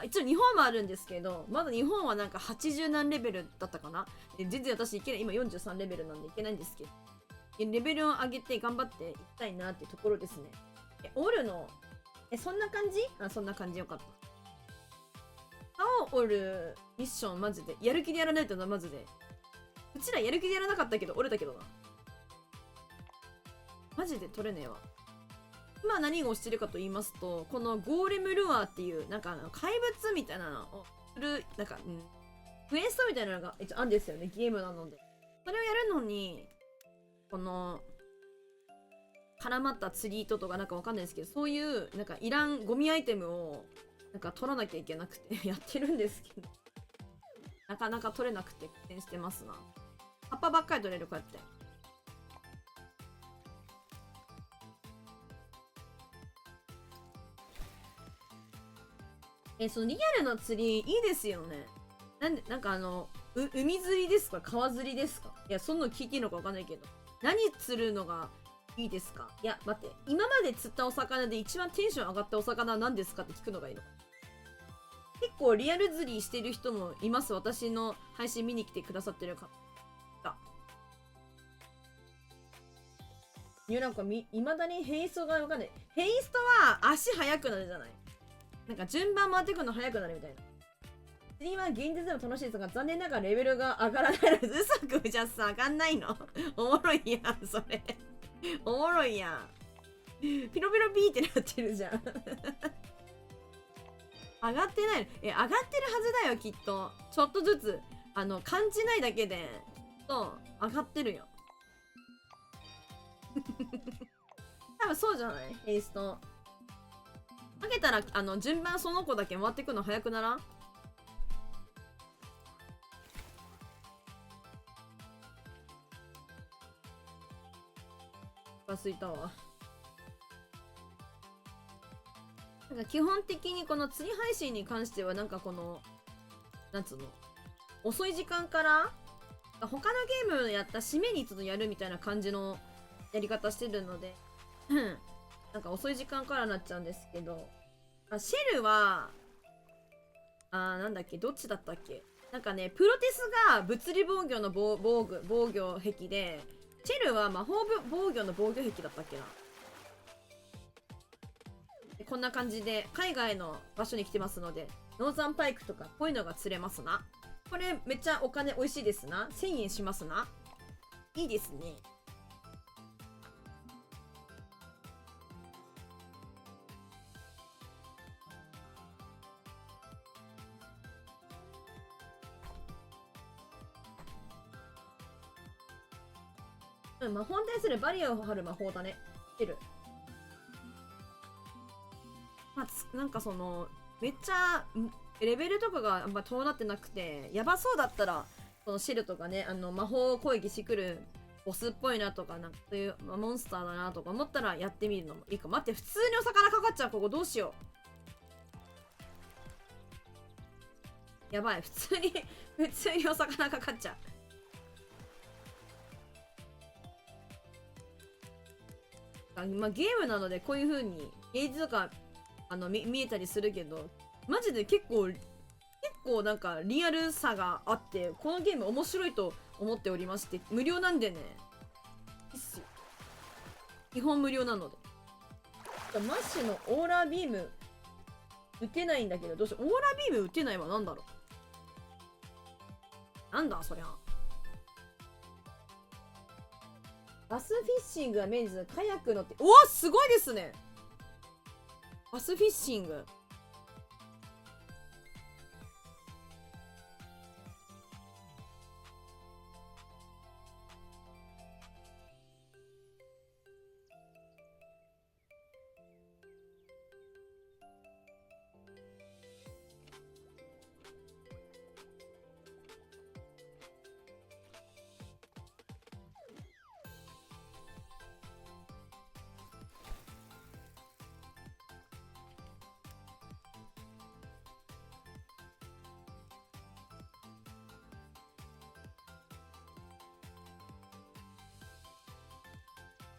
一応日本もあるんですけど、まだ日本はなんか80何レベルだったかな。全然私いけない。今43レベルなんでいけないんですけど。レベルを上げて頑張っていきたいなっていうところですね。オルのそんな感じ？あ、そんな感じよかった。青折るミッションマジで。やる気でやらないとな、マジで。うちらやる気でやらなかったけど、折れたけどな。マジで取れねえわ。今何をしてるかと言いますと、このゴーレムルアーっていう、なんか怪物みたいなのをする、なんか、クエストみたいなのが一応あるんですよね、ゲームなので。それをやるのに、この、絡まった釣り糸とかなんかわかんないですけど、そういう、なんかいらんゴミアイテムを、なんか取らなきゃいけなくてやってるんですけど、なかなか取れなくて苦戦してますな。葉っぱばっかり取れる、こうやって。そのリアルな釣りいいですよね。なんか海釣りですか川釣りですか？いや、そんなの聞いていいのかわかんないけど。何釣るのがいいですか？いや、待って。今まで釣ったお魚で一番テンション上がったお魚は何ですかって聞くのがいいの。結構リアル釣りしてる人もいます。私の配信見に来てくださってる方。いや、なんかいまだにヘイストがわかんない。ヘイストは足速くなるじゃない？なんか順番回ってくるの速くなるみたいな。釣りは現実でも楽しいですが、残念ながらレベルが上がらないので、うさくじゃさ、上がんないのおもろいやん、それ。おもろいやん。ピロピロピーってなってるじゃん。上がってないの？上がってるはずだよ、きっと。ちょっとずつ。感じないだけで、きっと、上がってるよ。多分そうじゃない？ヘイスト。かけたら、順番その子だけ回ってくの早くならん？すいたわ。なんか基本的にこの釣り配信に関してはなんかこのなんつうの遅い時間から他のゲームやった締めにちょっとやるみたいな感じのやり方してるのでなんか遅い時間からなっちゃうんですけど、シェルはなんだっけ、どっちだったっけ、なんかねプロテスが物理防御の防御壁で、シェルは魔法防御の防御壁だったっけな。こんな感じで海外の場所に来てますので、ノーザンパイクとかこういうのが釣れますな。これめっちゃお金美味しいですな。1000円しますな。いいですね。魔法に対するバリアを張る魔法だね。知ってる。まあ、なんかそのめっちゃレベルとかがあんま遠なってなくて、やばそうだったらそのシェルとかね、魔法攻撃してくるボスっぽいなとか、なんかそういうモンスターだなとか思ったらやってみるのもいいか。待って、普通にお魚かかっちゃう。ここどうしよう。やばい、普通にお魚かかっちゃう。まあ、ゲームなのでこういう風にゲージとか見えたりするけど、マジで結構なんかリアルさがあって、このゲーム面白いと思っておりまして、無料なんでね、いいっすよ。基本無料なので。マッシュのオーラービーム打てないんだけど、どうしよう。オーラービーム打てないはなんだろう。なんだそりゃ。バスフィッシングはメンズ、カヤック乗って、おおすごいですね。バスフィッシング。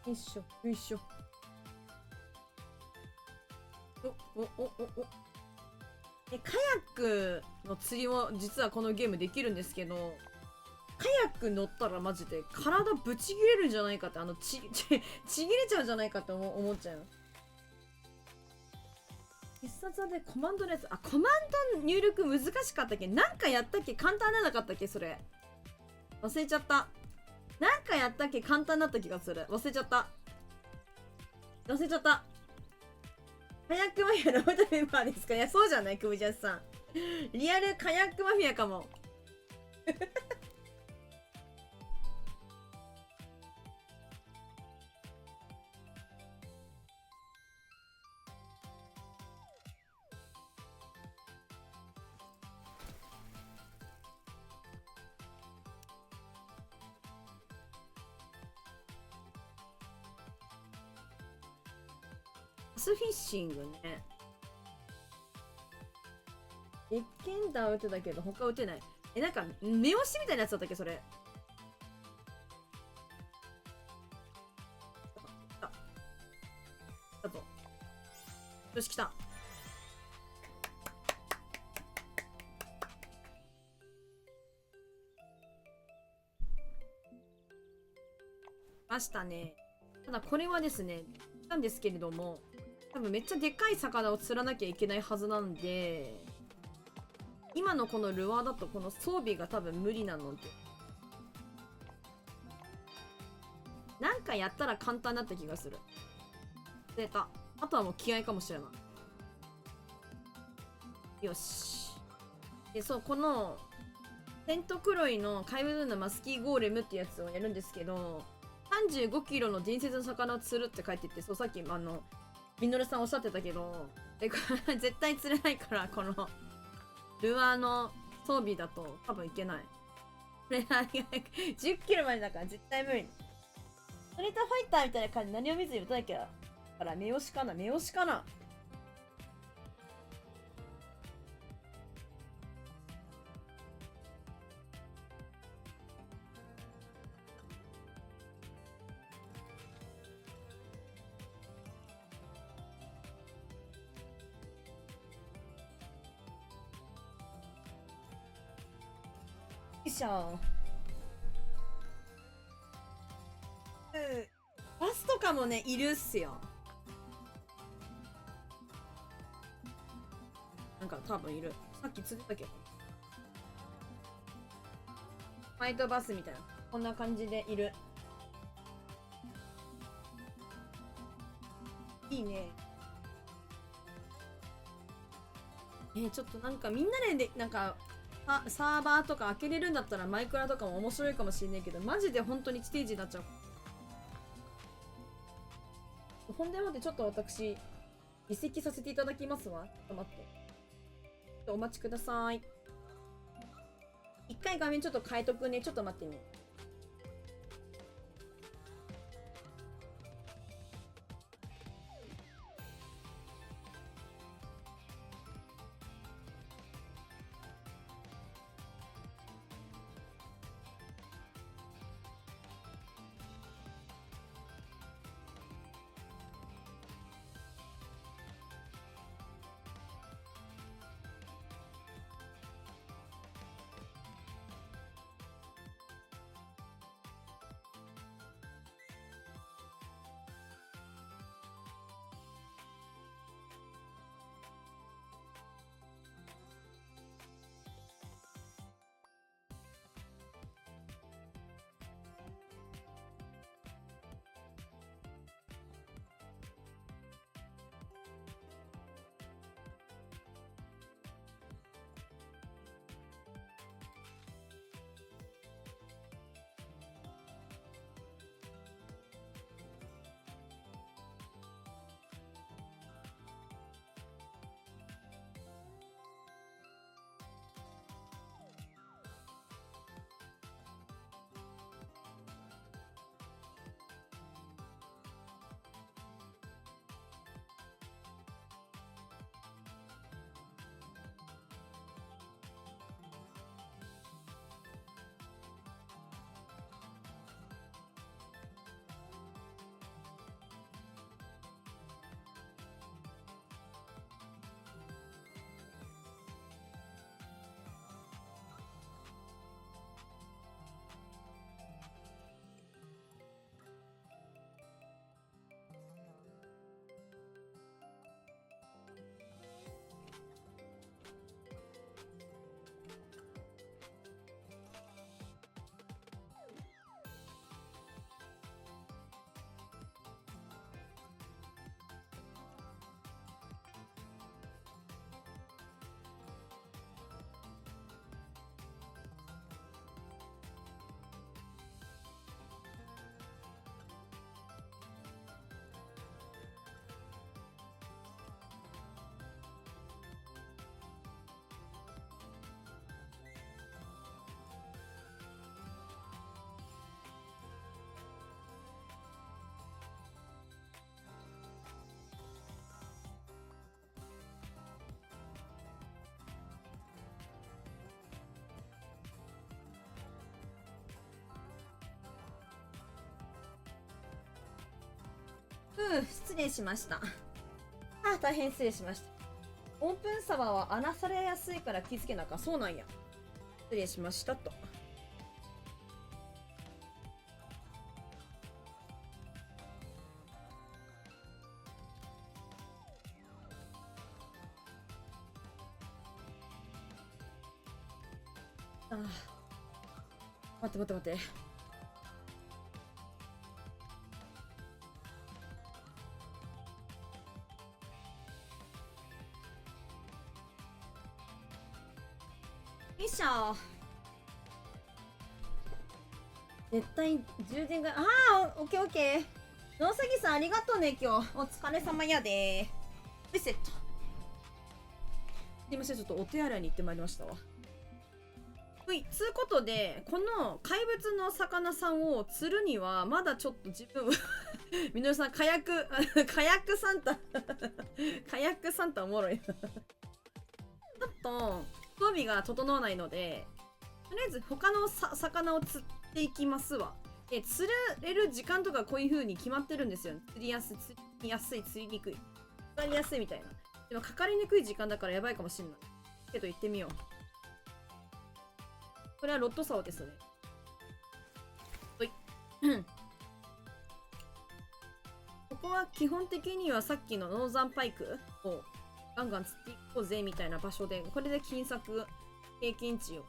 よいしょよいしょ。カヤックの釣りも実はこのゲームできるんですけど、カヤック乗ったらマジで体ぶち切れるんじゃないかって、ちぎれちゃうんじゃないかって思っちゃう。必殺技でコマンドのやつ。あ、コマンド入力難しかったっけ？なんかやったっけ？簡単ななかったっけそれ。忘れちゃった。なんかやったっけ？簡単だった気がする。忘れちゃった。忘れちゃった。カヤックマフィアの元メンバーですか？いや、そうじゃないクブジャスさん。リアルカヤックマフィアかも。バスフィッシングね。鉄拳弾撃てたけど他撃てない。なんか目押しみたいなやつだったっけそれ。来たぞ。よし来た。ましたね。ただこれはですね、なんですけれども、多分めっちゃでかい魚を釣らなきゃいけないはずなんで、今のこのルアーだとこの装備が多分無理なので、なんかやったら簡単だった気がする。出た。あとはもう気合かもしれない。よし。で、そう、このテントクロイの怪物のマスキーゴーレムっていうやつをやるんですけど、35キロの伝説の魚を釣るって書いてて、そう、さっきミノルさんおっしゃってたけど、これ絶対釣れないから、このルアーの装備だと多分いけない。10キロまでだから絶対無理。ストリートファイターみたいな感じ、何を見ずに打たなきゃ。だから目押しかな、目押しかな。よいしょ。バスとかもね、いるっすよ。なんか多分いる。さっき釣ってたけど。ファイトバスみたいな。こんな感じでいる。いいね。ちょっとなんかみんなでなんかサーバーとか開けれるんだったらマイクラとかも面白いかもしれないけど、マジで本当にステージになっちゃう。ほんでもってちょっと私移籍させていただきますわ。ちょっと待って。ちょっとお待ちください。一回画面ちょっと変えとくね。ちょっと待ってね。失礼しました。大変失礼しました。オープンサワーは穴されやすいから気づけなか。そうなんや。失礼しましたと。待って。よいしょ。絶対充電が、オッケー。野崎さんありがとうね、今日。お疲れ様やで。リセット。すいません、ちょっとお手洗いに行ってまいりましたわ。つうことで、この怪物の魚さんを釣るには、まだちょっと自分、みのりさん、カヤックサンタカヤックサンタおもろいなちょっと、装備が整わないので、とりあえず他の魚を釣っていきますわ。で、釣れる時間とかこういう風に決まってるんですよ。釣りやすい、釣りにくい。かかりやすいみたいな。でもかかりにくい時間だからやばいかもしんない。けど行ってみよう。これはロット竿ですね。ほい。ここは基本的にはさっきのノーザンパイクをガンガン釣っていこうぜみたいな場所で、これで金策経験値を。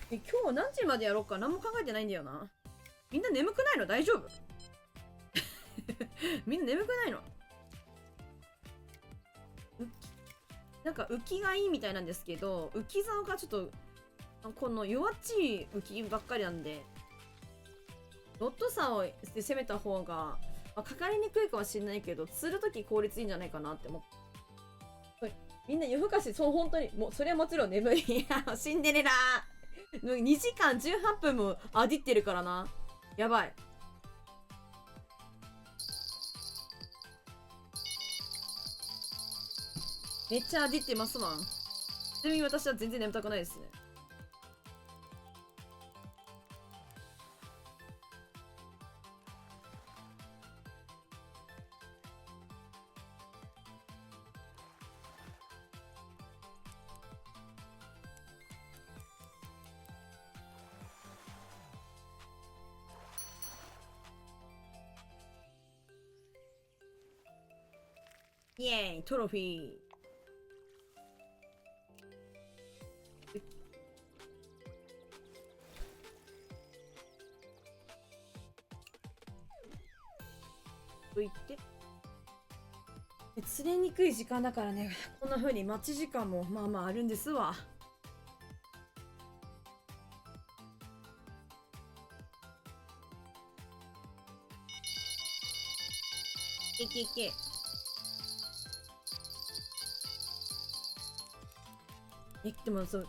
今日何時までやろうか何も考えてないんだよな。みんな眠くないの？大丈夫みんな眠くないの？なんか浮きがいいみたいなんですけど、浮き竿がちょっとこの弱っちい浮きばっかりなんで、ロット竿で攻めた方が、かかりにくいかもしれないけど、釣るとき効率いいんじゃないかなって思って。みんな夜更かし、そう本当にもうそれはもちろん眠い。いやシンデレラ2時間18分もあディってるからな。やばい。めっちゃアディってますわん。ちなみに私は全然眠たくないですね。イエーイトロフィー。と言って釣れにくい時間だからね、こんな風に待ち時間もまあまああるんですわ。いけでもそう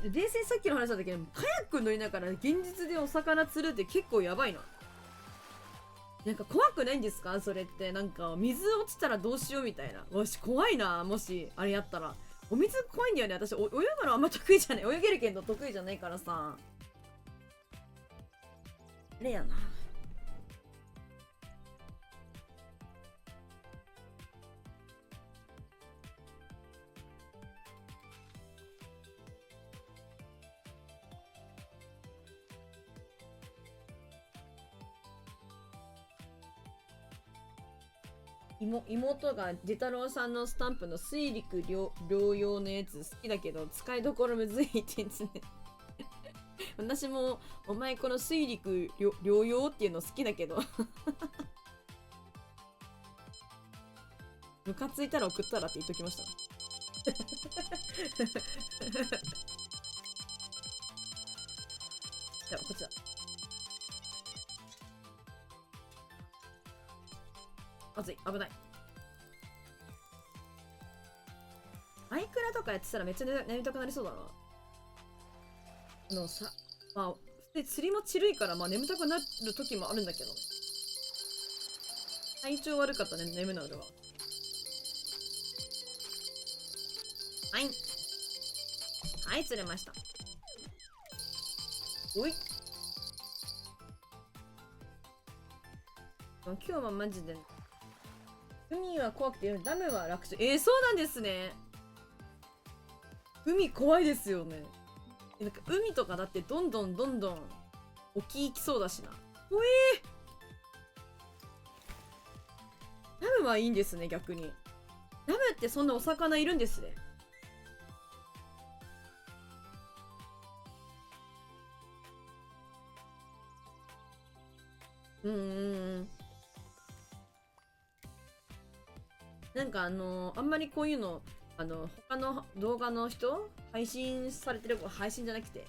冷静にさっきの話だったけど、カヤック乗りながら現実でお魚釣るって結構やばいな。なんか怖くないんですかそれって。なんか水落ちたらどうしようみたいな。わし怖いな、もしあれやったら。お水怖いんだよね。私泳ぐのあんま得意じゃない。泳げるけど得意じゃないからさ。あれやな。妹がジェタロウさんのスタンプの水陸両用のやつ好きだけど使いどころむずいって言ってね私もお前この水陸両用っていうの好きだけどムカついたら送ったらって言っときましたじゃあこっちだ。まずい、危ない。マイクラとかやってたらめっちゃ眠たくなりそうだな。まあで釣りもちるいからまあ眠たくなる時もあるんだけど、体調悪かったね、眠なるわ。はい釣れました。おい今日はマジで、海は怖くてダムは楽勝。そうなんですね。海怖いですよね。なんか海とかだってどんどん沖行きそうだしな。ダムはいいんですね、逆に。ダムってそんなお魚いるんですね。なんかあんまりこういうの、他の動画の人配信されてる、配信じゃなくて、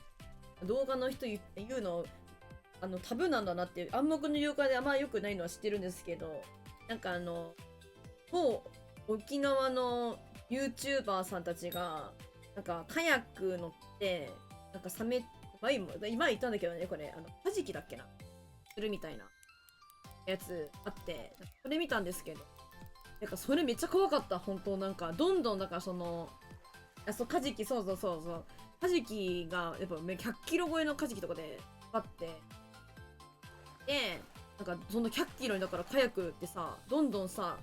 動画の人言うの、タブーなんだなっていう、暗黙の了解であんま良くないのは知ってるんですけど、なんかもう、沖縄の YouTuber さんたちが、なんか、カヤック乗って、なんか今言ったんだけどね、これ、カジキだっけなするみたいなやつあって、それ見たんですけど、なんかそれめっちゃ怖かった、本当なんか、どんどん、だからカジキ、そう。カジキが、やっぱ100キロ超えのカジキとかで、あって、で、なんかその100キロにだからカヤックってさ、どんどんさ、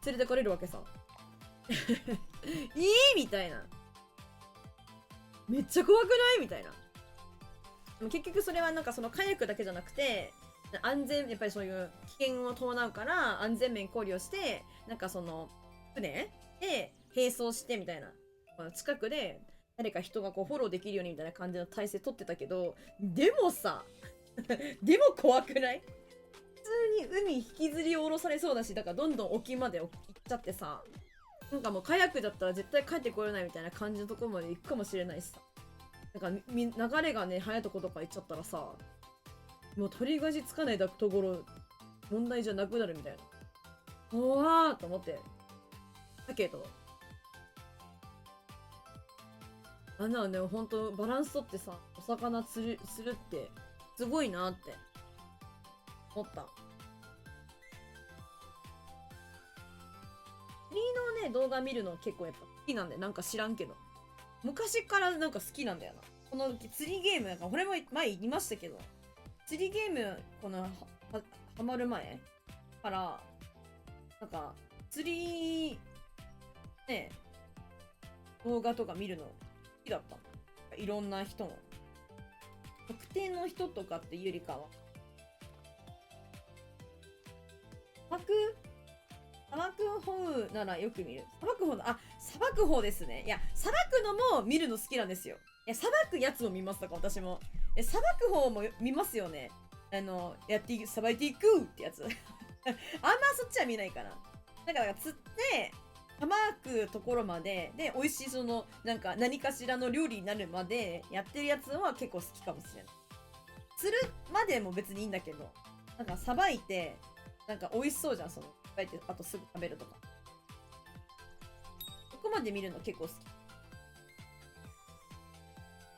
連れてかれるわけさ。みたいな。めっちゃ怖くないみたいな。でも結局それはなんかそのカヤックだけじゃなくて、やっぱりそういう危険を伴うから安全面考慮して、なんかその、船で並走してみたいな。近くで誰か人がこうフォローできるようにみたいな感じの体勢取ってたけど、でもさ、でも怖くない？普通に海引きずり下ろされそうだし、だからどんどん沖まで行っちゃってさ、なんかもうカヤックだったら絶対帰ってこれないみたいな感じのところまで行くかもしれないしさ。なんか流れがね、早いとことか行っちゃったらさ、もう取り返しつかないところ、問題じゃなくなるみたいな。怖ーと思って。だけど、あんなのね、ほんとバランス取ってさ、お魚するって、すごいなって思った。釣りのね、動画見るの結構やっぱ好きなんだよ。なんか知らんけど。昔からなんか好きなんだよな。この釣りゲーム、なんかこれも前言いましたけど、釣りゲーム、ハマる前から、なんか、釣り、ね、動画とか見るの好きだった。いろんな人の。特定の人とかっていうよりかは。砂漠方ならよく見る。砂漠方ですね。いや、砂漠のも見るの好きなんですよ。いや、砂漠やつを見ますとか、私も。砂漠方も見ますよね。さばいていくってやつ。あんまそっちは見ないかな。だから釣って、さばくところまで、で、美味しいなんか何かしらの料理になるまでやってるやつは結構好きかもしれない。釣るまでも別にいいんだけど、なんかさばいて、なんか美味しそうじゃん、さばいて、あとすぐ食べるとか。そこまで見るの結構好き。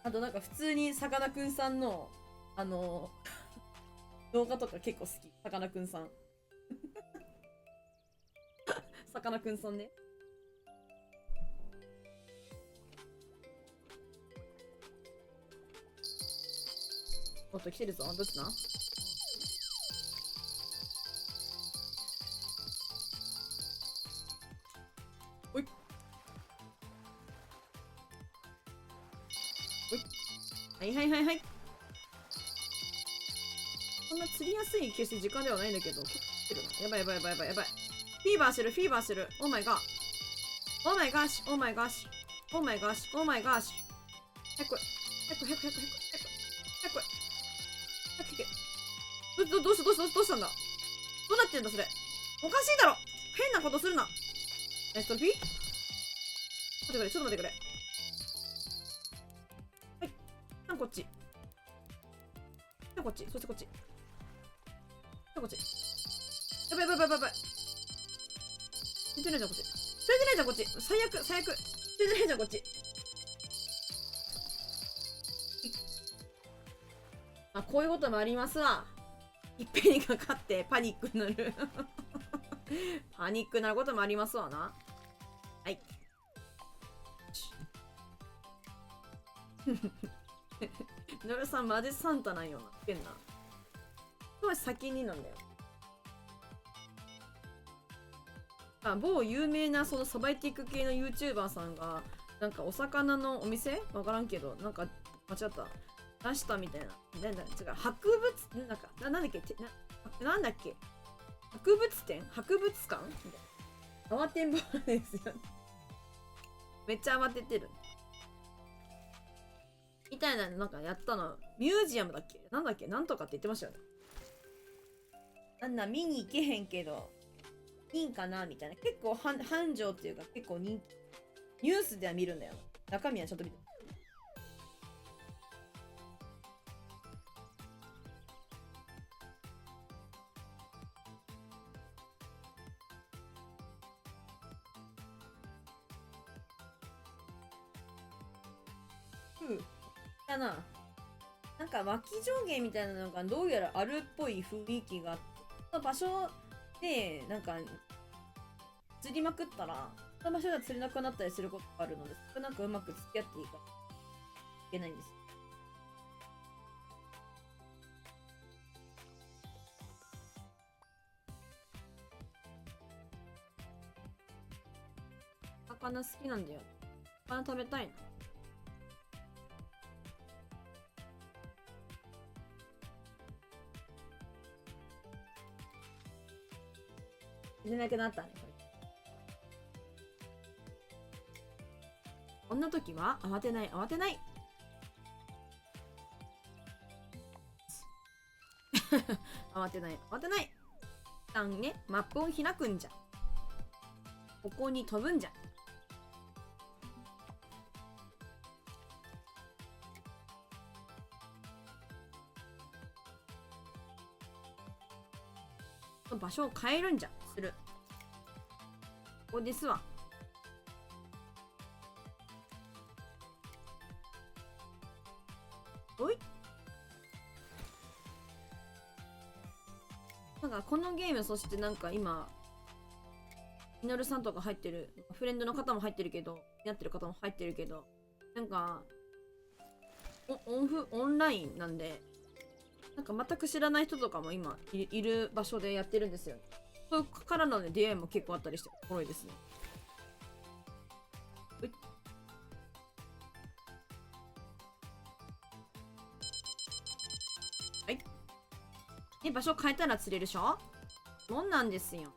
あとなんか普通にさかなクンさんの、動画とか結構好き。さかなクンさん。さかなクンさんね。おっと来てるぞ。どうしたな。おい。おい。はい。そんな釣りやすい決して時間ではないんだけど、結構来てるな。やばい。フィーバーしてる。オーマイガー。オーマイガーシ。早く来い。どうしたんだ。どうなってんだそれ。おかしいだろ。変なことするな。ストロフィーちょっと待ってくれ。はい。こっち。そしてこっち。やばい。釣れてないじゃん、こっち。最悪。釣れてないじゃん、こっち。まあ、こういうこともありますわ。いっぺんにかかってパニックになる。パニックなこともありますわな。はい。ノルさんマジサンタなんよな。変な。先になんだよ。某有名なそのサバイティック系の YouTuber さんが、なんかお魚のお店わからんけど、なんか間違った。出したみたいな。違う、博物、なんだっけ、なんだっけ、博物館みたいな。慌てんぼうですよね。めっちゃ慌ててる。みたいなのなんかやったの。ミュージアムだっけ、なんだっけ、なんとかって言ってましたよね。見に行けへんけど、いいんかなみたいな。結構繁盛っていうか、結構ニュースでは見るんだよ。中身はちょっと見て。だな。なんか脇上下みたいなのがどうやらあるっぽい雰囲気があって、その場所でなんか釣りまくったら、その場所では釣れなくなったりすることがあるので、そこなんかうまく付き合っていいかいけないんです。魚好きなんだよ。魚食べたいな。釣れなくなったね、これ。こんな時は慌てない、慌てない。慌てない、慌てない。一旦ね、マップを開くんじゃ。ここに飛ぶんじゃ。場所を変えるんじゃ。する。ここですわ。おい。なんかこのゲーム、そしてなんか今、ミノルさんとか入ってる、フレンドの方も入ってるけど、やってる方も入ってるけど、なんか、オンラインなんで、なんか全く知らない人とかも今いる場所でやってるんですよ。そこからの、ね、出会いも結構あったりしておもろいですね。はい。で、場所変えたら釣れるでしょ。もんなんですよ。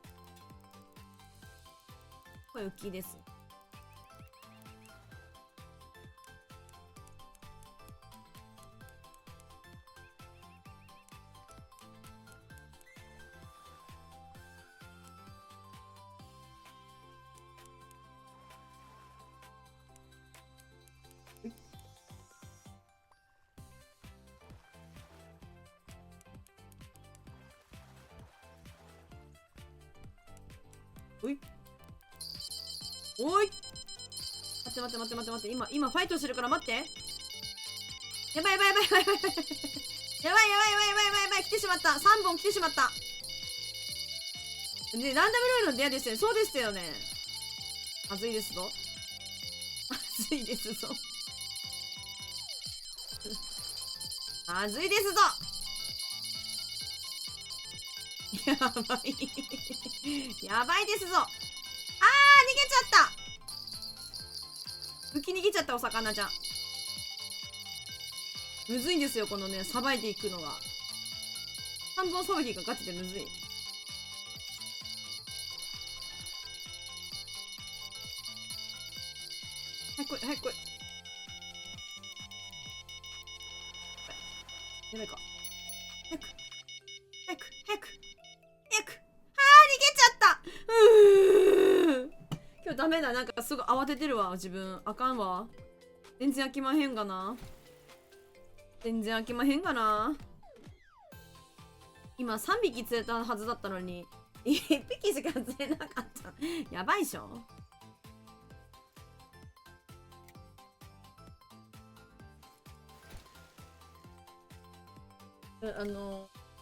これ浮きです。おい。おい。待って。今ファイトしてるから待って。やばい。やばい。来てしまった。3本来てしまった。ね、ランダムルールの出会いですよね。そうですよね。まずいですぞ。まずいですぞ。まずいですぞ。やばい。やばいですぞ。あー、逃げちゃった。浮き逃げちゃった、お魚ちゃん。むずいんですよ、このね、さばいていくのが。3本さばきがガチでむずい。早く来い、早く来い。やばいか。早く。逃げちゃった。今日ダメだ。なんかすぐ慌ててるわ、自分。あかんわ。全然飽きまへんがな。今3匹釣れたはずだったのに、1匹しか釣れなかった。やばいっしょ。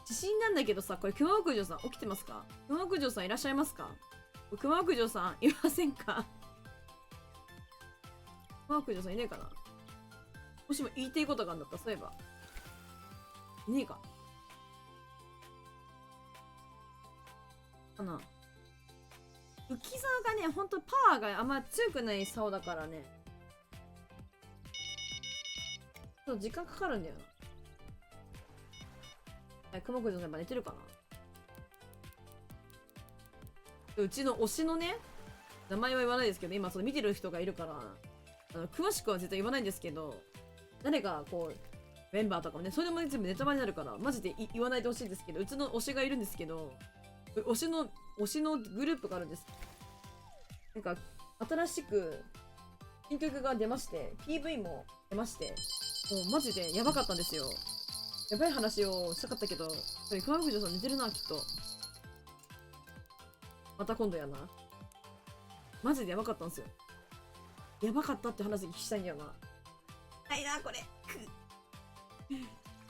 地震なんだけどさ、これ熊牧場さん起きてますか？熊牧場さんいらっしゃいますか？熊牧場さんいませんか？熊牧場さんいねえかな。もしも言いたいことがあるんだったら、そういえばいねえかかな。浮き竿がね、ほんとパワーがあんま強くない竿だからね。ちょっと時間かかるんだよな。熊くんのやっぱ寝てるかな。うちの推しのね、名前は言わないですけど、今その見てる人がいるから、詳しくは絶対言わないんですけど、誰がこう、メンバーとかもね、それも全部ネタバレになるから、マジで言わないでほしいんですけど、うちの推しがいるんですけど、推しのグループがあるんです。なんか、新しく、新曲が出まして、PV も出まして、もうマジでやばかったんですよ。やばい話をしたかったけど、熊藤さん寝てるな、きっと。また今度やな。マジでやばかったんですよ。やばかったって話聞きしたいんだよな。はいな、これ。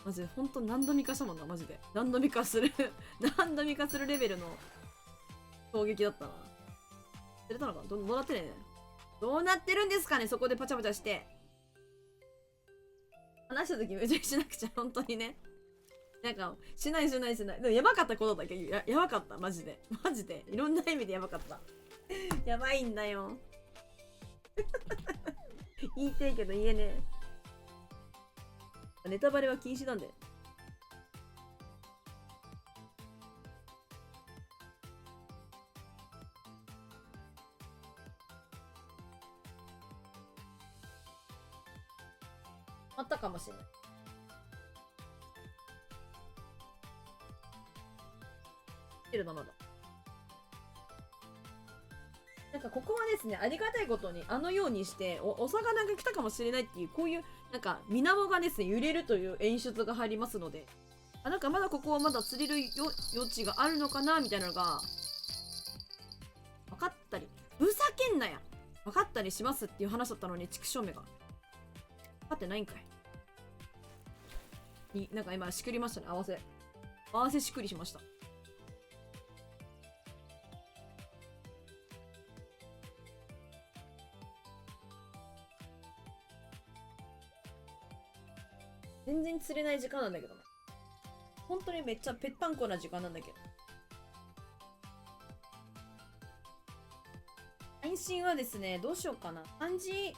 マジで、ほんと何度見かしたもんな、マジで。何度見かする何度見かするレベルの衝撃だったな。釣れたのかな。どうなってるね。どうなってるんですかね、そこでパチャパチャして。話した時めちゃくちゃしなくちゃ、本当にね。なんか、しない。でもやばかったことだけど、やばかった、マジで。マジで。いろんな意味でやばかった。やばいんだよ。言いたいけど言えねえ。ネタバレは禁止なんで。あったかもしれない。来てるな、まだ。なんかここはですね、ありがたいことにあのようにしてお魚が来たかもしれないっていう、こういうなんか水面がですね揺れるという演出が入りますので、なんかまだここはまだ釣れる余地があるのかなみたいなのが分かったり、ふざけんなや分かったりしますっていう話だったのに、畜生目が分かってないんかい。なんか今しくりましたね。合わせしくりしました。全然釣れない時間なんだけどな。本当にめっちゃぺったんこな時間なんだけど。配信はですね、どうしようかな。3時、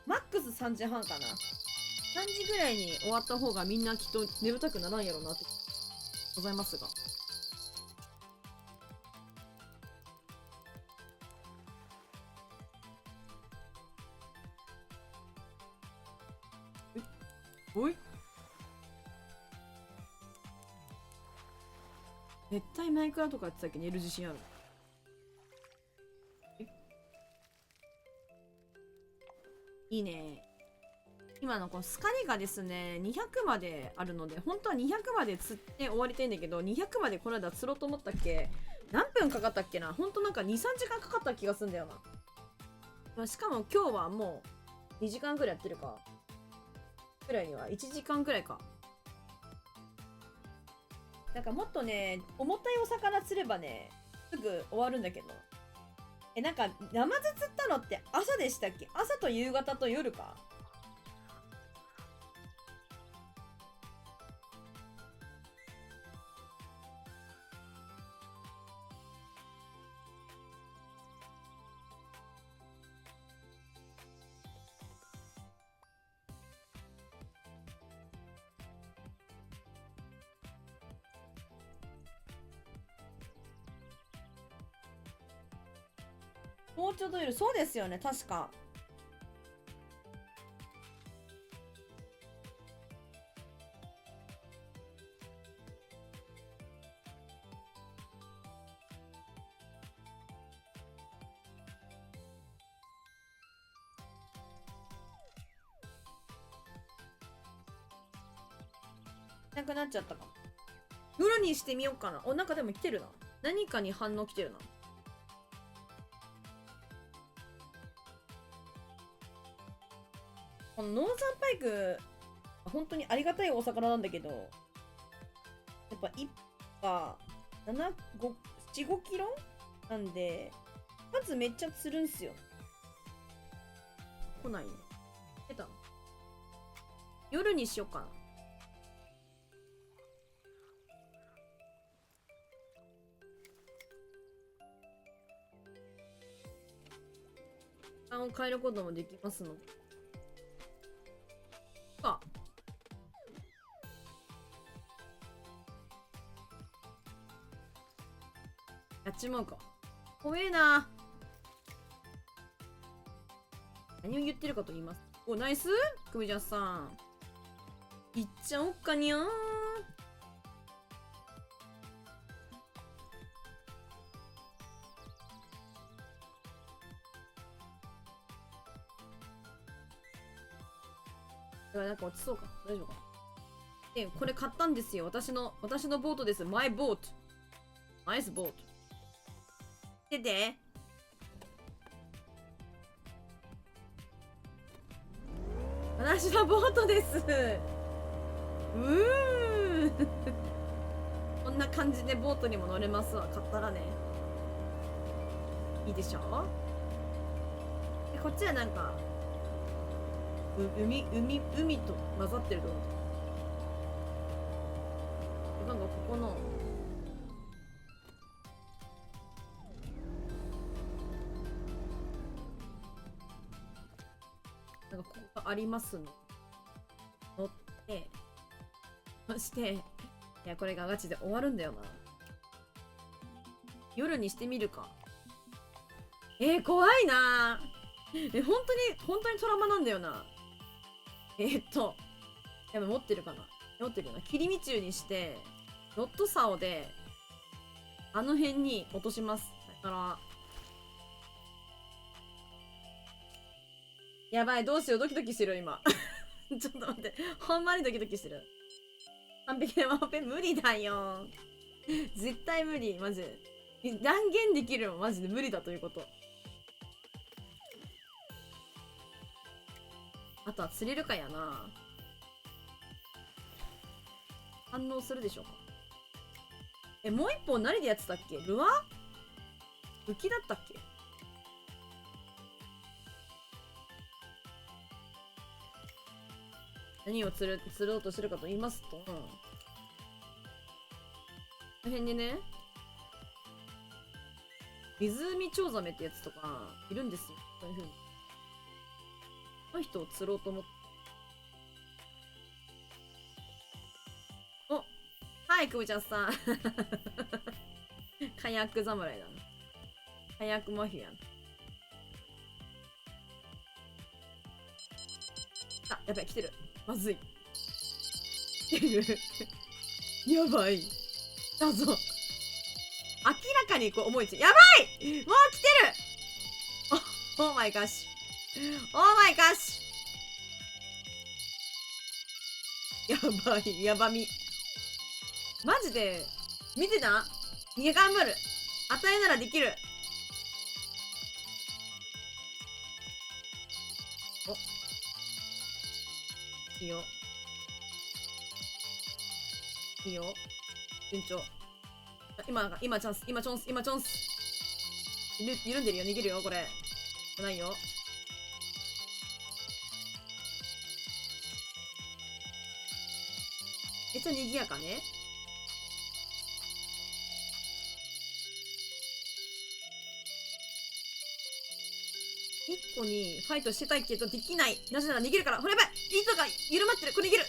マックス3時半かな。3時ぐらいに終わった方がみんなきっと眠たくならんやろうなってございますが。おい、絶対マイクラとかやってたっけ、寝る自信ある。いいね。今のこのスカリがですね、200まであるので、本当は200まで釣って終わりたいんだけど、200までこの間釣ろうと思ったっけ。何分かかったっけな。本当なんか2、3時間かかった気がするんだよな。しかも今日はもう2時間くらいやってるか。くらいには1時間くらいか。なんかもっとね、重たいお魚釣ればね、すぐ終わるんだけど。なんか、ナマズ釣ったのって朝でしたっけ。朝と夕方と夜か。もうちょっといる。そうですよね、確か。なくなっちゃったかも。夜にしてみようかな。なんかでも来てるな。何かに反応来てるな。このノーザンパイク、本当にありがたいお魚なんだけど、やっぱ1羽7、5、7、5キロなんで、数めっちゃ釣るんすよ。来ないね。出たの。夜にしようかな。間を変えることもできますので。か。やっちまうか。怖えな。何を言ってるかと言います。お、ナイスクミジャスさん。いっちゃおっかにゃー。なんか落ちそうか。大丈夫かな。で、これ買ったんですよ。私のボートです。マイボート。ナイスボート。出て。私のボートです。こんな感じでボートにも乗れますわ。買ったらね。いいでしょ。で、こっちはなんか、海と混ざってると思う。なんかここの、なんかここがありますの。乗って、そして、いや、これがガチで終わるんだよな。夜にしてみるか。怖いな。本当にトラウマなんだよな。やばい、持ってるかな。持ってるよな。切り身中にして、ロット竿で、あの辺に落とします。だから、やばい、どうしよう、ドキドキしてる、今。ちょっと待って、ほんまにドキドキしてる。完璧なワンペン無理だよ。絶対無理、マジ。断言できるのマジで無理だということ。あとは釣れるかやな。反応するでしょうか。もう一本何でやってたっけ。ルアー浮きだったっけ。何を釣ろうとするかと言いますと、この辺にね、湖チョウザメってやつとかいるんですよ。こういう風に。この人を釣ろうと思って。お、はい、くぶちゃんさん。カヤック侍だな。カヤックマフィアン。あ、やばい、来てる。まずい。来てる。やばい。だぞ。明らかにこう思いついやばい。もう来てる。オーマイガッシュ。オーマイガッシュ。やばい。やばみ。マジで、見てな。逃げ頑張る。与えならできる。お。いいよ。いいよ。順調。今チャンス。今チャンス。緩んでるよ。逃げるよ、これ。ないよ。めっちゃ賑やかね。一個にファイトしてたいけどできない。なぜなら逃げるから。ほらやばい。糸が緩まってる。これ逃げる。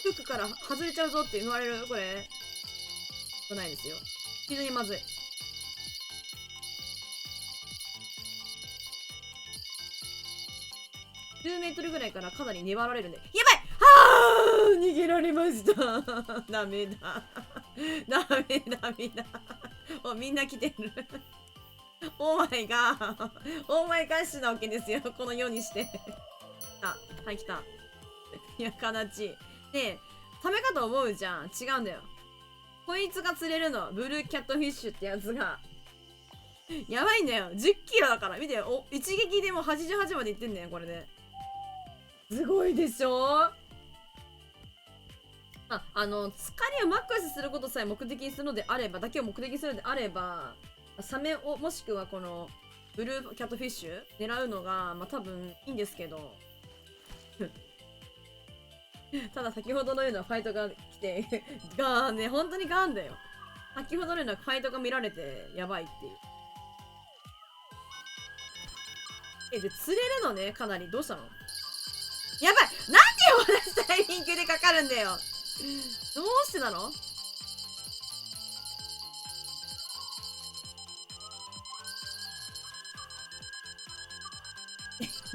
フックから外れちゃうぞって言われる。これ。来ないですよ。非常にまずい。10メートルぐらいからかなり粘られるんで。やばい。逃げられました。ダメだ。ダメだ。お、みんな来てる。オーマイガー。オーマイガッシュなわけですよ。この世にして。はい、来た。いや、かなち。で、ためかと思うじゃん。違うんだよ。こいつが釣れるの。ブルーキャットフィッシュってやつが。やばいんだよ。10キロだから。見てよ。一撃でもう88までいってんだよ、これで。すごいでしょ。疲れをマックスすることさえ目的にするのであれば、だけを目的にするのであれば、サメを、もしくはこの、ブルーキャットフィッシュ狙うのが、まあ多分いいんですけど、ただ先ほどのようなファイトが来て、ガーンね、本当にガーンだよ。先ほどのようなファイトが見られて、やばいっていう。で、釣れるのね、かなり。どうしたの？やばい、なんで同じタイミングでかかるんだよ。どうしてなの？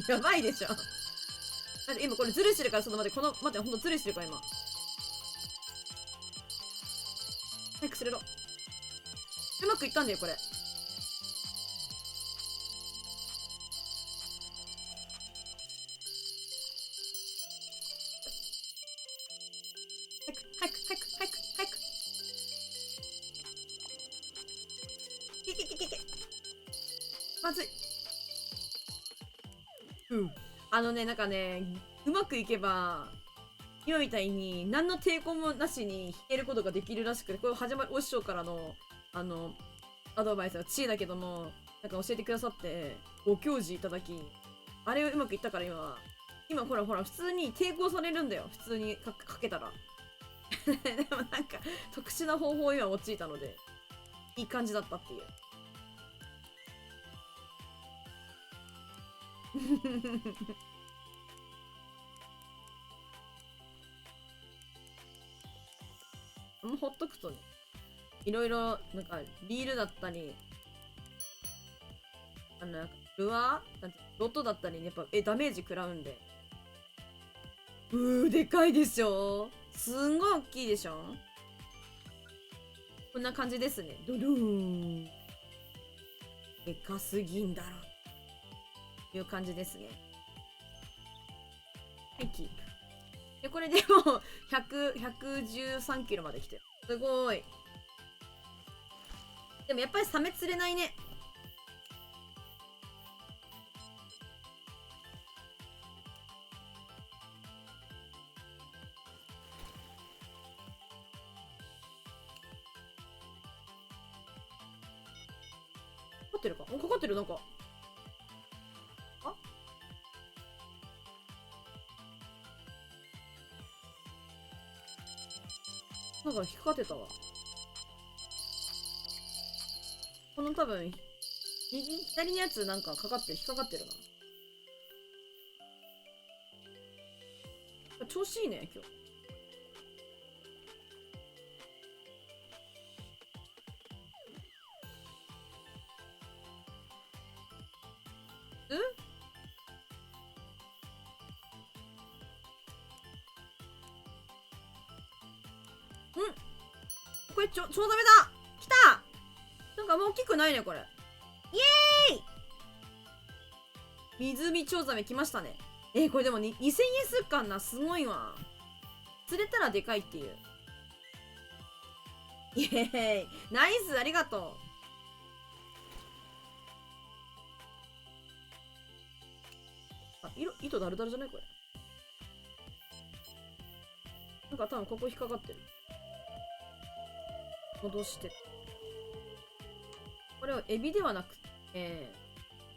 やばいでしょ。だって今これズルしてるから、ちょっと待って、待って、ほんとズルしてるから今。早くすれろ。うまくいったんだよ、これ。早く。け。まずい。なんかね、うまくいけば、今みたいに何の抵抗もなしに弾けることができるらしくて、これ始まるお師匠からの、アドバイスは知恵だけども、なんか教えてくださって、ご教示いただき、あれをうまくいったから今ほら、普通に抵抗されるんだよ。普通にかけたら。でもなんか、特殊な方法を今用いたので、いい感じだったっていう。ほっとくとね、いろいろ、なんか、リールだったり、ルアーなんてロットだったり、やっぱ、ダメージ食らうんで。でかいでしょ？すんごい大きいでしょ？こんな感じですね。ドドーン。でかすぎんだろ。という感じですね。はい、キープ。で、これでもう、113キロまで来てる。すごい。でもやっぱりサメ釣れないね。かかってるかかってる、なんか。なんか引っかかってたわ。この多分、左のやつなんか引っかかってるな。調子いいね、今日。これ超ダメだ。来た。なんかもう大きくないね、これ。イエーイ。湖チョウザメ来ましたね。これでも2000円すっかんな。すごいわ。釣れたらでかいっていう。イエーイ。ナイス、ありがとう。糸だるだるじゃないこれ。なんか多分ここ引っかかってる。戻して。これをエビではなくて、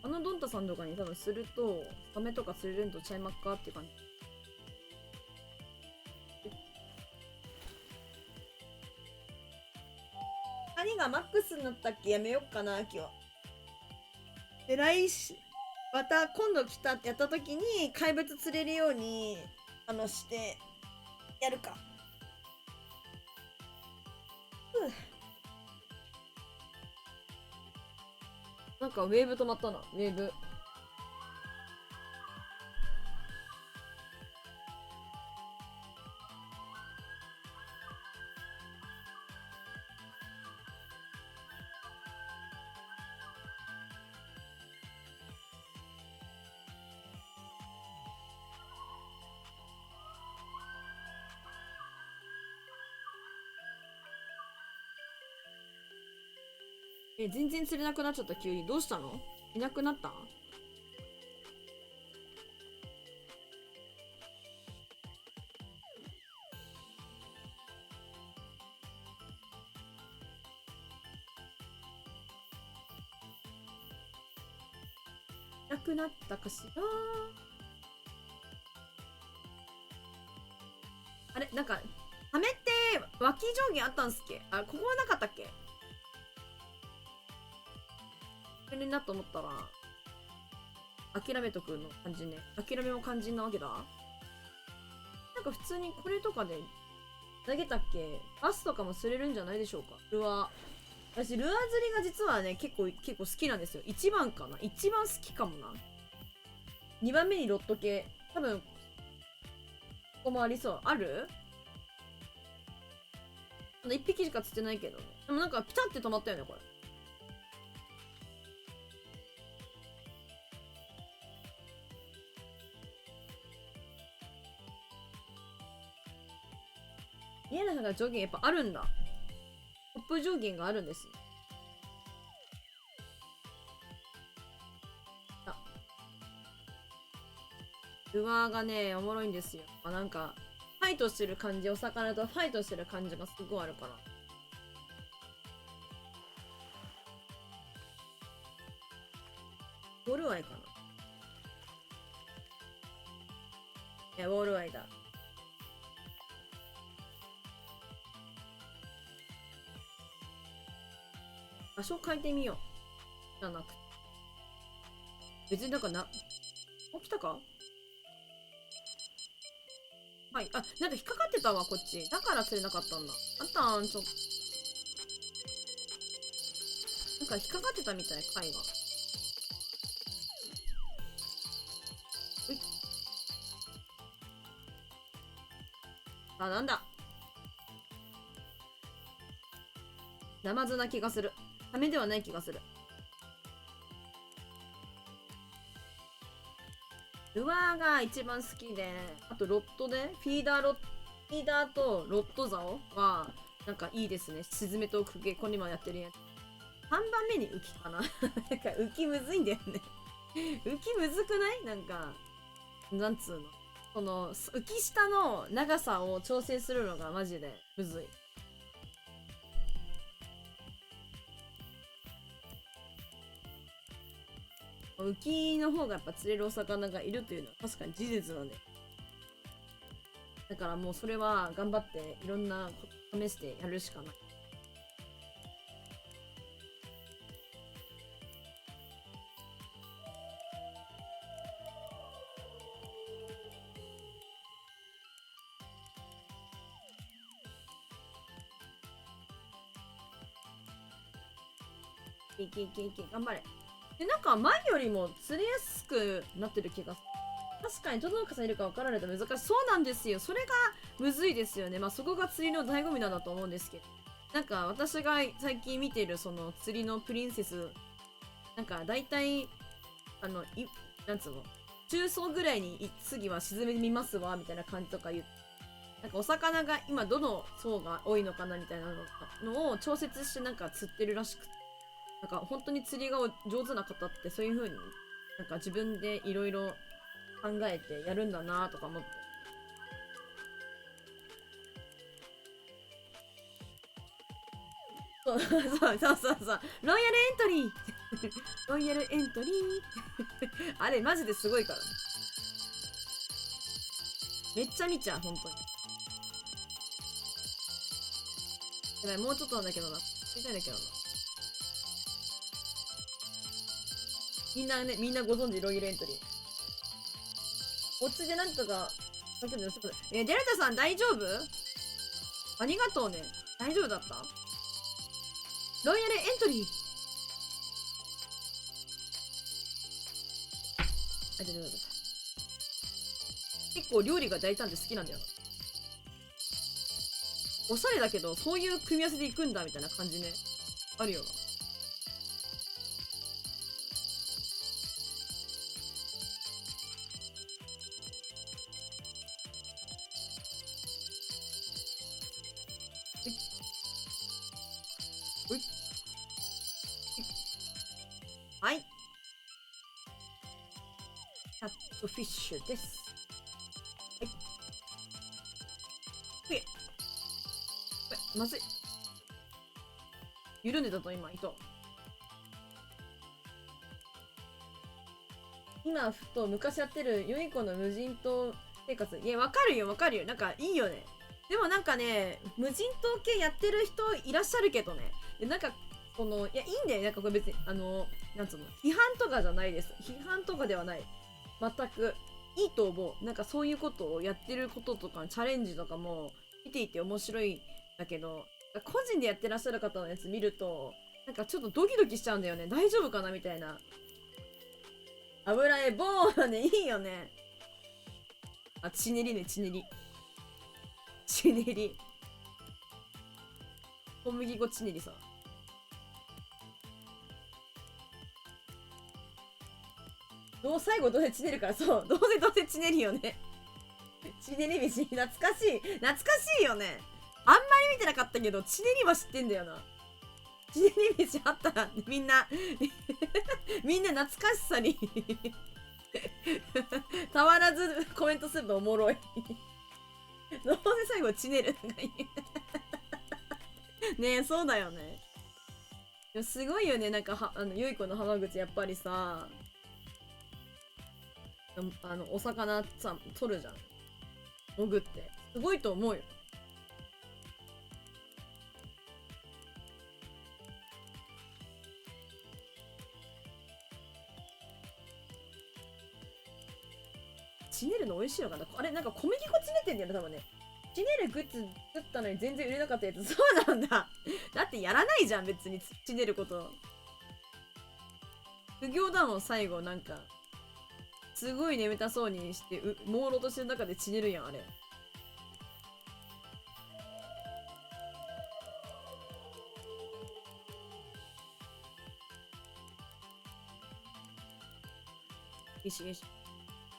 ドンタさんとかに多分すると、サメとか釣れるんとちゃいまっかって感じ。何がマックスになったっけ？やめよっかな、今日。で、また今度やった時に怪物釣れるように、して、やるか。なんかウェーブ止まったな、ウェーブ。全然釣れなくなっちゃった、急に。どうしたの？いなくなった？いなくなったかしら？あれなんか、サメって脇上下あったんすっけ？ここはなかったっけ？それなと思ったら、諦めとくの感じね。諦めも肝心なわけだ。なんか普通にこれとかで投げたっけ？バスとかも釣れるんじゃないでしょうか。ルアー。私、ルアー釣りが実はね、結構好きなんですよ。1番かな？ 1 番好きかもな。2番目にロット系。多分、ここもありそう。ある？1匹しか釣ってないけどね。でもなんかピタって止まったよね、これ。家の中が上限やっぱあるんだ。トップ上限があるんです。あ、ルアーがね、おもろいんですよ。なんか、ファイトしてる感じ、お魚とファイトしてる感じがすごいあるから。ウォールアイかな？いや、ウォールアイだ。場所を変えてみよう。じゃなくて。別になんか起きたか？はい。あ、なんか引っかかってたわ、こっち。だから釣れなかったんだ。あったーん、なんか引っかかってたみたい、貝が。うい。あ、なんだ。ナマズな気がする。サメではない気がする。ルアーが一番好きで、あとロットで、フィーダーとロット竿は、なんかいいですね。スズメとクゲコにもやってるやつ。3番目に浮きかな。なんか浮きむずいんだよね。浮きむずくない？なんか、なんつうの。その、浮き下の長さを調整するのがマジでむずい。浮きの方がやっぱ釣れるお魚がいるというのは確かに事実なんで。だからもうそれは頑張っていろんなこと試してやるしかない。いけいけいけ、頑張れ。で、なんか前よりも釣れやすくなってる気がする。確かにどの重ねるか分からないと難しい。そうなんですよ。それがむずいですよね。まあそこが釣りの醍醐味なんだと思うんですけど。なんか私が最近見てるその釣りのプリンセス、なんか大体、なんつうの、中層ぐらいに次は沈めてみますわ、みたいな感じとか言って。なんかお魚が今どの層が多いのかなみたいなのを調節してなんか釣ってるらしくて。なんか本当に釣りが上手な方ってそういう風になんか自分でいろいろ考えてやるんだなとか思って。そうそうそう。ロイヤルエントリーロイヤルエントリーあれマジですごいから。めっちゃ見ちゃう、本当に。やばい、もうちょっとなんだけどな。見たいんだけどな。みんなご存知ロイヤルエントリー。オチでなんとか、デルタさん大丈夫？ありがとうね。大丈夫だった？ロイヤルエントリー。あ、結構料理が大胆で好きなんだよな。おしゃれだけど、そういう組み合わせでいくんだみたいな感じね。あるよな。はい。キャットフィッシュです。はい。まずい。緩んでたと今、糸。今、ふと昔やってる良い子の無人島生活。いや、わかるよ。なんかいいよね。でもなんかね、無人島系やってる人いらっしゃるけどね。でなんか、この、いや、いいんだよ。なんかこれ別に、なんつうの、批判とかじゃないです。批判とかではない。全く。いいと思う。なんかそういうことをやってることとか、チャレンジとかも、見ていて面白いんだけど、個人でやってらっしゃる方のやつ見ると、なんかちょっとドキドキしちゃうんだよね。大丈夫かなみたいな。油絵ボーンね、いいよね。あ、チネリね、チネリ。チネリ。小麦粉チネリさ。最後どうせチネるから、そう。どうせチネるよね。チネリ飯、懐かしい。懐かしいよね。あんまり見てなかったけど、チネリは知ってんだよな。チネリ飯あったら、みんな懐かしさにたまらずコメントするとおもろいどうせ最後チネるとか言うねえ、そうだよね。でもすごいよね、なんかゆい子の浜口やっぱりさ、お魚さ、取るじゃん。潜って。すごいと思うよ。チネルの美味しいのかなあれ、なんか小麦粉チネってんだよね、多分ね。チネルグッズ作ったのに全然売れなかったやつ。そうなんだ。だってやらないじゃん、別にチネること。苦行だもん、最後、なんか。すごい眠たそうにして、朦朧としてる中でチネるやん、あれ。よしよし。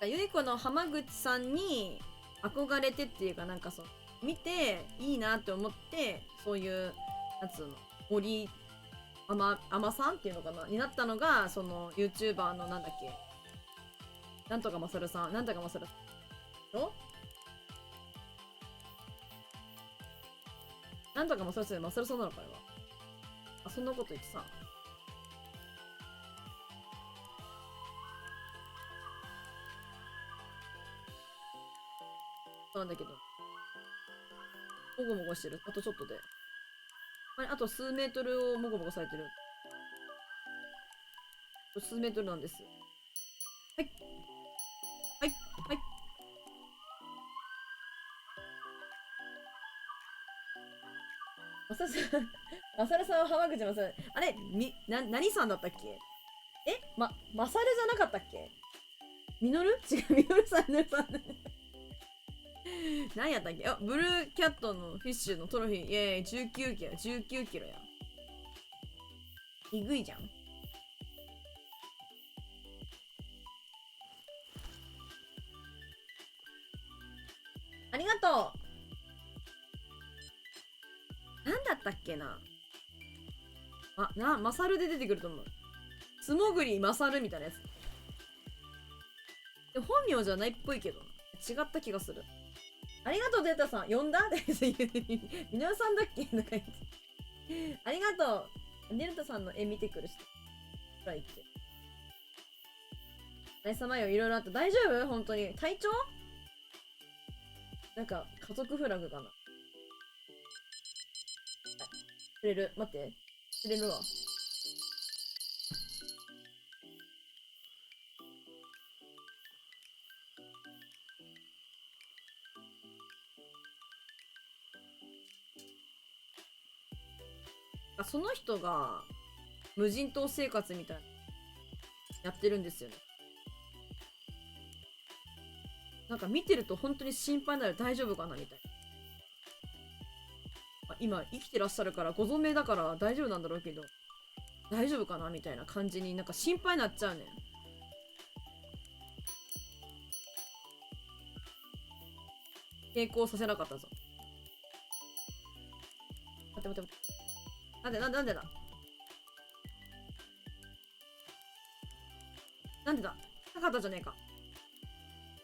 ゆい子の浜口さんに憧れてっていうか、なんかそう、見ていいなって思って、そういう、なんつうの、森、甘さんっていうのかなになったのが、その YouTuber のなんだっけ、なんとかまさるさん、なんとかまさるさんのなんとかまさるさん、まさるさんなのかあれは。あ、そんなこと言ってさ。なんだけど。もごもごしてる。あとちょっとで。あと数メートルをもごもごされてる。数メートルなんです。はい。はい。はい。まさるさん、まさるさんは浜口まさる。あれ、何さんだったっけまさるじゃなかったっけみのる違う、みのるさん、みのるさん。何やったっけブルーキャットのフィッシュのトロフィー。いやいや、19キロ、19キロや。えぐいじゃん。ありがとう。なんだったっけな。マサルで出てくると思う。素潜りマサルみたいなやつ。で本名じゃないっぽいけどな。違った気がする。ありがとう、データさん。呼んだみのるさんだっけなんか言って。ありがとう。デルタさんの絵見てくるし。ほら言って。ナイス様よ、いろいろあって。大丈夫本当に。体調なんか、家族フラグかな。くれる。待って。くれるわ。その人が無人島生活みたいなやってるんですよね。なんか見てると本当に心配になる。大丈夫かなみたいな。今生きてらっしゃるからご存命だから大丈夫なんだろうけど、大丈夫かなみたいな感じになんか心配になっちゃうねん。抵抗させなかったぞ。待って待って待って。なんでだなんでだなかったじゃねえか。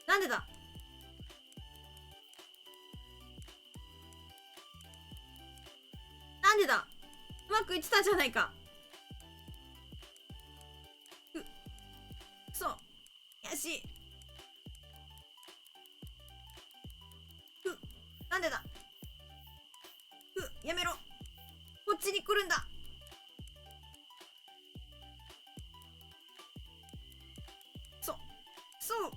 なんでだなんでだうまくいってたじゃないか。くそやしなんでだやめろこっちに来るんだそう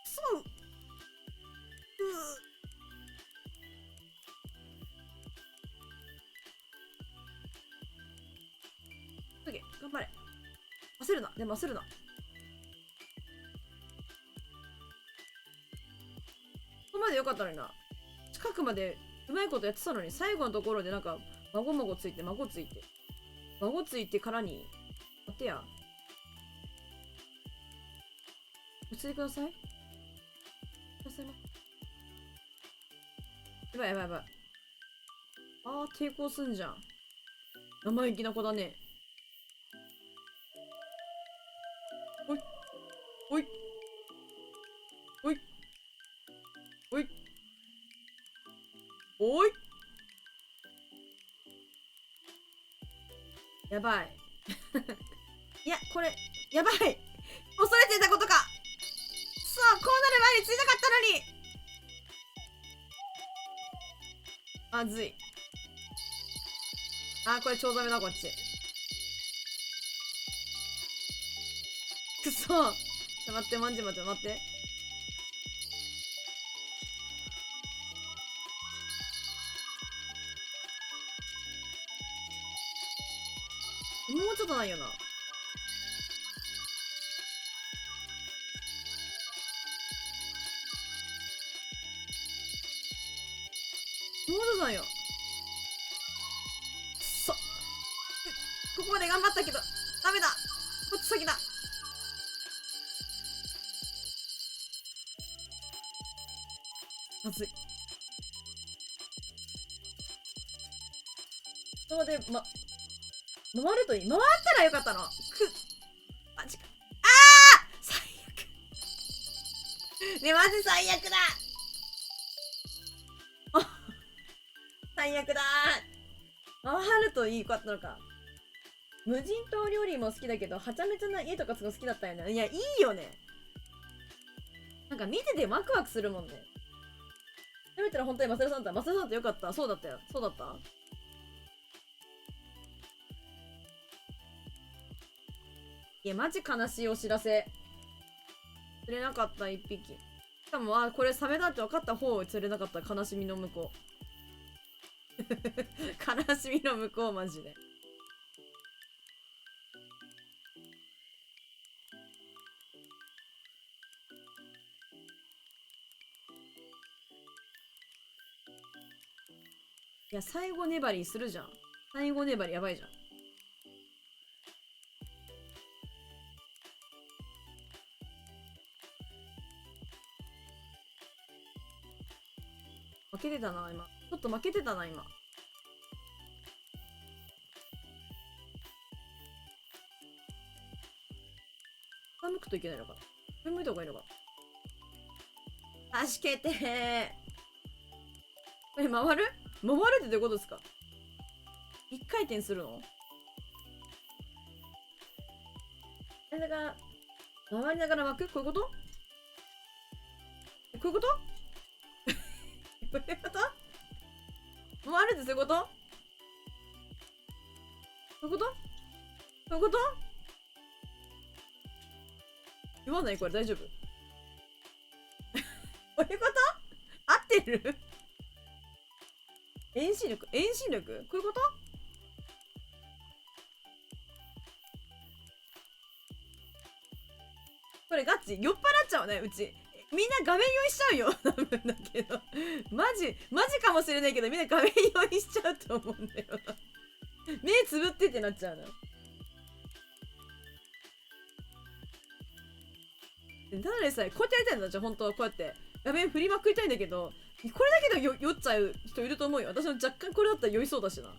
そうオッケー、頑張れ。焦るな、でも焦るな。ここまでよかったのにな。近くまでうまいことやってたのに、最後のところでなんか、孫ついてからに、待ってや。落ち着いてください。やばいやばいやばい。あー、抵抗すんじゃん。生意気な子だね。おい。おい。おい。おい。おい。やばい。いや、これ、やばい。恐れていたことか。そう、こうなる前についなかったのに。まずい。あー、これ超ダメだ、こっち。くそ。待って、待って。もうちょっとないよな。もうちょっとないよ。ここまで頑張ったけど、ダメだ。こっち先だ。まずい。そうで、回るといい。回ったらよかったの。マジか。あー最悪。ね、マジ最悪だ。最悪だー。回るといいかったのか。無人島料理も好きだけど、はちゃめちゃな家とかすごい好きだったよね。いや、いいよね。なんか見ててワクワクするもんね。やめたら本当にマサルさんだった。マサルさんってよかった。そうだったよ。そうだった。いや、マジ悲しいお知らせ。釣れなかった一匹。しかも、あ、これサメだって分かった方を釣れなかった。悲しみの向こう。悲しみの向こう、マジで。いや、最後粘りするじゃん。最後粘りやばいじゃん。負けてたな、今。ちょっと負けてたな、今。下向くといけないのかな。上向いた方がいいのかな。助けてー。これ回るってどういうことですか？一回転するの？あれだから、回りながら巻く？こういうこと？こういうこと？こういうこと？回るってそういうこと？こういうこと？こういうこと？言わない？これ大丈夫？こういうこと？合ってる？遠心力？こういうこと？これガチ酔っ払っちゃうね、うち。みんな画面用意しちゃうよ。多分だけど。マジかもしれないけど、みんな画面用意しちゃうと思うんだよな。目つぶってってなっちゃうの。ただでさえ、こうやってやりたいんだじゃあ、本当はこうやって。画面振りまくりたいんだけど、これだけで酔っちゃう人いると思うよ。私も若干これだったら酔いそうだしな。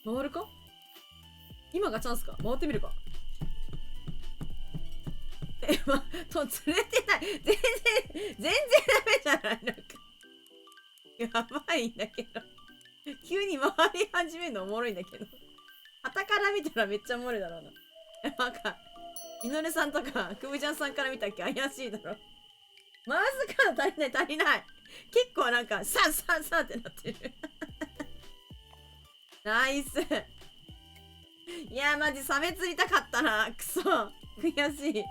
回るか？今がチャンスか？回ってみるか？釣れてない。全然ダメじゃないのか。やばいんだけど。急に回り始めるのおもろいんだけど。旗から見たらめっちゃおもろいだろうな。なんか、みのるさんとか、くぶちゃんさんから見たっけ怪しいだろ。回すから足りない。結構なんか、サンってなってる。ナイス。いやマジサメ釣りたかったな。くそ悔しい。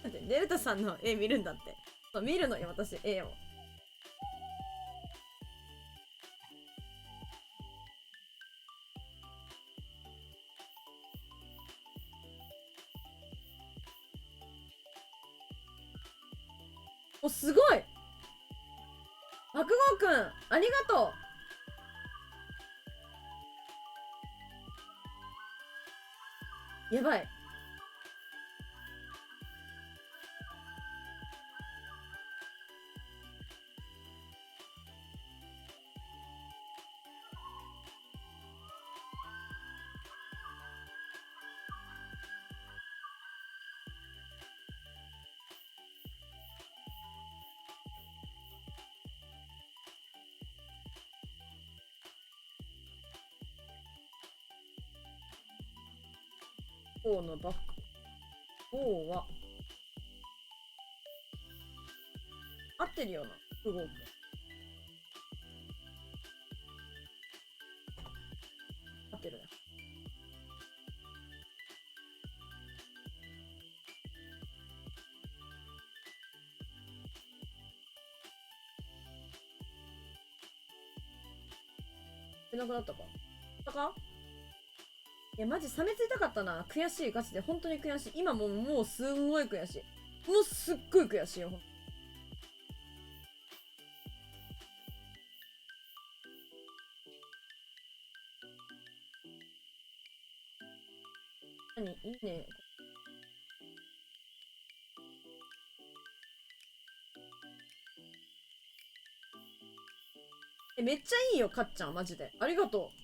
だってデルタさんの絵見るんだって。そう見るのよ私絵を。お、すごい。爆豪くんありがとう。やばい。王のバッグ。王は合ってるよな。不合くん合ってるな。いなくなったか。たか。いやマジサメ釣りたかったな。悔しいガチで本当に悔しい。今もうすんごい悔しい。もうすっごい悔しいよ。何いいね。めっちゃいいよかっちゃんマジでありがとう。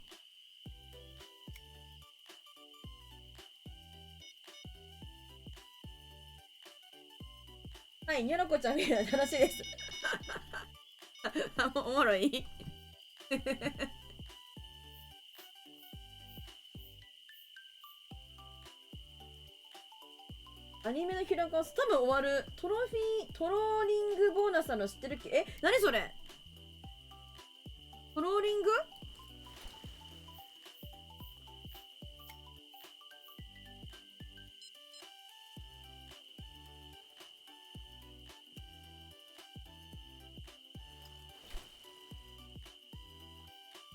はい、ニョロコちゃん見るの楽しいです。おもろい。アニメの開かす多分終わる。トローリングボーナスの知ってるっけ。え、何それ。トローリング。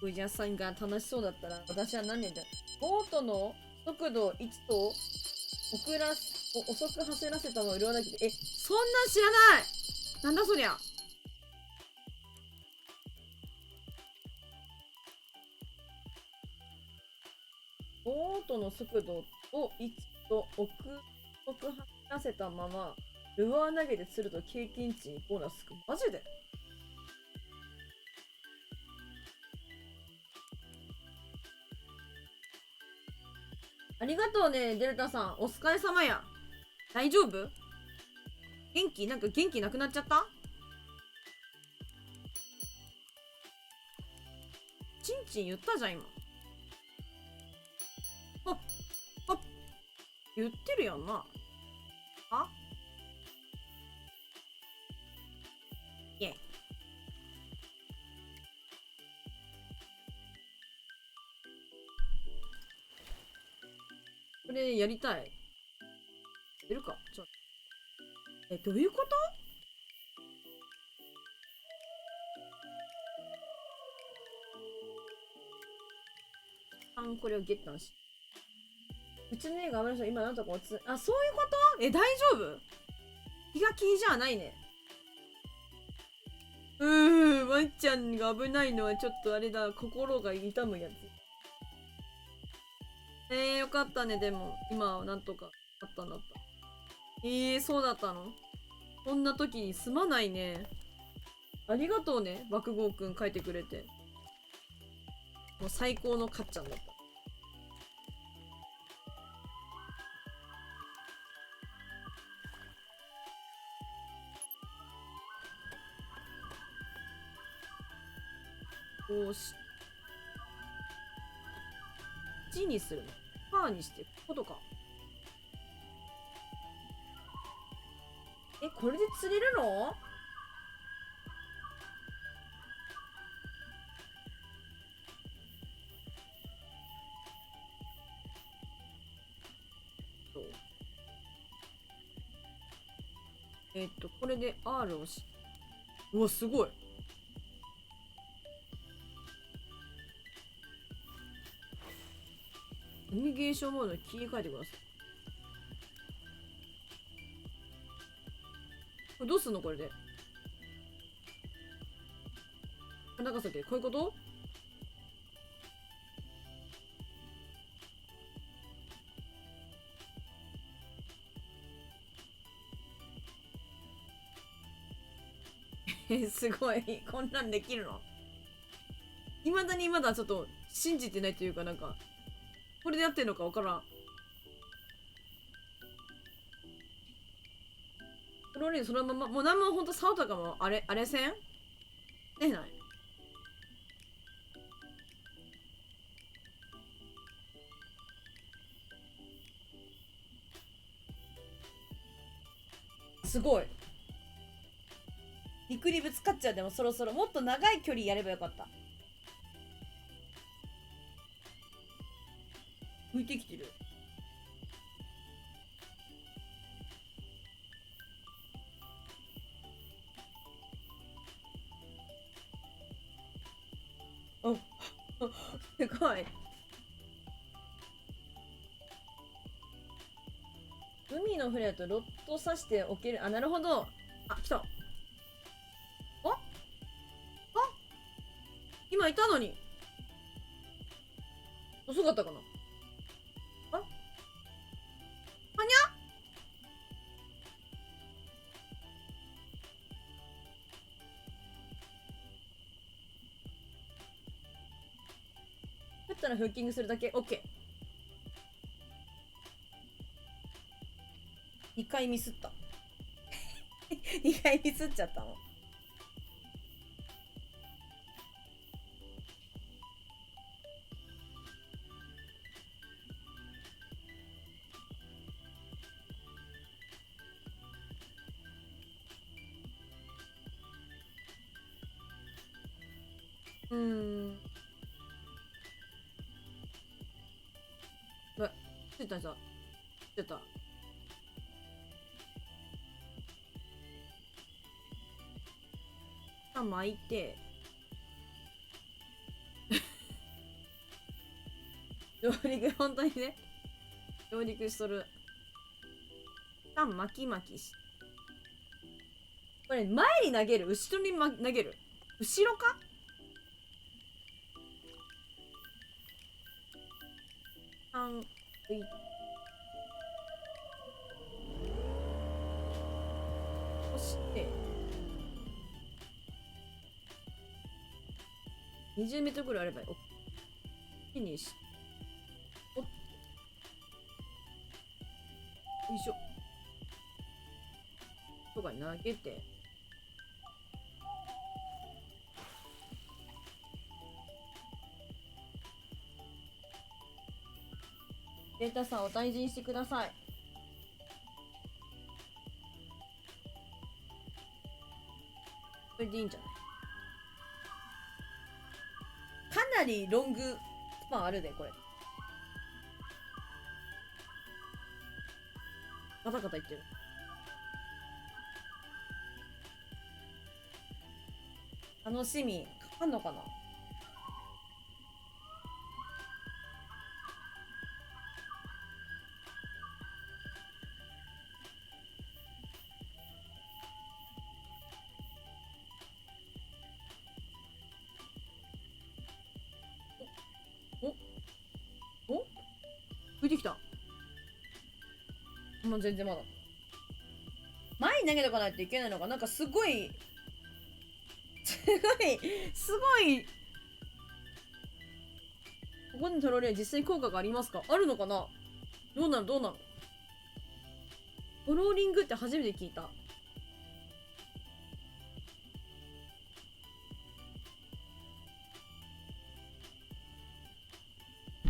ブジャさんが楽しそうだったら私は何でボートの速度1と遅く走らせたのを色だけで。え、そんなん知らない。なんだそりゃ。ボートの速度を1と遅く走らせたままルアー投げで釣ると経験値にボーナスく。マジで。ありがとうねデルタさん、お疲れ様や。大丈夫？元気？なんか元気なくなっちゃった？チンチン言ったじゃん今。あっあっ言ってるやんな。あ、イェイ。これやりたい。出るかちょ。どういうこと？これをゲットし。うちの映画危ない人今なんとか落ち。あ、そういうこと？大丈夫？気が気じゃないね。ワンちゃんが危ないのはちょっとあれだ。心が痛むやつ。よかったね。でも今はなんとかあったんだった。そうだったの？こんな時にすまないね。ありがとうね爆豪くん書いてくれて。もう最高のかっちゃんだった。こうし1にするの。パーにしてことか。これで釣れるの？これで R をし、うわ、すごい。ナビゲーションモードに切り替えてください。これどうすんのこれで。長崎でこういうことすごい。こんなんできるの？いまだにまだちょっと信じてないというか、なんか、これでやってんのかわからん。フローリンそのまま、もう何もほんと竿とかもあれせん出ない。すごい。陸にぶつかっちゃう。でもそろそろもっと長い距離やればよかった。浮いてきてる。おすごい。海の船だとロット刺しておける。あ、なるほど。あ、来た。今いたのに。遅かったかな。あ、はにゃ。だったらフッキングするだけ。オッケー。2回ミスった。2回ミスっちゃったの。ついたさ。ついた。巻いて。上陸、本当にね。上陸しとる。巻きし。これ、前に投げる後ろに、投げる後ろかそして20メートルぐらいあればいい。フィニッシュ。おっ、よいしょ。とかに投げて。データさんお大事にしてください。これでいいんじゃない？かなりロングスパンあるで、これ。ガタガタいってる。楽しみ。かかんのかな？お浮いてきた。もう全然まだ。前に投げとかないといけないのか。なんかすごい、すごい。ここにトロレー実際に効果がありますか？あるのかな？どうなのどうなの？トローリングって初めて聞いた。あ、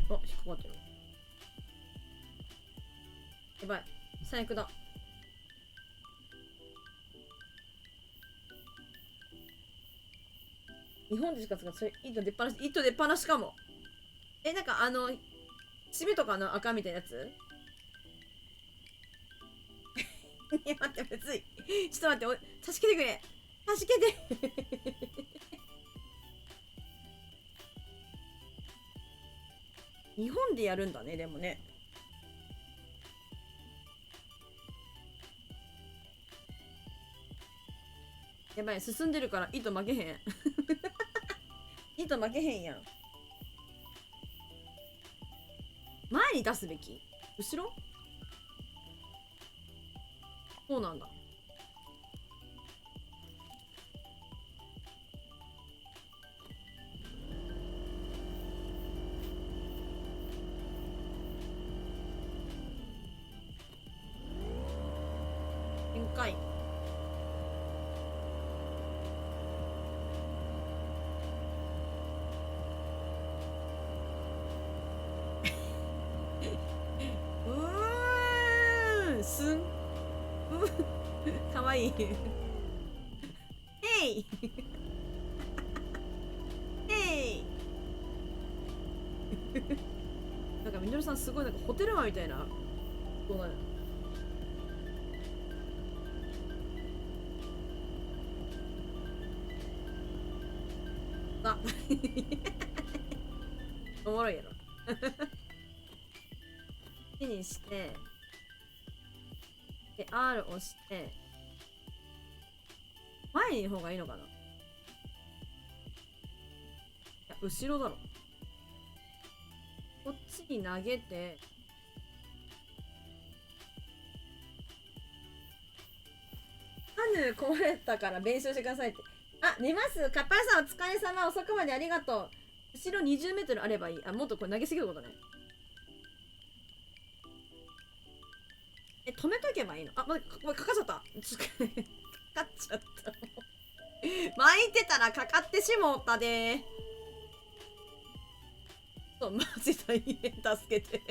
引っかかってる。やばい。最悪だ。日本でしか使う、それ、糸出っ放しかも。なんか締めとかの赤みたいなやついや、待って、むずい。ちょっと待って、助けてくれ。助けて。日本でやるんだね、でもね。やばい、進んでるから糸負けへん。糸負けへんやん。前に出すべき？後ろ？そうなんだ。限界。すん。かわいい。へい。へい。なんかみのるさんすごいなんかホテルマンみたいな。そうなの。あ。おもろいやろ。手にして、で、R 押して、前にの方がいいのかな？いや、後ろだろ。こっちに投げて、カヌー壊れたから弁償してくださいって。あ、寝ます。カッパラさんお疲れ様。遅くまでありがとう。後ろ20メートルあればいい。あ、もっとこれ投げすぎることね。止めとけばいいの？あ、待って、かかっちゃった。かかっちゃった。巻いてたらかかってしもったで。そう、マジ大変。助けて。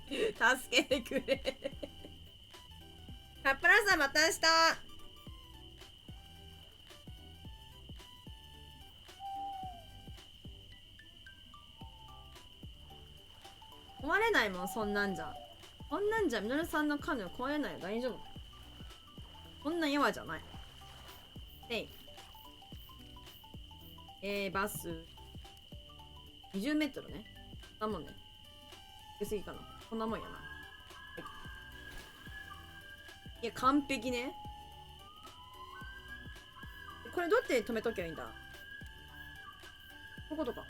助けてくれ。カップラーさんまた明日。壊れないもん、そんなんじゃ。こんなんじゃ、みのるさんのカヌー壊れないよ。大丈夫。こんな弱じゃない。バス。20メートルね。だもんね。出過ぎかな。こんなもんやな。はい、いや、完璧ね。これどうやって止めときゃいいんだ？こういうことか。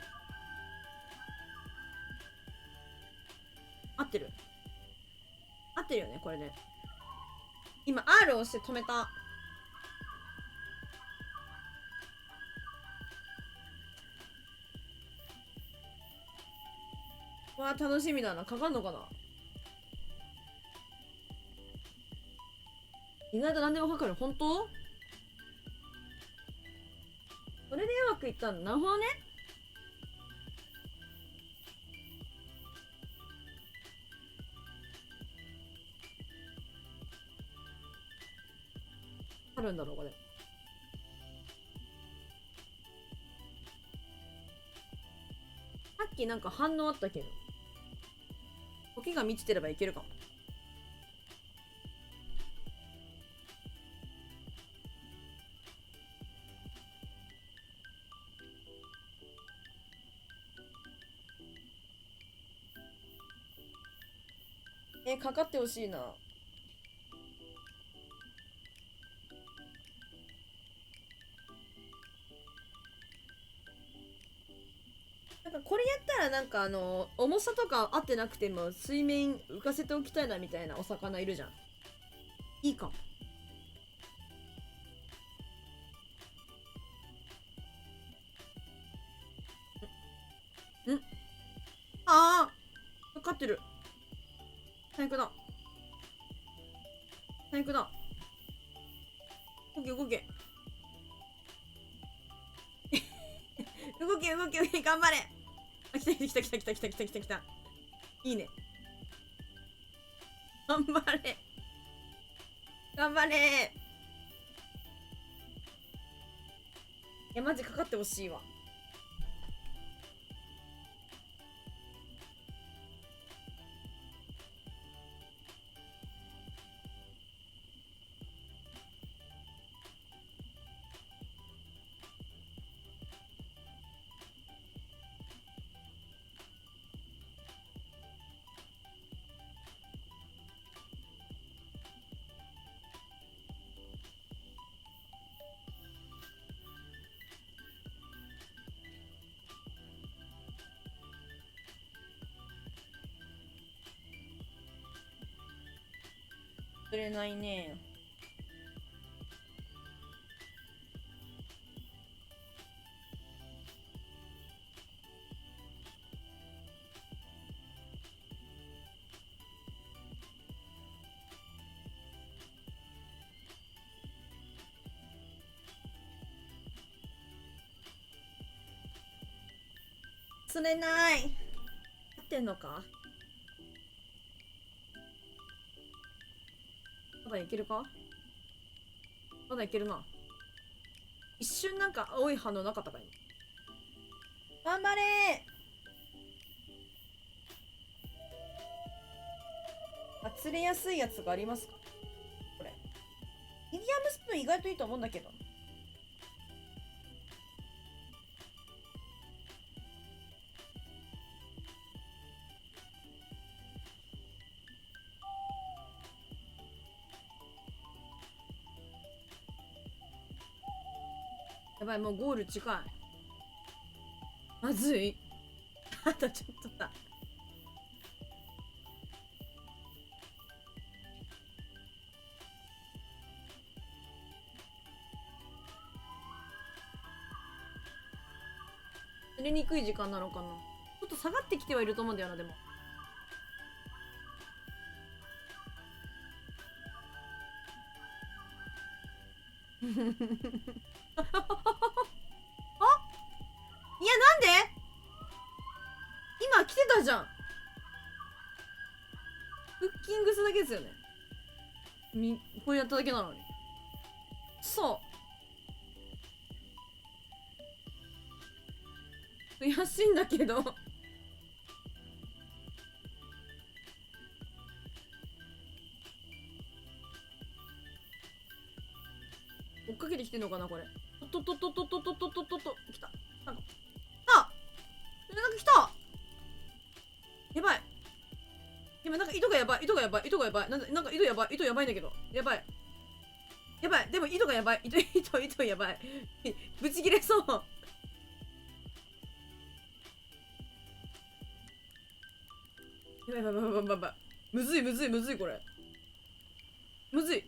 合ってる？合ってるよね、これね。今 R を押して止めた。わあ、楽しみだな。かかんのかな？意外と何でもかかる。本当？それでうまくいったんだ。なるほどね。あるんだろう、これ。さっきなんか反応あったけど。時が満ちてればいけるかも。かかってほしいな。なんかこれやったらなんか重さとか合ってなくても水面浮かせておきたいなみたいなお魚いるじゃん。いいかも。んああかかってる。最悪だ。最悪だ。動け動け。動け動け動け、頑張れ。あ、来た来た来た来た来た来た来た来た。いいね。頑張れ。頑張れ。いや、マジかかってほしいわ。釣れないね。釣れない。合ってんのか。まだいけるか。まだいけるな。一瞬なんか青い反応なかったか今。頑張れー。あ、釣れやすいやつがありますかこれ。ミディアムスプーン意外といいと思うんだけど。やばい、もうゴール近い。まずい。あとちょっとだ。釣りにくい時間なのかな。ちょっと下がってきてはいると思うんだよな、でも。あ、いや、なんで今来てたじゃん。フッキングするだけですよね。これやっただけなのに。そう。悔しいんだけど。追っかけてきてんのかなこれ。とっとっとっとっとっとっとっとっとっと来た。なんかなんか来た。やばい。今なんか糸がやばい、糸がやばい、糸がやばい。なんか糸やばい、糸やばいんだけど。やばい。やばい。でも糸がやばい。糸やばい。ぶち切れそう。やばいやばいやばいやばいやばい。むずいむずいむずいこれ。むずい。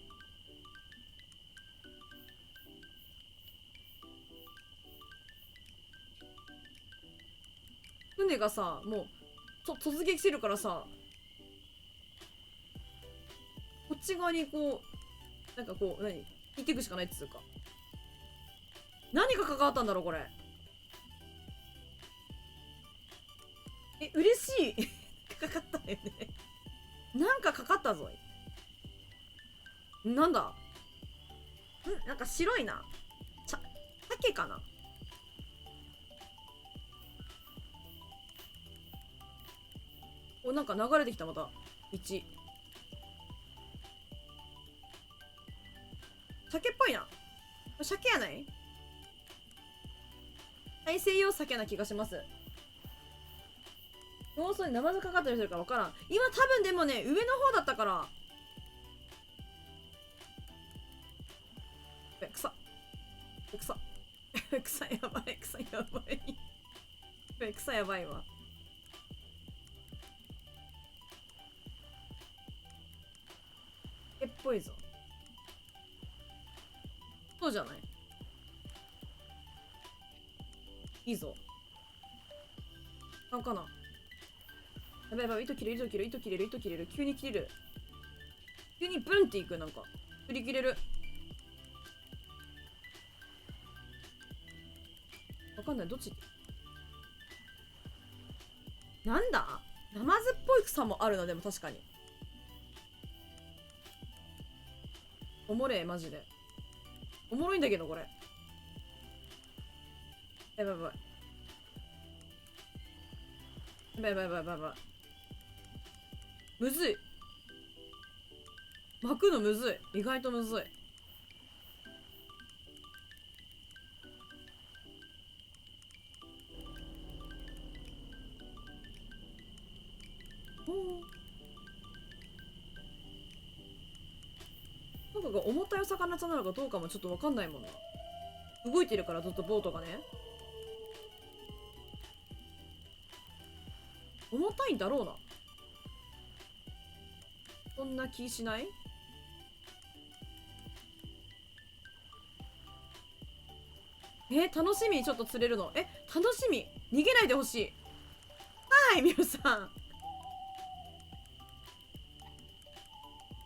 船がさ、もう、突撃してるからさ、こっち側にこう、なんかこう、引いていくしかないっつうか。何が関わったんだろうこれ。嬉しい。かかったよね。なんかかかったぞ。なんだなんか白いな。鮭かな。なんか流れてきたまた。1。鮭っぽいな。鮭やない。大西洋鮭な気がします。放送にナマズかかってる人いるか分からん。今多分でもね、上の方だったから。草。草やばい。草やばい。草やばいわ。っぽいぞ。そうじゃない。いいぞ。なんかな。やばいやばい、糸切れる。急に切れる。急にブンっていく、なんか。振り切れる。わかんない、どっち。なんだナマズっぽい草もあるな、でも確かに。おもれ、マジで。おもろいんだけど、これ。やばいやばい。やばい。むずい。巻くのむずい。意外とむずい。なんかが重たいお魚ちゃんなのかどうかもちょっとわかんないもんな。動いてるからずっとボートがね。重たいんだろうな。そんな気しない？楽しみにちょっと釣れるの。楽しみ。逃げないでほしい。はい、みゆさん。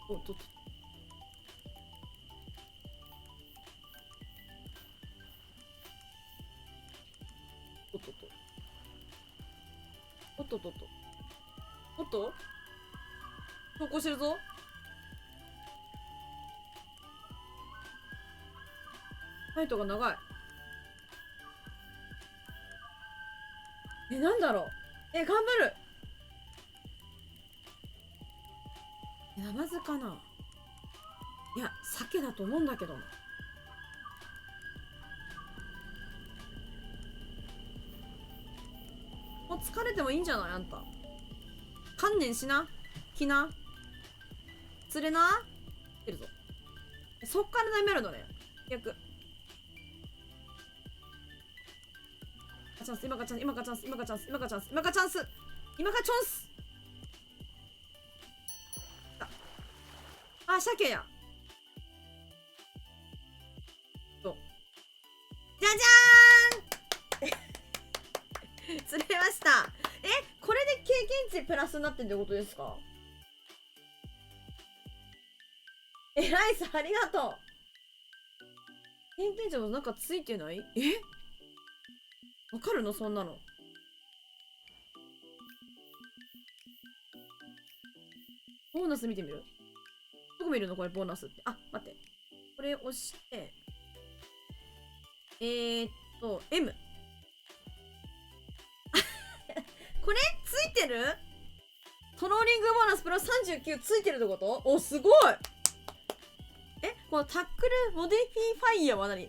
おっとっと。おっとっと。おっとっとっと。おっと投稿してるぞ。ファイトが長い。なんだろう。頑張る。ナマズかな。いや、鮭だと思うんだけどな。もう疲れてもいいんじゃないあんた。観念しな。きな。釣れな。出るぞ。そっから悩めるのね。逆。チャンス、今がチャンス、今がチャンス、今がチャンス、今がチャンス、今がチャンス、今がチャンス。あ、鮭や。じゃじゃーん釣れました。これで経験値プラスになってんってことですか？ライスありがとう。経験値もなんかついてない？わかるのそんなの。ボーナス見てみる？どこ見るのこれボーナスって。あ、待って。これ押して、M。これついてる？トローリングボーナスプラス39ついてるってこと？お、すごい。このタックルモディファイヤーは何？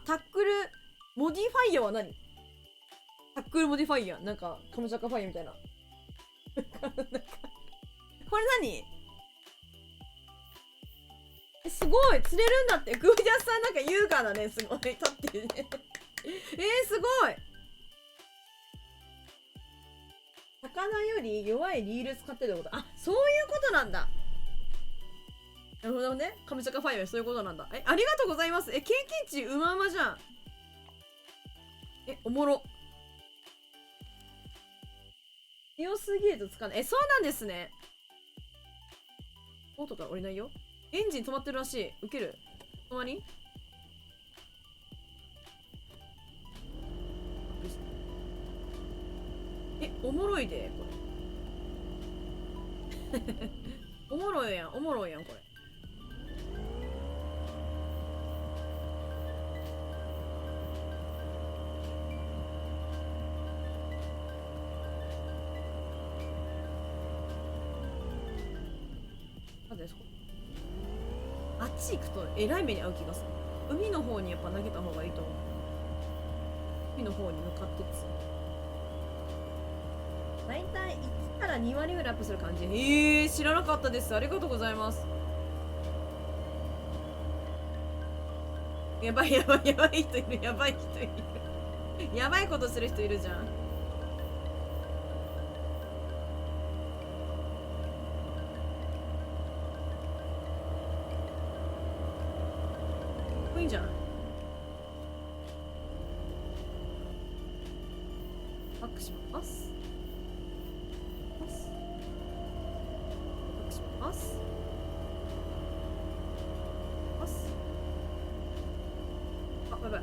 タックルモディファイヤーは何？タックルモディファイヤー。なんか、カムチャカファイヤーみたいな。これ何？すごい釣れるんだって。グージャスさんなんか優雅だね。すごい。立ってるね。すごい。魚より弱いリール使ってるってこと？あ、そういうことなんだ。なるほどね。カムチャカファイヤーそういうことなんだ。ありがとうございます。経験値うまうまじゃん。おもろ。強すぎるとつかない。そうなんですね。ボートから降りないよ。エンジン止まってるらしい。ウケる。止まり？おもろいで、これ。おもろいやん、おもろいやん、これ。なんでですか？あっち行くとえらい目に遭う気がする。海の方にやっぱ投げた方がいいと思う。海の方に向かってつ。だいたい1から2割ぐらいアップする感じ。知らなかったです。ありがとうございます。やばいやばいやばい人いる。やばい人いる。やばいことする人いるじゃん。いいんじゃない？バックします。バックします。あ、やばい。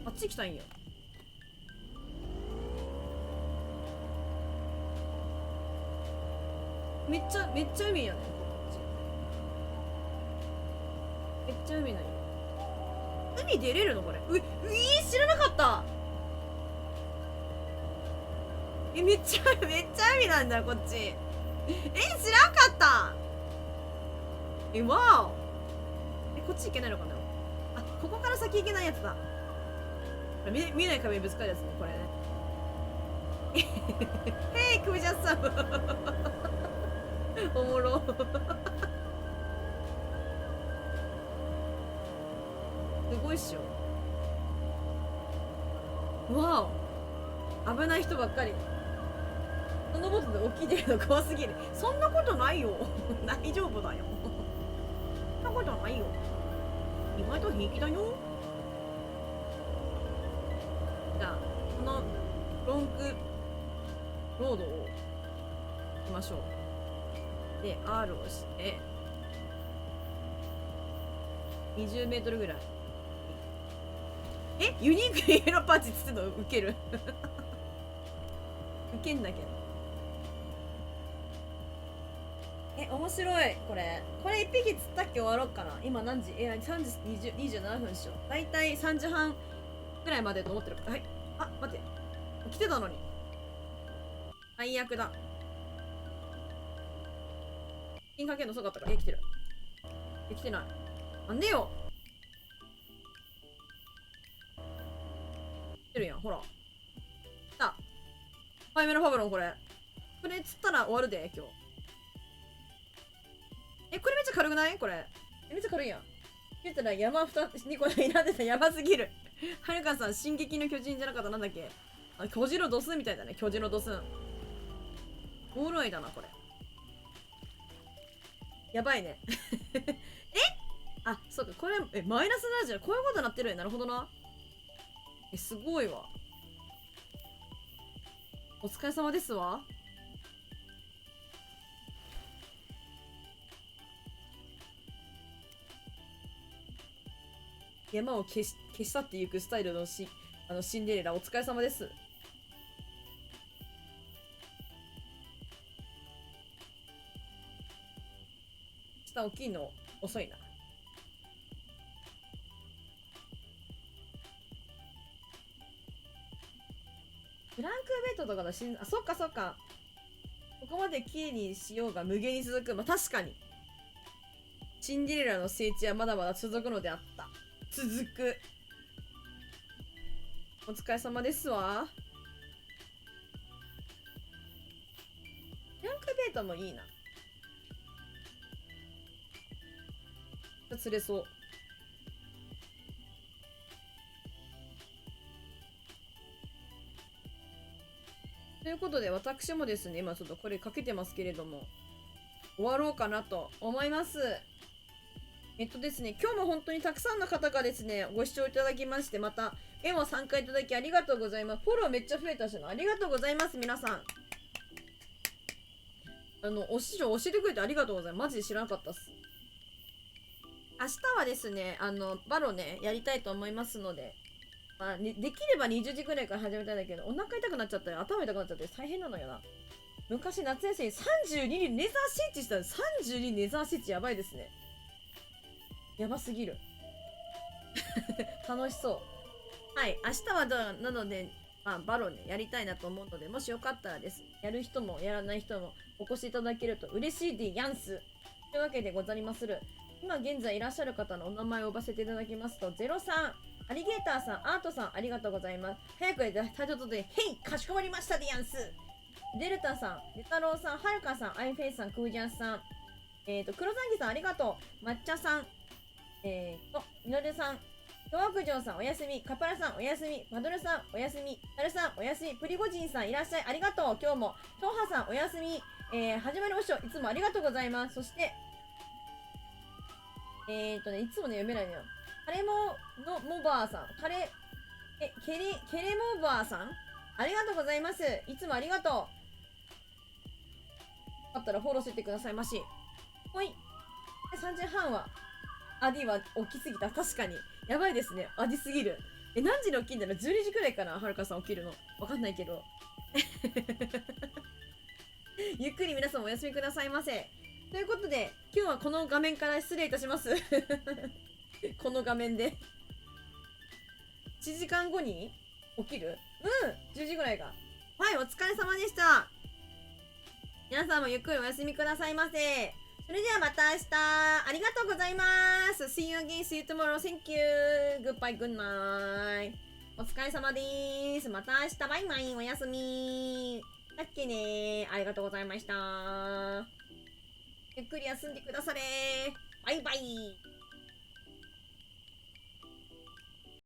あっち行きたいんよ。めっちゃ海やね。めっちゃ海なんよ。海出れるのこれ。知らなかった。めっちゃ海なんだこっち。知らんかった。わお。こっち行けないのかな。あ、ここから先行けないやつだ。見えない壁にぶつかるやつね、これね。へい、クビジャスさん。おもろ。すごいっしょ。わお。危ない人ばっかり。そのボートで起きてるの怖すぎる。そんなことないよ。大丈夫だよ。そんなことないよ。意外と平気だよ。ロングロードを行きましょう。で R をして20メートルぐらい。ユニークイエローパーチつってのウケるウケんだけど。面白い。これ1匹釣ったっけ。終わろうかな。今何時3時27分でしょ。だいたい3時半ぐらいまでと思ってる。はい。あ、待って、来てたのに最悪だ。金かけるの遅かったから。来てる。来てない。なんでよ。来てるやん、ほら。来た。ファイメロファブロン。これ釣ったら終わるで、今日。これめっちゃ軽くない？これめっちゃ軽いやん。言ったら山2個選んでた。やばすぎるはるかさん、進撃の巨人じゃなかった。なんだっけ、巨人のドスンみたいだね。巨人のドスンおもろいだなこれ。やばいねあ、そうか、これマイナス70。こういうことになってるよ。なるほどな。すごいわ。お疲れ様ですわ。山を消したっていくスタイルのシンデレラ、お疲れ様です。下大きいの遅いな。フランクベッドとかのあ、そっかそっか。ここまで綺麗にしようが無限に続く。まあ確かにシンデレラの聖地はまだまだ続くのであった。続く。お疲れ様ですわ。フランクベートもいいな。釣れそう。ということで、私もですね、今ちょっとこれかけてますけれども、終わろうかなと思います。ですね、今日も本当にたくさんの方がですね、ご視聴いただきまして、また、絵も参加いただきありがとうございます。フォローめっちゃ増えたしな。ありがとうございます、皆さん。教えてくれてありがとうございます。マジで知らなかったっす。明日はですね、バロね、やりたいと思いますので、まあ、できれば20時くらいから始めたいんだけど、お腹痛くなっちゃったり、頭痛くなっちゃって大変なのよな。昔、夏休み32にネザーシッチしたら、32ネザーシッチやばいですね。やばすぎる楽しそう。はい、明日はなので、まあ、バロね、やりたいなと思うので、もしよかったらです。やる人もやらない人もお越しいただけると嬉しいでやんす。というわけでございまする。今現在いらっしゃる方のお名前を呼ばせていただきますと、03、アリゲーターさん、アートさん、ありがとうございます。早くタイトルで、へい、かしこまりましたでやんす。デルタさん、レタロウさん、はるかさん、アイフェイスさん、クージャンさん、黒ザンギさん、ありがとう。抹茶さん、みのるさん、トワクジョウさんおやすみ、カパラさんおやすみ、パドルさんおやすみ、タルさんおやすみ、プリゴジンさんいらっしゃい、ありがとう。今日もトウハさんおやすみ、始まりましょう。いつもありがとうございます。そしていつもね読めないのよ。カレモバーさん、ケレモバーさんありがとうございます。いつもありがとう。よかったらフォローしててくださいまし。ほい。3時半はアディは起きすぎた。確かにやばいですね。アディすぎる。何時に起きんだろう。12時くらいかな。はるかさん起きるのわかんないけどゆっくり皆さんもお休みくださいませ。ということで今日はこの画面から失礼いたしますこの画面で1時間後に起きる。10時ぐらいか。はい、お疲れ様でした。皆さんもゆっくりお休みくださいませ。それではまた明日。ありがとうございます。See you again, see you tomorrow. Thank you. Goodbye, good night. お疲れ様です。また明日。バイバイ。おやすみ。だっけね。ありがとうございました。ゆっくり休んでくだされ。バイバイ。